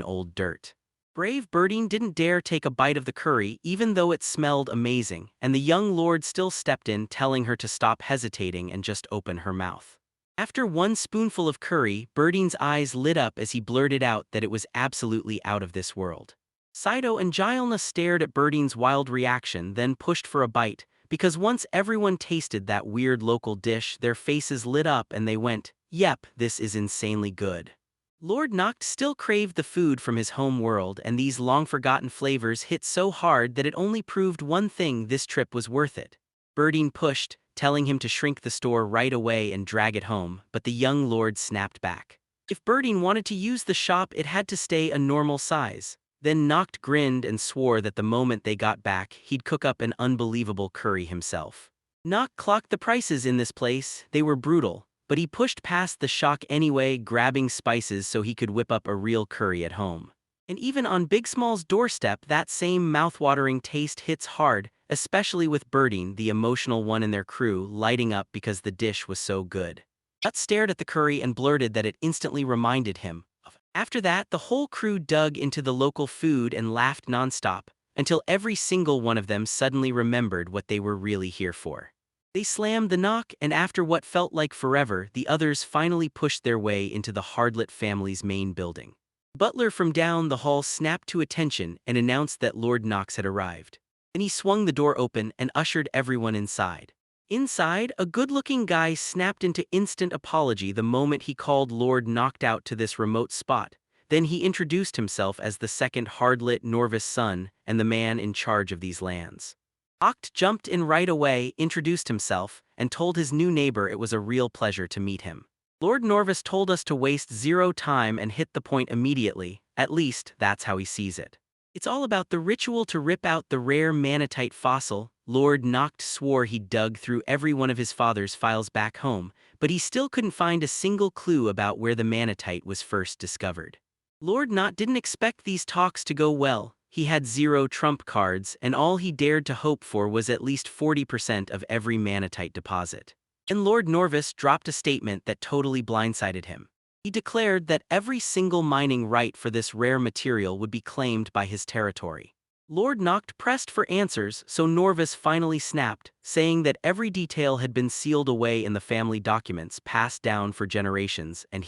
old dirt. Brave Birdie didn't dare take a bite of the curry, even though it smelled amazing, and the young lord still stepped in, telling her to stop hesitating and just open her mouth. After one spoonful of curry, Birdie's eyes lit up as he blurted out that it was absolutely out of this world. Saito and Gilna stared at Birdie's wild reaction, then pushed for a bite, because once everyone tasted that weird local dish, their faces lit up and they went, "Yep, this is insanely good." Lord Noct still craved the food from his home world, and these long-forgotten flavors hit so hard that it only proved one thing: this trip was worth it. Birdie pushed, telling him to shrink the store right away and drag it home, but the young lord snapped back. If Birdie wanted to use the shop, it had to stay a normal size. Then Noct grinned and swore that the moment they got back, he'd cook up an unbelievable curry himself. Noct clocked the prices in this place. They were brutal, but he pushed past the shock anyway, grabbing spices so he could whip up a real curry at home. And even on Big Small's doorstep, that same mouth-watering taste hits hard, especially with Birdie, the emotional one in their crew, lighting up because the dish was so good. Nut stared at the curry and blurted that it instantly reminded him of. After that, the whole crew dug into the local food and laughed nonstop, until every single one of them suddenly remembered what they were really here for. They slammed the knock, and after what felt like forever, the others finally pushed their way into the Hardlit family's main building. Butler from down the hall snapped to attention and announced that Lord Knox had arrived. Then he swung the door open and ushered everyone inside. Inside, a good-looking guy snapped into instant apology the moment he called Lord Knocked out to this remote spot. Then he introduced himself as the second Hardlit Norvis son and the man in charge of these lands. Oct jumped in right away, introduced himself, and told his new neighbor it was a real pleasure to meet him. Lord Norvis told us to waste zero time and hit the point immediately, at least that's how he sees it. It's all about the ritual to rip out the rare manatite fossil. Lord Noct swore he dug through every one of his father's files back home, but he still couldn't find a single clue about where the manatite was first discovered. Lord Noct didn't expect these talks to go well. He had zero trump cards, and all he dared to hope for was at least 40% of every manatite deposit. And Lord Norvis dropped a statement that totally blindsided him. He declared that every single mining right for this rare material would be claimed by his territory. Lord Noct pressed for answers, so Norvis finally snapped, saying that every detail had been sealed away in the family documents passed down for generations, and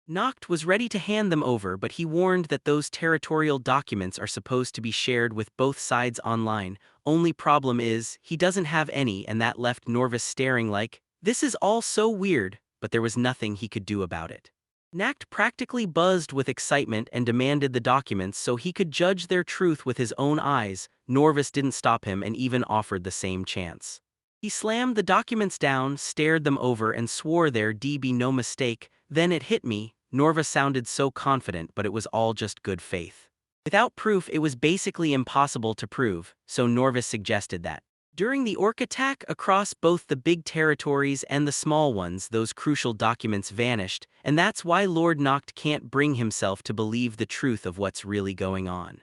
Noct was ready to hand them over, but he warned that those territorial documents are supposed to be shared with both sides online. Only problem is, he doesn't have any, and that left Norvis staring like, this is all so weird, but there was nothing he could do about it. Noct practically buzzed with excitement and demanded the documents so he could judge their truth with his own eyes. Norvis didn't stop him and even offered the same chance. He slammed the documents down, stared them over, and swore there'd be no mistake. Then it hit me. Norvis sounded so confident, but it was all just good faith. Without proof, it was basically impossible to prove, so Norvis suggested that during the orc attack across both the big territories and the small ones, those crucial documents vanished, and that's why Lord Noct can't bring himself to believe the truth of what's really going on.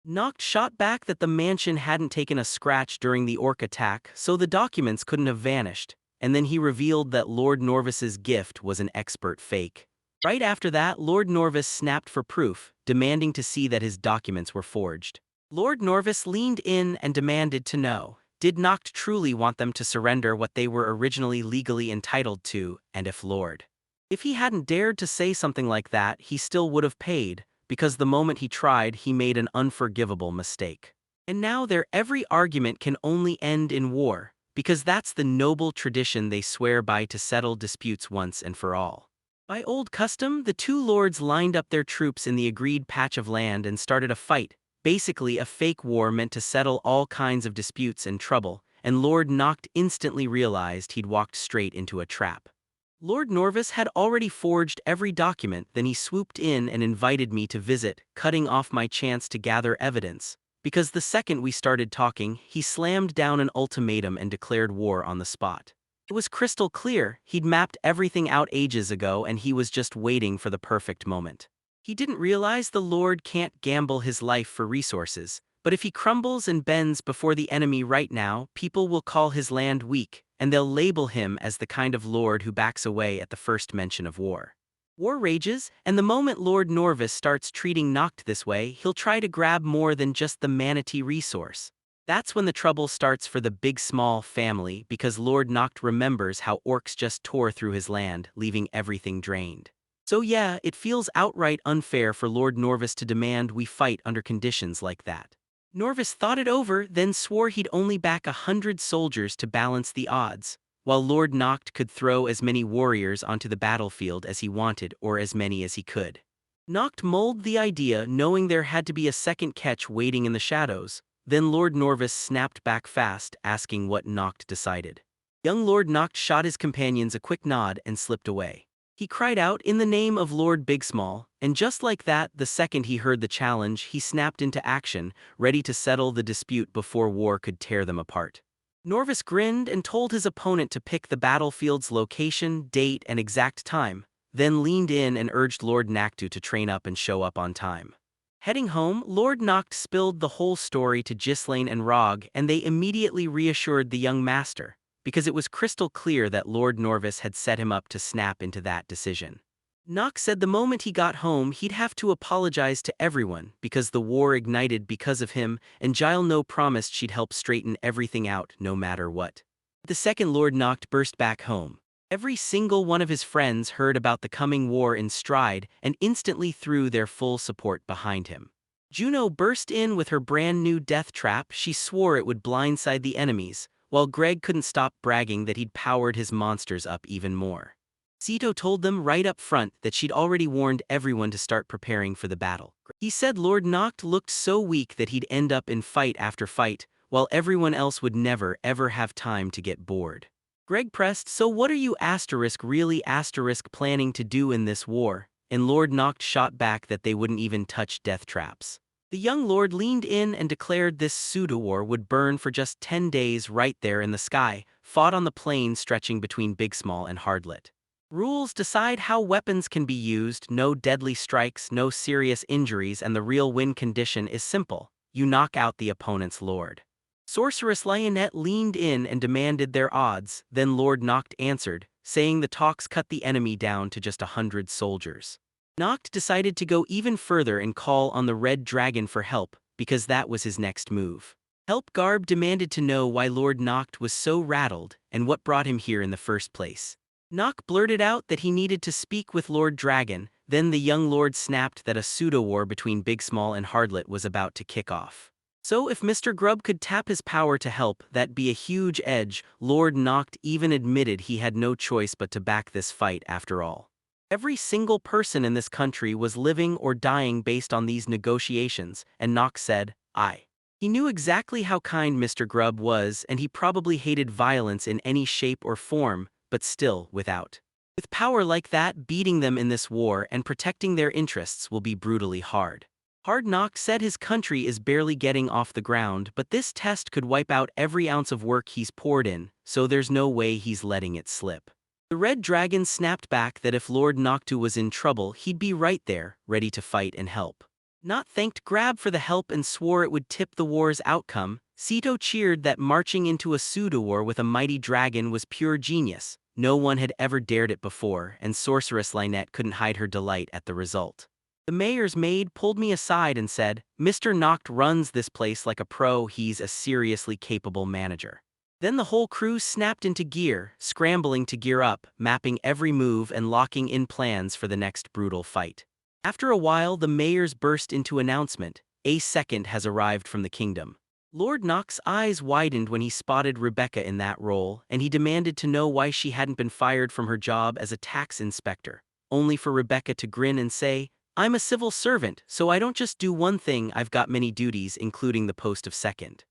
Noct shot back that the mansion hadn't taken a scratch during the orc attack, so the documents couldn't have vanished, and then he revealed that Lord Norvis's gift was an expert fake. Right after that, Lord Norvis snapped for proof, demanding to see that his documents were forged. Lord Norvis leaned in and demanded to know, did Noct truly want them to surrender what they were originally legally entitled to, and if he hadn't dared to say something like that, he still would have paid, because the moment he tried, he made an unforgivable mistake. And now their every argument can only end in war, because that's the noble tradition they swear by to settle disputes once and for all. By old custom, the two lords lined up their troops in the agreed patch of land and started a fight, basically a fake war meant to settle all kinds of disputes and trouble, and Lord Noct instantly realized he'd walked straight into a trap. Lord Norvis had already forged every document, then he swooped in and invited me to visit, cutting off my chance to gather evidence, because the second we started talking, he slammed down an ultimatum and declared war on the spot. It was crystal clear, he'd mapped everything out ages ago and he was just waiting for the perfect moment. He didn't realize the Lord can't gamble his life for resources, but if he crumbles and bends before the enemy right now, people will call his land weak, and they'll label him as the kind of lord who backs away at the first mention of war. War rages, and the moment Lord Norvis starts treating Noct this way, he'll try to grab more than just the manatee resource. That's when the trouble starts for the Big Small family, because Lord Noct remembers how orcs just tore through his land, leaving everything drained. So yeah, it feels outright unfair for Lord Norvis to demand we fight under conditions like that. Norvis thought it over, then swore he'd only back 100 soldiers to balance the odds, while Lord Noct could throw as many warriors onto the battlefield as he wanted or as many as he could. Noct mulled the idea, knowing there had to be a second catch waiting in the shadows. Then Lord Norvis snapped back fast, asking what Noct decided. Young Lord Noct shot his companions a quick nod and slipped away. He cried out in the name of Lord Bigsmall, and just like that, the second he heard the challenge, he snapped into action, ready to settle the dispute before war could tear them apart. Norvis grinned and told his opponent to pick the battlefield's location, date, and exact time, then leaned in and urged Lord Nactu to train up and show up on time. Heading home, Lord Noct spilled the whole story to Ghislaine and Rog, and they immediately reassured the young master, because it was crystal clear that Lord Norvis had set him up to snap into that decision. Noct said the moment he got home he'd have to apologize to everyone because the war ignited because of him, and Giles promised she'd help straighten everything out no matter what. The second Lord Noct burst back home. Every single one of his friends heard about the coming war in stride and instantly threw their full support behind him. Juno burst in with her brand new death trap. She swore it would blindside the enemies, while Greg couldn't stop bragging that he'd powered his monsters up even more. Zito told them right up front that she'd already warned everyone to start preparing for the battle. He said Lord Noct looked so weak that he'd end up in fight after fight, while everyone else would never ever have time to get bored. Greg pressed, so what are you really planning to do in this war? And Lord Noct shot back that they wouldn't even touch death traps. The young lord leaned in and declared this pseudo-war would burn for just 10 days right there in the sky, fought on the plain stretching between Big Small and Hardlet. Rules decide how weapons can be used, no deadly strikes, no serious injuries, and the real win condition is simple: you knock out the opponent's lord. Sorceress Lionette leaned in and demanded their odds, then Lord Noct answered, saying the talks cut the enemy down to just 100 soldiers. Noct decided to go even further and call on the Red Dragon for help, because that was his next move. Help Garb demanded to know why Lord Noct was so rattled and what brought him here in the first place. Noct blurted out that he needed to speak with Lord Dragon, then the young lord snapped that a pseudo-war between Big Small and Hardlet was about to kick off. So if Mr. Grub could tap his power to help, that'd be a huge edge. Lord Noct even admitted he had no choice but to back this fight after all. Every single person in this country was living or dying based on these negotiations, and Noct said, "I." He knew exactly how kind Mr. Grub was, and he probably hated violence in any shape or form, but still, with power like that, beating them in this war and protecting their interests will be brutally hard. Hard Knock said his country is barely getting off the ground, but this test could wipe out every ounce of work he's poured in, so there's no way he's letting it slip. The Red Dragon snapped back that if Lord Noctu was in trouble, he'd be right there, ready to fight and help. Not thanked Grab for the help and swore it would tip the war's outcome. Sito cheered that marching into a pseudo-war with a mighty dragon was pure genius. No one had ever dared it before, and Sorceress Lynette couldn't hide her delight at the result. The mayor's maid pulled me aside and said, "Mr. Noct runs this place like a pro, he's a seriously capable manager." Then the whole crew snapped into gear, scrambling to gear up, mapping every move and locking in plans for the next brutal fight. After a while, the mayor's burst into announcement, "A second has arrived from the kingdom." Lord Noct's eyes widened when he spotted Rebecca in that role, and he demanded to know why she hadn't been fired from her job as a tax inspector, only for Rebecca to grin and say, "I'm a civil servant, so I don't just do one thing, I've got many duties, including the post of second."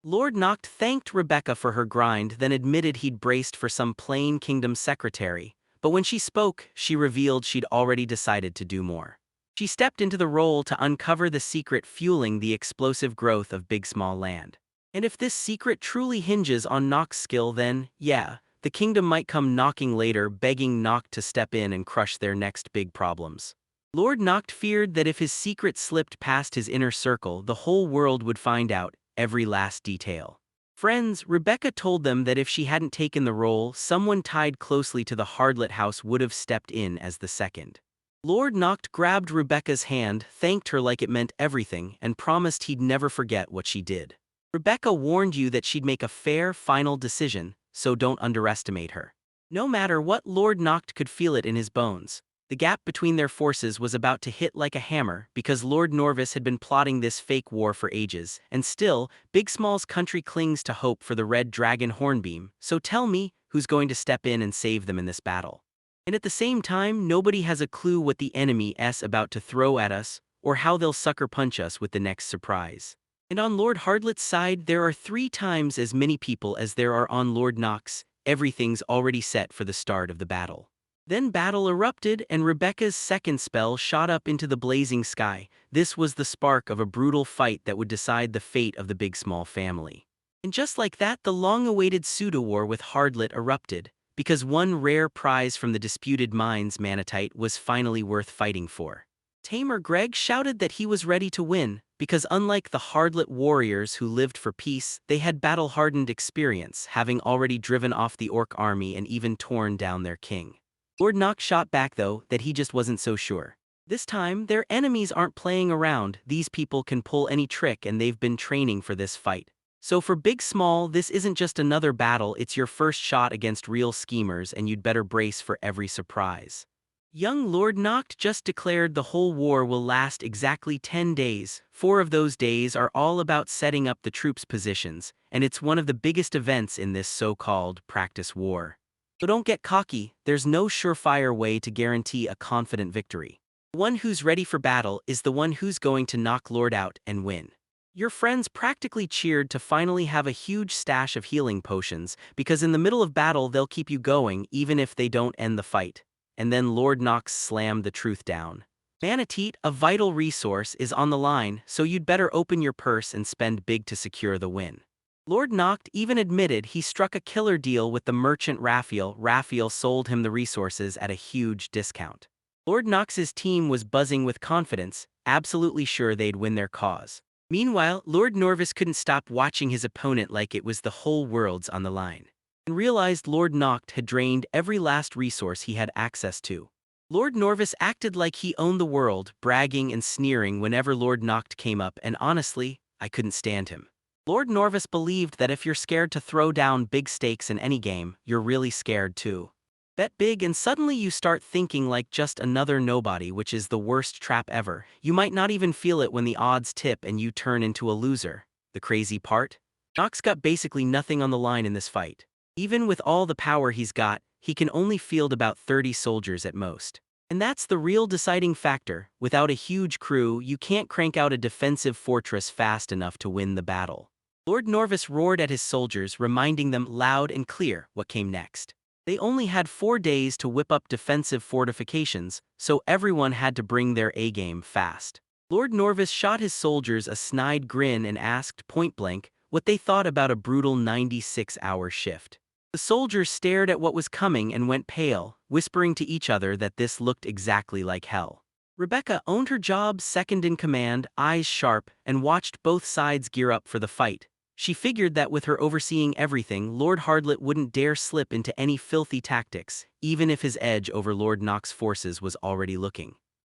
Lord Noct thanked Rebecca for her grind, then admitted he'd braced for some plain kingdom secretary, but when she spoke, she revealed she'd already decided to do more. She stepped into the role to uncover the secret fueling the explosive growth of Big Small Land. And if this secret truly hinges on Noct's skill, then, yeah, the kingdom might come knocking later, begging Noct to step in and crush their next big problems. Lord Noct feared that if his secret slipped past his inner circle, the whole world would find out, every last detail. Friends, Rebecca told them that if she hadn't taken the role, someone tied closely to the Hardlet house would have stepped in as the second. Lord Noct grabbed Rebecca's hand, thanked her like it meant everything, and promised he'd never forget what she did. Rebecca warned you that she'd make a fair, final decision, so don't underestimate her. No matter what, Lord Noct could feel it in his bones. The gap between their forces was about to hit like a hammer, because Lord Norvis had been plotting this fake war for ages, and still, Big Small's country clings to hope for the Red Dragon Hornbeam, so tell me, who's going to step in and save them in this battle? And at the same time, nobody has a clue what the enemy's about to throw at us, or how they'll sucker punch us with the next surprise. And on Lord Hardlet's side, there are 3 times as many people as there are on Lord Noct's. Everything's already set for the start of the battle. Then battle erupted, and Rebecca's second spell shot up into the blazing sky. This was the spark of a brutal fight that would decide the fate of the Big Small family. And just like that, the long-awaited pseudo-war with Hardlet erupted, because one rare prize from the disputed mines Manatite was finally worth fighting for. Tamer Greg shouted that he was ready to win, because unlike the Hardlet warriors who lived for peace, they had battle-hardened experience, having already driven off the Orc army and even torn down their king. Lord Noct shot back though, that he just wasn't so sure. This time, their enemies aren't playing around, these people can pull any trick and they've been training for this fight. So for Big Small, this isn't just another battle, it's your first shot against real schemers, and you'd better brace for every surprise. Young Lord Noct just declared the whole war will last exactly 10 days. 4 of those days are all about setting up the troops' positions, and it's one of the biggest events in this so-called practice war. So don't get cocky, there's no surefire way to guarantee a confident victory. The one who's ready for battle is the one who's going to knock Lord out and win. Your friends practically cheered to finally have a huge stash of healing potions, because in the middle of battle they'll keep you going even if they don't end the fight. And then Lord Nox slammed the truth down. Manateet, a vital resource, is on the line, so you'd better open your purse and spend big to secure the win. Lord Noct even admitted he struck a killer deal with the merchant Raphael. Raphael sold him the resources at a huge discount. Lord Nox's team was buzzing with confidence, absolutely sure they'd win their cause. Meanwhile, Lord Norvis couldn't stop watching his opponent like it was the whole world's on the line, and realized Lord Noct had drained every last resource he had access to. Lord Norvis acted like he owned the world, bragging and sneering whenever Lord Noct came up, and honestly, I couldn't stand him. Lord Norvis believed that if you're scared to throw down big stakes in any game, you're really scared too. Bet big and suddenly you start thinking like just another nobody, which is the worst trap ever. You might not even feel it when the odds tip and you turn into a loser. The crazy part? Nox got basically nothing on the line in this fight. Even with all the power he's got, he can only field about 30 soldiers at most. And that's the real deciding factor. Without a huge crew, you can't crank out a defensive fortress fast enough to win the battle. Lord Norvis roared at his soldiers, reminding them loud and clear what came next. They only had 4 days to whip up defensive fortifications, so everyone had to bring their A-game fast. Lord Norvis shot his soldiers a snide grin and asked point-blank what they thought about a brutal 96-hour shift. The soldiers stared at what was coming and went pale, whispering to each other that this looked exactly like hell. Rebecca owned her job second in command, eyes sharp, and watched both sides gear up for the fight. She figured that with her overseeing everything, Lord Hardlet wouldn't dare slip into any filthy tactics, even if his edge over Lord Nox's forces was already looking.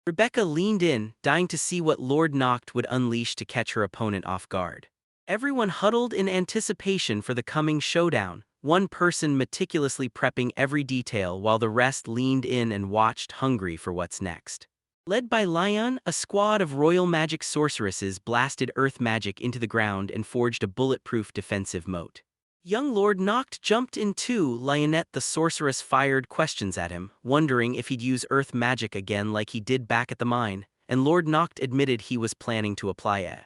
Rebecca leaned in, dying to see what Lord Noct would unleash to catch her opponent off guard. Everyone huddled in anticipation for the coming showdown, one person meticulously prepping every detail while the rest leaned in and watched, hungry for what's next. Led by Lion, a squad of royal magic sorceresses blasted earth magic into the ground and forged a bulletproof defensive moat. Young Lord Noct jumped in too. Lionette the sorceress fired questions at him, wondering if he'd use earth magic again like he did back at the mine, and Lord Noct admitted he was planning to apply it.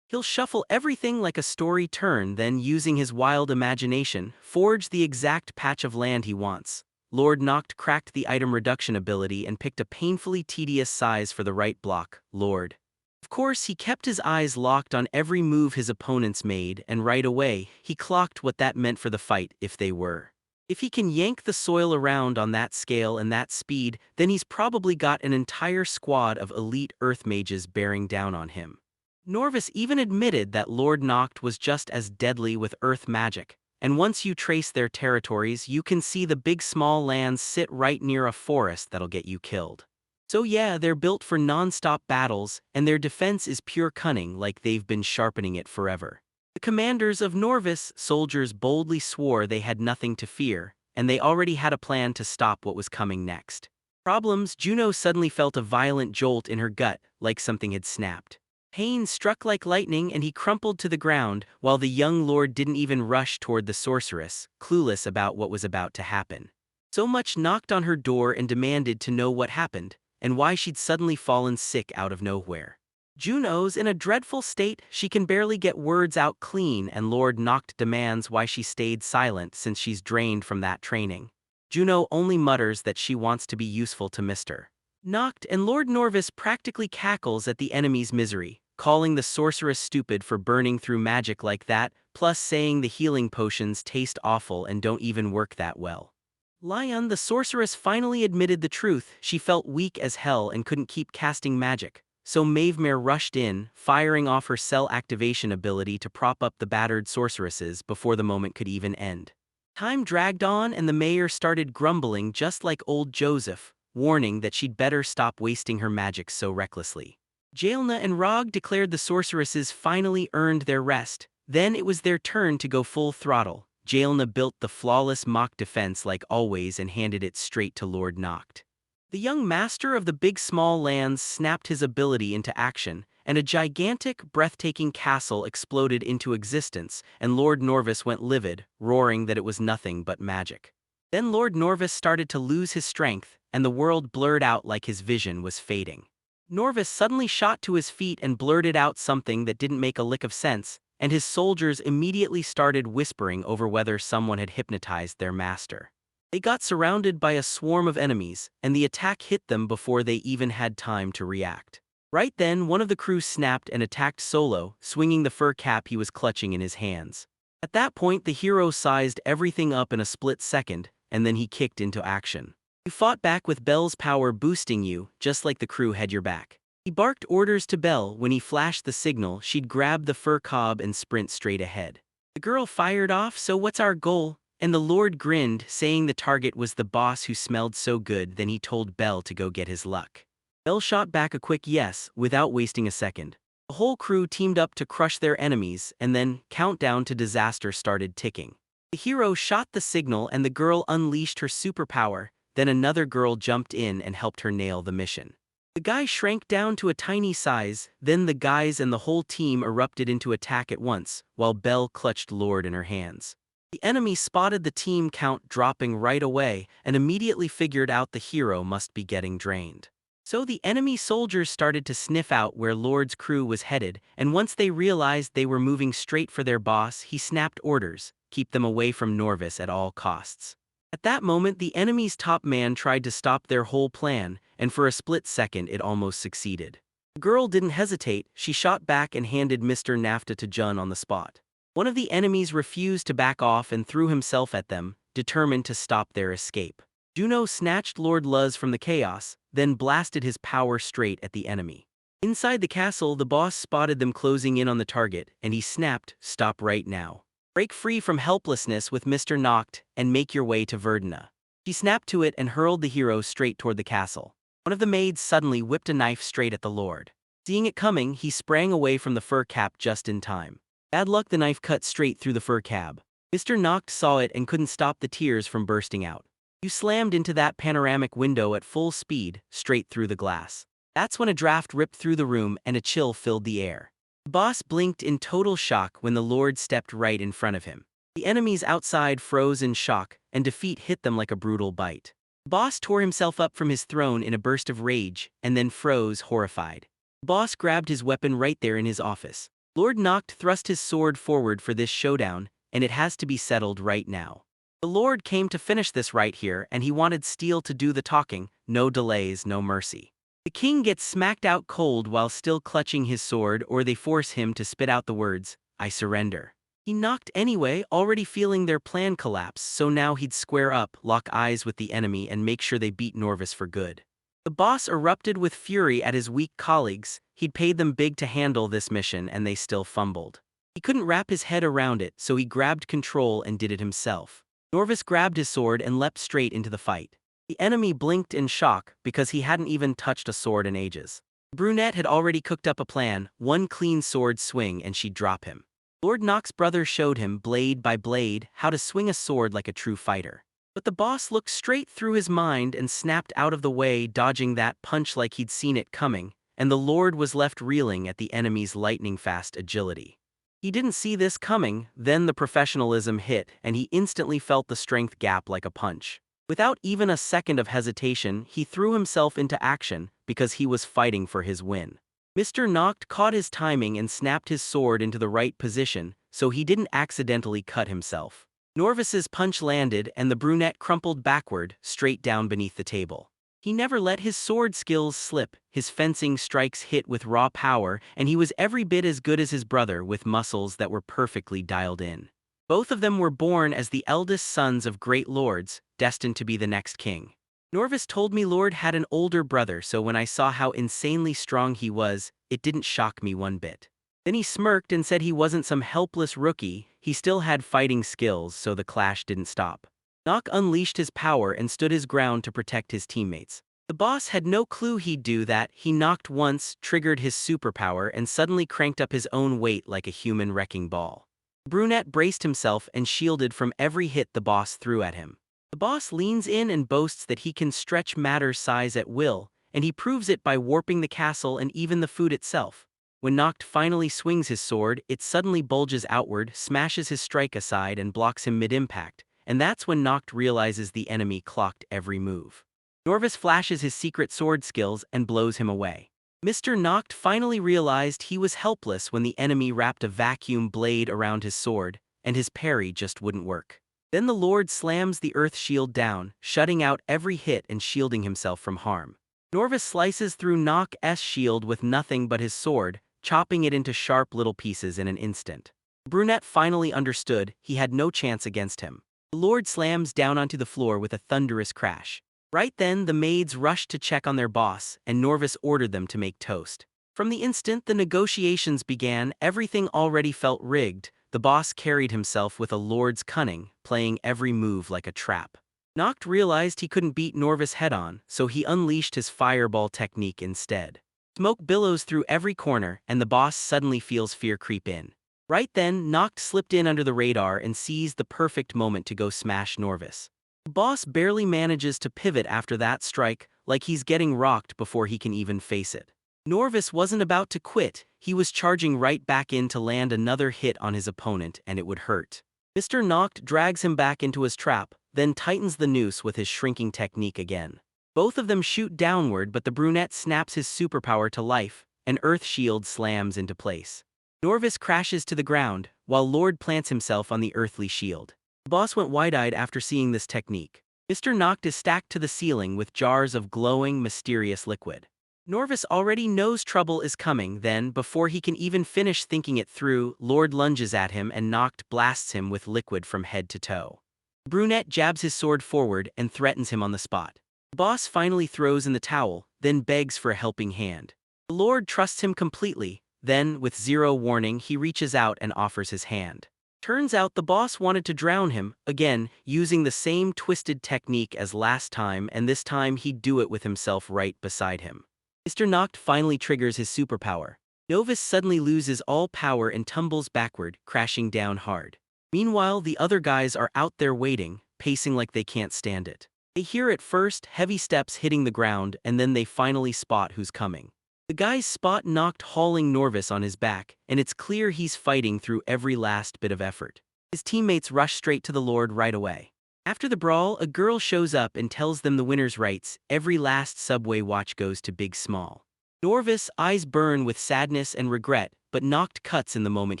He'll shuffle everything like a story turn, then using his wild imagination, forge the exact patch of land he wants. Lord Noct cracked the item reduction ability and picked a painfully tedious size for the right block, Lord. Of course, he kept his eyes locked on every move his opponents made, and right away, he clocked what that meant for the fight if they were. If he can yank the soil around on that scale and that speed, then he's probably got an entire squad of elite earth mages bearing down on him. Norvis even admitted that Lord Noct was just as deadly with earth magic, and once you trace their territories, you can see the big small lands sit right near a forest that'll get you killed. So yeah, they're built for non-stop battles, and their defense is pure cunning like they've been sharpening it forever. The commanders of Norvis soldiers boldly swore they had nothing to fear, and they already had a plan to stop what was coming next. Problems. Juno suddenly felt a violent jolt in her gut, like something had snapped. Pain struck like lightning and he crumpled to the ground, while the young lord didn't even rush toward the sorceress, clueless about what was about to happen. So much knocked on her door and demanded to know what happened, and why she'd suddenly fallen sick out of nowhere. Juno's in a dreadful state, she can barely get words out clean, and Lord Noct demands why she stayed silent since she's drained from that training. Juno only mutters that she wants to be useful to Mr. Noct, and Lord Norvis practically cackles at the enemy's misery, calling the sorceress stupid for burning through magic like that, plus saying the healing potions taste awful and don't even work that well. Lion the sorceress finally admitted the truth. She felt weak as hell and couldn't keep casting magic, so Mavemare rushed in, firing off her cell activation ability to prop up the battered sorceresses before the moment could even end. Time dragged on and the mayor started grumbling just like old Joseph, warning that she'd better stop wasting her magic so recklessly. Jaelna and Rog declared the sorceresses finally earned their rest. Then it was their turn to go full throttle. Jaelna built the flawless mock defense like always and handed it straight to Lord Noct. The young master of the big small lands snapped his ability into action, and a gigantic, breathtaking castle exploded into existence, and Lord Norvis went livid, roaring that it was nothing but magic. Then Lord Norvis started to lose his strength, and the world blurred out like his vision was fading. Norvis suddenly shot to his feet and blurted out something that didn't make a lick of sense, and his soldiers immediately started whispering over whether someone had hypnotized their master. They got surrounded by a swarm of enemies, and the attack hit them before they even had time to react. Right then, one of the crew snapped and attacked Solo, swinging the fur cap he was clutching in his hands. At that point, the hero sized everything up in a split second, and then he kicked into action. You fought back with Belle's power boosting you, just like the crew had your back. He barked orders to Belle. When he flashed the signal, she'd grab the fur cob and sprint straight ahead. The girl fired off, "So what's our goal?" And the Lord grinned, saying the target was the boss who smelled so good. Then he told Belle to go get his luck. Belle shot back a quick yes, without wasting a second. The whole crew teamed up to crush their enemies, and then countdown to disaster started ticking. The hero shot the signal and the girl unleashed her superpower. Then another girl jumped in and helped her nail the mission. The guy shrank down to a tiny size, then the guys and the whole team erupted into attack at once, while Belle clutched Lord in her hands. The enemy spotted the team count dropping right away and immediately figured out the hero must be getting drained. So the enemy soldiers started to sniff out where Lord's crew was headed, and once they realized they were moving straight for their boss, he snapped orders: keep them away from Norvis at all costs. At that moment, the enemy's top man tried to stop their whole plan, and for a split second it almost succeeded. The girl didn't hesitate. She shot back and handed Mr. Nafta to Jun on the spot. One of the enemies refused to back off and threw himself at them, determined to stop their escape. Juno snatched Lord Luz from the chaos, then blasted his power straight at the enemy. Inside the castle, the boss spotted them closing in on the target, and he snapped, "Stop right now. Break free from helplessness with Mr. Noct and make your way to Verdana." She snapped to it and hurled the hero straight toward the castle. One of the maids suddenly whipped a knife straight at the Lord. Seeing it coming, he sprang away from the fur cap just in time. Bad luck, the knife cut straight through the fur cap. Mr. Noct saw it and couldn't stop the tears from bursting out. You slammed into that panoramic window at full speed, straight through the glass. That's when a draft ripped through the room and a chill filled the air. The boss blinked in total shock when the Lord stepped right in front of him. The enemies outside froze in shock, and defeat hit them like a brutal bite. The boss tore himself up from his throne in a burst of rage, and then froze, horrified. The boss grabbed his weapon right there in his office. Lord Noct thrust his sword forward for this showdown, and it has to be settled right now. The Lord came to finish this right here, and he wanted Steel to do the talking. No delays, no mercy. The king gets smacked out cold while still clutching his sword, or they force him to spit out the words, "I surrender." He knocked anyway, already feeling their plan collapse, so now he'd square up, lock eyes with the enemy, and make sure they beat Norvis for good. The boss erupted with fury at his weak colleagues. He'd paid them big to handle this mission, and they still fumbled. He couldn't wrap his head around it, so he grabbed control and did it himself. Norvis grabbed his sword and leapt straight into the fight. The enemy blinked in shock, because he hadn't even touched a sword in ages. The brunette had already cooked up a plan: one clean sword swing and she'd drop him. Lord Noct's brother showed him, blade by blade, how to swing a sword like a true fighter. But the boss looked straight through his mind and snapped out of the way, dodging that punch like he'd seen it coming, and the Lord was left reeling at the enemy's lightning-fast agility. He didn't see this coming. Then the professionalism hit, and he instantly felt the strength gap like a punch. Without even a second of hesitation, he threw himself into action, because he was fighting for his win. Mr. Noct caught his timing and snapped his sword into the right position, so he didn't accidentally cut himself. Norvis's punch landed, and the brunette crumpled backward, straight down beneath the table. He never let his sword skills slip. His fencing strikes hit with raw power, and he was every bit as good as his brother, with muscles that were perfectly dialed in. Both of them were born as the eldest sons of great lords, destined to be the next king. Norvis told me Lord had an older brother, so when I saw how insanely strong he was, it didn't shock me one bit. Then he smirked and said he wasn't some helpless rookie. He still had fighting skills, so the clash didn't stop. Noct unleashed his power and stood his ground to protect his teammates. The boss had no clue he'd do that. He knocked once, triggered his superpower, and suddenly cranked up his own weight like a human wrecking ball. The brunette braced himself and shielded from every hit the boss threw at him. The boss leans in and boasts that he can stretch matter's size at will, and he proves it by warping the castle and even the food itself. When Noct finally swings his sword, it suddenly bulges outward, smashes his strike aside, and blocks him mid-impact, and that's when Noct realizes the enemy clocked every move. Norvis flashes his secret sword skills and blows him away. Mr. Noct finally realized he was helpless when the enemy wrapped a vacuum blade around his sword, and his parry just wouldn't work. Then the Lord slams the earth shield down, shutting out every hit and shielding himself from harm. Norvis slices through Noct's shield with nothing but his sword, chopping it into sharp little pieces in an instant. Brunette finally understood he had no chance against him. The Lord slams down onto the floor with a thunderous crash. Right then, the maids rushed to check on their boss, and Norvis ordered them to make toast. From the instant the negotiations began, everything already felt rigged. The boss carried himself with a lord's cunning, playing every move like a trap. Noct realized he couldn't beat Norvis head-on, so he unleashed his fireball technique instead. Smoke billows through every corner, and the boss suddenly feels fear creep in. Right then, Noct slipped in under the radar and seized the perfect moment to go smash Norvis. The boss barely manages to pivot after that strike, like he's getting rocked before he can even face it. Norvis wasn't about to quit, he was charging right back in to land another hit on his opponent, and it would hurt. Mr. Noct drags him back into his trap, then tightens the noose with his shrinking technique again. Both of them shoot downward, but the brunette snaps his superpower to life, and Earth Shield slams into place. Norvis crashes to the ground, while Lord plants himself on the earthly shield. The boss went wide-eyed after seeing this technique. Mr. Noct is stacked to the ceiling with jars of glowing, mysterious liquid. Norvis already knows trouble is coming, then, before he can even finish thinking it through, Lord lunges at him and Noct blasts him with liquid from head to toe. Brunette jabs his sword forward and threatens him on the spot. The boss finally throws in the towel, then begs for a helping hand. The Lord trusts him completely, then, with zero warning, he reaches out and offers his hand. Turns out the boss wanted to drown him, again, using the same twisted technique as last time, and this time he'd do it with himself right beside him. Mr. Noct finally triggers his superpower. Norvis suddenly loses all power and tumbles backward, crashing down hard. Meanwhile, the other guys are out there waiting, pacing like they can't stand it. They hear at first heavy steps hitting the ground, and then they finally spot who's coming. The guys spot Noct hauling Norvis on his back, and it's clear he's fighting through every last bit of effort. His teammates rush straight to the Lord right away. After the brawl, a girl shows up and tells them the winner's rights. Every last subway watch goes to Big Small. Norvis' eyes burn with sadness and regret, but Noct cuts in the moment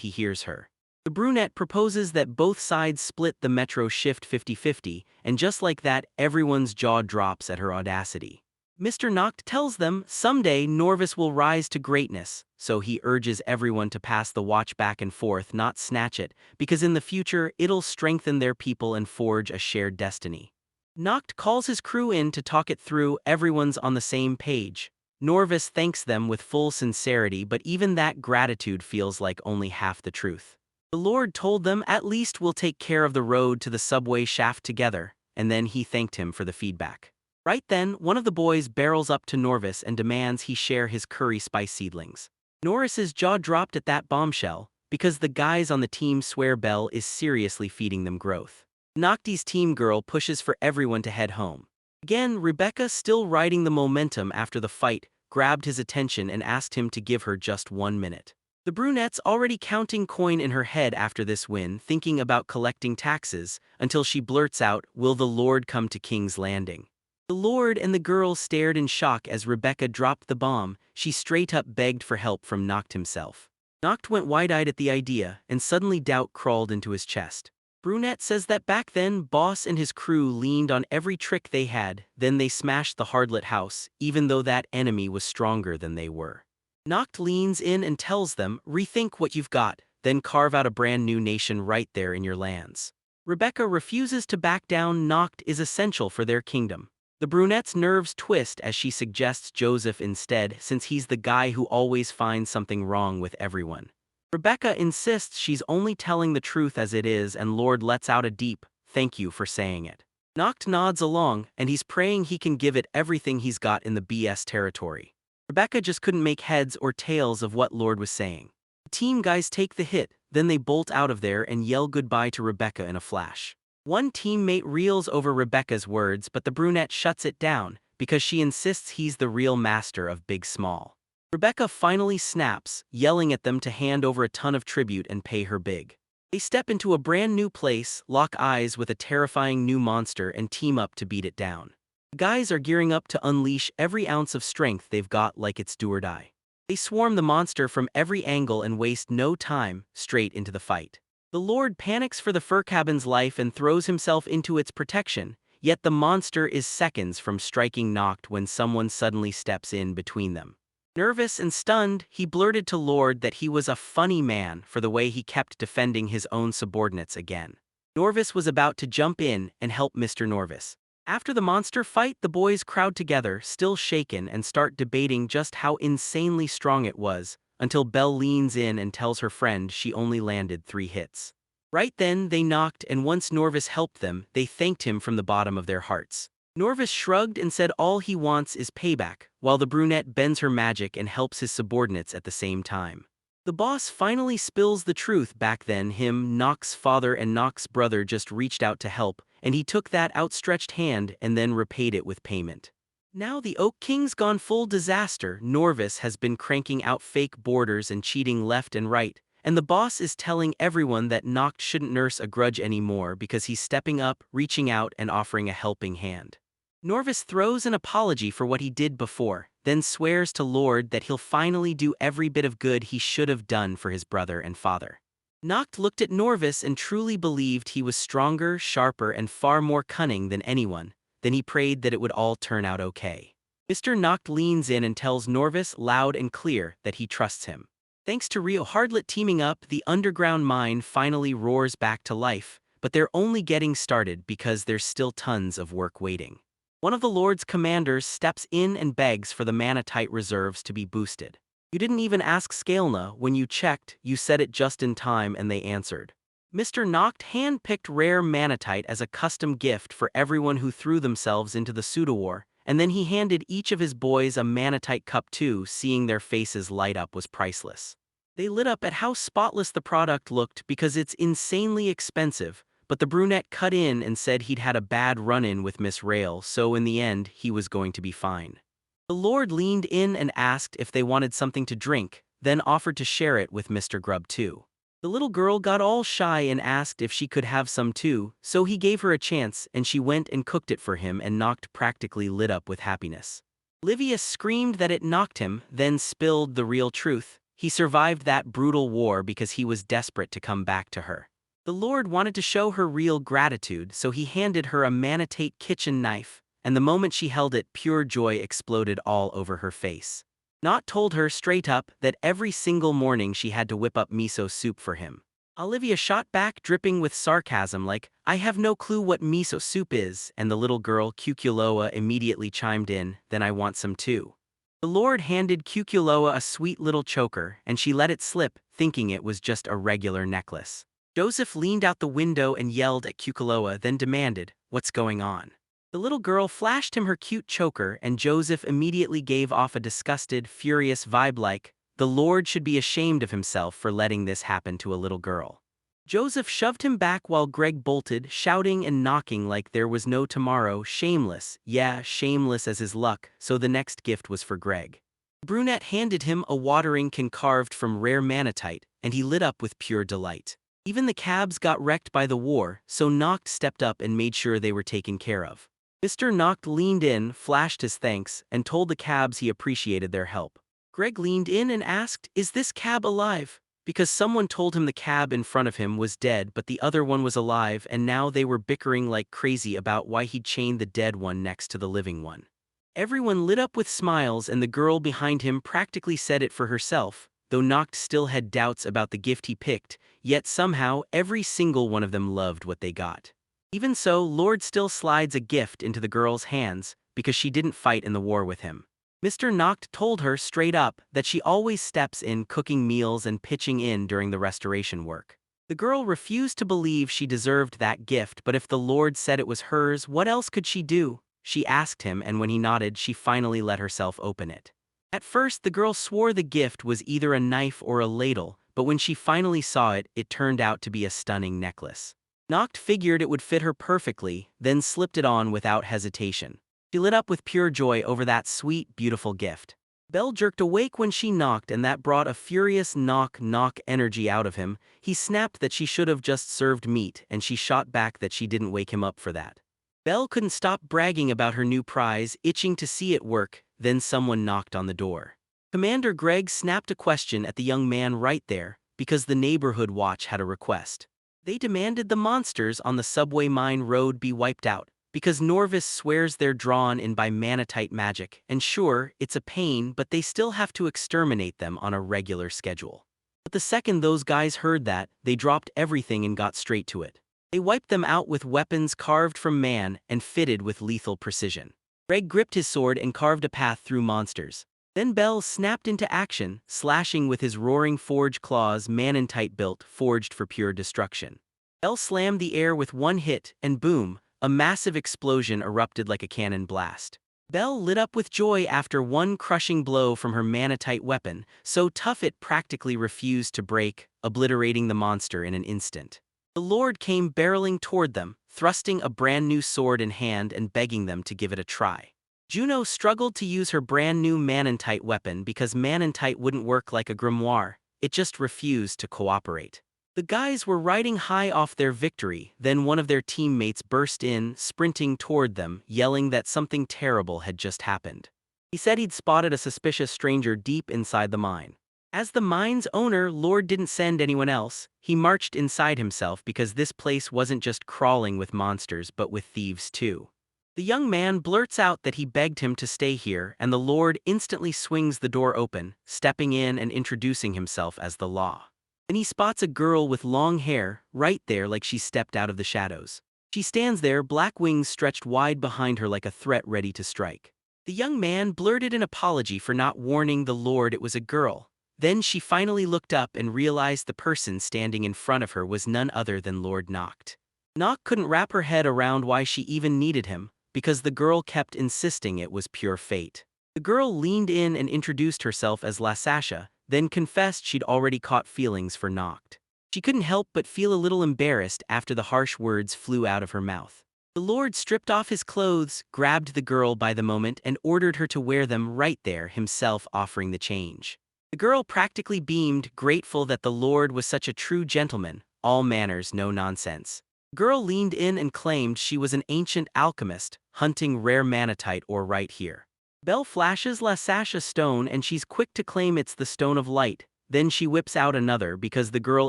he hears her. The brunette proposes that both sides split the metro shift 50-50, and just like that, everyone's jaw drops at her audacity. Mr. Noct tells them someday Norvis will rise to greatness, so he urges everyone to pass the watch back and forth, not snatch it, because in the future it'll strengthen their people and forge a shared destiny. Noct calls his crew in to talk it through. Everyone's on the same page. Norvis thanks them with full sincerity, but even that gratitude feels like only half the truth. The Lord told them at least we'll take care of the road to the subway shaft together, and then he thanked him for the feedback. Right then, one of the boys barrels up to Norvis and demands he share his curry spice seedlings. Norris's jaw dropped at that bombshell, because the guys on the team swear Belle is seriously feeding them growth. Nocti's team girl pushes for everyone to head home. Again, Rebecca, still riding the momentum after the fight, grabbed his attention and asked him to give her just 1 minute. The brunette's already counting coin in her head after this win, thinking about collecting taxes, until she blurts out, "Will the Lord come to King's Landing?" The Lord and the girl stared in shock as Rebecca dropped the bomb. She straight up begged for help from Noct himself. Noct went wide-eyed at the idea, and suddenly doubt crawled into his chest. Brunette says that back then, Boss and his crew leaned on every trick they had, then they smashed the Hardlet house, even though that enemy was stronger than they were. Noct leans in and tells them, rethink what you've got, then carve out a brand new nation right there in your lands. Rebecca refuses to back down. Noct is essential for their kingdom. The brunette's nerves twist as she suggests Joseph instead, since he's the guy who always finds something wrong with everyone. Rebecca insists she's only telling the truth as it is, and Lord lets out a deep, "Thank you for saying it." Noct nods along, and he's praying he can give it everything he's got in the BS territory. Rebecca just couldn't make heads or tails of what Lord was saying. The team guys take the hit, then they bolt out of there and yell goodbye to Rebecca in a flash. One teammate reels over Rebecca's words, but the brunette shuts it down, because she insists he's the real master of Big Small. Rebecca finally snaps, yelling at them to hand over a ton of tribute and pay her big. They step into a brand new place, lock eyes with a terrifying new monster, and team up to beat it down. The guys are gearing up to unleash every ounce of strength they've got, like it's do or die. They swarm the monster from every angle and waste no time, straight into the fight. The Lord panics for the fur cabin's life and throws himself into its protection, yet the monster is seconds from striking Noct when someone suddenly steps in between them. Nervous and stunned, he blurted to Lord that he was a funny man for the way he kept defending his own subordinates again. Norvis was about to jump in and help Mr. Norvis. After the monster fight, the boys crowd together, still shaken, and start debating just how insanely strong it was, until Belle leans in and tells her friend she only landed 3 hits. Right then, they knocked, and once Norvis helped them, they thanked him from the bottom of their hearts. Norvis shrugged and said all he wants is payback, while the brunette bends her magic and helps his subordinates at the same time. The boss finally spills the truth. Back then, Noct's father and Noct's brother just reached out to help, and he took that outstretched hand and then repaid it with payment. Now the Oak King's gone full disaster. Norvis has been cranking out fake borders and cheating left and right, and the boss is telling everyone that Noct shouldn't nurse a grudge anymore because he's stepping up, reaching out, and offering a helping hand. Norvis throws an apology for what he did before, then swears to Lord that he'll finally do every bit of good he should have done for his brother and father. Noct looked at Norvis and truly believed he was stronger, sharper, and far more cunning than anyone. Then he prayed that it would all turn out okay. Mr. Noct leans in and tells Norvis loud and clear that he trusts him. Thanks to Rio Hardlet teaming up, the underground mine finally roars back to life, but they're only getting started because there's still tons of work waiting. One of the Lord's commanders steps in and begs for the manatite reserves to be boosted. You didn't even ask Scalena. When you checked, you said it just in time and they answered. Mr. Noct hand-picked rare manatite as a custom gift for everyone who threw themselves into the pseudo-war, and then he handed each of his boys a manatite cup too. Seeing their faces light up was priceless. They lit up at how spotless the product looked because it's insanely expensive, but the brunette cut in and said he'd had a bad run-in with Miss Rail, so in the end, he was going to be fine. The Lord leaned in and asked if they wanted something to drink, then offered to share it with Mr. Grub too. The little girl got all shy and asked if she could have some too, so he gave her a chance and she went and cooked it for him, and Noct practically lit up with happiness. Livia screamed that it knocked him, then spilled the real truth. He survived that brutal war because he was desperate to come back to her. The Lord wanted to show her real gratitude, so he handed her a manatite kitchen knife, and the moment she held it, pure joy exploded all over her face. Noct told her straight up that every single morning she had to whip up miso soup for him. Olivia shot back, dripping with sarcasm like, "I have no clue what miso soup is," and the little girl, Cuculoa, immediately chimed in, "Then I want some too." The Lord handed Cuculoa a sweet little choker, and she let it slip, thinking it was just a regular necklace. Joseph leaned out the window and yelled at Cuculoa, then demanded, "What's going on?" The little girl flashed him her cute choker, and Joseph immediately gave off a disgusted, furious vibe like, "The Lord should be ashamed of himself for letting this happen to a little girl." Joseph shoved him back while Greg bolted, shouting and knocking like there was no tomorrow. Shameless, yeah, shameless as his luck, so the next gift was for Greg. Brunette handed him a watering can carved from rare manatite, and he lit up with pure delight. Even the cabs got wrecked by the war, so Noct stepped up and made sure they were taken care of. Mr. Noct leaned in, flashed his thanks, and told the cabs he appreciated their help. Greg leaned in and asked, "Is this cab alive?" Because someone told him the cab in front of him was dead but the other one was alive, and now they were bickering like crazy about why he'd chained the dead one next to the living one. Everyone lit up with smiles, and the girl behind him practically said it for herself, though Noct still had doubts about the gift he picked, yet somehow every single one of them loved what they got. Even so, Lord still slides a gift into the girl's hands because she didn't fight in the war with him. Mr. Noct told her straight up that she always steps in cooking meals and pitching in during the restoration work. The girl refused to believe she deserved that gift, but if the Lord said it was hers, what else could she do? She asked him, and when he nodded, she finally let herself open it. At first, the girl swore the gift was either a knife or a ladle, but when she finally saw it, it turned out to be a stunning necklace. Noct figured it would fit her perfectly, then slipped it on without hesitation. She lit up with pure joy over that sweet, beautiful gift. Belle jerked awake when she knocked, and that brought a furious knock energy out of him. He snapped that she should have just served meat, and she shot back that she didn't wake him up for that. Belle couldn't stop bragging about her new prize, itching to see it work. Then someone knocked on the door. Commander Greg snapped a question at the young man right there, because the neighborhood watch had a request. They demanded the monsters on the subway mine road be wiped out, because Norvis swears they're drawn in by manatite magic, and sure, it's a pain, but they still have to exterminate them on a regular schedule. But the second those guys heard that, they dropped everything and got straight to it. They wiped them out with weapons carved from man and fitted with lethal precision. Greg gripped his sword and carved a path through monsters. Then Bell snapped into action, slashing with his roaring forge claws manatite built, forged for pure destruction. Bell slammed the air with one hit, and boom, a massive explosion erupted like a cannon blast. Bell lit up with joy after one crushing blow from her manatite weapon, so tough it practically refused to break, obliterating the monster in an instant. The Lord came barreling toward them, thrusting a brand new sword in hand and begging them to give it a try. Juno struggled to use her brand new manatite weapon because manatite wouldn't work like a grimoire, it just refused to cooperate. The guys were riding high off their victory, then one of their teammates burst in, sprinting toward them, yelling that something terrible had just happened. He said he'd spotted a suspicious stranger deep inside the mine. As the mine's owner, Lord didn't send anyone else, he marched inside himself because this place wasn't just crawling with monsters but with thieves too. The young man blurts out that he begged him to stay here, and the Lord instantly swings the door open, stepping in and introducing himself as the law. Then he spots a girl with long hair, right there like she stepped out of the shadows. She stands there, black wings stretched wide behind her like a threat ready to strike. The young man blurted an apology for not warning the Lord it was a girl. Then she finally looked up and realized the person standing in front of her was none other than Lord Noct. Noct couldn't wrap her head around why she even needed him, because the girl kept insisting it was pure fate. The girl leaned in and introduced herself as Lasasha, then confessed she'd already caught feelings for Noct. She couldn't help but feel a little embarrassed after the harsh words flew out of her mouth. The Lord stripped off his clothes, grabbed the girl by the moment and ordered her to wear them right there, himself offering the change. The girl practically beamed, grateful that the Lord was such a true gentleman, all manners, no nonsense. The girl leaned in and claimed she was an ancient alchemist, hunting rare manatite ore right here. Bell flashes Lasasha stone and she's quick to claim it's the stone of light, then she whips out another because the girl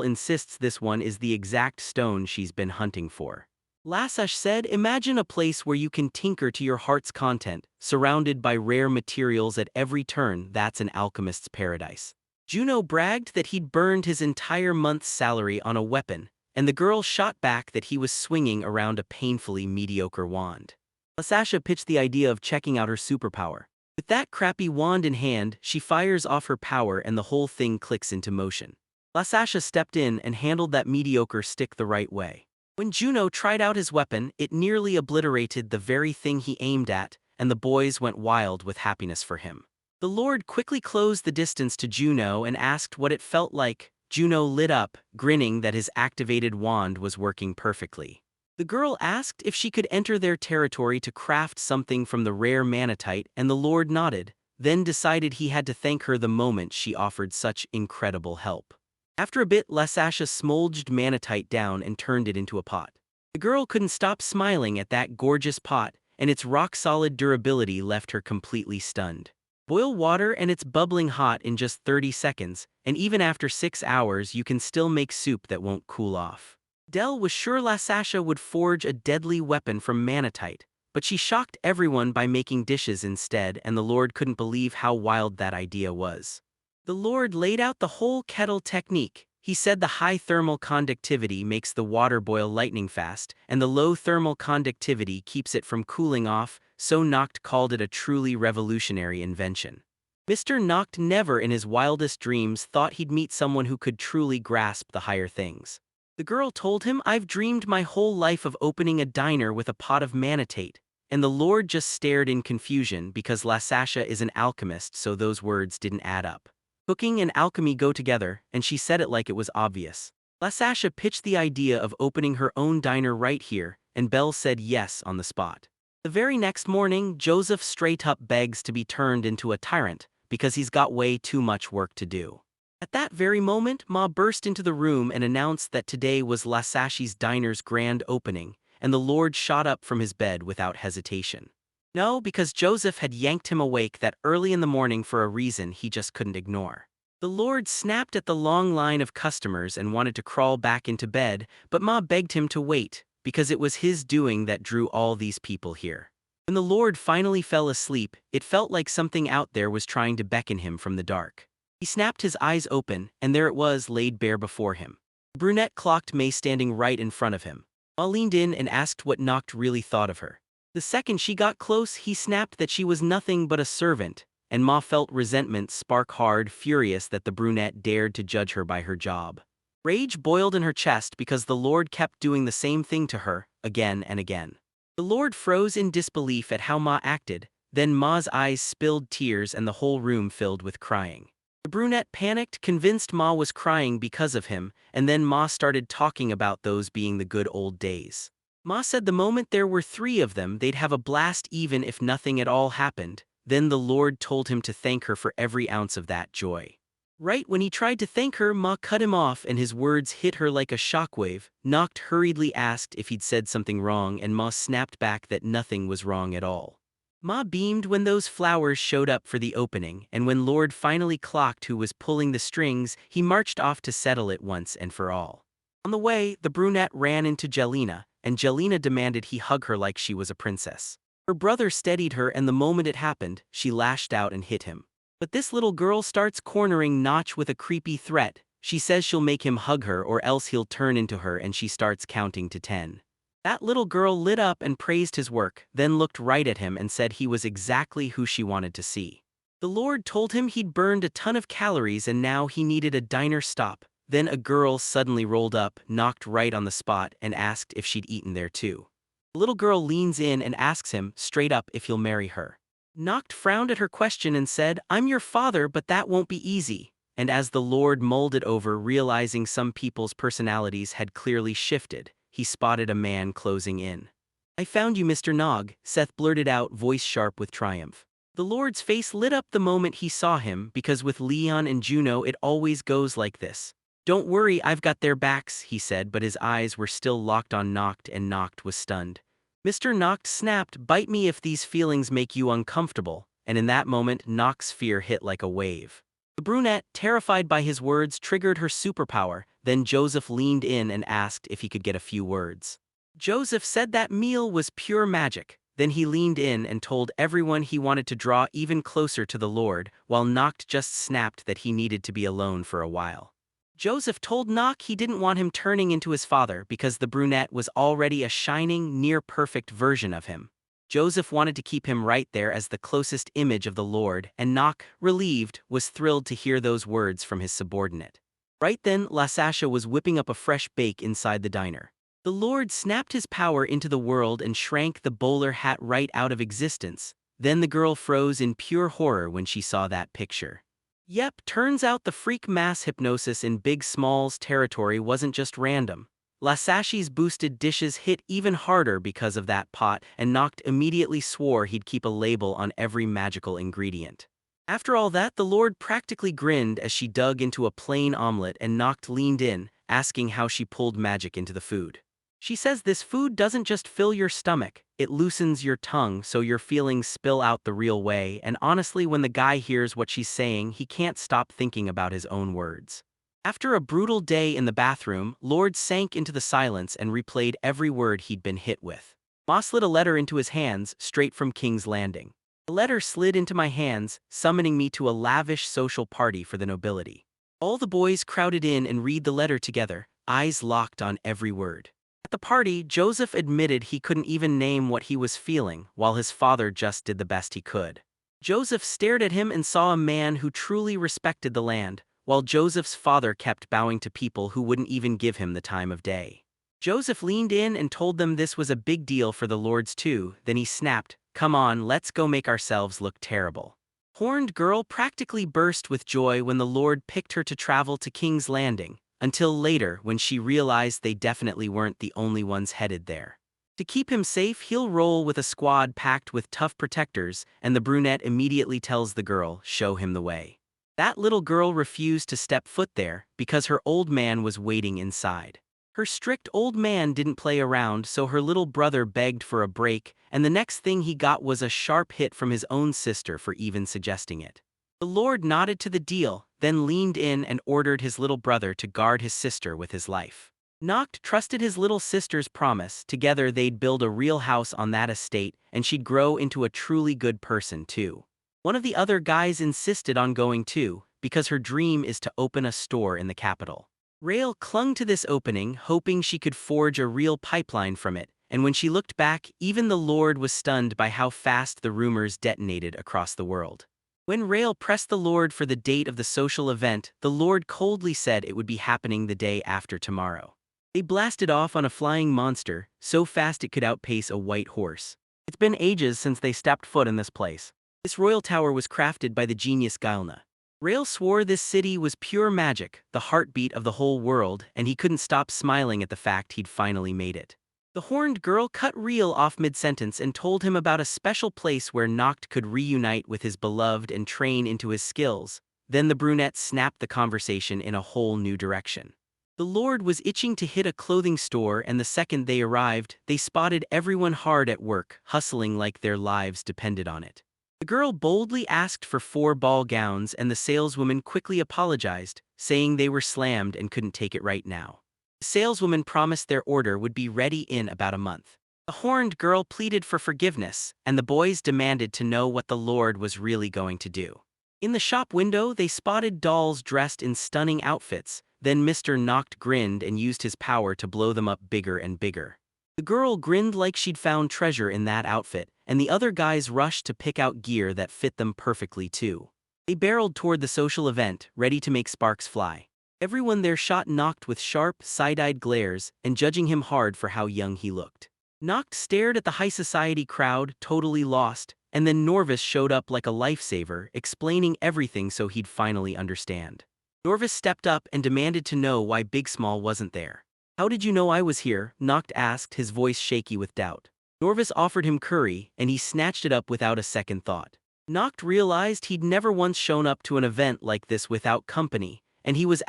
insists this one is the exact stone she's been hunting for. Lasasha said, imagine a place where you can tinker to your heart's content, surrounded by rare materials at every turn. That's an alchemist's paradise. Juno bragged that he'd burned his entire month's salary on a weapon, and the girl shot back that he was swinging around a painfully mediocre wand. Lasasha pitched the idea of checking out her superpower. With that crappy wand in hand, she fires off her power and the whole thing clicks into motion. Lasasha stepped in and handled that mediocre stick the right way. When Juno tried out his weapon, it nearly obliterated the very thing he aimed at, and the boys went wild with happiness for him. The Lord quickly closed the distance to Juno and asked what it felt like. Juno lit up, grinning that his activated wand was working perfectly. The girl asked if she could enter their territory to craft something from the rare manatite, and the Lord nodded, then decided he had to thank her the moment she offered such incredible help. After a bit, Lasasha smolged manatite down and turned it into a pot. The girl couldn't stop smiling at that gorgeous pot, and its rock-solid durability left her completely stunned. Boil water and it's bubbling hot in just 30 seconds, and even after 6 hours you can still make soup that won't cool off. Dell was sure Lasasha would forge a deadly weapon from manatite, but she shocked everyone by making dishes instead, and the Lord couldn't believe how wild that idea was. The Lord laid out the whole kettle technique. He said the high thermal conductivity makes the water boil lightning fast, and the low thermal conductivity keeps it from cooling off, so Noct called it a truly revolutionary invention. Mr. Noct never in his wildest dreams thought he'd meet someone who could truly grasp the higher things. The girl told him, I've dreamed my whole life of opening a diner with a pot of manatite, and the Lord just stared in confusion because Lasasha is an alchemist, so those words didn't add up. Cooking and alchemy go together, and she said it like it was obvious. Lasasha pitched the idea of opening her own diner right here, and Belle said yes on the spot. The very next morning, Joseph straight up begs to be turned into a tyrant, because he's got way too much work to do. At that very moment, Ma burst into the room and announced that today was Lasashi's diner's grand opening, and the Lord shot up from his bed without hesitation. No, because Joseph had yanked him awake that early in the morning for a reason he just couldn't ignore. The Lord snapped at the long line of customers and wanted to crawl back into bed, but Ma begged him to wait, because it was his doing that drew all these people here. When the Lord finally fell asleep, it felt like something out there was trying to beckon him from the dark. He snapped his eyes open, and there it was laid bare before him. The brunette clocked May standing right in front of him. Ma leaned in and asked what Noct really thought of her. The second she got close, he snapped that she was nothing but a servant, and Ma felt resentment spark hard, furious that the brunette dared to judge her by her job. Rage boiled in her chest because the Lord kept doing the same thing to her, again and again. The Lord froze in disbelief at how Ma acted, then Ma's eyes spilled tears and the whole room filled with crying. The brunette panicked, convinced Ma was crying because of him, and then Ma started talking about those being the good old days. Ma said the moment there were 3 of them, they'd have a blast even if nothing at all happened. Then the Lord told him to thank her for every ounce of that joy. Right when he tried to thank her, Ma cut him off and his words hit her like a shockwave. Noct hurriedly asked if he'd said something wrong and Ma snapped back that nothing was wrong at all. Ma beamed when those flowers showed up for the opening, and when Lord finally clocked who was pulling the strings, he marched off to settle it once and for all. On the way, the brunette ran into Jelena, and Jelena demanded he hug her like she was a princess. Her brother steadied her, and the moment it happened, she lashed out and hit him. But this little girl starts cornering Notch with a creepy threat. She says she'll make him hug her or else he'll turn into her, and she starts counting to 10. That little girl lit up and praised his work, then looked right at him and said he was exactly who she wanted to see. The Lord told him he'd burned a ton of calories and now he needed a diner stop. Then a girl suddenly rolled up, knocked right on the spot, and asked if she'd eaten there too. The little girl leans in and asks him, straight up, if he'll marry her. Noct frowned at her question and said, "I'm your father, but that won't be easy." And as the Lord mulled it over, realizing some people's personalities had clearly shifted, he spotted a man closing in. "I found you, Mr. Nog," Seth blurted out, voice sharp with triumph. The Lord's face lit up the moment he saw him, because with Leon and Juno it always goes like this. "Don't worry, I've got their backs," he said, but his eyes were still locked on Noct, and Noct was stunned. Mr. Noct snapped, "Bite me if these feelings make you uncomfortable," and in that moment Noct's fear hit like a wave. The brunette, terrified by his words, triggered her superpower. Then Joseph leaned in and asked if he could get a few words. Joseph said that meal was pure magic. Then he leaned in and told everyone he wanted to draw even closer to the Lord, while Noct just snapped that he needed to be alone for a while. Joseph told Noct he didn't want him turning into his father because the brunette was already a shining, near-perfect version of him. Joseph wanted to keep him right there as the closest image of the Lord, and Noct, relieved, was thrilled to hear those words from his subordinate. Right then, Lasasha was whipping up a fresh bake inside the diner. The Lord snapped his power into the world and shrank the bowler hat right out of existence. Then the girl froze in pure horror when she saw that picture. Yep, turns out the freak mass hypnosis in Big Small's territory wasn't just random. Lasashi's boosted dishes hit even harder because of that pot, and Noct immediately swore he'd keep a label on every magical ingredient. After all that, the Lord practically grinned as she dug into a plain omelet, and Noct leaned in, asking how she pulled magic into the food. She says this food doesn't just fill your stomach, it loosens your tongue so your feelings spill out the real way, and honestly, when the guy hears what she's saying, he can't stop thinking about his own words. After a brutal day in the bathroom, Lord sank into the silence and replayed every word he'd been hit with. Ma slid a letter into his hands, straight from King's Landing. The letter slid into my hands, summoning me to a lavish social party for the nobility. All the boys crowded in and read the letter together, eyes locked on every word. At the party, Joseph admitted he couldn't even name what he was feeling, while his father just did the best he could. Joseph stared at him and saw a man who truly respected the land, while Joseph's father kept bowing to people who wouldn't even give him the time of day. Joseph leaned in and told them this was a big deal for the Lords too, then he snapped, "Come on, let's go make ourselves look terrible." Horned Girl practically burst with joy when the Lord picked her to travel to King's Landing, until later when she realized they definitely weren't the only ones headed there. To keep him safe, he'll roll with a squad packed with tough protectors, and the brunette immediately tells the girl, "Show him the way." That little girl refused to step foot there because her old man was waiting inside. Her strict old man didn't play around, so her little brother begged for a break, and the next thing he got was a sharp hit from his own sister for even suggesting it. The Lord nodded to the deal, then leaned in and ordered his little brother to guard his sister with his life. Noct trusted his little sister's promise. Together they'd build a real house on that estate, and she'd grow into a truly good person too. One of the other guys insisted on going too, because her dream is to open a store in the capital. Rael clung to this opening, hoping she could forge a real pipeline from it, and when she looked back, even the Lord was stunned by how fast the rumors detonated across the world. When Rael pressed the Lord for the date of the social event, the Lord coldly said it would be happening the day after tomorrow. They blasted off on a flying monster, so fast it could outpace a white horse. It's been ages since they stepped foot in this place. This royal tower was crafted by the genius Gilna. Rael swore this city was pure magic, the heartbeat of the whole world, and he couldn't stop smiling at the fact he'd finally made it. The horned girl cut Rael off mid-sentence and told him about a special place where Noct could reunite with his beloved and train into his skills. Then the brunette snapped the conversation in a whole new direction. The Lord was itching to hit a clothing store, and the second they arrived, they spotted everyone hard at work, hustling like their lives depended on it. The girl boldly asked for 4 ball gowns, and the saleswoman quickly apologized, saying they were slammed and couldn't take it right now. The saleswoman promised their order would be ready in about a month. The horned girl pleaded for forgiveness, and the boys demanded to know what the Lord was really going to do. In the shop window, they spotted dolls dressed in stunning outfits. Then Mr. Noct grinned and used his power to blow them up bigger and bigger. The girl grinned like she'd found treasure in that outfit, and the other guys rushed to pick out gear that fit them perfectly too. They barreled toward the social event, ready to make sparks fly. Everyone there shot Noct with sharp, side-eyed glares, and judging him hard for how young he looked. Noct stared at the high society crowd, totally lost, and then Norvis showed up like a lifesaver, explaining everything so he'd finally understand. Norvis stepped up and demanded to know why Big Small wasn't there. "How did you know I was here?" Noct asked, his voice shaky with doubt. Norvis offered him curry, and he snatched it up without a second thought. Noct realized he'd never once shown up to an event like this without company, and he was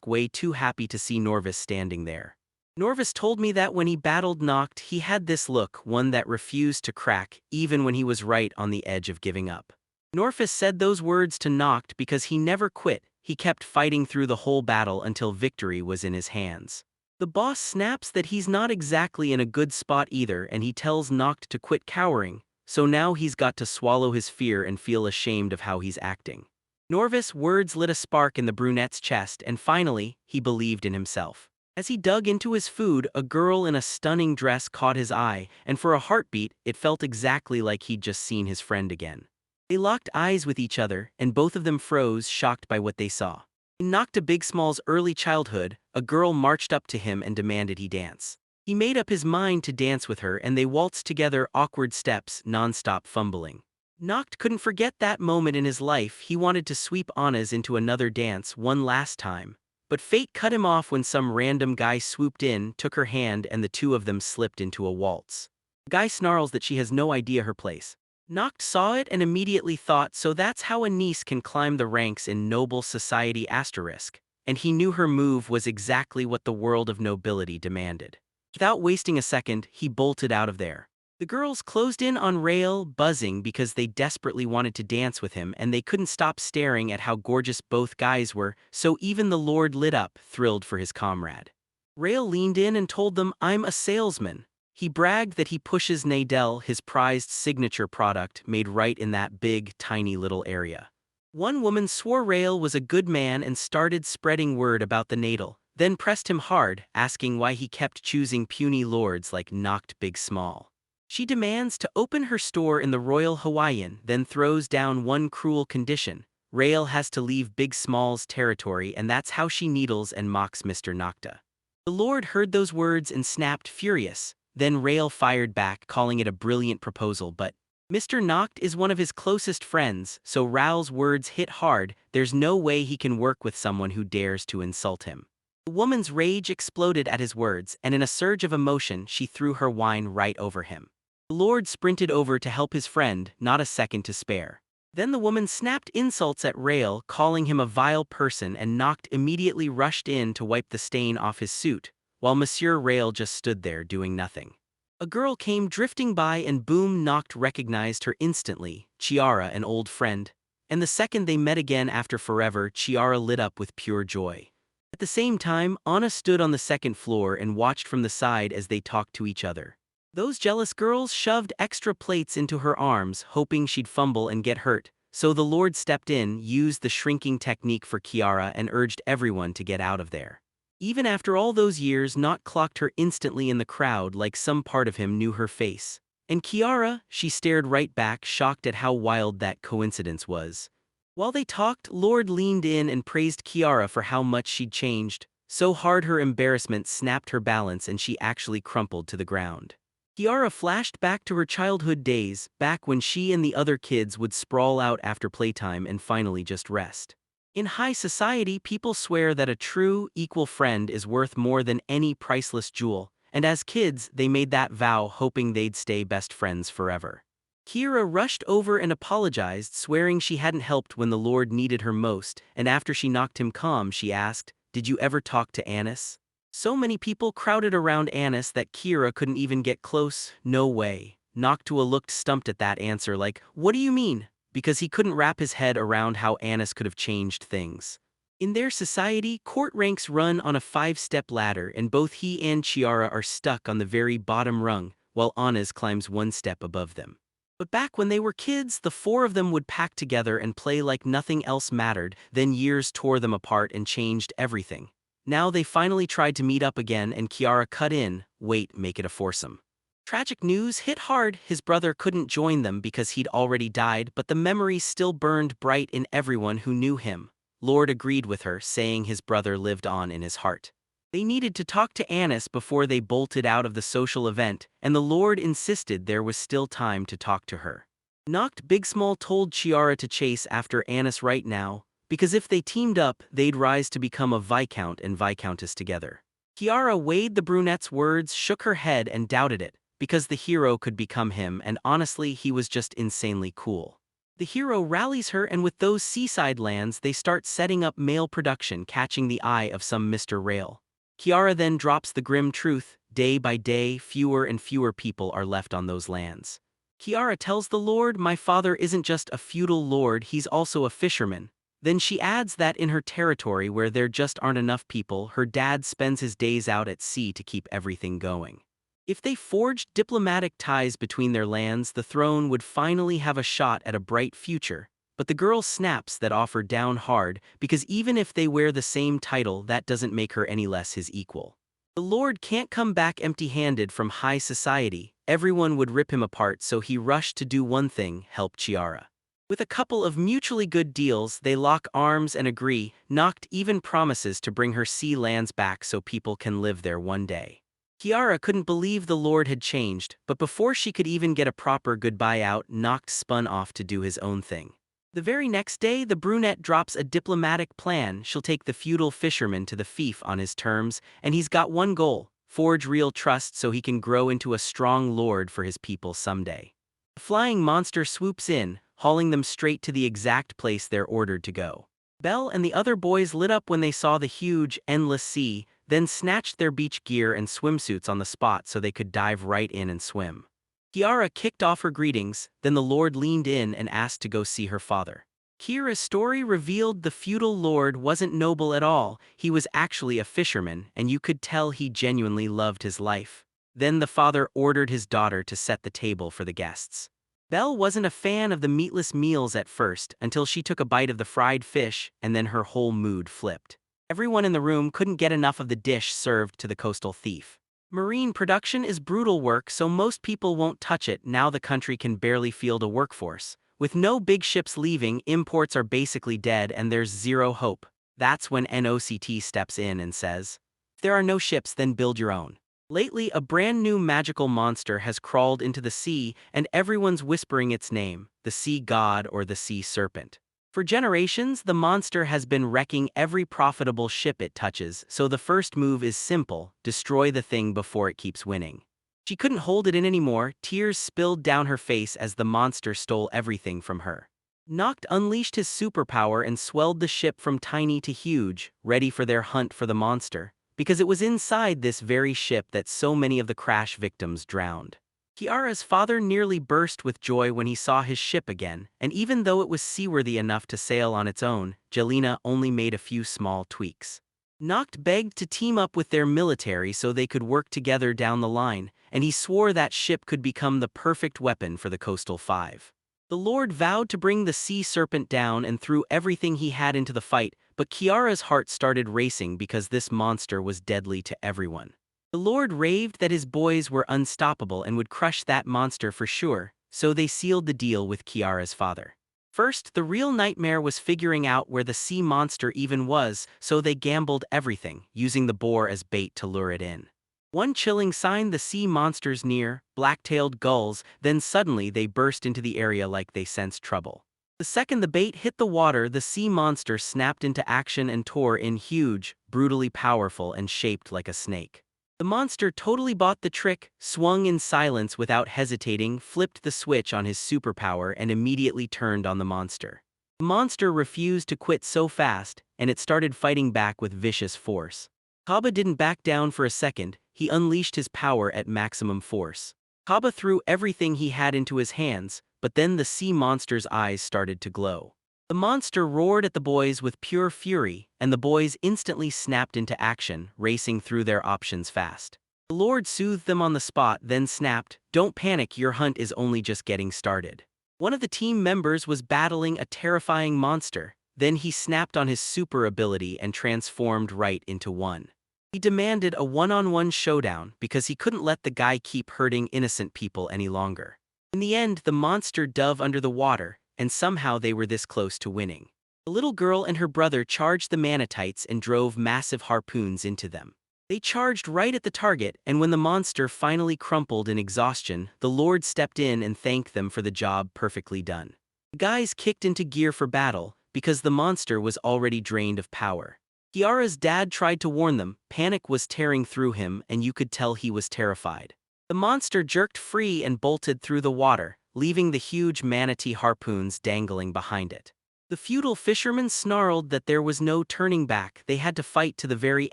way too happy to see Norvis standing there. Norvis told me that when he battled Noct, he had this look, one that refused to crack, even when he was right on the edge of giving up. Norvis said those words to Noct because he never quit. He kept fighting through the whole battle until victory was in his hands. The boss snaps that he's not exactly in a good spot either, and he tells Noct to quit cowering, so now he's got to swallow his fear and feel ashamed of how he's acting. Norvis' words lit a spark in the brunette's chest, and finally, he believed in himself. As he dug into his food, a girl in a stunning dress caught his eye, and for a heartbeat, it felt exactly like he'd just seen his friend again. They locked eyes with each other, and both of them froze, shocked by what they saw. In Nocta Big Small's early childhood, a girl marched up to him and demanded he dance. He made up his mind to dance with her, and they waltzed together, awkward steps, non-stop fumbling. Noct couldn't forget that moment in his life. He wanted to sweep Anna's into another dance one last time. But fate cut him off when some random guy swooped in, took her hand, and the two of them slipped into a waltz. The guy snarls that she has no idea her place. Noct saw it and immediately thought, so that's how a niece can climb the ranks in noble society asterisk. And he knew her move was exactly what the world of nobility demanded. Without wasting a second, he bolted out of there. The girls closed in on Rael, buzzing because they desperately wanted to dance with him, and they couldn't stop staring at how gorgeous both guys were, so even the Lord lit up, thrilled for his comrade. Rael leaned in and told them, "I'm a salesman." He bragged that he pushes Nadel, his prized signature product, made right in that big, tiny little area. One woman swore Rael was a good man and started spreading word about the Nadel, then pressed him hard, asking why he kept choosing puny lords like Noct Big Small. She demands to open her store in the Royal Hawaiian, then throws down one cruel condition. Rael has to leave Big Small's territory, and that's how she needles and mocks Mr. Nocta. The Lord heard those words and snapped, furious. Then Rael fired back, calling it a brilliant proposal, but Mr. Noct is one of his closest friends, so Rael's words hit hard. There's no way he can work with someone who dares to insult him. The woman's rage exploded at his words, and in a surge of emotion, she threw her wine right over him. The Lord sprinted over to help his friend, not a second to spare. Then the woman snapped insults at Rael, calling him a vile person, and Noct immediately rushed in to wipe the stain off his suit, while Monsieur Rail just stood there doing nothing. A girl came drifting by and Boom knocked recognized her instantly, Chiara, an old friend. And the second they met again after forever, Chiara lit up with pure joy. At the same time, Anna stood on the second floor and watched from the side as they talked to each other. Those jealous girls shoved extra plates into her arms, hoping she'd fumble and get hurt, so the Lord stepped in, used the shrinking technique for Chiara and urged everyone to get out of there. Even after all those years, Noct clocked her instantly in the crowd like some part of him knew her face. And Chiara, she stared right back, shocked at how wild that coincidence was. While they talked, Lord leaned in and praised Chiara for how much she'd changed, so hard her embarrassment snapped her balance and she actually crumpled to the ground. Chiara flashed back to her childhood days, back when she and the other kids would sprawl out after playtime and finally just rest. In high society, people swear that a true, equal friend is worth more than any priceless jewel, and as kids, they made that vow hoping they'd stay best friends forever. Kira rushed over and apologized, swearing she hadn't helped when the Lord needed her most, and after she knocked him calm, she asked, "Did you ever talk to Anis?" So many people crowded around Anis that Kira couldn't even get close. No way. Noctua looked stumped at that answer like, "What do you mean?" Because he couldn't wrap his head around how Anis could have changed things. In their society, court ranks run on a 5-step ladder and both he and Chiara are stuck on the very bottom rung, while Anas climbs 1 step above them. But back when they were kids, the 4 of them would pack together and play like nothing else mattered, then years tore them apart and changed everything. Now they finally tried to meet up again and Chiara cut in, "Wait, make it a foursome." Tragic news hit hard, his brother couldn't join them because he'd already died, but the memories still burned bright in everyone who knew him. Lord agreed with her, saying his brother lived on in his heart. They needed to talk to Anis before they bolted out of the social event, and the Lord insisted there was still time to talk to her. Noct Big Small told Chiara to chase after Anis right now, because if they teamed up, they'd rise to become a Viscount and Viscountess together. Chiara weighed the brunette's words, shook her head and doubted it, because the hero could become him and honestly he was just insanely cool. The hero rallies her and with those seaside lands they start setting up mail production catching the eye of some Mr. Rail. Chiara then drops the grim truth, day by day fewer and fewer people are left on those lands. Chiara tells the Lord, "My father isn't just a feudal lord, he's also a fisherman." Then she adds that in her territory where there just aren't enough people, her dad spends his days out at sea to keep everything going. If they forged diplomatic ties between their lands, the throne would finally have a shot at a bright future. But the girl snaps that offer down hard, because even if they wear the same title, that doesn't make her any less his equal. The Lord can't come back empty-handed from high society, everyone would rip him apart, so he rushed to do one thing, help Chiara. With a couple of mutually good deals, they lock arms and agree, Noct even promises to bring her sea lands back so people can live there one day. Chiara couldn't believe the Lord had changed, but before she could even get a proper goodbye out, Noct spun off to do his own thing. The very next day, the brunette drops a diplomatic plan. She'll take the feudal fisherman to the fief on his terms, and he's got one goal, forge real trust so he can grow into a strong lord for his people someday. A flying monster swoops in, hauling them straight to the exact place they're ordered to go. Belle and the other boys lit up when they saw the huge, endless sea, then snatched their beach gear and swimsuits on the spot so they could dive right in and swim. Chiara kicked off her greetings, then the Lord leaned in and asked to go see her father. Kira's story revealed the feudal lord wasn't noble at all, he was actually a fisherman, and you could tell he genuinely loved his life. Then the father ordered his daughter to set the table for the guests. Belle wasn't a fan of the meatless meals at first until she took a bite of the fried fish, and then her whole mood flipped. Everyone in the room couldn't get enough of the dish served to the coastal thief. Marine production is brutal work, so most people won't touch it. Now the country can barely field a workforce. With no big ships leaving, imports are basically dead and there's zero hope. That's when NOCT steps in and says, "If there are no ships, then build your own." Lately, a brand new magical monster has crawled into the sea and everyone's whispering its name, the sea god or the sea serpent. For generations, the monster has been wrecking every profitable ship it touches, so the first move is simple, destroy the thing before it keeps winning. She couldn't hold it in anymore, tears spilled down her face as the monster stole everything from her. Noct unleashed his superpower and swelled the ship from tiny to huge, ready for their hunt for the monster. because it was inside this very ship that so many of the crash victims drowned. Kiara's father nearly burst with joy when he saw his ship again, and even though it was seaworthy enough to sail on its own, Jelena only made a few small tweaks. Noct begged to team up with their military so they could work together down the line, and he swore that ship could become the perfect weapon for the Coastal Five. The Lord vowed to bring the sea serpent down and threw everything he had into the fight, but Kiara's heart started racing because this monster was deadly to everyone. The Lord raved that his boys were unstoppable and would crush that monster for sure, so they sealed the deal with Kiara's father. First, the real nightmare was figuring out where the sea monster even was, so they gambled everything, using the boar as bait to lure it in. One chilling sign the sea monsters near, black-tailed gulls, then suddenly they burst into the area like they sensed trouble. The second the bait hit the water, the sea monster snapped into action and tore in huge, brutally powerful and shaped like a snake. The monster totally bought the trick, swung in silence without hesitating, flipped the switch on his superpower and immediately turned on the monster. The monster refused to quit so fast, and it started fighting back with vicious force. Kaba didn't back down for a second, he unleashed his power at maximum force. Kaba threw everything he had into his hands, but then the sea monster's eyes started to glow. The monster roared at the boys with pure fury, and the boys instantly snapped into action, racing through their options fast. The Lord soothed them on the spot, then snapped, "Don't panic, your hunt is only just getting started." One of the team members was battling a terrifying monster, then he snapped on his super ability and transformed right into one. He demanded a one-on-one showdown because he couldn't let the guy keep hurting innocent people any longer. In the end, the monster dove under the water, and somehow they were this close to winning. The little girl and her brother charged the manatites and drove massive harpoons into them. They charged right at the target, and when the monster finally crumpled in exhaustion, the Lord stepped in and thanked them for the job perfectly done. The guys kicked into gear for battle, because the monster was already drained of power. Kiara's dad tried to warn them, panic was tearing through him and you could tell he was terrified. The monster jerked free and bolted through the water, leaving the huge manatee harpoons dangling behind it. The feudal fishermen snarled that there was no turning back, they had to fight to the very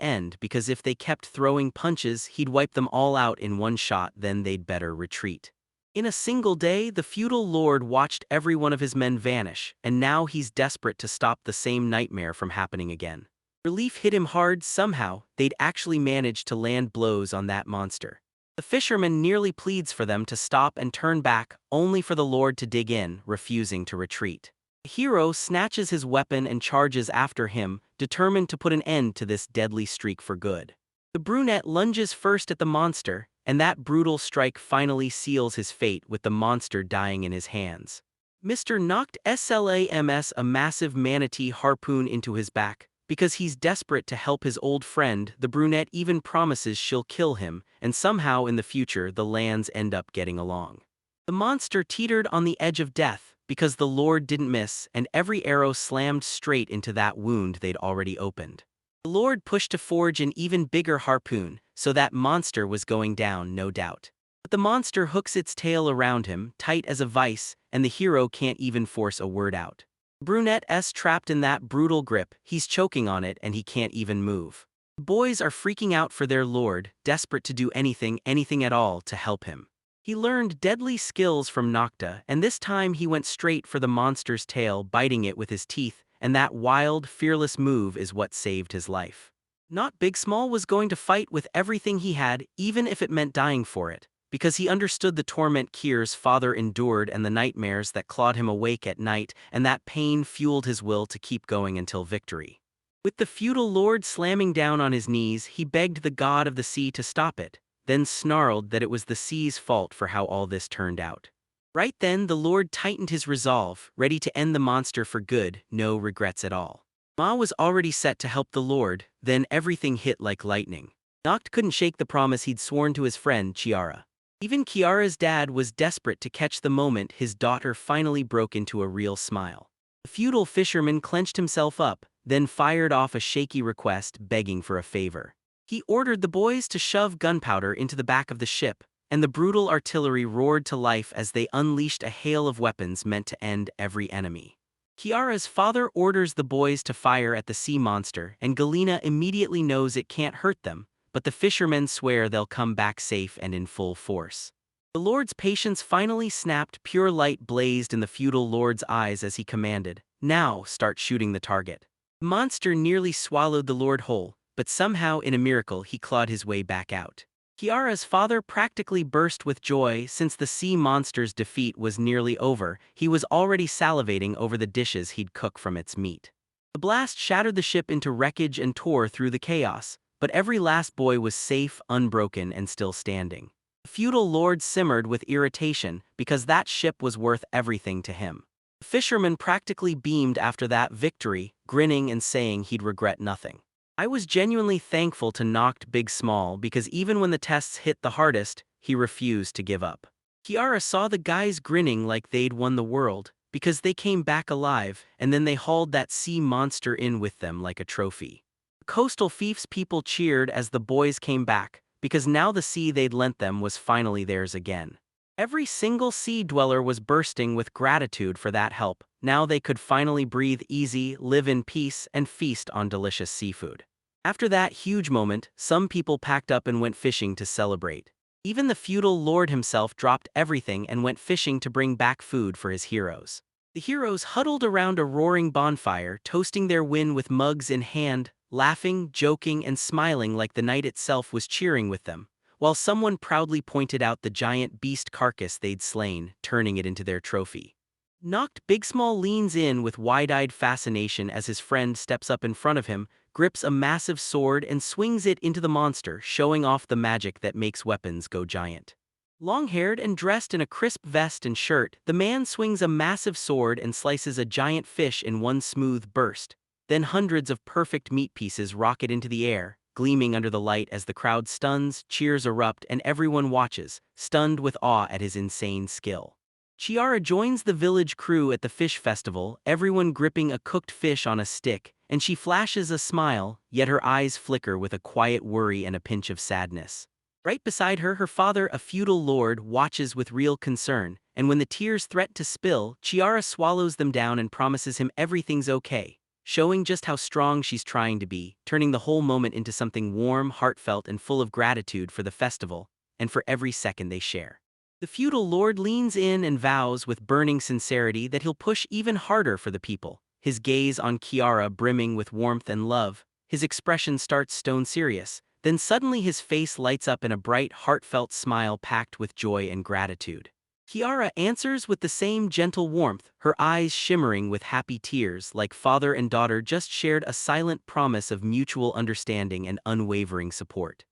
end because if they kept throwing punches he'd wipe them all out in one shot, then they'd better retreat. In a single day, the feudal lord watched every one of his men vanish, and now he's desperate to stop the same nightmare from happening again. Relief hit him hard. Somehow, they'd actually managed to land blows on that monster. The fisherman nearly pleads for them to stop and turn back, only for the Lord to dig in, refusing to retreat. The hero snatches his weapon and charges after him, determined to put an end to this deadly streak for good. The brunette lunges first at the monster, and that brutal strike finally seals his fate with the monster dying in his hands. Mr. Noct slams a massive manatee harpoon into his back. Because he's desperate to help his old friend, the brunette even promises she'll kill him, and somehow in the future the lands end up getting along. The monster teetered on the edge of death, because the Lord didn't miss, and every arrow slammed straight into that wound they'd already opened. The Lord pushed to forge an even bigger harpoon, so that monster was going down, no doubt. But the monster hooks its tail around him, tight as a vice, and the hero can't even force a word out. Brunette's trapped in that brutal grip, he's choking on it and he can't even move. The boys are freaking out for their lord, desperate to do anything at all to help him. He learned deadly skills from Nocta, and this time he went straight for the monster's tail, biting it with his teeth, and that wild, fearless move is what saved his life. Not Big Small was going to fight with everything he had, even if it meant dying for it, because he understood the torment Kier's father endured and the nightmares that clawed him awake at night, and that pain fueled his will to keep going until victory. With the feudal lord slamming down on his knees, he begged the god of the sea to stop it, then snarled that it was the sea's fault for how all this turned out. Right then the lord tightened his resolve, ready to end the monster for good, no regrets at all. Ma was already set to help the lord, then everything hit like lightning. Noct couldn't shake the promise he'd sworn to his friend Chiara. Even Kiara's dad was desperate to catch the moment his daughter finally broke into a real smile. The feudal fisherman clenched himself up, then fired off a shaky request begging for a favor. He ordered the boys to shove gunpowder into the back of the ship, and the brutal artillery roared to life as they unleashed a hail of weapons meant to end every enemy. Kiara's father orders the boys to fire at the sea monster, and Galena immediately knows it can't hurt them, but the fishermen swear they'll come back safe and in full force. The Lord's patience finally snapped, pure light blazed in the feudal lord's eyes as he commanded, "Now start shooting the target." The monster nearly swallowed the lord whole, but somehow in a miracle he clawed his way back out. Kiara's father practically burst with joy since the sea monster's defeat was nearly over. He was already salivating over the dishes he'd cook from its meat. The blast shattered the ship into wreckage and tore through the chaos, but every last boy was safe, unbroken, and still standing. The feudal lord simmered with irritation because that ship was worth everything to him. The fisherman practically beamed after that victory, grinning and saying he'd regret nothing. I was genuinely thankful to Noct Big Small because even when the tests hit the hardest, he refused to give up. Kiara saw the guys grinning like they'd won the world, because they came back alive, and then they hauled that sea monster in with them like a trophy. Coastal Fief's people cheered as the boys came back, because now the sea they'd lent them was finally theirs again. Every single sea dweller was bursting with gratitude for that help. Now they could finally breathe easy, live in peace, and feast on delicious seafood. After that huge moment, some people packed up and went fishing to celebrate. Even the feudal lord himself dropped everything and went fishing to bring back food for his heroes. The heroes huddled around a roaring bonfire, toasting their win with mugs in hand, laughing, joking, and smiling like the night itself was cheering with them, while someone proudly pointed out the giant beast carcass they'd slain, turning it into their trophy. Noct Big Small leans in with wide-eyed fascination as his friend steps up in front of him, grips a massive sword and swings it into the monster, showing off the magic that makes weapons go giant. Long-haired and dressed in a crisp vest and shirt, the man swings a massive sword and slices a giant fish in one smooth burst. Then hundreds of perfect meat pieces rocket into the air, gleaming under the light as the crowd stuns, cheers erupt, and everyone watches, stunned with awe at his insane skill. Chiara joins the village crew at the fish festival, everyone gripping a cooked fish on a stick, and she flashes a smile, yet her eyes flicker with a quiet worry and a pinch of sadness. Right beside her, her father, a feudal lord, watches with real concern, and when the tears threaten to spill, Chiara swallows them down and promises him everything's okay, showing just how strong she's trying to be, turning the whole moment into something warm, heartfelt, and full of gratitude for the festival, and for every second they share. The feudal lord leans in and vows with burning sincerity that he'll push even harder for the people, his gaze on Kiara brimming with warmth and love. His expression starts stone serious, then suddenly his face lights up in a bright, heartfelt smile packed with joy and gratitude. Kiara answers with the same gentle warmth, her eyes shimmering with happy tears like father and daughter just shared a silent promise of mutual understanding and unwavering support.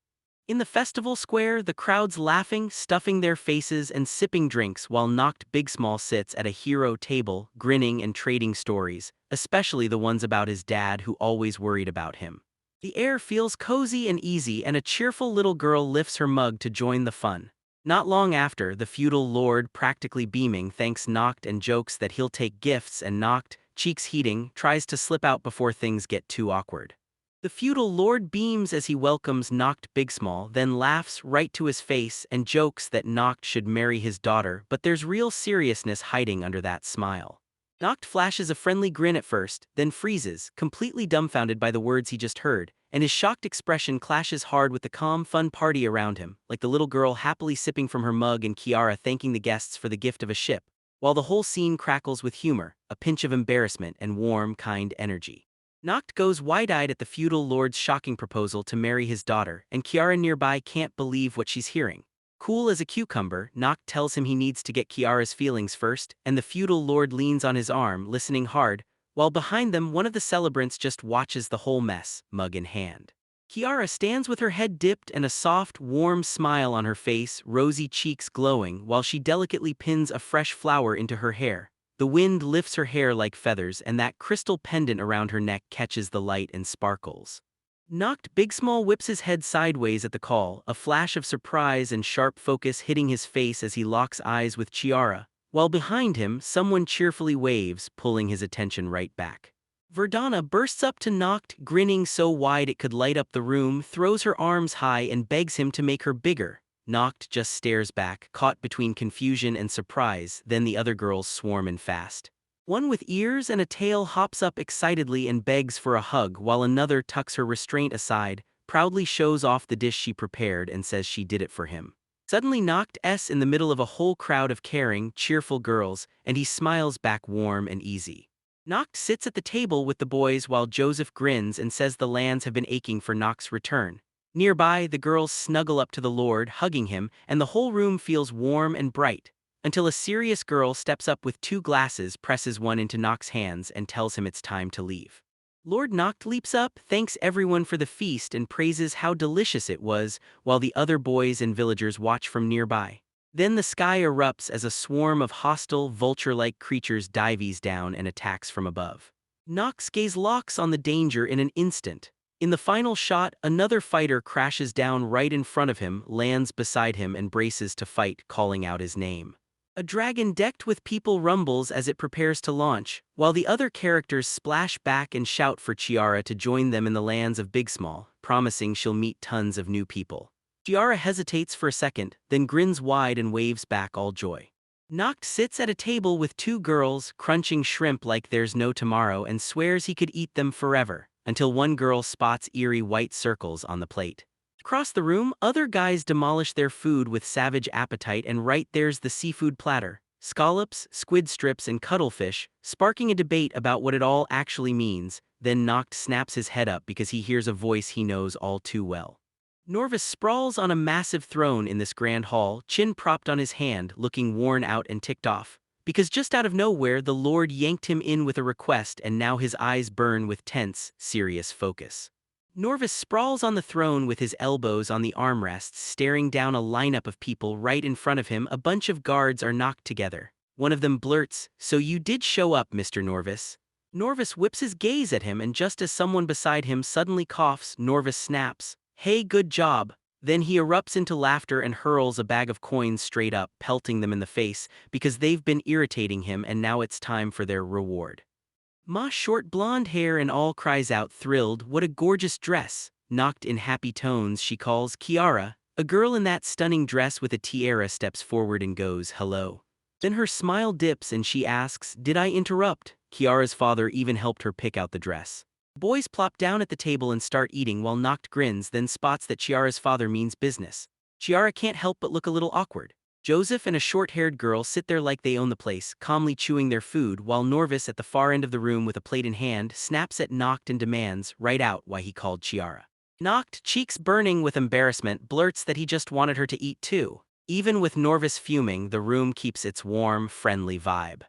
In the festival square, the crowd's laughing, stuffing their faces, and sipping drinks while Noct Big Small sits at a hero table, grinning and trading stories, especially the ones about his dad who always worried about him. The air feels cozy and easy, and a cheerful little girl lifts her mug to join the fun. Not long after, the feudal lord, practically beaming, thanks Noct and jokes that he'll take gifts, and Noct, cheeks heating, tries to slip out before things get too awkward. The feudal lord beams as he welcomes Noct Big Small, then laughs right to his face and jokes that Noct should marry his daughter, but there's real seriousness hiding under that smile. Noct flashes a friendly grin at first, then freezes, completely dumbfounded by the words he just heard, and his shocked expression clashes hard with the calm, fun party around him, like the little girl happily sipping from her mug and Kiara thanking the guests for the gift of a ship, while the whole scene crackles with humor, a pinch of embarrassment, and warm, kind energy. Noct goes wide-eyed at the feudal lord's shocking proposal to marry his daughter, and Kiara nearby can't believe what she's hearing. Cool as a cucumber, Noct tells him he needs to get Kiara's feelings first, and the feudal lord leans on his arm, listening hard, while behind them one of the celebrants just watches the whole mess, mug in hand. Kiara stands with her head dipped and a soft, warm smile on her face, rosy cheeks glowing, while she delicately pins a fresh flower into her hair. The wind lifts her hair like feathers, and that crystal pendant around her neck catches the light and sparkles. Noct Big Small whips his head sideways at the call, a flash of surprise and sharp focus hitting his face as he locks eyes with Chiara, while behind him someone cheerfully waves, pulling his attention right back. Verdana bursts up to Noct, grinning so wide it could light up the room, throws her arms high and begs him to make her bigger. Noct just stares back, caught between confusion and surprise, then the other girls swarm in fast. One with ears and a tail hops up excitedly and begs for a hug while another tucks her restraint aside, proudly shows off the dish she prepared and says she did it for him. Suddenly knocked S in the middle of a whole crowd of caring, cheerful girls, and he smiles back warm and easy. Noct sits at the table with the boys while Joseph grins and says the lands have been aching for Noct's return. Nearby, the girls snuggle up to the Lord, hugging him, and the whole room feels warm and bright, until a serious girl steps up with 2 glasses, presses one into Noct's hands, and tells him it's time to leave. Lord Noct leaps up, thanks everyone for the feast and praises how delicious it was, while the other boys and villagers watch from nearby. Then the sky erupts as a swarm of hostile, vulture-like creatures dives down and attacks from above. Noct's gaze locks on the danger in an instant. In the final shot, another fighter crashes down right in front of him, lands beside him and braces to fight, calling out his name. A dragon decked with people rumbles as it prepares to launch, while the other characters splash back and shout for Chiara to join them in the lands of Big Small, promising she'll meet tons of new people. Chiara hesitates for a second, then grins wide and waves back all joy. Noct sits at a table with 2 girls, crunching shrimp like there's no tomorrow and swears he could eat them forever, until one girl spots eerie white circles on the plate. Across the room, other guys demolish their food with savage appetite, and right there's the seafood platter, scallops, squid strips and cuttlefish, sparking a debate about what it all actually means. Then Noct snaps his head up because he hears a voice he knows all too well. Norvis sprawls on a massive throne in this grand hall, chin propped on his hand, looking worn out and ticked off, because just out of nowhere the Lord yanked him in with a request, and now his eyes burn with tense, serious focus. Norvis sprawls on the throne with his elbows on the armrests, staring down a lineup of people right in front of him. A bunch of guards are knocked together. One of them blurts, "So you did show up, Mr. Norvis." Norvis whips his gaze at him, and just as someone beside him suddenly coughs, Norvis snaps, "Hey, good job." Then he erupts into laughter and hurls a bag of coins straight up, pelting them in the face, because they've been irritating him and now it's time for their reward. Ma, short blonde hair and all, cries out thrilled, "What a gorgeous dress." Knocked in happy tones, she calls Chiara. A girl in that stunning dress with a tiara steps forward and goes, "Hello." Then her smile dips and she asks, "Did I interrupt?" Chiara's father even helped her pick out the dress. Boys plop down at the table and start eating while Noct grins, then spots that Chiara's father means business. Chiara can't help but look a little awkward. Joseph and a short-haired girl sit there like they own the place, calmly chewing their food, while Norvis at the far end of the room with a plate in hand snaps at Noct and demands right out why he called Chiara. Noct, cheeks burning with embarrassment, blurts that he just wanted her to eat too. Even with Norvis fuming, the room keeps its warm, friendly vibe.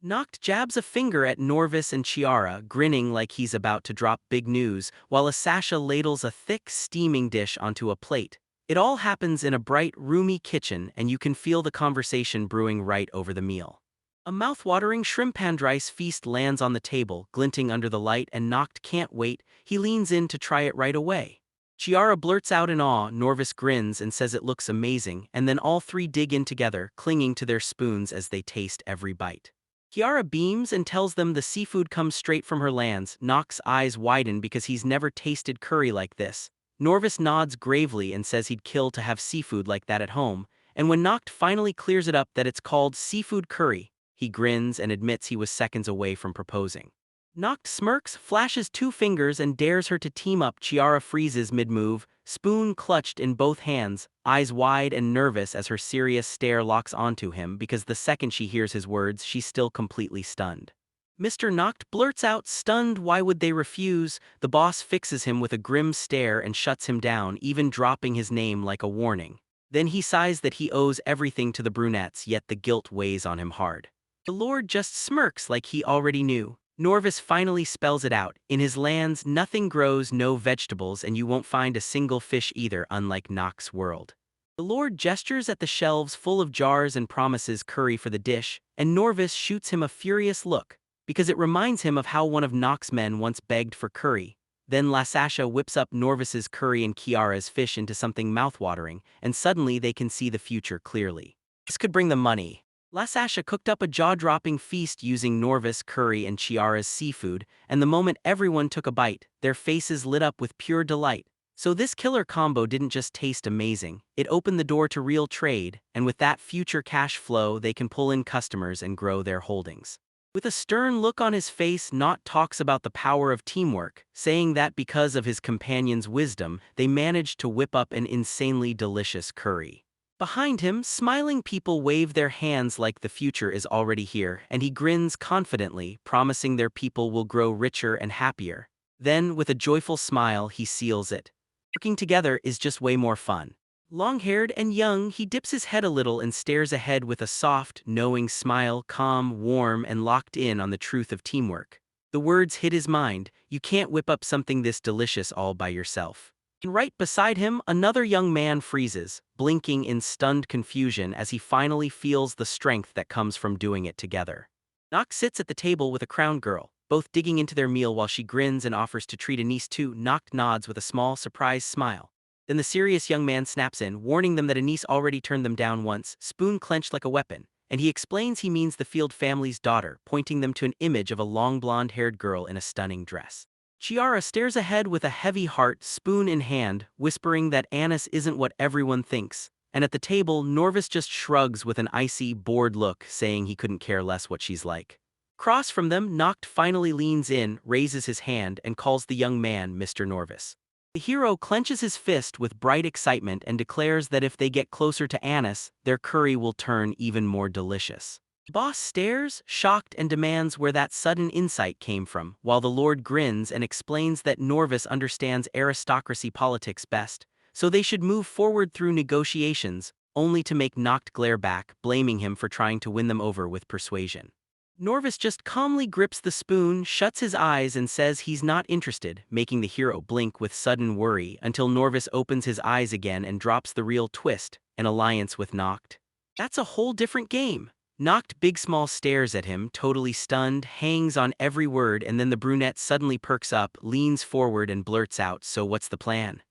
Noct jabs a finger at Norvis and Chiara, grinning like he's about to drop big news, while Asasha ladles a thick, steaming dish onto a plate. It all happens in a bright, roomy kitchen, and you can feel the conversation brewing right over the meal. A mouth-watering shrimp and rice feast lands on the table, glinting under the light, and Noct can't wait. He leans in to try it right away. Chiara blurts out in awe, Norvis grins and says it looks amazing, and then all 3 dig in together, clinging to their spoons as they taste every bite. Chiara beams and tells them the seafood comes straight from her lands. Noct's eyes widen because he's never tasted curry like this. Norvis nods gravely and says he'd kill to have seafood like that at home, and when Noct finally clears it up that it's called seafood curry, he grins and admits he was seconds away from proposing. Noct smirks, flashes 2 fingers and dares her to team up. Chiara freezes mid-move, spoon clutched in both hands, eyes wide and nervous as her serious stare locks onto him, because the second she hears his words she's still completely stunned. Mr. Noct blurts out, stunned, why would they refuse? The boss fixes him with a grim stare and shuts him down, even dropping his name like a warning. Then he sighs that he owes everything to the brunettes, yet the guilt weighs on him hard. The Lord just smirks like he already knew. Norvis finally spells it out. In his lands, nothing grows, no vegetables, and you won't find a single fish either, unlike Noct's world. The Lord gestures at the shelves full of jars and promises curry for the dish, and Norvis shoots him a furious look, because it reminds him of how one of Noct's men once begged for curry. Then Lasasha whips up Norvis's curry and Chiara's fish into something mouthwatering, and suddenly they can see the future clearly. This could bring them money. Lasasha cooked up a jaw-dropping feast using Norvis curry and Chiara's seafood, and the moment everyone took a bite, their faces lit up with pure delight. So this killer combo didn't just taste amazing, it opened the door to real trade, and with that future cash flow they can pull in customers and grow their holdings. With a stern look on his face, Nacht talks about the power of teamwork, saying that because of his companion's wisdom, they managed to whip up an insanely delicious curry. Behind him, smiling people wave their hands like the future is already here, and he grins confidently, promising their people will grow richer and happier. Then, with a joyful smile, he seals it. Working together is just way more fun. Long-haired and young, he dips his head a little and stares ahead with a soft, knowing smile, calm, warm, and locked in on the truth of teamwork. The words hit his mind: you can't whip up something this delicious all by yourself. And right beside him, another young man freezes, blinking in stunned confusion as he finally feels the strength that comes from doing it together. Nock sits at the table with a crowned girl, both digging into their meal while she grins and offers to treat Anise too. Nock nods with a small, surprised smile. Then the serious young man snaps in, warning them that Anise already turned them down once, spoon clenched like a weapon, and he explains he means the Field family's daughter, pointing them to an image of a long blonde-haired girl in a stunning dress. Chiara stares ahead with a heavy heart, spoon in hand, whispering that Anise isn't what everyone thinks, and at the table, Norvis just shrugs with an icy, bored look, saying he couldn't care less what she's like. Across from them, Noct finally leans in, raises his hand, and calls the young man Mr. Norvis. The hero clenches his fist with bright excitement and declares that if they get closer to Anise, their curry will turn even more delicious. The boss stares, shocked, and demands where that sudden insight came from, while the lord grins and explains that Norvis understands aristocracy politics best, so they should move forward through negotiations, only to make Noct glare back, blaming him for trying to win them over with persuasion. Norvis just calmly grips the spoon, shuts his eyes, and says he's not interested, making the hero blink with sudden worry until Norvis opens his eyes again and drops the real twist: an alliance with Noct. That's a whole different game. Noct Big Small stares at him, totally stunned, hangs on every word, and then the brunette suddenly perks up, leans forward, and blurts out, "So what's the plan?"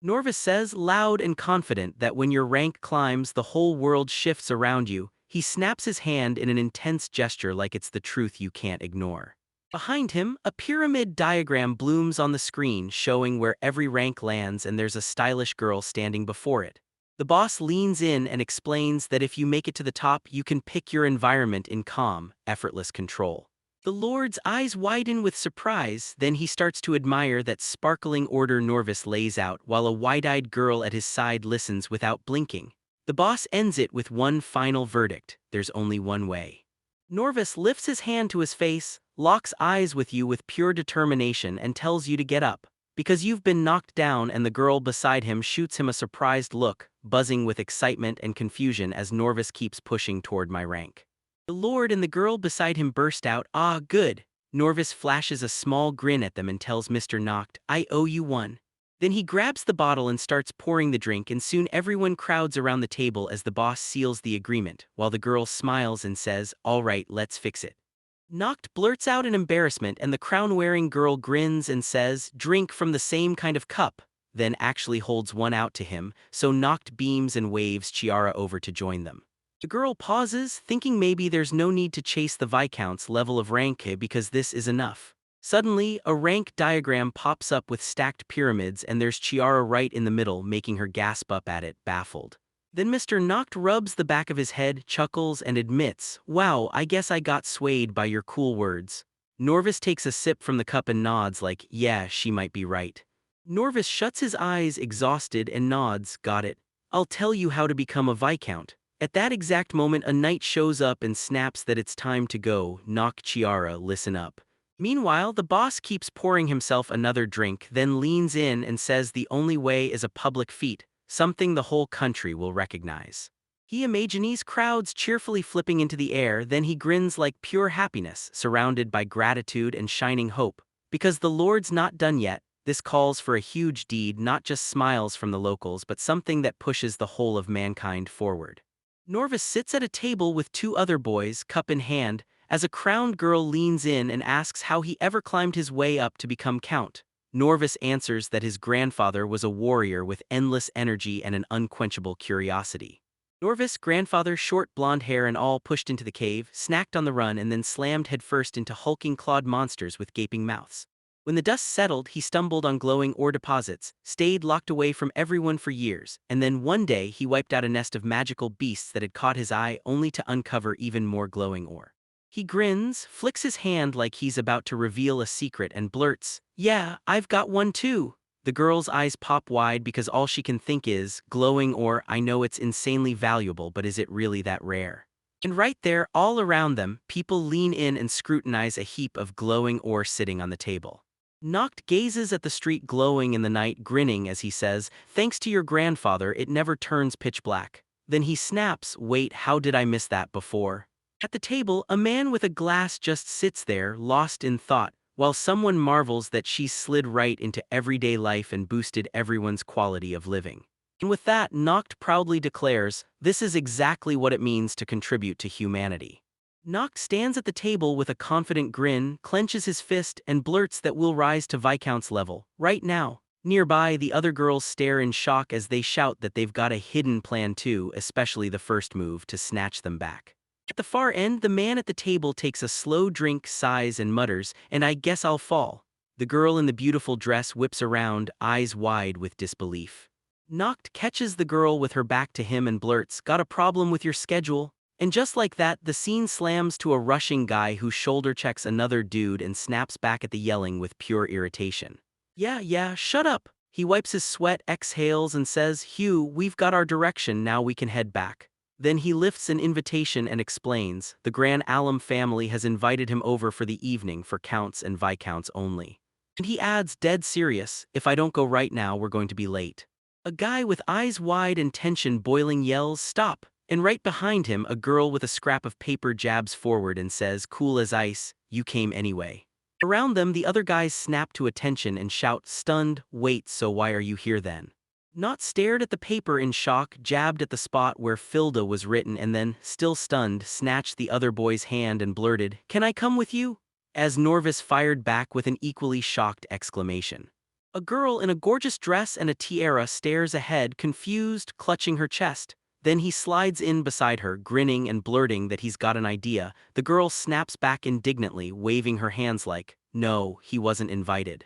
Norvis says, loud and confident, that when your rank climbs, the whole world shifts around you. He snaps his hand in an intense gesture like it's the truth you can't ignore. Behind him, a pyramid diagram blooms on the screen showing where every rank lands, and there's a stylish girl standing before it. The boss leans in and explains that if you make it to the top, you can pick your environment in calm, effortless control. The lord's eyes widen with surprise, then he starts to admire that sparkling order Norvis lays out, while a wide-eyed girl at his side listens without blinking. The boss ends it with one final verdict: there's only one way. Norvis lifts his hand to his face, locks eyes with you with pure determination, and tells you to get up, because you've been knocked down, and the girl beside him shoots him a surprised look, buzzing with excitement and confusion as Norvis keeps pushing toward my rank. The lord and the girl beside him burst out, "Ah, good." Norvis flashes a small grin at them and tells Mr. Noct, "I owe you one." Then he grabs the bottle and starts pouring the drink, and soon everyone crowds around the table as the boss seals the agreement, while the girl smiles and says, "All right, let's fix it." Noct blurts out in embarrassment, and the crown-wearing girl grins and says, "Drink from the same kind of cup," then actually holds one out to him, so Noct beams and waves Chiara over to join them. The girl pauses, thinking maybe there's no need to chase the Viscount's level of rank because this is enough. Suddenly, a rank diagram pops up with stacked pyramids, and there's Chiara right in the middle, making her gasp up at it, baffled. Then Mr. Noct rubs the back of his head, chuckles, and admits, "Wow, I guess I got swayed by your cool words." Norvis takes a sip from the cup and nods like, "Yeah, she might be right." Norvis shuts his eyes, exhausted, and nods, "Got it. I'll tell you how to become a Viscount." At that exact moment, a knight shows up and snaps that it's time to go. Noct, Chiara, listen up. Meanwhile, the boss keeps pouring himself another drink, then leans in and says the only way is a public feat, something the whole country will recognize. He imagines crowds cheerfully flipping into the air, then he grins like pure happiness, surrounded by gratitude and shining hope. Because the lord's not done yet, this calls for a huge deed, not just smiles from the locals, but something that pushes the whole of mankind forward. Norvis sits at a table with two other boys, cup in hand, as a crowned girl leans in and asks how he ever climbed his way up to become count. Norvis answers that his grandfather was a warrior with endless energy and an unquenchable curiosity. Norvis' grandfather, short blonde hair and all, pushed into the cave, snacked on the run, and then slammed headfirst into hulking clawed monsters with gaping mouths. When the dust settled, he stumbled on glowing ore deposits, stayed locked away from everyone for years, and then one day he wiped out a nest of magical beasts that had caught his eye, only to uncover even more glowing ore. He grins, flicks his hand like he's about to reveal a secret and blurts, "Yeah, I've got one too." The girl's eyes pop wide because all she can think is, glowing or, I know it's insanely valuable but is it really that rare? And right there, all around them, people lean in and scrutinize a heap of glowing ore sitting on the table. Noct gazes at the street glowing in the night, grinning as he says, "Thanks to your grandfather, it never turns pitch black." Then he snaps, "Wait, how did I miss that before?" At the table, a man with a glass just sits there, lost in thought, while someone marvels that she's slid right into everyday life and boosted everyone's quality of living. And with that, Noct proudly declares, "This is exactly what it means to contribute to humanity." Noct stands at the table with a confident grin, clenches his fist, and blurts that we'll rise to Viscount's level, right now. Nearby, the other girls stare in shock as they shout that they've got a hidden plan too, especially the first move to snatch them back. At the far end, the man at the table takes a slow drink, sighs, and mutters, "And I guess I'll fall." The girl in the beautiful dress whips around, eyes wide with disbelief. Noct catches the girl with her back to him and blurts, "Got a problem with your schedule?" And just like that, the scene slams to a rushing guy who shoulder checks another dude and snaps back at the yelling with pure irritation. Yeah, shut up." He wipes his sweat, exhales, and says, "Hugh, we've got our direction, now we can head back." Then he lifts an invitation and explains, the Gran Alum family has invited him over for the evening for counts and viscounts only. And he adds, dead serious, "If I don't go right now, we're going to be late." A guy with eyes wide and tension boiling yells, "Stop!" And right behind him, a girl with a scrap of paper jabs forward and says, "Cool as ice, you came anyway." Around them, the other guys snap to attention and shout, stunned, "Wait, so why are you here then?" Not stared at the paper in shock, jabbed at the spot where Filda was written and then, still stunned, snatched the other boy's hand and blurted, "Can I come with you?" As Norvis fired back with an equally shocked exclamation. A girl in a gorgeous dress and a tiara stares ahead, confused, clutching her chest. Then he slides in beside her, grinning and blurting that he's got an idea. The girl snaps back indignantly, waving her hands like, "No, he wasn't invited."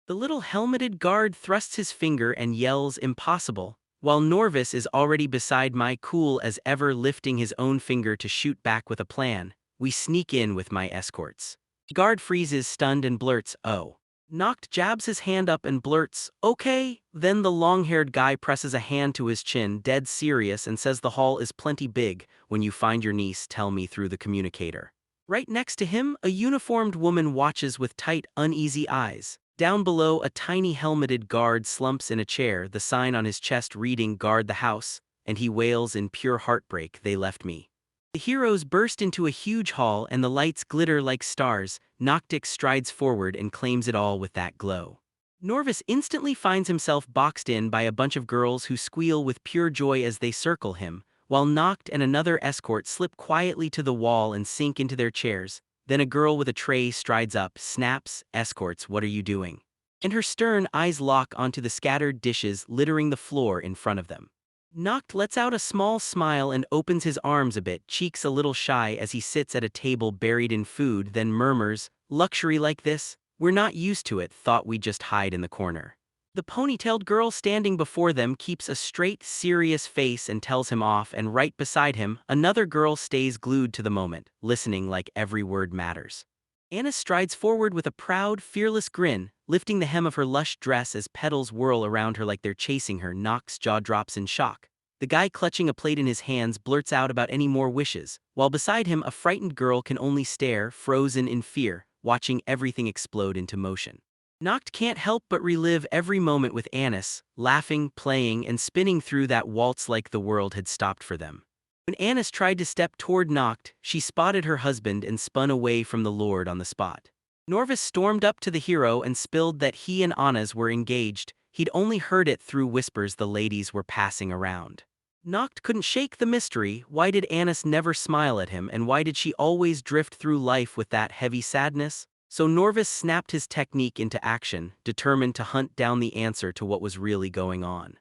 The little helmeted guard thrusts his finger and yells, "Impossible," while Norvis is already beside my cool as ever, lifting his own finger to shoot back with a plan. "We sneak in with my escorts." Guard freezes, stunned, and blurts, "Oh." Noct jabs his hand up and blurts, "Okay." Then the long-haired guy presses a hand to his chin, dead serious, and says, "The hall is plenty big. When you find your niece, tell me through the communicator." Right next to him, a uniformed woman watches with tight, uneasy eyes. Down below, a tiny helmeted guard slumps in a chair, the sign on his chest reading, "Guard the house," and he wails in pure heartbreak, "They left me." The heroes burst into a huge hall and the lights glitter like stars. Noctix strides forward and claims it all with that glow. Norvis instantly finds himself boxed in by a bunch of girls who squeal with pure joy as they circle him, while Noct and another escort slip quietly to the wall and sink into their chairs. Then a girl with a tray strides up, snaps, "Escorts, what are you doing?" And her stern eyes lock onto the scattered dishes littering the floor in front of them. Noct lets out a small smile and opens his arms a bit, cheeks a little shy as he sits at a table buried in food, then murmurs, "Luxury like this? We're not used to it, thought we'd just hide in the corner." The ponytailed girl standing before them keeps a straight, serious face and tells him off, and right beside him, another girl stays glued to the moment, listening like every word matters. Anna strides forward with a proud, fearless grin, lifting the hem of her lush dress as petals whirl around her like they're chasing her. Noct's jaw drops in shock. The guy clutching a plate in his hands blurts out about any more wishes, while beside him a frightened girl can only stare, frozen in fear, watching everything explode into motion. Noct can't help but relive every moment with Annis, laughing, playing, and spinning through that waltz like the world had stopped for them. When Annis tried to step toward Noct, she spotted her husband and spun away from the lord on the spot. Norvis stormed up to the hero and spilled that he and Annas were engaged. He'd only heard it through whispers the ladies were passing around. Noct couldn't shake the mystery. Why did Annis never smile at him, and why did she always drift through life with that heavy sadness? So Norvis snapped his technique into action, determined to hunt down the answer to what was really going on.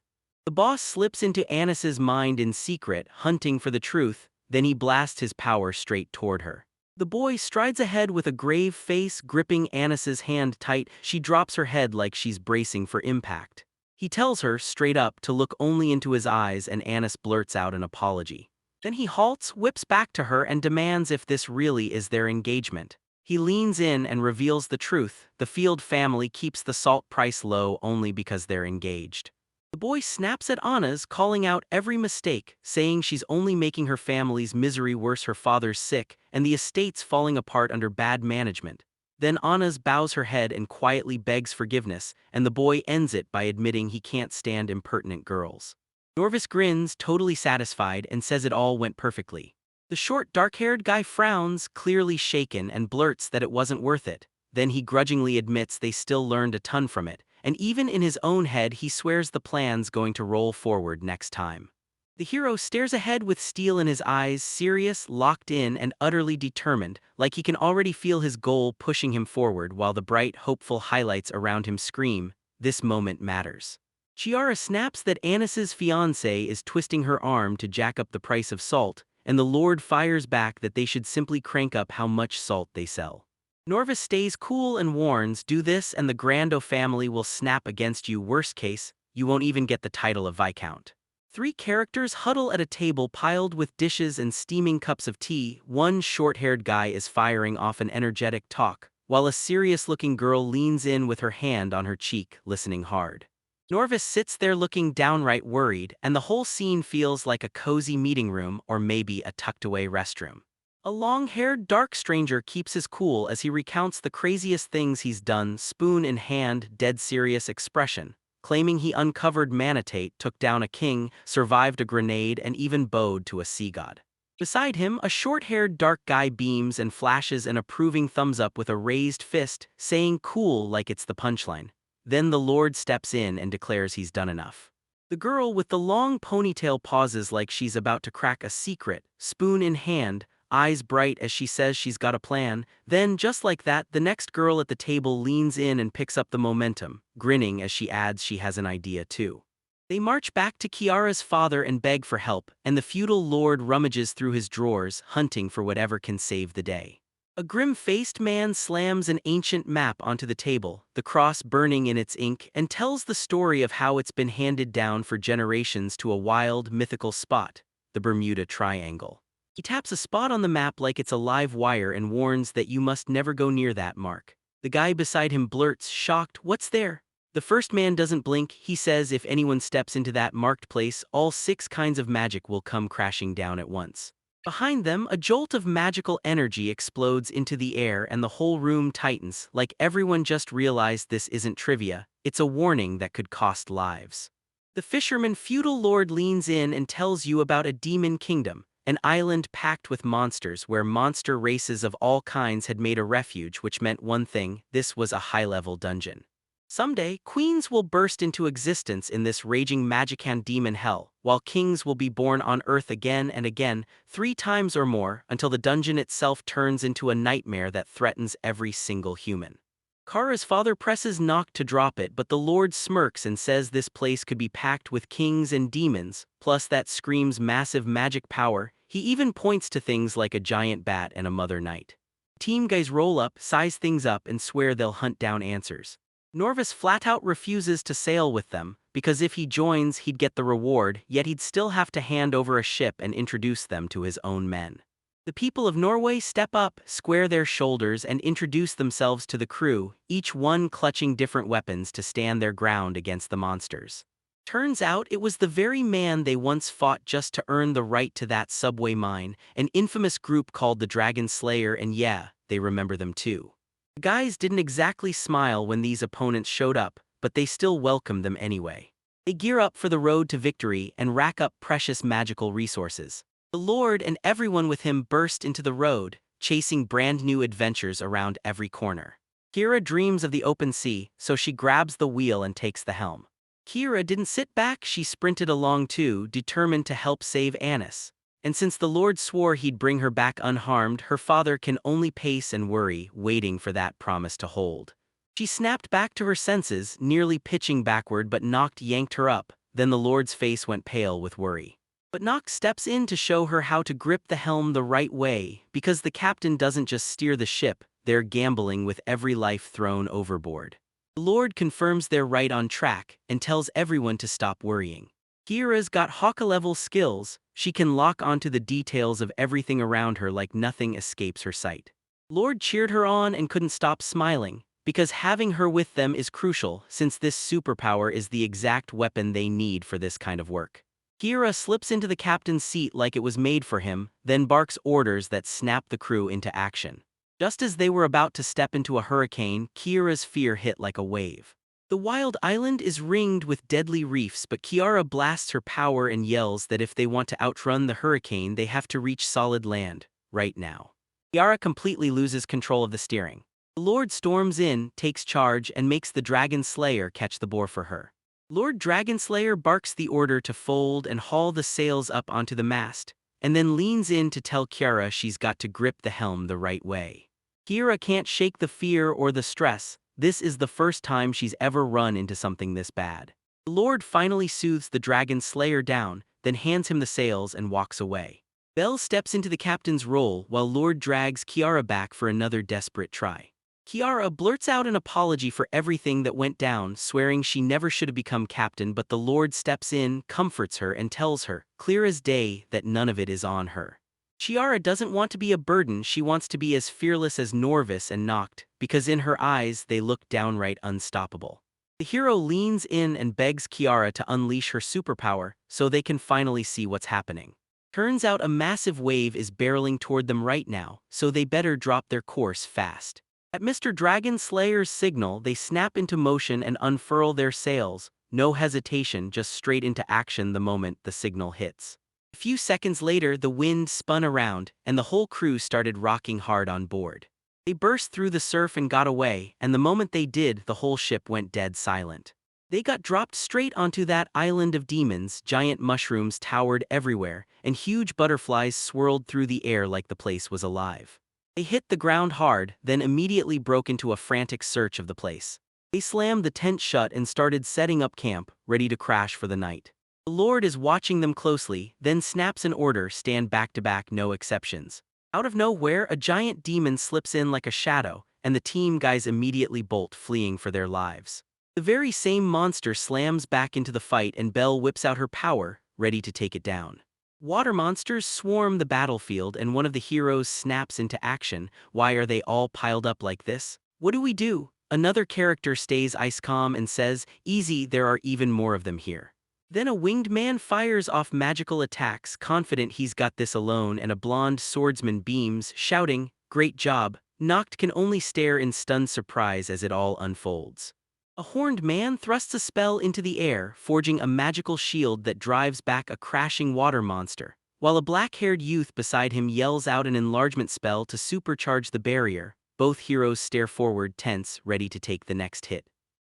The boss slips into Annis's mind in secret, hunting for the truth, then he blasts his power straight toward her. The boy strides ahead with a grave face, gripping Annis's hand tight. She drops her head like she's bracing for impact. He tells her, straight up, to look only into his eyes, and Annis blurts out an apology. Then he halts, whips back to her, and demands if this really is their engagement. He leans in and reveals the truth: the Field family keeps the salt price low only because they're engaged. The boy snaps at Anna's, calling out every mistake, saying she's only making her family's misery worse. Her father's sick, and the estate's falling apart under bad management. Then Anna's bows her head and quietly begs forgiveness, and the boy ends it by admitting he can't stand impertinent girls. Norvis grins, totally satisfied, and says it all went perfectly. The short, dark-haired guy frowns, clearly shaken, and blurts that it wasn't worth it. Then he grudgingly admits they still learned a ton from it, and even in his own head he swears the plan's going to roll forward next time. The hero stares ahead with steel in his eyes, serious, locked in, and utterly determined, like he can already feel his goal pushing him forward, while the bright, hopeful highlights around him scream, "This moment matters." Chiara snaps that Anis's fiancé is twisting her arm to jack up the price of salt, and the Lord fires back that they should simply crank up how much salt they sell. Norvis stays cool and warns, "Do this and the Grando family will snap against you. Worst case, you won't even get the title of Viscount." Three characters huddle at a table piled with dishes and steaming cups of tea. One short-haired guy is firing off an energetic talk, while a serious-looking girl leans in with her hand on her cheek, listening hard. Norvis sits there looking downright worried, and the whole scene feels like a cozy meeting room or maybe a tucked-away restroom. A long-haired dark stranger keeps his cool as he recounts the craziest things he's done, spoon in hand, dead serious expression, claiming he uncovered Manitate, took down a king, survived a grenade, and even bowed to a sea god. Beside him, a short-haired dark guy beams and flashes an approving thumbs up with a raised fist, saying cool like it's the punchline. Then the Lord steps in and declares he's done enough. The girl with the long ponytail pauses like she's about to crack a secret, spoon in hand, eyes bright as she says she's got a plan. Then, just like that, the next girl at the table leans in and picks up the momentum, grinning as she adds she has an idea too. They march back to Chiara's father and beg for help, and the feudal lord rummages through his drawers, hunting for whatever can save the day. A grim-faced man slams an ancient map onto the table, the cross burning in its ink, and tells the story of how it's been handed down for generations to a wild, mythical spot, the Bermuda Triangle. He taps a spot on the map like it's a live wire and warns that you must never go near that mark. The guy beside him blurts, shocked, "What's there?" The first man doesn't blink. He says if anyone steps into that marked place, all 6 kinds of magic will come crashing down at once. Behind them, a jolt of magical energy explodes into the air and the whole room tightens, like everyone just realized this isn't trivia, it's a warning that could cost lives. The fisherman feudal lord leans in and tells you about a demon kingdom, an island packed with monsters where monster races of all kinds had made a refuge, which meant one thing: this was a high-level dungeon. Someday, queens will burst into existence in this raging magican demon hell, while kings will be born on Earth again and again, 3 times or more, until the dungeon itself turns into a nightmare that threatens every single human. Kara's father presses knock to drop it, but the Lord smirks and says this place could be packed with kings and demons, plus that screams massive magic power. He even points to things like a giant bat and a mother knight. Team guys roll up, size things up, and swear they'll hunt down answers. Norvis flat-out refuses to sail with them, because if he joins he'd get the reward, yet he'd still have to hand over a ship and introduce them to his own men. The people of Norway step up, square their shoulders, and introduce themselves to the crew, each one clutching different weapons to stand their ground against the monsters. Turns out it was the very man they once fought just to earn the right to that subway mine, an infamous group called the Dragon Slayer, and yeah, they remember them too. The guys didn't exactly smile when these opponents showed up, but they still welcomed them anyway. They gear up for the road to victory and rack up precious magical resources. The Lord and everyone with him burst into the road, chasing brand new adventures around every corner. Kira dreams of the open sea, so she grabs the wheel and takes the helm. Kira didn't sit back, she sprinted along too, determined to help save Anis. And since the Lord swore he'd bring her back unharmed, her father can only pace and worry, waiting for that promise to hold. She snapped back to her senses, nearly pitching backward, but Noct yanked her up. Then the Lord's face went pale with worry. But Noct steps in to show her how to grip the helm the right way, because the captain doesn't just steer the ship, they're gambling with every life thrown overboard. The Lord confirms they're right on track, and tells everyone to stop worrying. Kira's got Hawk-level skills, she can lock onto the details of everything around her like nothing escapes her sight. Lord cheered her on and couldn't stop smiling, because having her with them is crucial since this superpower is the exact weapon they need for this kind of work. Kira slips into the captain's seat like it was made for him, then barks orders that snap the crew into action. Just as they were about to step into a hurricane, Kira's fear hit like a wave. The wild island is ringed with deadly reefs, but Kiara blasts her power and yells that if they want to outrun the hurricane, they have to reach solid land, right now. Kiara completely loses control of the steering. The Lord storms in, takes charge, and makes the Dragon Slayer catch the boar for her. Lord Dragon Slayer barks the order to fold and haul the sails up onto the mast, and then leans in to tell Kiara she's got to grip the helm the right way. Kiara can't shake the fear or the stress. This is the first time she's ever run into something this bad. The Lord finally soothes the Dragon Slayer down, then hands him the sails and walks away. Belle steps into the captain's role while Lord drags Kiara back for another desperate try. Kiara blurts out an apology for everything that went down, swearing she never should have become captain, but the Lord steps in, comforts her, and tells her, clear as day, that none of it is on her. Kiara doesn't want to be a burden, she wants to be as fearless as Norvis and Noct, because in her eyes they look downright unstoppable. The hero leans in and begs Kiara to unleash her superpower so they can finally see what's happening. Turns out a massive wave is barreling toward them right now, so they better drop their course fast. At Mr. Dragon Slayer's signal, they snap into motion and unfurl their sails, no hesitation, just straight into action the moment the signal hits. A few seconds later, the wind spun around, and the whole crew started rocking hard on board. They burst through the surf and got away, and the moment they did, the whole ship went dead silent. They got dropped straight onto that island of demons, giant mushrooms towered everywhere, and huge butterflies swirled through the air like the place was alive. They hit the ground hard, then immediately broke into a frantic search of the place. They slammed the tent shut and started setting up camp, ready to crash for the night. The Lord is watching them closely, then snaps an order, stand back to back, no exceptions. Out of nowhere, a giant demon slips in like a shadow, and the team guys immediately bolt, fleeing for their lives. The very same monster slams back into the fight and Belle whips out her power, ready to take it down. Water monsters swarm the battlefield and one of the heroes snaps into action. Why are they all piled up like this? What do we do? Another character stays ice calm and says, easy, there are even more of them here. Then a winged man fires off magical attacks, confident he's got this alone, and a blonde swordsman beams, shouting, great job. Noct can only stare in stunned surprise as it all unfolds. A horned man thrusts a spell into the air, forging a magical shield that drives back a crashing water monster, while a black-haired youth beside him yells out an enlargement spell to supercharge the barrier. Both heroes stare forward, tense, ready to take the next hit.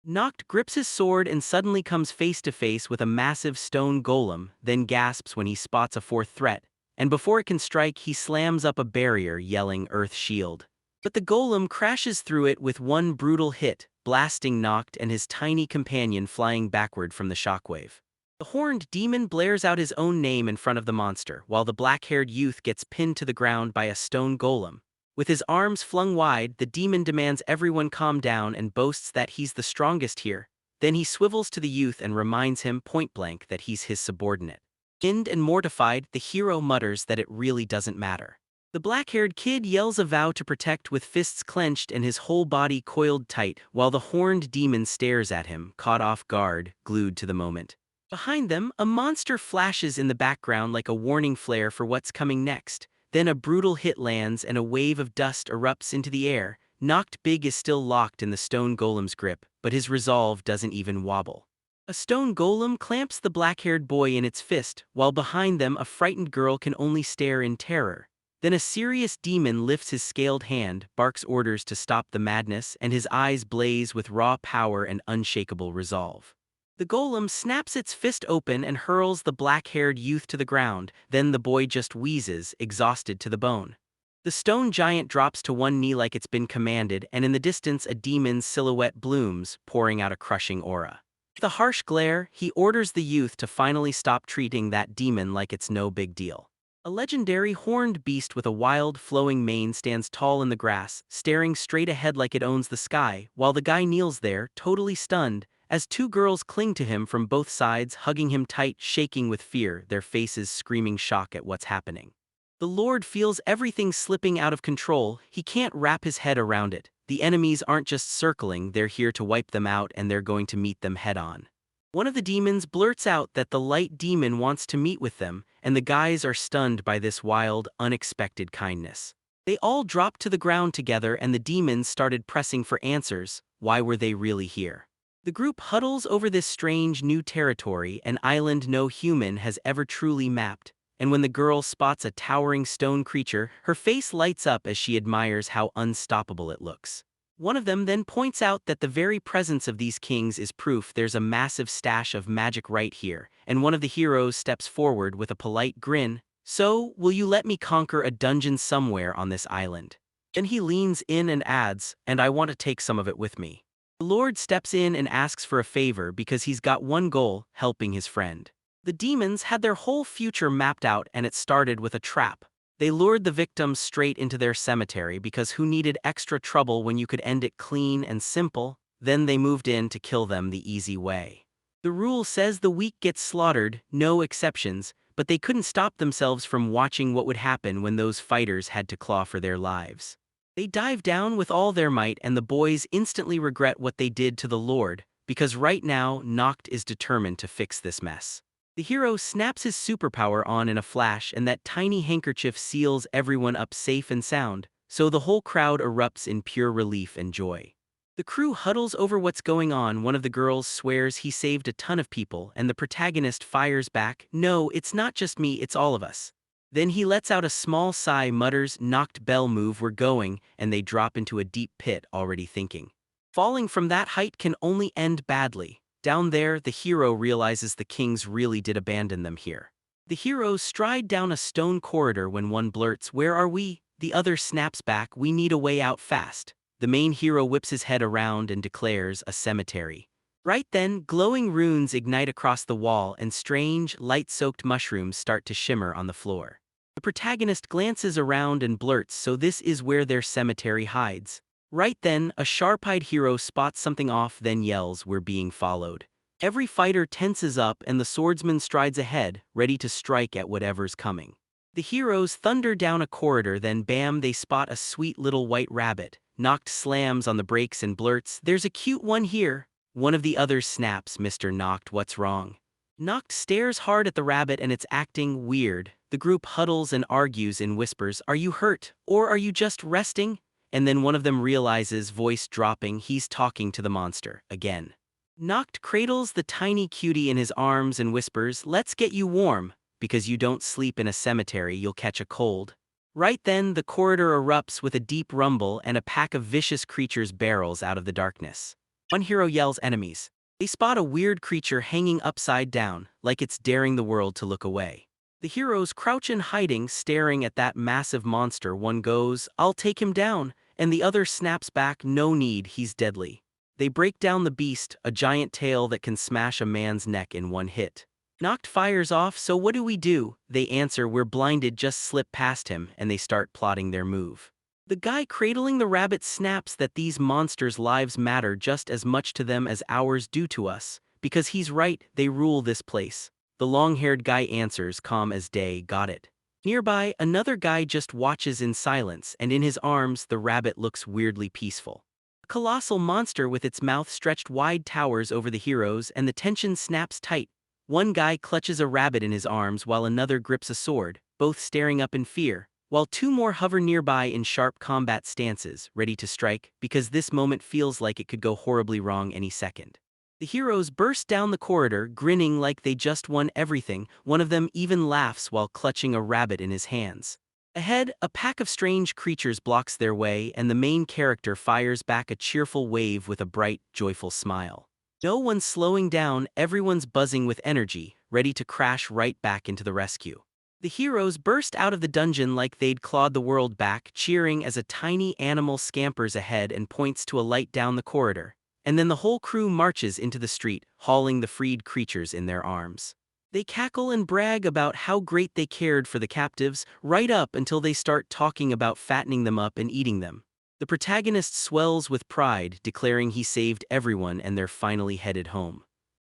Noct grips his sword and suddenly comes face to face with a massive stone golem, then gasps when he spots a fourth threat, and before it can strike he slams up a barrier, yelling Earth Shield. But the golem crashes through it with one brutal hit, blasting Noct and his tiny companion flying backward from the shockwave. The horned demon blares out his own name in front of the monster, while the black-haired youth gets pinned to the ground by a stone golem. With his arms flung wide, the demon demands everyone calm down and boasts that he's the strongest here. Then he swivels to the youth and reminds him point-blank that he's his subordinate. Pinned and mortified, the hero mutters that it really doesn't matter. The black-haired kid yells a vow to protect with fists clenched and his whole body coiled tight, while the horned demon stares at him, caught off guard, glued to the moment. Behind them, a monster flashes in the background like a warning flare for what's coming next. Then a brutal hit lands and a wave of dust erupts into the air. Noct Big is still locked in the stone golem's grip, but his resolve doesn't even wobble. A stone golem clamps the black-haired boy in its fist, while behind them a frightened girl can only stare in terror. Then a serious demon lifts his scaled hand, barks orders to stop the madness, and his eyes blaze with raw power and unshakable resolve. The golem snaps its fist open and hurls the black-haired youth to the ground, then the boy just wheezes, exhausted to the bone. The stone giant drops to one knee like it's been commanded, and in the distance a demon's silhouette blooms, pouring out a crushing aura. With a harsh glare, he orders the youth to finally stop treating that demon like it's no big deal. A legendary horned beast with a wild, flowing mane stands tall in the grass, staring straight ahead like it owns the sky, while the guy kneels there, totally stunned, as two girls cling to him from both sides, hugging him tight, shaking with fear, their faces screaming shock at what's happening. The Lord feels everything slipping out of control. He can't wrap his head around it. The enemies aren't just circling, they're here to wipe them out, and they're going to meet them head-on. One of the demons blurts out that the light demon wants to meet with them, and the guys are stunned by this wild, unexpected kindness. They all dropped to the ground together, and the demons started pressing for answers. Why were they really here? The group huddles over this strange new territory, an island no human has ever truly mapped. And when the girl spots a towering stone creature, her face lights up as she admires how unstoppable it looks. One of them then points out that the very presence of these kings is proof there's a massive stash of magic right here, and one of the heroes steps forward with a polite grin. "So, will you let me conquer a dungeon somewhere on this island?" Then he leans in and adds, "And I want to take some of it with me." The Lord steps in and asks for a favor because he's got one goal: helping his friend. The demons had their whole future mapped out, and it started with a trap. They lured the victims straight into their cemetery because who needed extra trouble when you could end it clean and simple? Then they moved in to kill them the easy way. The rule says the weak get slaughtered, no exceptions, but they couldn't stop themselves from watching what would happen when those fighters had to claw for their lives. They dive down with all their might, and the boys instantly regret what they did to the Lord, because right now Noct is determined to fix this mess. The hero snaps his superpower on in a flash, and that tiny handkerchief seals everyone up safe and sound, so the whole crowd erupts in pure relief and joy. The crew huddles over what's going on. One of the girls swears he saved a ton of people, and the protagonist fires back, "No, it's not just me, it's all of us." Then he lets out a small sigh, mutters, "Knocked bell move, we're going," and they drop into a deep pit, already thinking, falling from that height can only end badly. Down there, the hero realizes the kings really did abandon them here. The heroes stride down a stone corridor when one blurts, "Where are we?" The other snaps back, "We need a way out fast." The main hero whips his head around and declares, "A cemetery." Right then, glowing runes ignite across the wall, and strange, light-soaked mushrooms start to shimmer on the floor. The protagonist glances around and blurts, "So this is where their cemetery hides." Right then, a sharp-eyed hero spots something off, then yells, "We're being followed." Every fighter tenses up, and the swordsman strides ahead, ready to strike at whatever's coming. The heroes thunder down a corridor, then bam, they spot a sweet little white rabbit. Noct slams on the brakes and blurts, "There's a cute one here." One of the others snaps, "Mr. Noct, what's wrong?" Noct stares hard at the rabbit, and it's acting weird. The group huddles and argues in whispers, "Are you hurt? Or are you just resting?" And then one of them realizes, voice dropping, he's talking to the monster again. Noct cradles the tiny cutie in his arms and whispers, "Let's get you warm, because you don't sleep in a cemetery, you'll catch a cold." Right then, the corridor erupts with a deep rumble, and a pack of vicious creatures barrels out of the darkness. One hero yells, "Enemies." They spot a weird creature hanging upside down, like it's daring the world to look away. The heroes crouch in hiding, staring at that massive monster. One goes, "I'll take him down," and the other snaps back, "No need, he's deadly." They break down the beast, a giant tail that can smash a man's neck in one hit. Noct fires off, "So what do we do?" They answer, "We're blinded, just slip past him," and they start plotting their move. The guy cradling the rabbit snaps that these monsters' lives matter just as much to them as ours do to us, because he's right, they rule this place. The long-haired guy answers, calm as day, "Got it." Nearby, another guy just watches in silence, and in his arms, the rabbit looks weirdly peaceful. A colossal monster with its mouth stretched wide towers over the heroes, and the tension snaps tight. One guy clutches a rabbit in his arms while another grips a sword, both staring up in fear, while two more hover nearby in sharp combat stances, ready to strike, because this moment feels like it could go horribly wrong any second. The heroes burst down the corridor, grinning like they just won everything. One of them even laughs while clutching a rabbit in his hands. Ahead, a pack of strange creatures blocks their way, and the main character fires back a cheerful wave with a bright, joyful smile. No one's slowing down, everyone's buzzing with energy, ready to crash right back into the rescue. The heroes burst out of the dungeon like they'd clawed the world back, cheering as a tiny animal scampers ahead and points to a light down the corridor. And then the whole crew marches into the street, hauling the freed creatures in their arms. They cackle and brag about how great they cared for the captives, right up until they start talking about fattening them up and eating them. The protagonist swells with pride, declaring he saved everyone and they're finally headed home.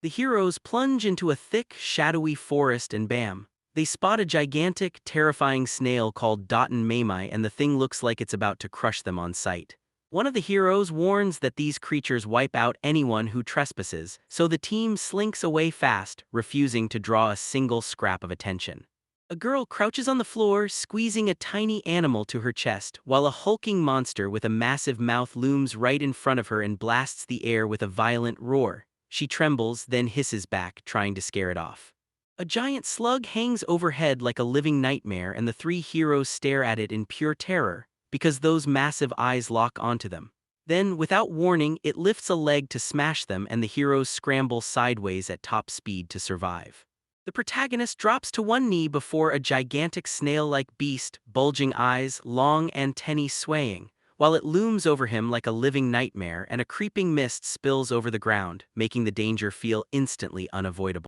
The heroes plunge into a thick, shadowy forest and bam, they spot a gigantic, terrifying snail called Dotten Mamai and the thing looks like it's about to crush them on sight. One of the heroes warns that these creatures wipe out anyone who trespasses, so the team slinks away fast, refusing to draw a single scrap of attention. A girl crouches on the floor, squeezing a tiny animal to her chest, while a hulking monster with a massive mouth looms right in front of her and blasts the air with a violent roar. She trembles, then hisses back, trying to scare it off. A giant slug hangs overhead like a living nightmare and the three heroes stare at it in pure terror, because those massive eyes lock onto them. Then, without warning, it lifts a leg to smash them and the heroes scramble sideways at top speed to survive. The protagonist drops to one knee before a gigantic snail-like beast, bulging eyes, long antennae swaying, while it looms over him like a living nightmare and a creeping mist spills over the ground, making the danger feel instantly unavoidable.